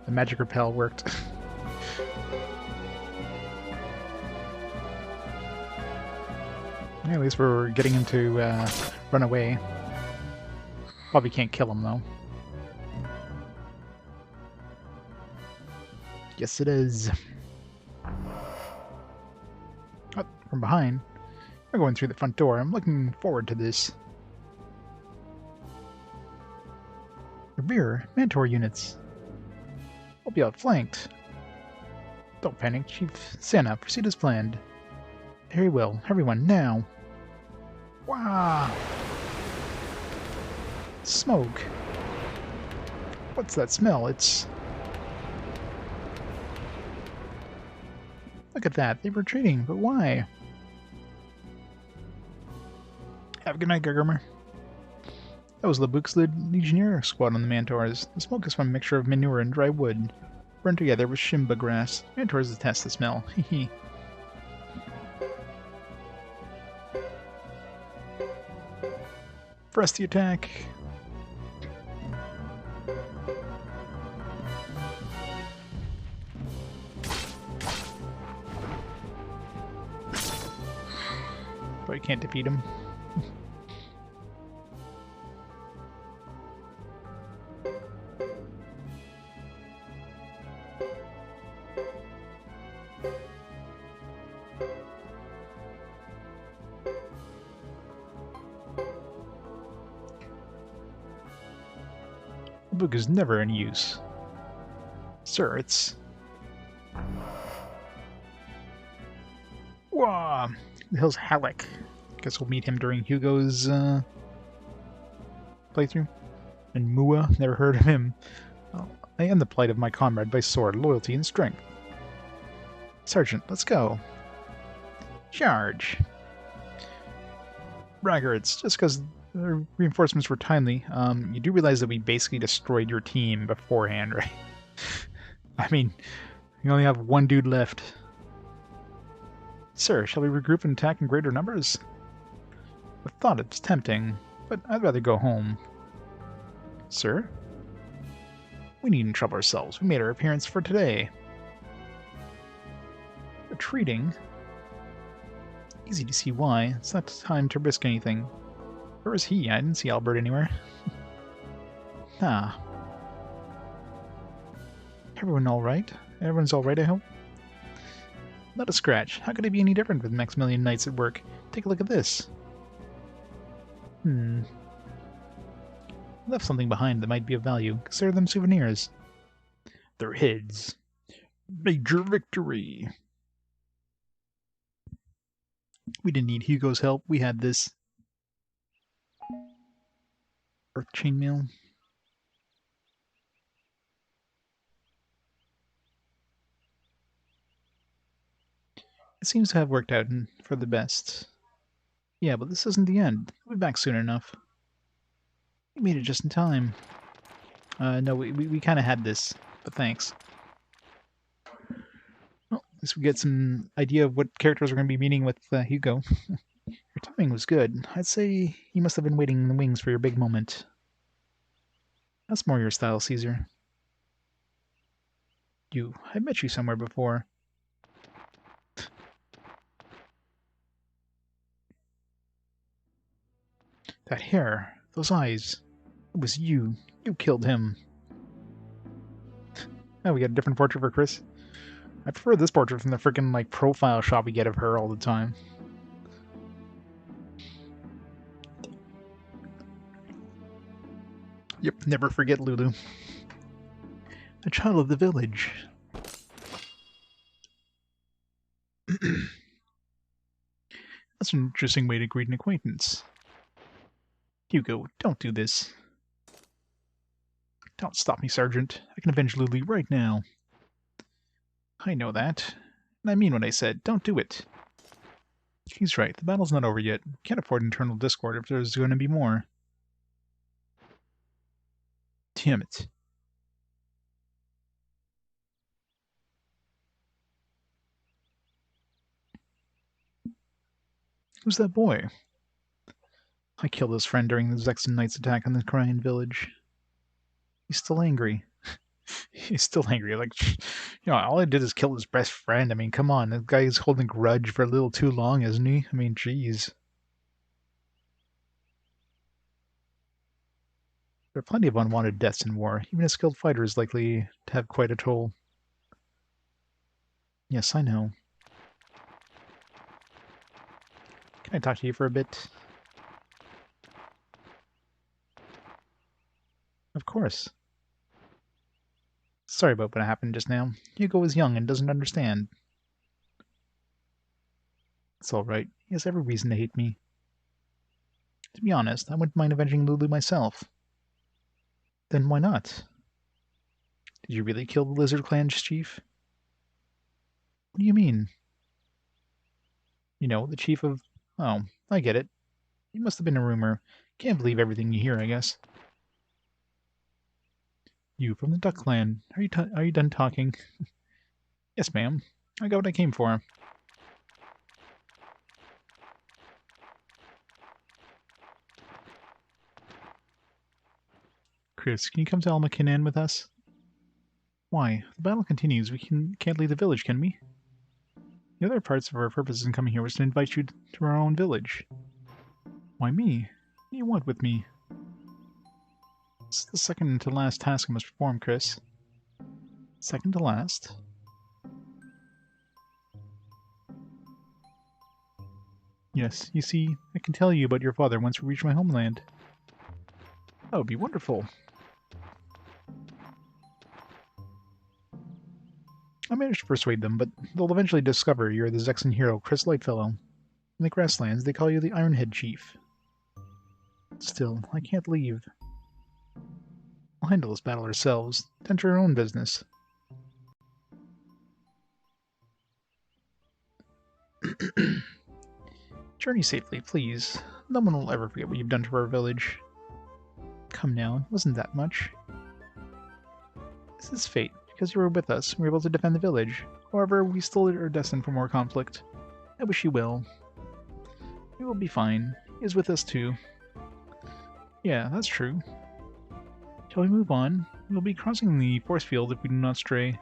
The magic repel worked. Yeah, at least we're getting him to run away. Probably can't kill him though. Yes, it is. Oh, from behind. We're going through the front door. I'm looking forward to this. Rear, Mantor units. We'll be outflanked. Don't panic, Chief Santa. Proceed as planned. Very well. Everyone, now. Wow. Smoke. What's that smell? It's... Look at that. They were retreating, but why? Have a good night, Gargurmer. That was Labuke's Legionnaire squad on the Mantors. The smoke is from a mixture of manure and dry wood, burned together with Shimba grass. Mantors detest the smell. Hehe. Press the attack. But you can't defeat him. The book is never in use. Sir, it's... Whoa! The hell's Halleck? Guess we'll meet him during Hugo's, playthrough. And Mua, never heard of him. Oh, I am the plight of my comrade by sword, loyalty, and strength. Sergeant, let's go. Charge! Braggarts, just because the reinforcements were timely, you do realize that we basically destroyed your team beforehand, right? I mean, you only have one dude left. Sir, shall we regroup and attack in greater numbers? The thought it's tempting, but I'd rather go home. Sir? We needn't trouble ourselves. We made our appearance for today. Retreating? Easy to see why. It's not time to risk anything. Where is he? I didn't see Albert anywhere. Ah. Everyone alright? Everyone's alright, I hope? Not a scratch. How could it be any different with Maximilian Knights at work? Take a look at this. I left something behind that might be of value. Consider them souvenirs. Their heads. Major victory. We didn't need Hugo's help. We had this. Earth chainmail. It seems to have worked out for the best. Yeah, but this isn't the end. We'll be back soon enough. We made it just in time. No, we kind of had this, but thanks. Well, at least we get some idea of what characters we're going to be meeting with Hugo. Your timing was good. I'd say you must have been waiting in the wings for your big moment. That's more your style, Caesar. I met you somewhere before. That hair, those eyes. It was you. You killed him. Oh, we got a different portrait for Chris. I prefer this portrait from the freaking like profile shot we get of her all the time. Yep, never forget Lulu. A child of the village. That's an interesting way to greet an acquaintance. Hugo, don't do this. Don't stop me, Sergeant. I can avenge Lulu right now. I know that. And I mean what I said. Don't do it. He's right. The battle's not over yet. Can't afford internal discord if there's going to be more. Damn it. Who's that boy? I killed his friend during the Zexen Knights attack on the Korean village. He's still angry. He's still angry. Like, all I did is kill his best friend. I mean, come on. The guy's holding a grudge for a little too long, isn't he? I mean, jeez. There are plenty of unwanted deaths in war. Even a skilled fighter is likely to have quite a toll. Yes, I know. Can I talk to you for a bit? Of course. Sorry about what happened just now. Hugo is young and doesn't understand. It's alright. He has every reason to hate me. To be honest, I wouldn't mind avenging Lulu myself. Then why not? Did you really kill the Lizard Clan's chief? What do you mean? The chief of... Oh, I get it. It must have been a rumor. Can't believe everything you hear, I guess. You from the Duck Clan. Are you done talking? Yes, ma'am. I got what I came for. Chris, can you come to Almacanan with us? Why? The battle continues. We can't leave the village, can we? The other parts of our purpose in coming here was to invite you to our own village. Why me? What do you want with me? It's the second to last task I must perform, Chris. Second to last? Yes, you see, I can tell you about your father once we reach my homeland. That would be wonderful. I managed to persuade them, but they'll eventually discover you're the Zexen hero, Chris Lightfellow. In the Grasslands, they call you the Ironhead Chief. Still, I can't leave. We'll handle this battle ourselves. Tend to our own business. Journey safely, please. No one will ever forget what you've done to our village. Come now, it wasn't that much. This is fate. Because you were with us, we were able to defend the village. However, we still are destined for more conflict. I wish you well. We will be fine. He is with us too. Yeah, that's true. Shall we move on? We'll be crossing the force field if we do not stray.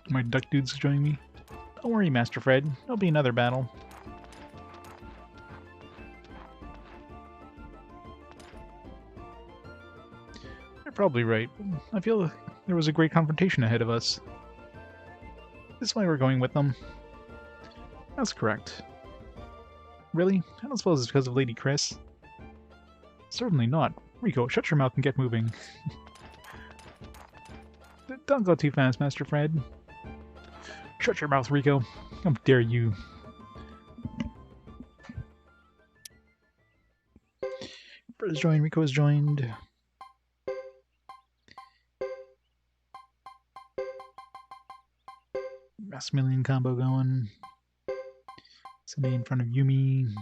My duck dude's joining me. Don't worry, Master Fred. There'll be another battle. You're probably right. I feel there was a great confrontation ahead of us. This is why we're going with them. That's correct. Really? I don't suppose it's because of Lady Chris. Certainly not. Rico, shut your mouth and get moving. Don't go too fast, Master Fred. Shut your mouth, Rico. How dare you. Fred is joined, Rico is joined. Maximilian combo going. Somebody in front of Yumi.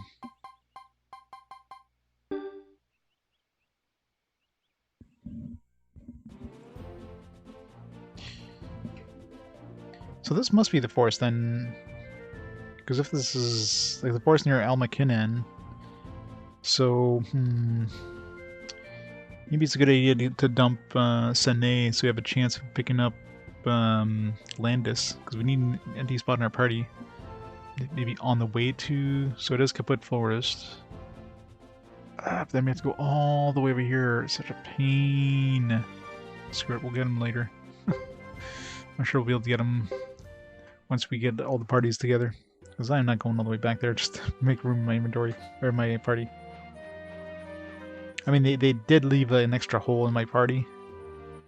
So this must be the forest then, because if this is like the forest near Almakinan, so maybe it's a good idea to dump Sene so we have a chance of picking up Landis, because we need an empty spot in our party. Maybe on the way to, so it is Kaput Forest. But then we have to go all the way over here. It's such a pain. Screw it, we'll get him later. I'm sure we'll be able to get him once we get all the parties together. Because I'm not going all the way back there just to make room in my inventory, or my party. I mean, they did leave an extra hole in my party.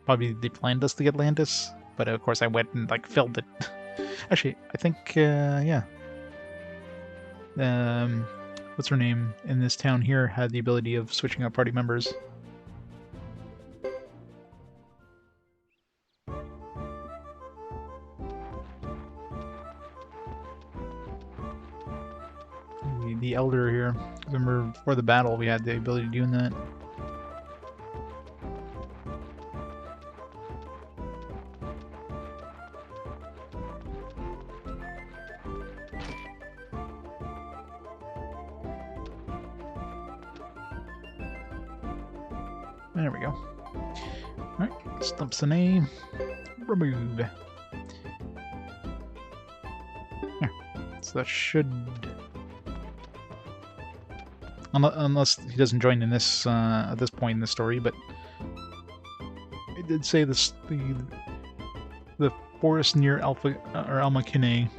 Probably they planned us to get Landis, but of course I went and like filled it. Actually, I think, yeah. What's her name in this town here had the ability of switching out party members. The elder here. Remember before the battle we had the ability of doing that. There we go. Alright, stump Sene. Remove. Yeah, so that should... Unless he doesn't join in this at this point in the story, but it did say this the forest near Almakine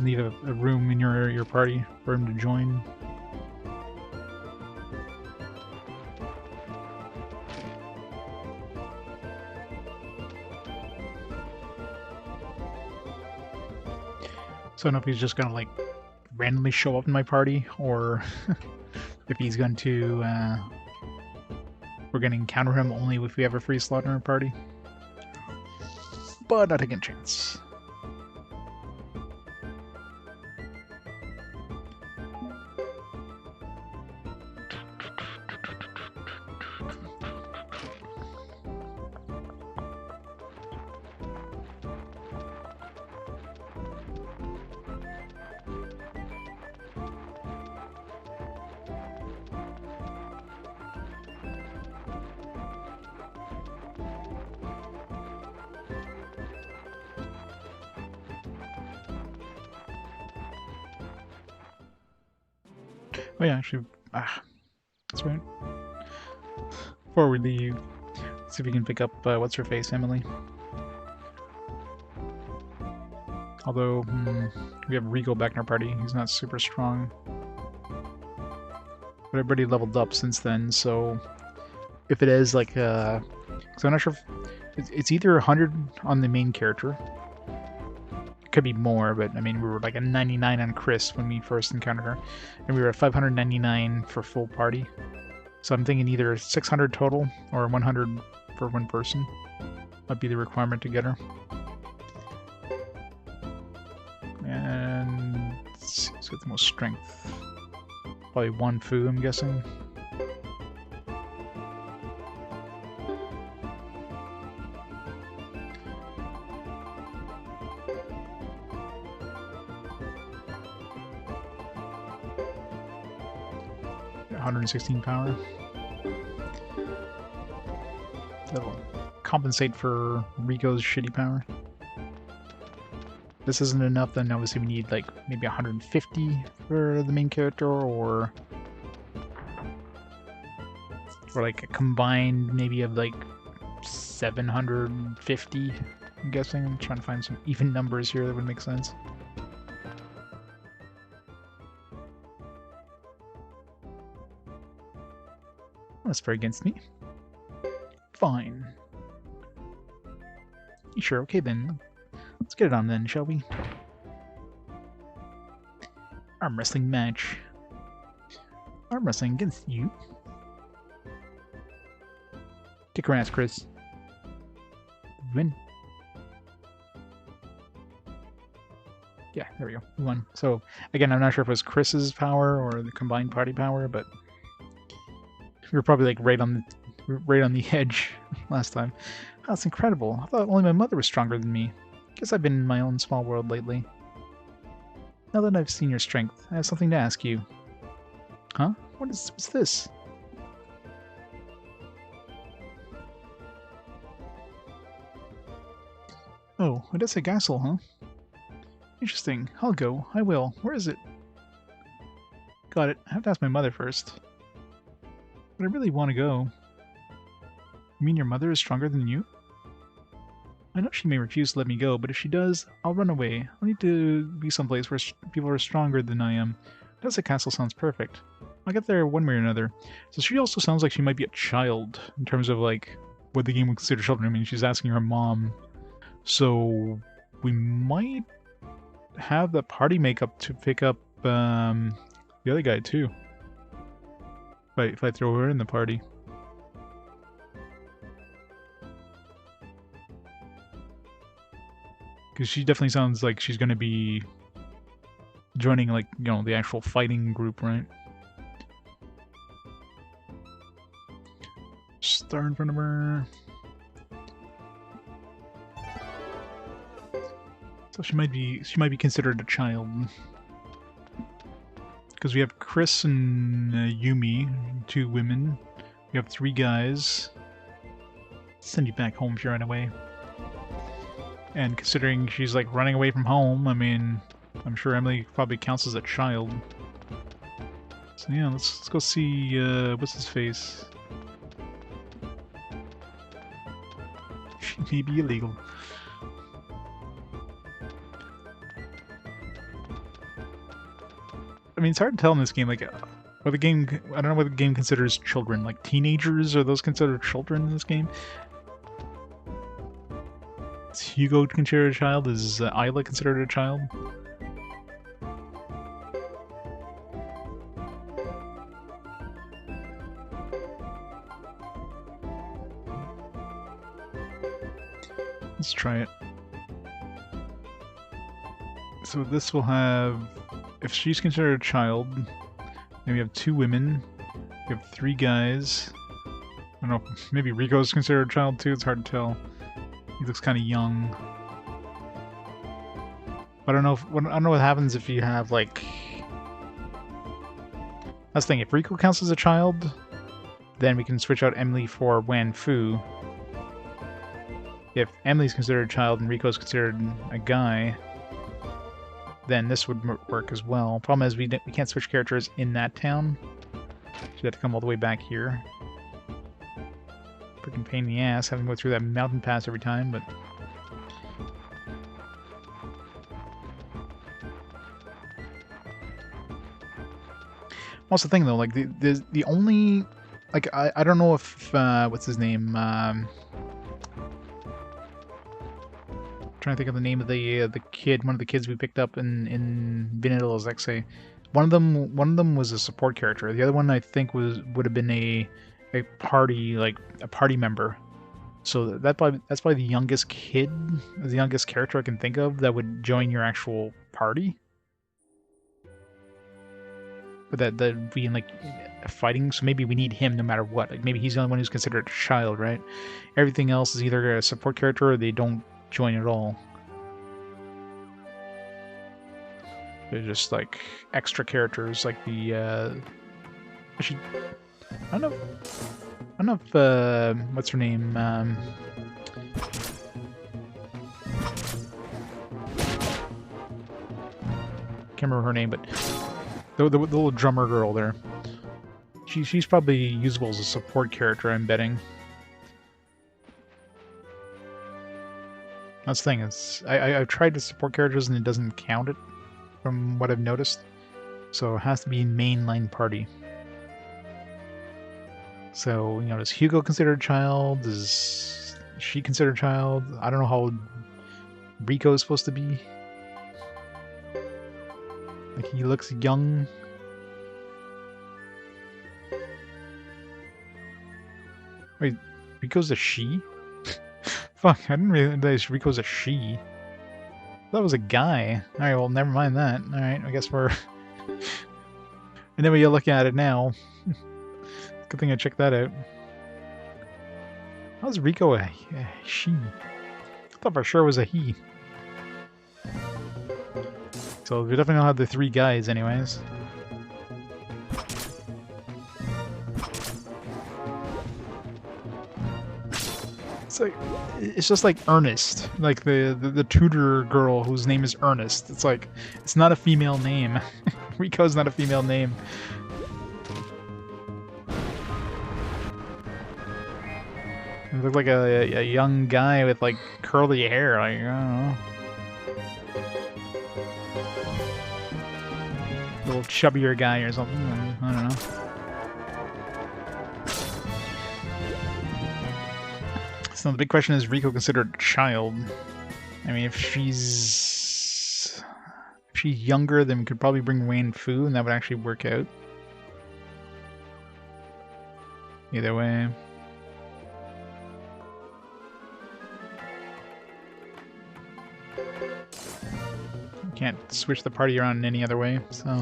leave a room in your party for him to join. So I don't know if he's just gonna like randomly show up in my party, or if he's going to we're gonna encounter him only if we have a free slot in our party. But not taking a chance. Oh yeah, actually, that's right. Before we leave, let's see if we can pick up, what's her face, Emily. Although, we have Rico back in our party, he's not super strong. But everybody leveled up since then, so if it is like, so I'm not sure if it's either 100 on the main character. It could be more, but I mean, we were like a 99 on Chris when we first encountered her, and we were at 599 for full party. So I'm thinking either 600 total or 100 for one person might be the requirement to get her. And let's see who's got the most strength. Probably one Fu, I'm guessing. Yeah, 116 power. That'll compensate for Rico's shitty power. This isn't enough, then obviously we need like maybe 150 for the main character, or like a combined maybe of like 750, I'm guessing. I'm trying to find some even numbers here that would make sense. That's fair against me. Fine. You sure? Okay then. Let's get it on then, shall we? Arm wrestling match. Arm wrestling against you. Kick her ass, Chris. Win. Yeah, there we go. We won. So, again, I'm not sure if it was Chris's power or the combined party power, but we were probably like right on the edge last time. Oh, that's incredible. I thought only my mother was stronger than me. Guess I've been in my own small world lately. Now that I've seen your strength, I have something to ask you. Huh? What's this? Oh, Odessa Castle, huh? Interesting. I'll go. I will. Where is it? Got it. I have to ask my mother first. But I really want to go. You mean your mother is stronger than you? I know she may refuse to let me go, but if she does, I'll run away. I'll need to be someplace where people are stronger than I am. Odessa Castle sounds perfect. I'll get there one way or another. So she also sounds like she might be a child, in terms of like what the game would consider children. I mean, she's asking her mom. So we might have the party makeup to pick up the other guy too. If I throw her in the party. Because she definitely sounds like she's going to be joining, like, you know, the actual fighting group, right? Star in front of her. So she might be considered a child. Because we have Chris and Yumi, 2 women. We have 3 guys. Send you back home if you run away. And considering she's like running away from home, I mean, I'm sure Emily probably counts as a child. So yeah, let's go see what's his face. She may be illegal. I mean, it's hard to tell in this game, like, what the game, I don't know what the game considers children. Like, teenagers, are those considered children in this game? Is Hugo considered a child? Is Isla considered a child? Let's try it. So this will have, if she's considered a child, then we have 2 women, we have 3 guys. I don't know, maybe Rico's considered a child too, it's hard to tell. He looks kind of young. But I don't know what happens if you have, like... That's the thing, if Rico counts as a child, then we can switch out Emily for Wan Fu. If Emily's considered a child and Rico's considered a guy, then this would work as well. Problem is we can't switch characters in that town. So you have to come all the way back here. Freaking pain in the ass having to go through that mountain pass every time, but... What's the thing though? Like the only, like I don't know if what's his name? Trying to think of the name of the kid, one of the kids we picked up in Vanilla Zexe. One of them was a support character. The other one I think would have been a party, like a party member. So that's probably the youngest kid, the youngest character I can think of that would join your actual party. But that being like fighting, so maybe we need him no matter what. Like maybe he's the only one who's considered a child, right? Everything else is either a support character or they don't join at all. They're just like extra characters, like the actually, I don't know if what's her name? Can't remember her name, but the little drummer girl there. She's probably usable as a support character, I'm betting. That's the thing. I've tried to support characters and it doesn't count it, from what I've noticed. So it has to be mainline party. So, you know, is Hugo considered a child? Is she considered a child? I don't know how old Rico is supposed to be. Like, he looks young. Wait, Rico's a she? Fuck, I didn't realize Rico's a she. That was a guy. Alright, well, never mind that. Alright, I guess we're... And then when you look at it now... Good thing I checked that out. How's Rico a she? I thought for sure it was a he. So we definitely don't have the three guys anyways. It's just like Ernest, like the tutor girl whose name is Ernest. It's like, it's not a female name. Rico's not a female name. It looked like a young guy with like curly hair, like, I don't know. A little chubbier guy or something, I don't know. So the big question is Rico considered a child? I mean, if she's younger, then we could probably bring Wayne Fu, and that would actually work out. Either way. Can't switch the party around in any other way, so...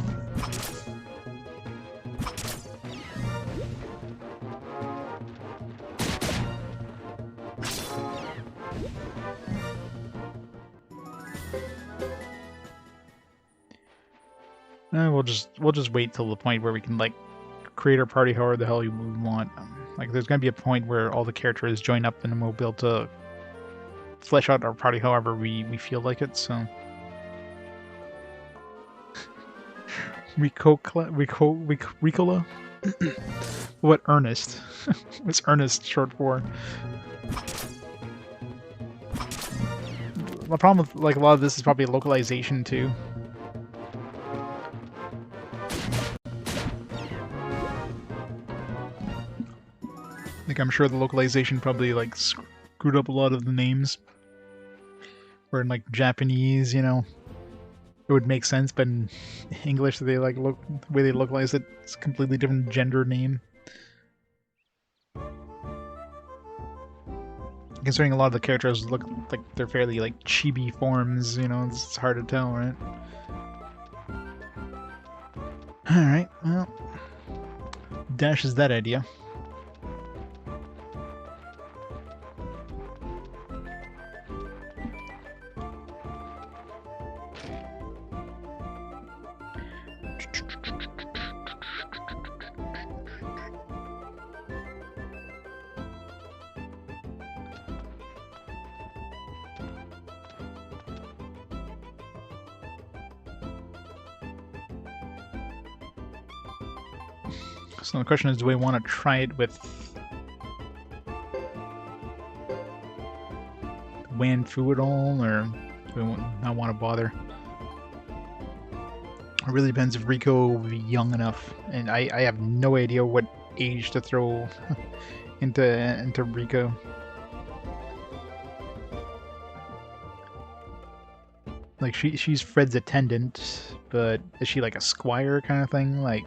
We'll just wait till the point where we can like create our party however the hell we want. Like there's gonna be a point where all the characters join up and we'll be able to flesh out our party however we feel like it. So Ricola? What Ernest? What's Ernest short for? The problem with like a lot of this is probably localization too. Like I'm sure the localization probably like screwed up a lot of the names. Where in like Japanese, you know, it would make sense, but in English, they like the way they localize it, it's a completely different gender name. Considering a lot of the characters look like they're fairly like chibi forms, you know, it's hard to tell, right? Alright, well, Dash is that idea. So the question is, do I want to try it with Wan Fu at all, or do I not want to bother? It really depends if Rico will be young enough, and I have no idea what age to throw into Rico. Like she's Fred's attendant, but is she like a squire kind of thing? Like,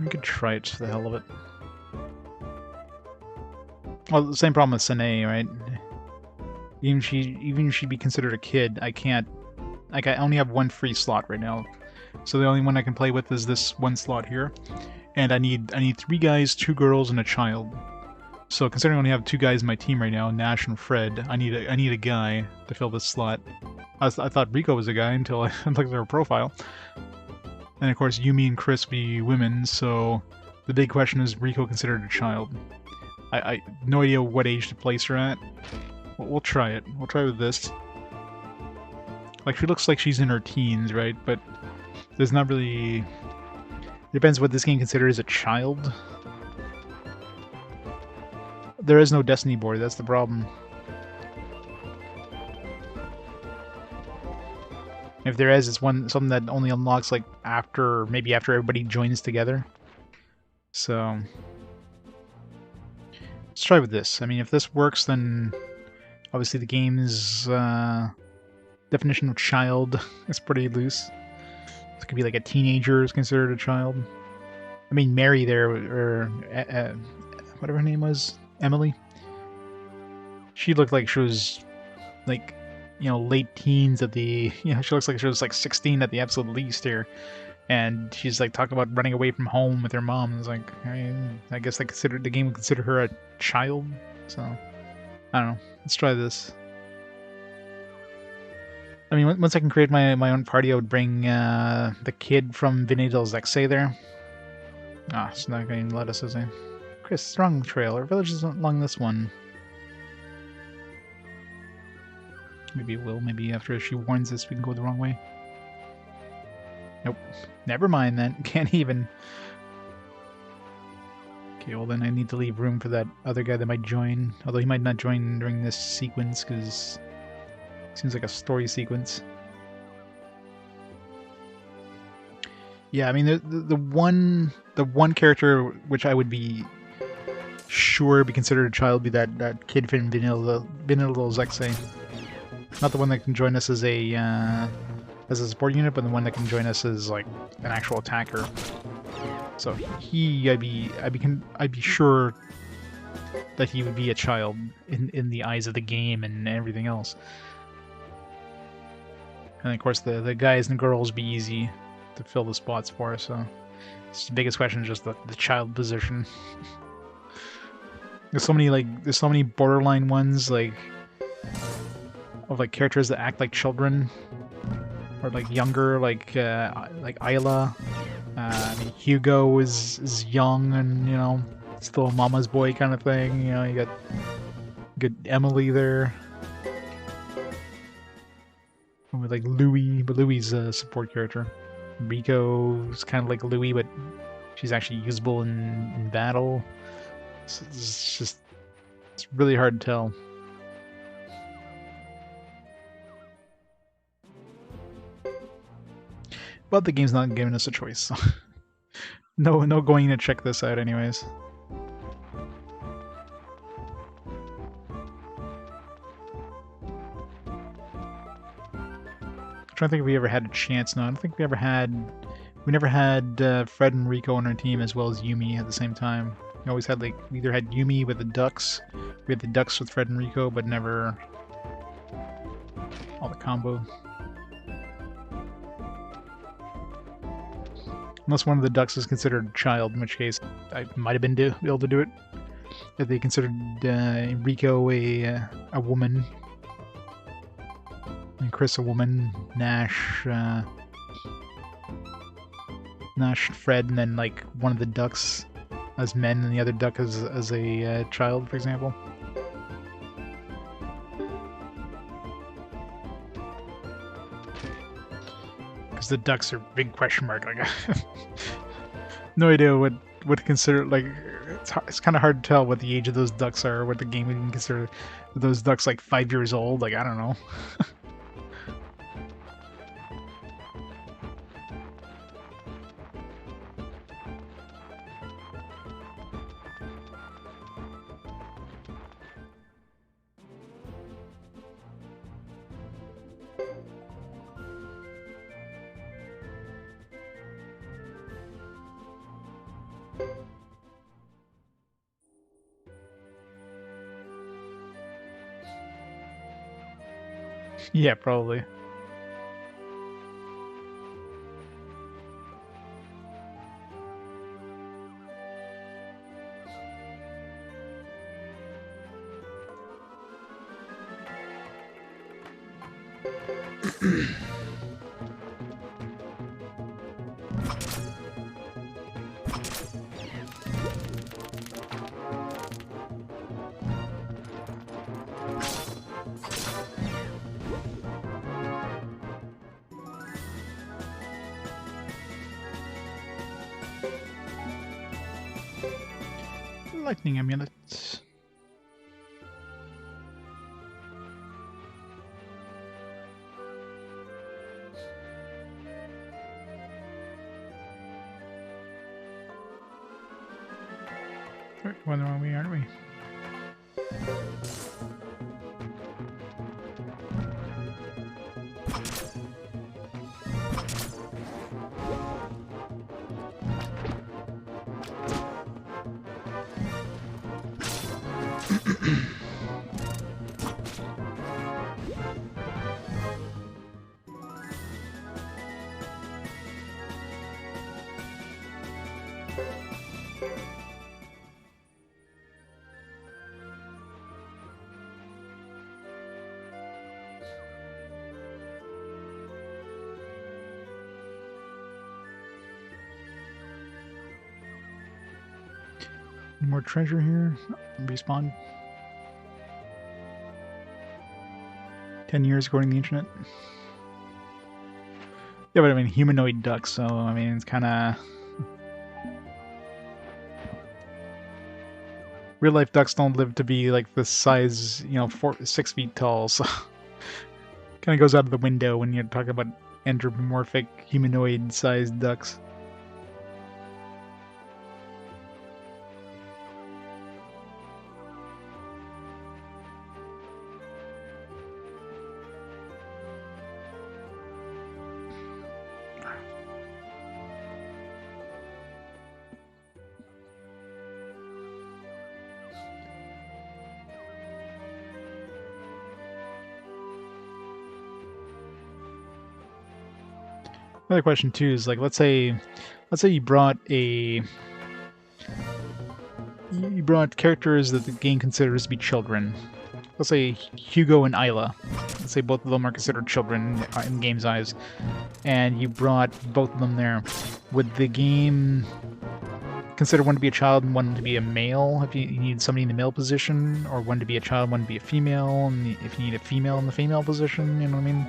we could try it for the hell of it. Well, the same problem with Sine, right? Even if she'd be considered a kid, I can't. Like, I only have one free slot right now, so the only one I can play with is this one slot here, and I need 3 guys, 2 girls, and a child. So considering I only have 2 guys in my team right now, Nash and Fred, I need a guy to fill this slot. I thought Rico was a guy until I looked at her profile, and of course Yumi and Chris be women. So the big question is, Rico considered a child? I no idea what age to place her at. We'll try it. We'll try with this. Like, she looks like she's in her teens, right? But there's not really... It depends what this game considers a child. There is no Destiny board, that's the problem. If there is, it's something that only unlocks, like, maybe after everybody joins together. So... let's try with this. I mean, if this works, then... obviously the game's... definition of child is pretty loose. It could be like a teenager is considered a child. I mean, Mary there, or whatever her name was, Emily. She looked like she was, like, you know, late teens at the, you know, she looks like she was like 16 at the absolute least here. And she's like talking about running away from home with her mom. It's like, I guess the game would consider her a child. So, I don't know. Let's try this. I mean, once I can create my own party, I would bring the kid from Vinedal Zexen there. Ah, it's not going to let us, is he? Chris, strong trail. Our village is along this one. Maybe it will. Maybe after she warns us, we can go the wrong way. Nope. Never mind then. Can't even. Okay, well then I need to leave room for that other guy that might join. Although he might not join during this sequence, because... seems like a story sequence. Yeah, I mean, the one character which I would be sure be considered a child would be that kid from Vanilla Zexen. Not the one that can join us as a support unit, but the one that can join us as like an actual attacker. So I'd be sure that he would be a child in the eyes of the game and everything else. And of course, the guys and girls be easy to fill the spots for. So it's the biggest question is just the child position. There's so many borderline ones of characters that act like children or like younger, like Isla. I mean, Hugo is young and, you know, still a mama's boy kind of thing. You know, you got good Emily there. With like Louis, but Louis' a support character. Rico's kind of like Louis, but she's actually usable in battle. So it's really hard to tell. But the game's not giving us a choice. So no going to check this out anyways. I'm trying to think if we ever had a chance. No, I don't think we ever had... We never had Fred and Rico on our team as well as Yumi at the same time. We always had, like, we either had Yumi with the Ducks, we had the Ducks with Fred and Rico, but never all the combo. Unless one of the Ducks is considered a child, in which case I might have been able to do it. If they considered Rico a woman, and Chris a woman, Nash, Fred, and then like one of the Ducks as men and the other duck as a child, for example. Because the ducks are big question mark. Like, no idea what to consider. Like, it's kind of hard to tell what the age of those ducks are, what the game would even consider those ducks like 5 years old. Like, I don't know. Yeah, probably. Lightning Amulet. We're the wrong way, aren't we? More treasure here. Respawn. 10 years according to the internet. Yeah, but I mean, humanoid ducks, so I mean, it's kind of... Real life ducks don't live to be like this size, you know, 6 feet tall, so... kind of goes out of the window when you're talking about anthropomorphic humanoid sized ducks. Another question too is like, let's say you brought characters that the game considers to be children. Let's say Hugo and Isla. Let's say both of them are considered children in game's eyes, and you brought both of them there. Would the game consider one to be a child and one to be a male if you need somebody in the male position, or one to be a child, one to be a female, and if you need a female in the female position, you know what I mean?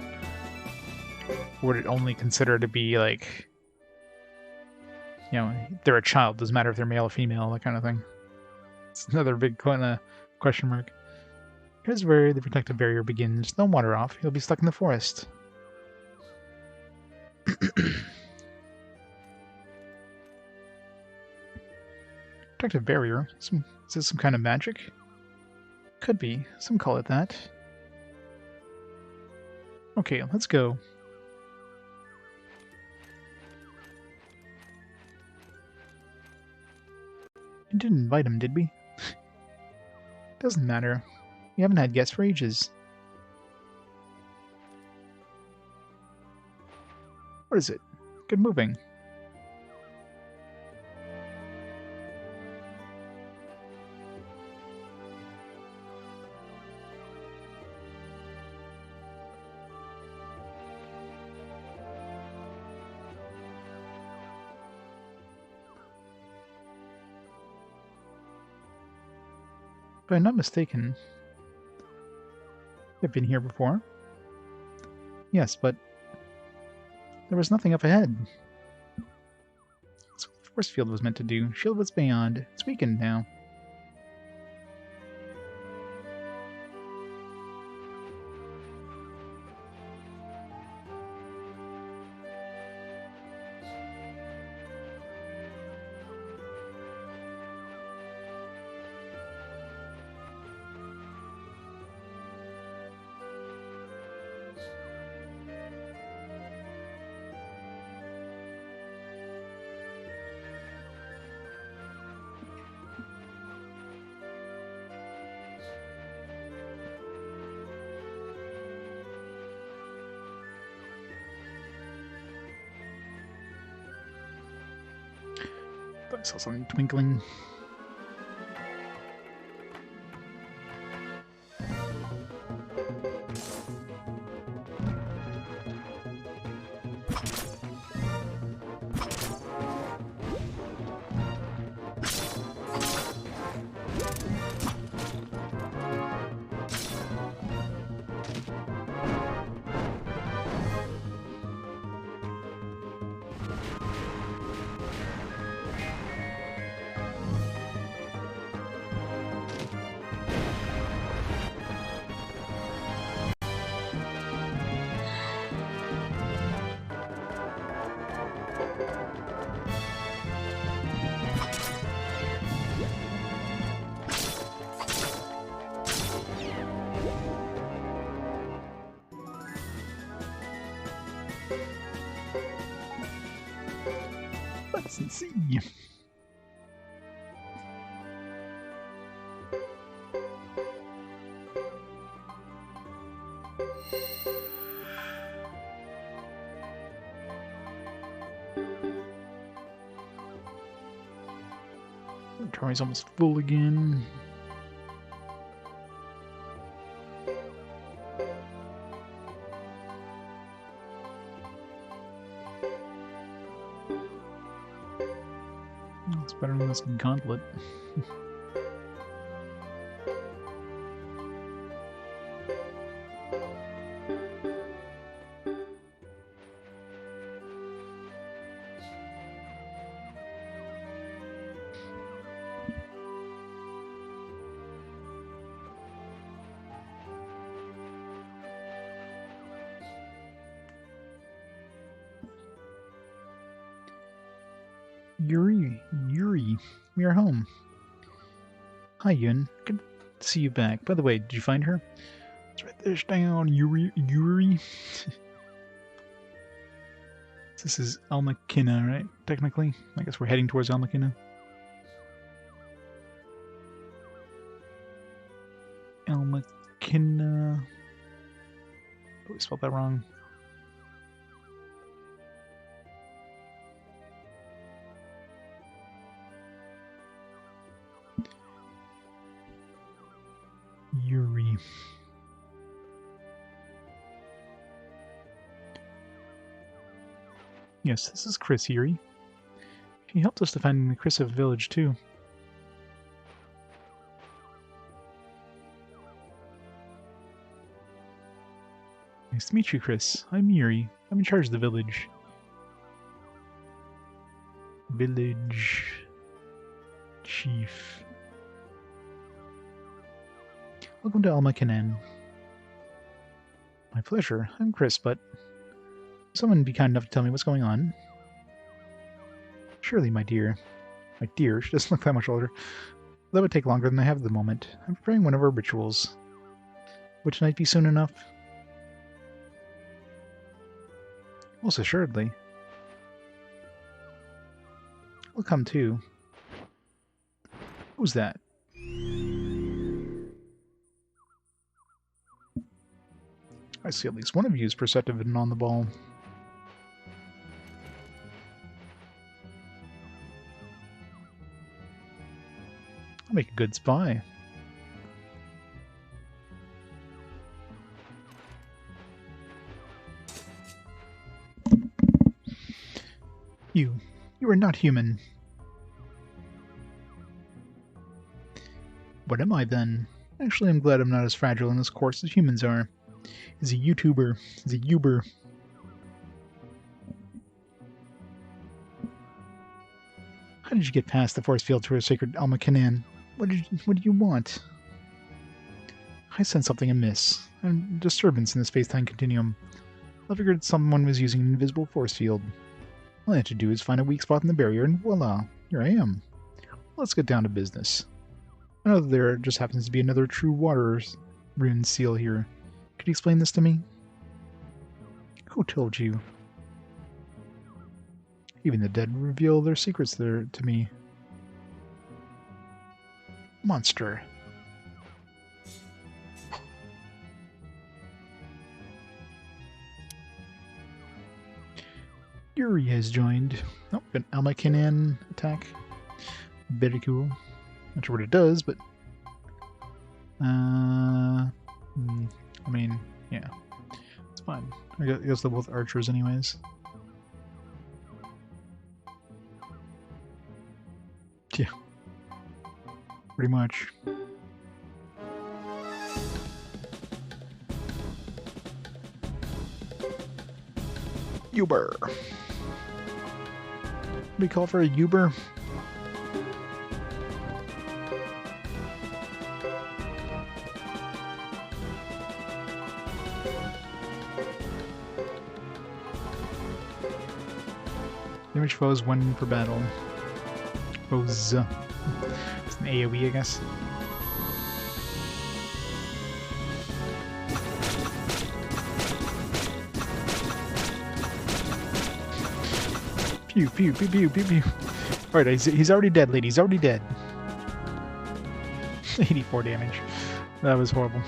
Or would it only consider to be like, you know, they're a child, doesn't matter if they're male or female, that kind of thing. It's another big kind of question mark. Here's where the protective barrier begins. No water off. You'll be stuck in the forest. Protective barrier? Is this some kind of magic? Could be. Some call it that. Okay, let's go. We didn't invite him, did we? Doesn't matter. We haven't had guests for ages. What is it? Good moving. If I'm not mistaken, I've been here before. Yes, but there was nothing up ahead. That's what the force field was meant to do. Shield what's beyond. It's weakened now. I saw something twinkling. Let's see. Inventory's almost full again. It's better than this gauntlet. Yuri, we are home. Hi, Yun. Good to see you back. By the way, did you find her? Let's write this down. Yuri. This is Almakina, right? Technically, I guess we're heading towards Almakina. Almakina. Probably spelled that wrong. Yuri. Yes, this is Chris Yuri. He helped us to find the Chrysa village, too. Nice to meet you, Chris. I'm Yuri. I'm in charge of the village. Village chief. Welcome to Almakina. My pleasure. I'm Chris, but someone be kind enough to tell me what's going on. Surely, my dear. My dear, she doesn't look that much older. That would take longer than I have at the moment. I'm preparing one of our rituals. Would tonight be soon enough? Most assuredly. We'll come too. Who's that? I see at least one of you is perceptive and on the ball. I'll make a good spy. You are not human. What am I then? Actually, I'm glad I'm not as fragile in this course as humans are. He's a YouTuber. He's a Uber. How did you get past the force field to a sacred Alma Kanan? What do you want? I sense something amiss. A disturbance in the space-time continuum. I figured someone was using an invisible force field. All I have to do is find a weak spot in the barrier, and voila, here I am. Let's get down to business. I know that there just happens to be another true water rune seal here. Could you explain this to me? Who told you? Even the dead reveal their secrets there to me. Monster. Yuri has joined. Oh, an Almakinan attack. Very cool. Not sure what it does, but... I mean, yeah. It's fine. I guess they're both archers anyways. Yeah. Pretty much. Uber. What do we call for a Uber? Damage foes 1 per battle. Foes. It's an AoE, I guess. Pew, pew, pew, pew, pew, pew. Alright, he's already dead, lady. He's already dead. 84 damage. That was horrible.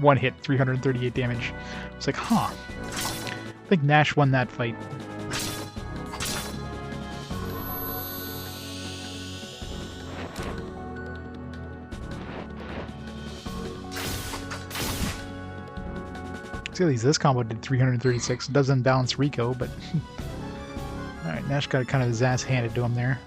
One hit, 338 damage. It's like, huh. I think Nash won that fight. See, at least this combo did 336. It doesn't balance Rico, but... Alright, Nash got kind of his ass handed to him there.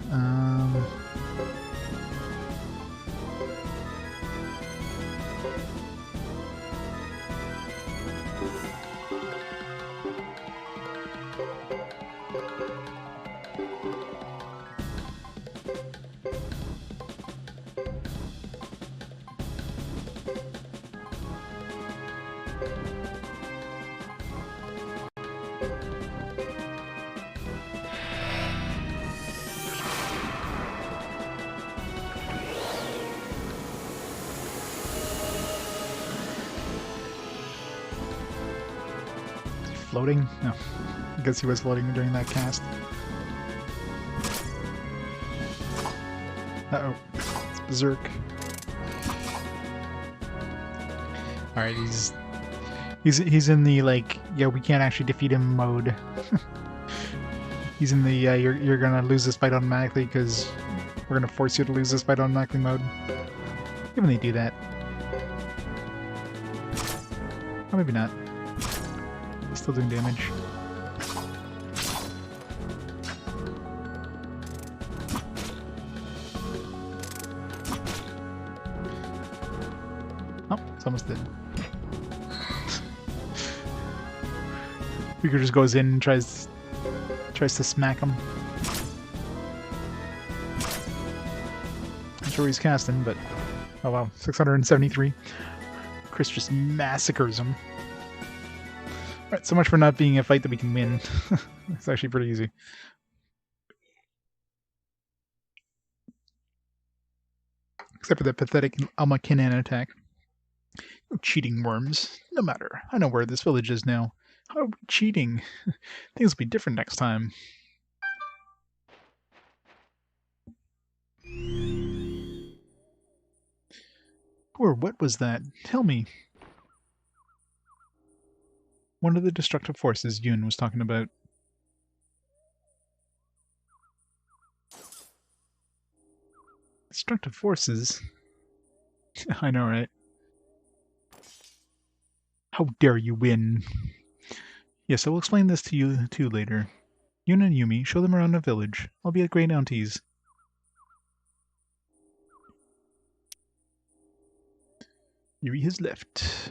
Floating? No. I guess he was floating during that cast. Uh-oh. It's Berserk. Alright, he's in the, like, yeah, we can't actually defeat him mode. He's in the, you're gonna lose this fight automatically because we're gonna force you to lose this fight automatically mode. Even they do that. Or maybe not. Still doing damage. Oh, it's almost dead. Hugo just goes in and tries to smack him. Not sure what he's casting, but oh wow, 673. Chris just massacres him. Alright, so much for not being a fight that we can win. It's actually pretty easy. Except for that pathetic Almakinan attack. You cheating worms. No matter. I know where this village is now. How are we cheating? Things will be different next time. Or what was that? Tell me. One of the destructive forces Yun was talking about. Destructive forces? I know, right? How dare you win? Yes, I will explain this to you too later. Yun and Yumi, show them around the village. I'll be at Great Auntie's. Yuri has left.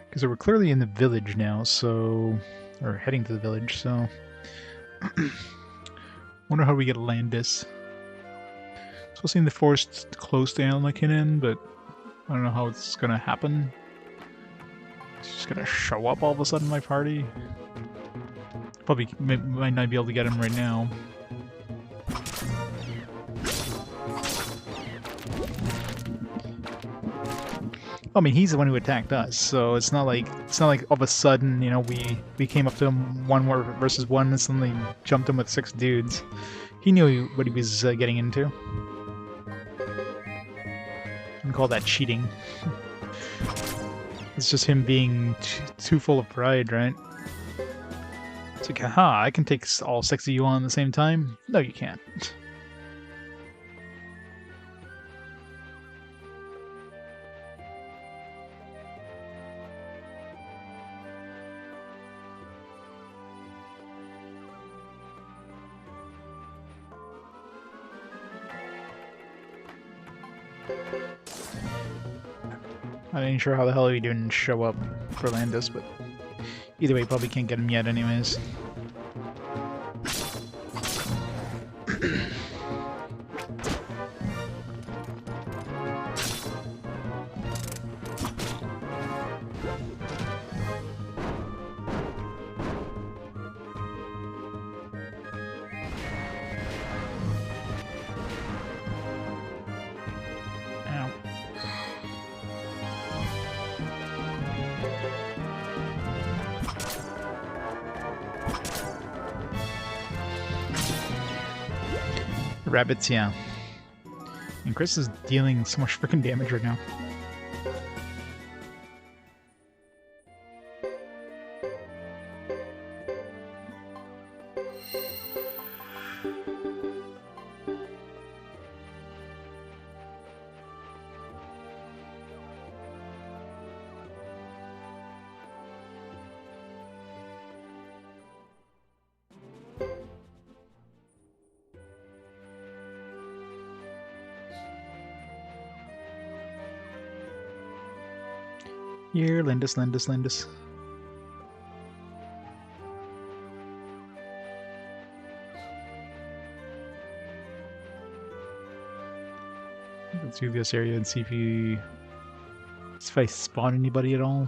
Because we're clearly in the village now, so... Or heading to the village, so... Wonder how we get Landis. Supposed to be in the forest close to Almakinen, but I don't know how it's gonna happen. He's just gonna show up all of a sudden in my party. Probably might not be able to get him right now. I mean, he's the one who attacked us, so it's not like all of a sudden, you know, we came up to him 1 versus 1 and suddenly jumped him with 6 dudes. He knew what he was getting into. You can call that cheating. It's just him being too full of pride, right? It's like, haha, I can take all 6 of you on at the same time? No, you can't. I ain't sure how the hell he didn't show up for Landis, but either way, probably can't get him yet anyways. Rabbits, yeah. And Chris is dealing so much freaking damage right now. Here, Landis. Let's do this area and see if I spawn anybody at all.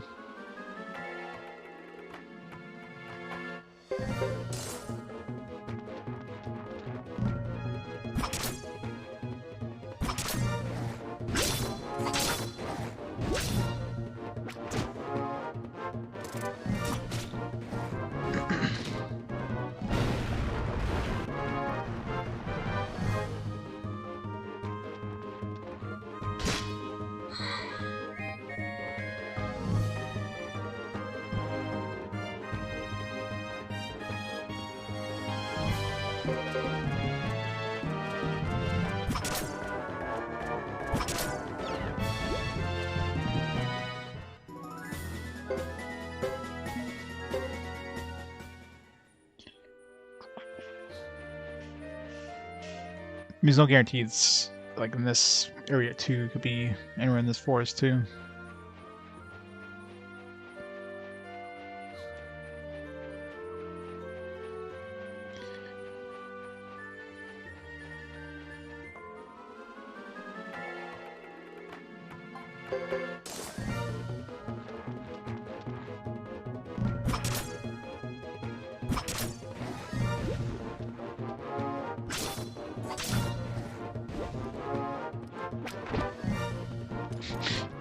There's no guarantees, like in this area too, it could be anywhere in this forest too.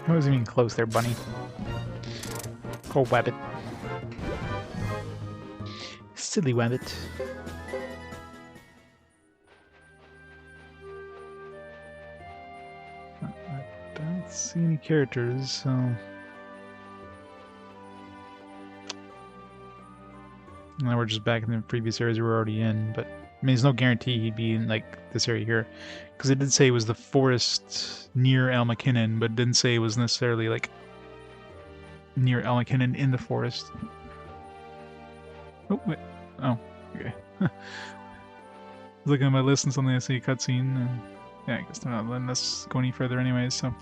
I wasn't even close there, bunny. Go wabbit. Silly wabbit. I don't see any characters, so... Now we're just back in the previous areas we were already in, but... I mean, there's no guarantee he'd be in, like, this area here. Because it did say it was the forest near Almakinen, but it didn't say it was necessarily, like, near Almakinen in the forest. Oh, wait. Oh, okay. Looking at my list and suddenly I see a cutscene, and yeah, I guess they're not letting us go any further anyways, so.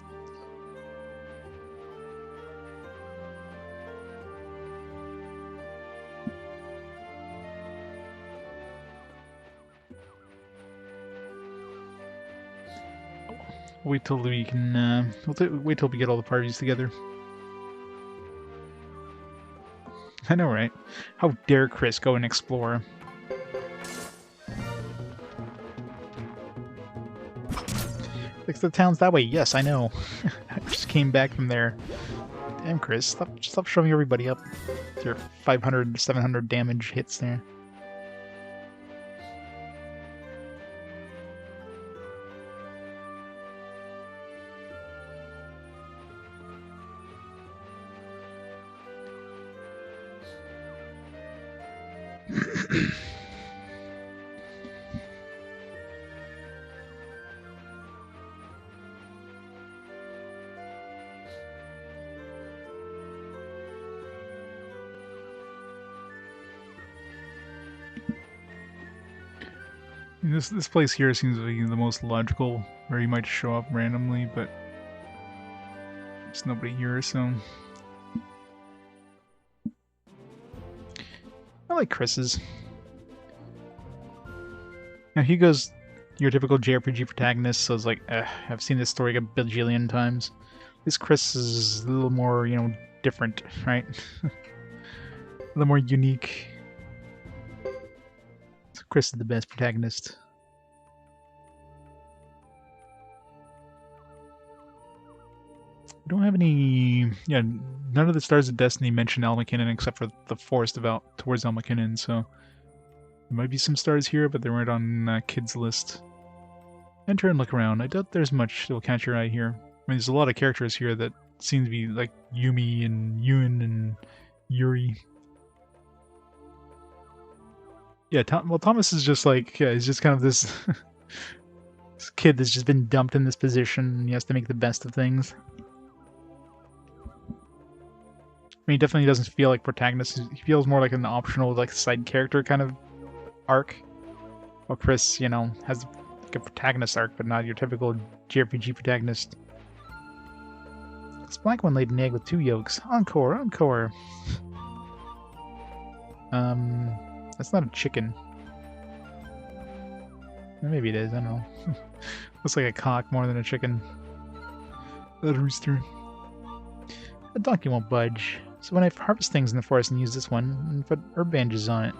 Wait till we can, wait till we get all the parties together. I know, right? How dare Chris go and explore? Like, the town's that way. Yes, I know. I just came back from there. Damn, Chris, stop showing everybody up with your 500, 700 damage hits there. This place here seems to be the most logical, where you might show up randomly, but there's nobody here, so I like Chris's. Now Hugo's your typical JRPG protagonist, so it's like, I've seen this story a bajillion times. This Chris is a little more, you know, different, right? A little more unique. So Chris is the best protagonist. We don't have any... Yeah, none of the Stars of Destiny mention El McKinnon except for the forest about towards El McKinnon, so... There might be some stars here, but they weren't on kids' list. Enter and look around. I doubt there's much that will catch your eye here. I mean, there's a lot of characters here that seem to be like Yumi and Yun and Yuri. Yeah, well, Thomas is just like, yeah, he's just kind of this, this kid that's just been dumped in this position, and he has to make the best of things. I mean, he definitely doesn't feel like protagonist. He feels more like an optional, like, side character kind of arc. While Chris, you know, has like a protagonist arc, but not your typical JRPG protagonist. This black one laid an egg with 2 yolks. Encore, encore. That's not a chicken. Maybe it is, I don't know. Looks like a cock more than a chicken. A rooster. A donkey won't budge. So when I harvest things in the forest and use this one, and put herb bandages on it.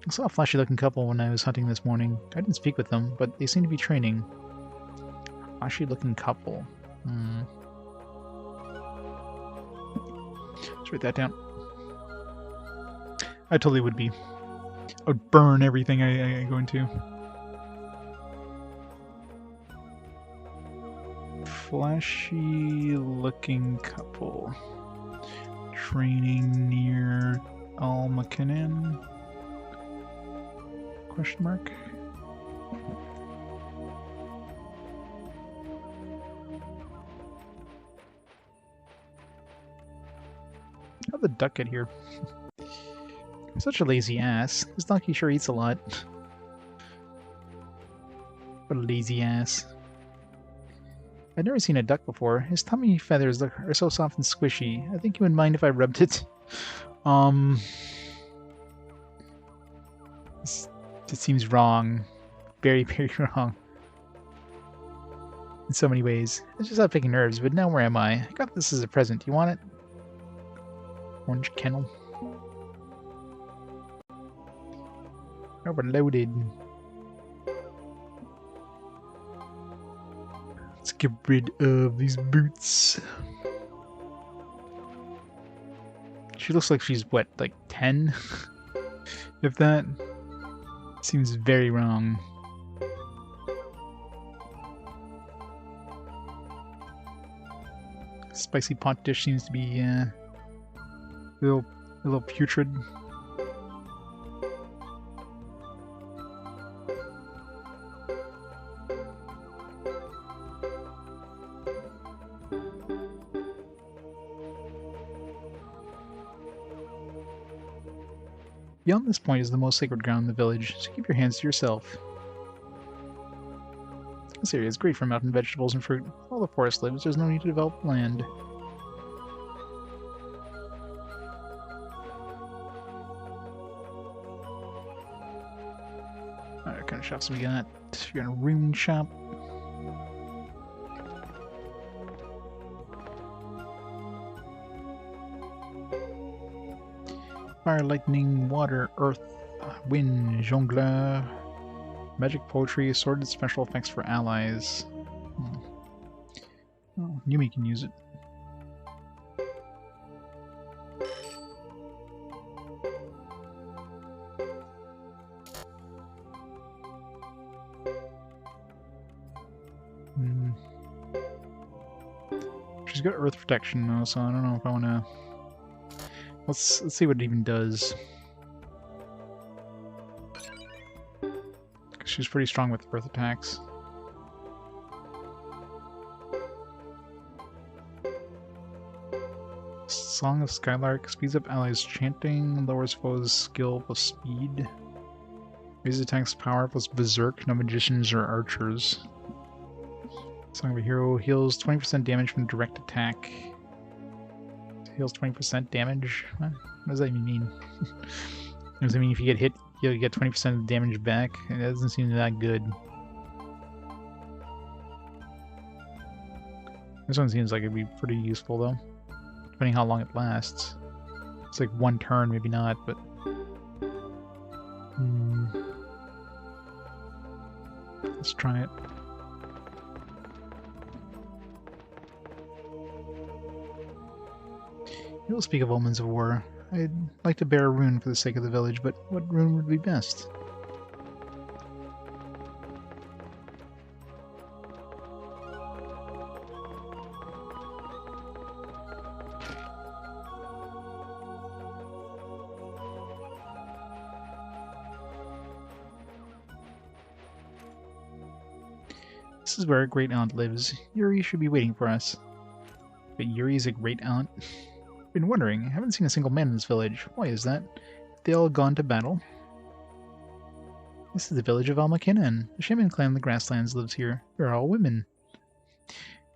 I saw a flashy-looking couple when I was hunting this morning. I didn't speak with them, but they seem to be training. Flashy-looking couple. Let's write that down. I totally would be. I would burn everything I go into. Flashy-looking couple. Training near El McKinnon? Question mark? How'd the duck get here? Such a lazy ass. This donkey sure eats a lot. What a lazy ass. I've never seen a duck before. His tummy feathers are so soft and squishy. I think you would mind if I rubbed it. It seems wrong. Very, very wrong. In so many ways. It's just out picking nerves, but now where am I? I got this as a present. Do you want it? Orange kennel. Overloaded. Let's get rid of these boots. She looks like she's, what, like 10? If that seems very wrong. Spicy pot dish seems to be a little putrid. Beyond this point is the most sacred ground in the village, so keep your hands to yourself. This area is great for mountain vegetables and fruit. All the forest lives, there's no need to develop land. Alright, what kind of shops we got? We got a rune shop. Fire, lightning, water, earth, wind, jongleur, magic, poetry, sworded special effects for allies. Oh, Yumi can use it. She's got earth protection though, so I don't know if I want to. Let's see what it even does. She's pretty strong with earth attacks. Song of Skylark speeds up allies chanting, lowers foes' skill plus speed. Raises attacks power plus berserk, no magicians or archers. Song of a Hero heals 20% damage from direct attack. Heals 20% damage? What does that even mean? Does that mean if you get hit, you'll get 20% of the damage back? It doesn't seem that good. This one seems like it'd be pretty useful though. Depending how long it lasts. It's like one turn, maybe not, but... Let's try it. You'll speak of omens of war. I'd like to bear a rune for the sake of the village, but what rune would be best? This is where a great aunt lives. Yuri should be waiting for us. But Yuri's a great aunt? Been wondering, I haven't seen a single man in this village. Why is that? They all gone to battle? This is the village of Almakinan. The shaman clan of the Grasslands lives here. They're all women.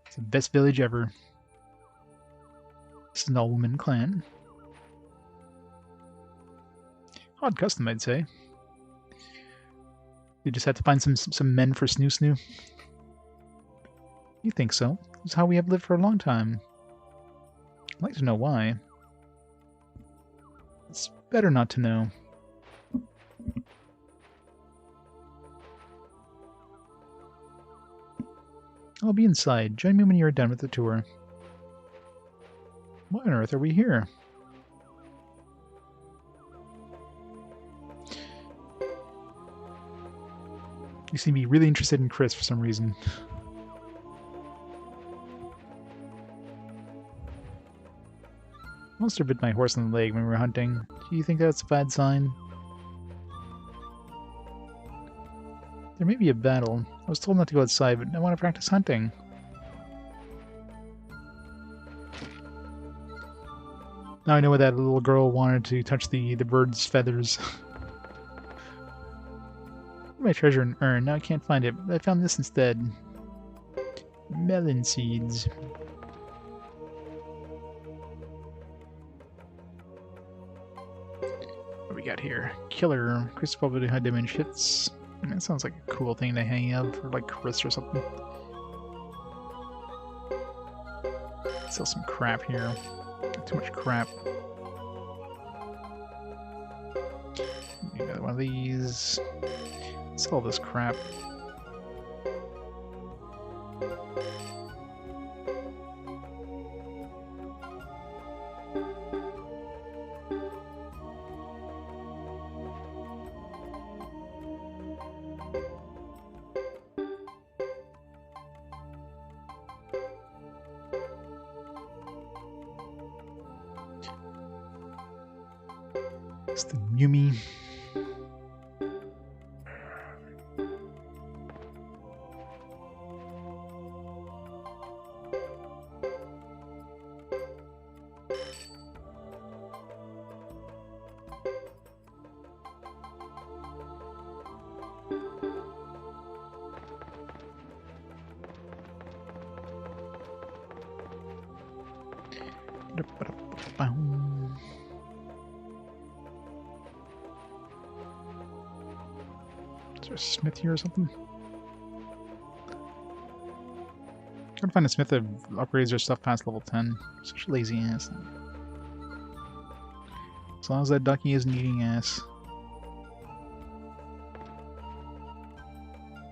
It's the best village ever. This is an all-woman clan. Odd custom, I'd say. You just had to find some men for Snoo Snoo. You think so? It's how we have lived for a long time. I'd like to know why. It's better not to know. I'll be inside. Join me when you're done with the tour. Why on earth are we here? You seem to be really interested in Chris for some reason. Monster bit my horse in the leg when we were hunting. Do you think that's a bad sign? There may be a battle. I was told not to go outside, but I want to practice hunting. Now I know why that little girl wanted to touch the bird's feathers. My treasure in urn. Now I can't find it, but I found this instead. Melon seeds. What we got here? Killer. Chris probably high damage hits. That sounds like a cool thing to hang up for like Chris or something. Sell some crap here. Too much crap. Got one of these. Sell this crap. It's the Yumi. Boom. Is there a smith here or something? Gotta find a smith that upgrades their stuff past level 10. Such a lazy ass. As long as that ducky isn't eating ass.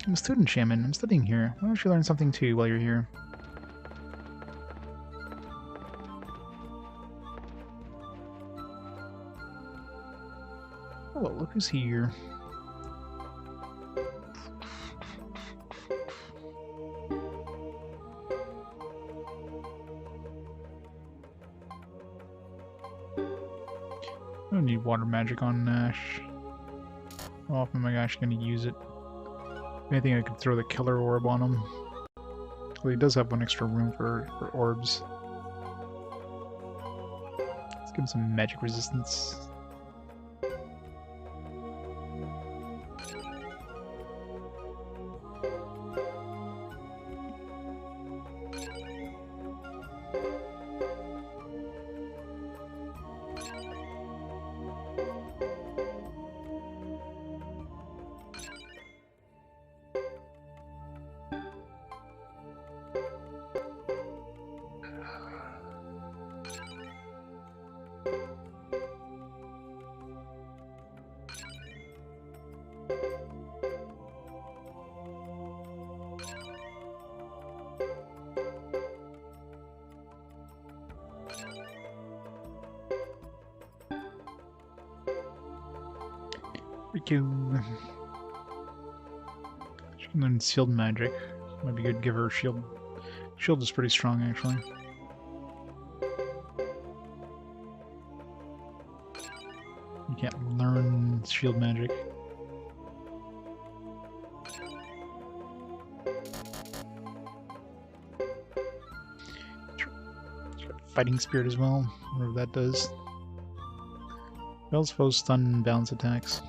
I'm a student shaman. I'm studying here. Why don't you learn something too while you're here? Oh, look who's here. I don't need water magic on Nash. How often am I actually going to use it? I think I could throw the killer orb on him. Well, he does have one extra room for orbs. Let's give him some magic resistance. Riku. She can learn sealed magic. Might be good to give her a shield. Shield is pretty strong, actually. You can't learn shield magic. She's got fighting spirit as well, whatever that does. Bells, foes, stun, and balance attacks.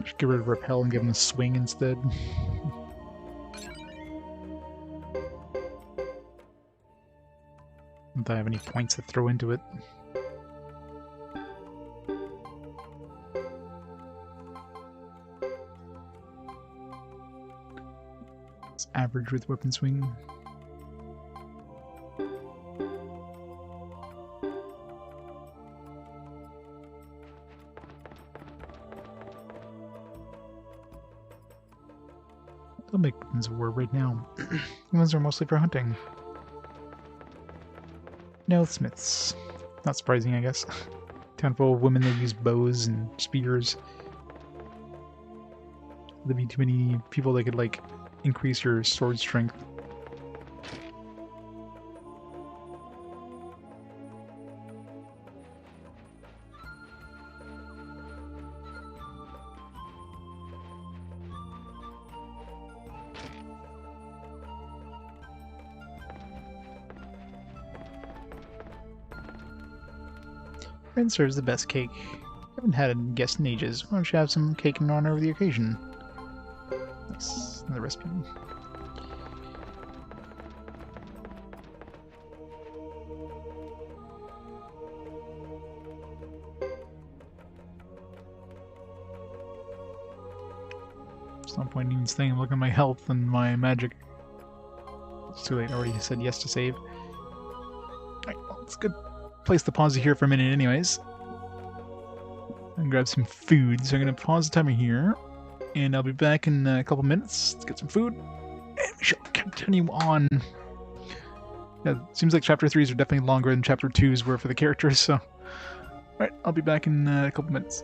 Just get rid of repel and give him a swing instead. Don't I have any points to throw into it? It's average with weapon swing. They'll make weapons of war right now. Ones are mostly for hunting. No smiths. Not surprising, I guess. Town full of women that use bows and spears. There'd be too many people that could, like, increase your sword strength. Friend serves the best cake. Haven't had a guest in ages. Why don't you have some cake in honor of the occasion? Nice. Another recipe. There's no point in even staying and looking at my health and my magic. It's too late. I already said yes to save. Alright, well, it's a good place to pause it here for a minute anyways. And grab some food. So I'm going to pause the timer here. and I'll be back in a couple minutes to get some food, and we shall continue on. Yeah, it seems like Chapter 3s are definitely longer than Chapter 2s were for the characters, so... Alright, I'll be back in a couple minutes.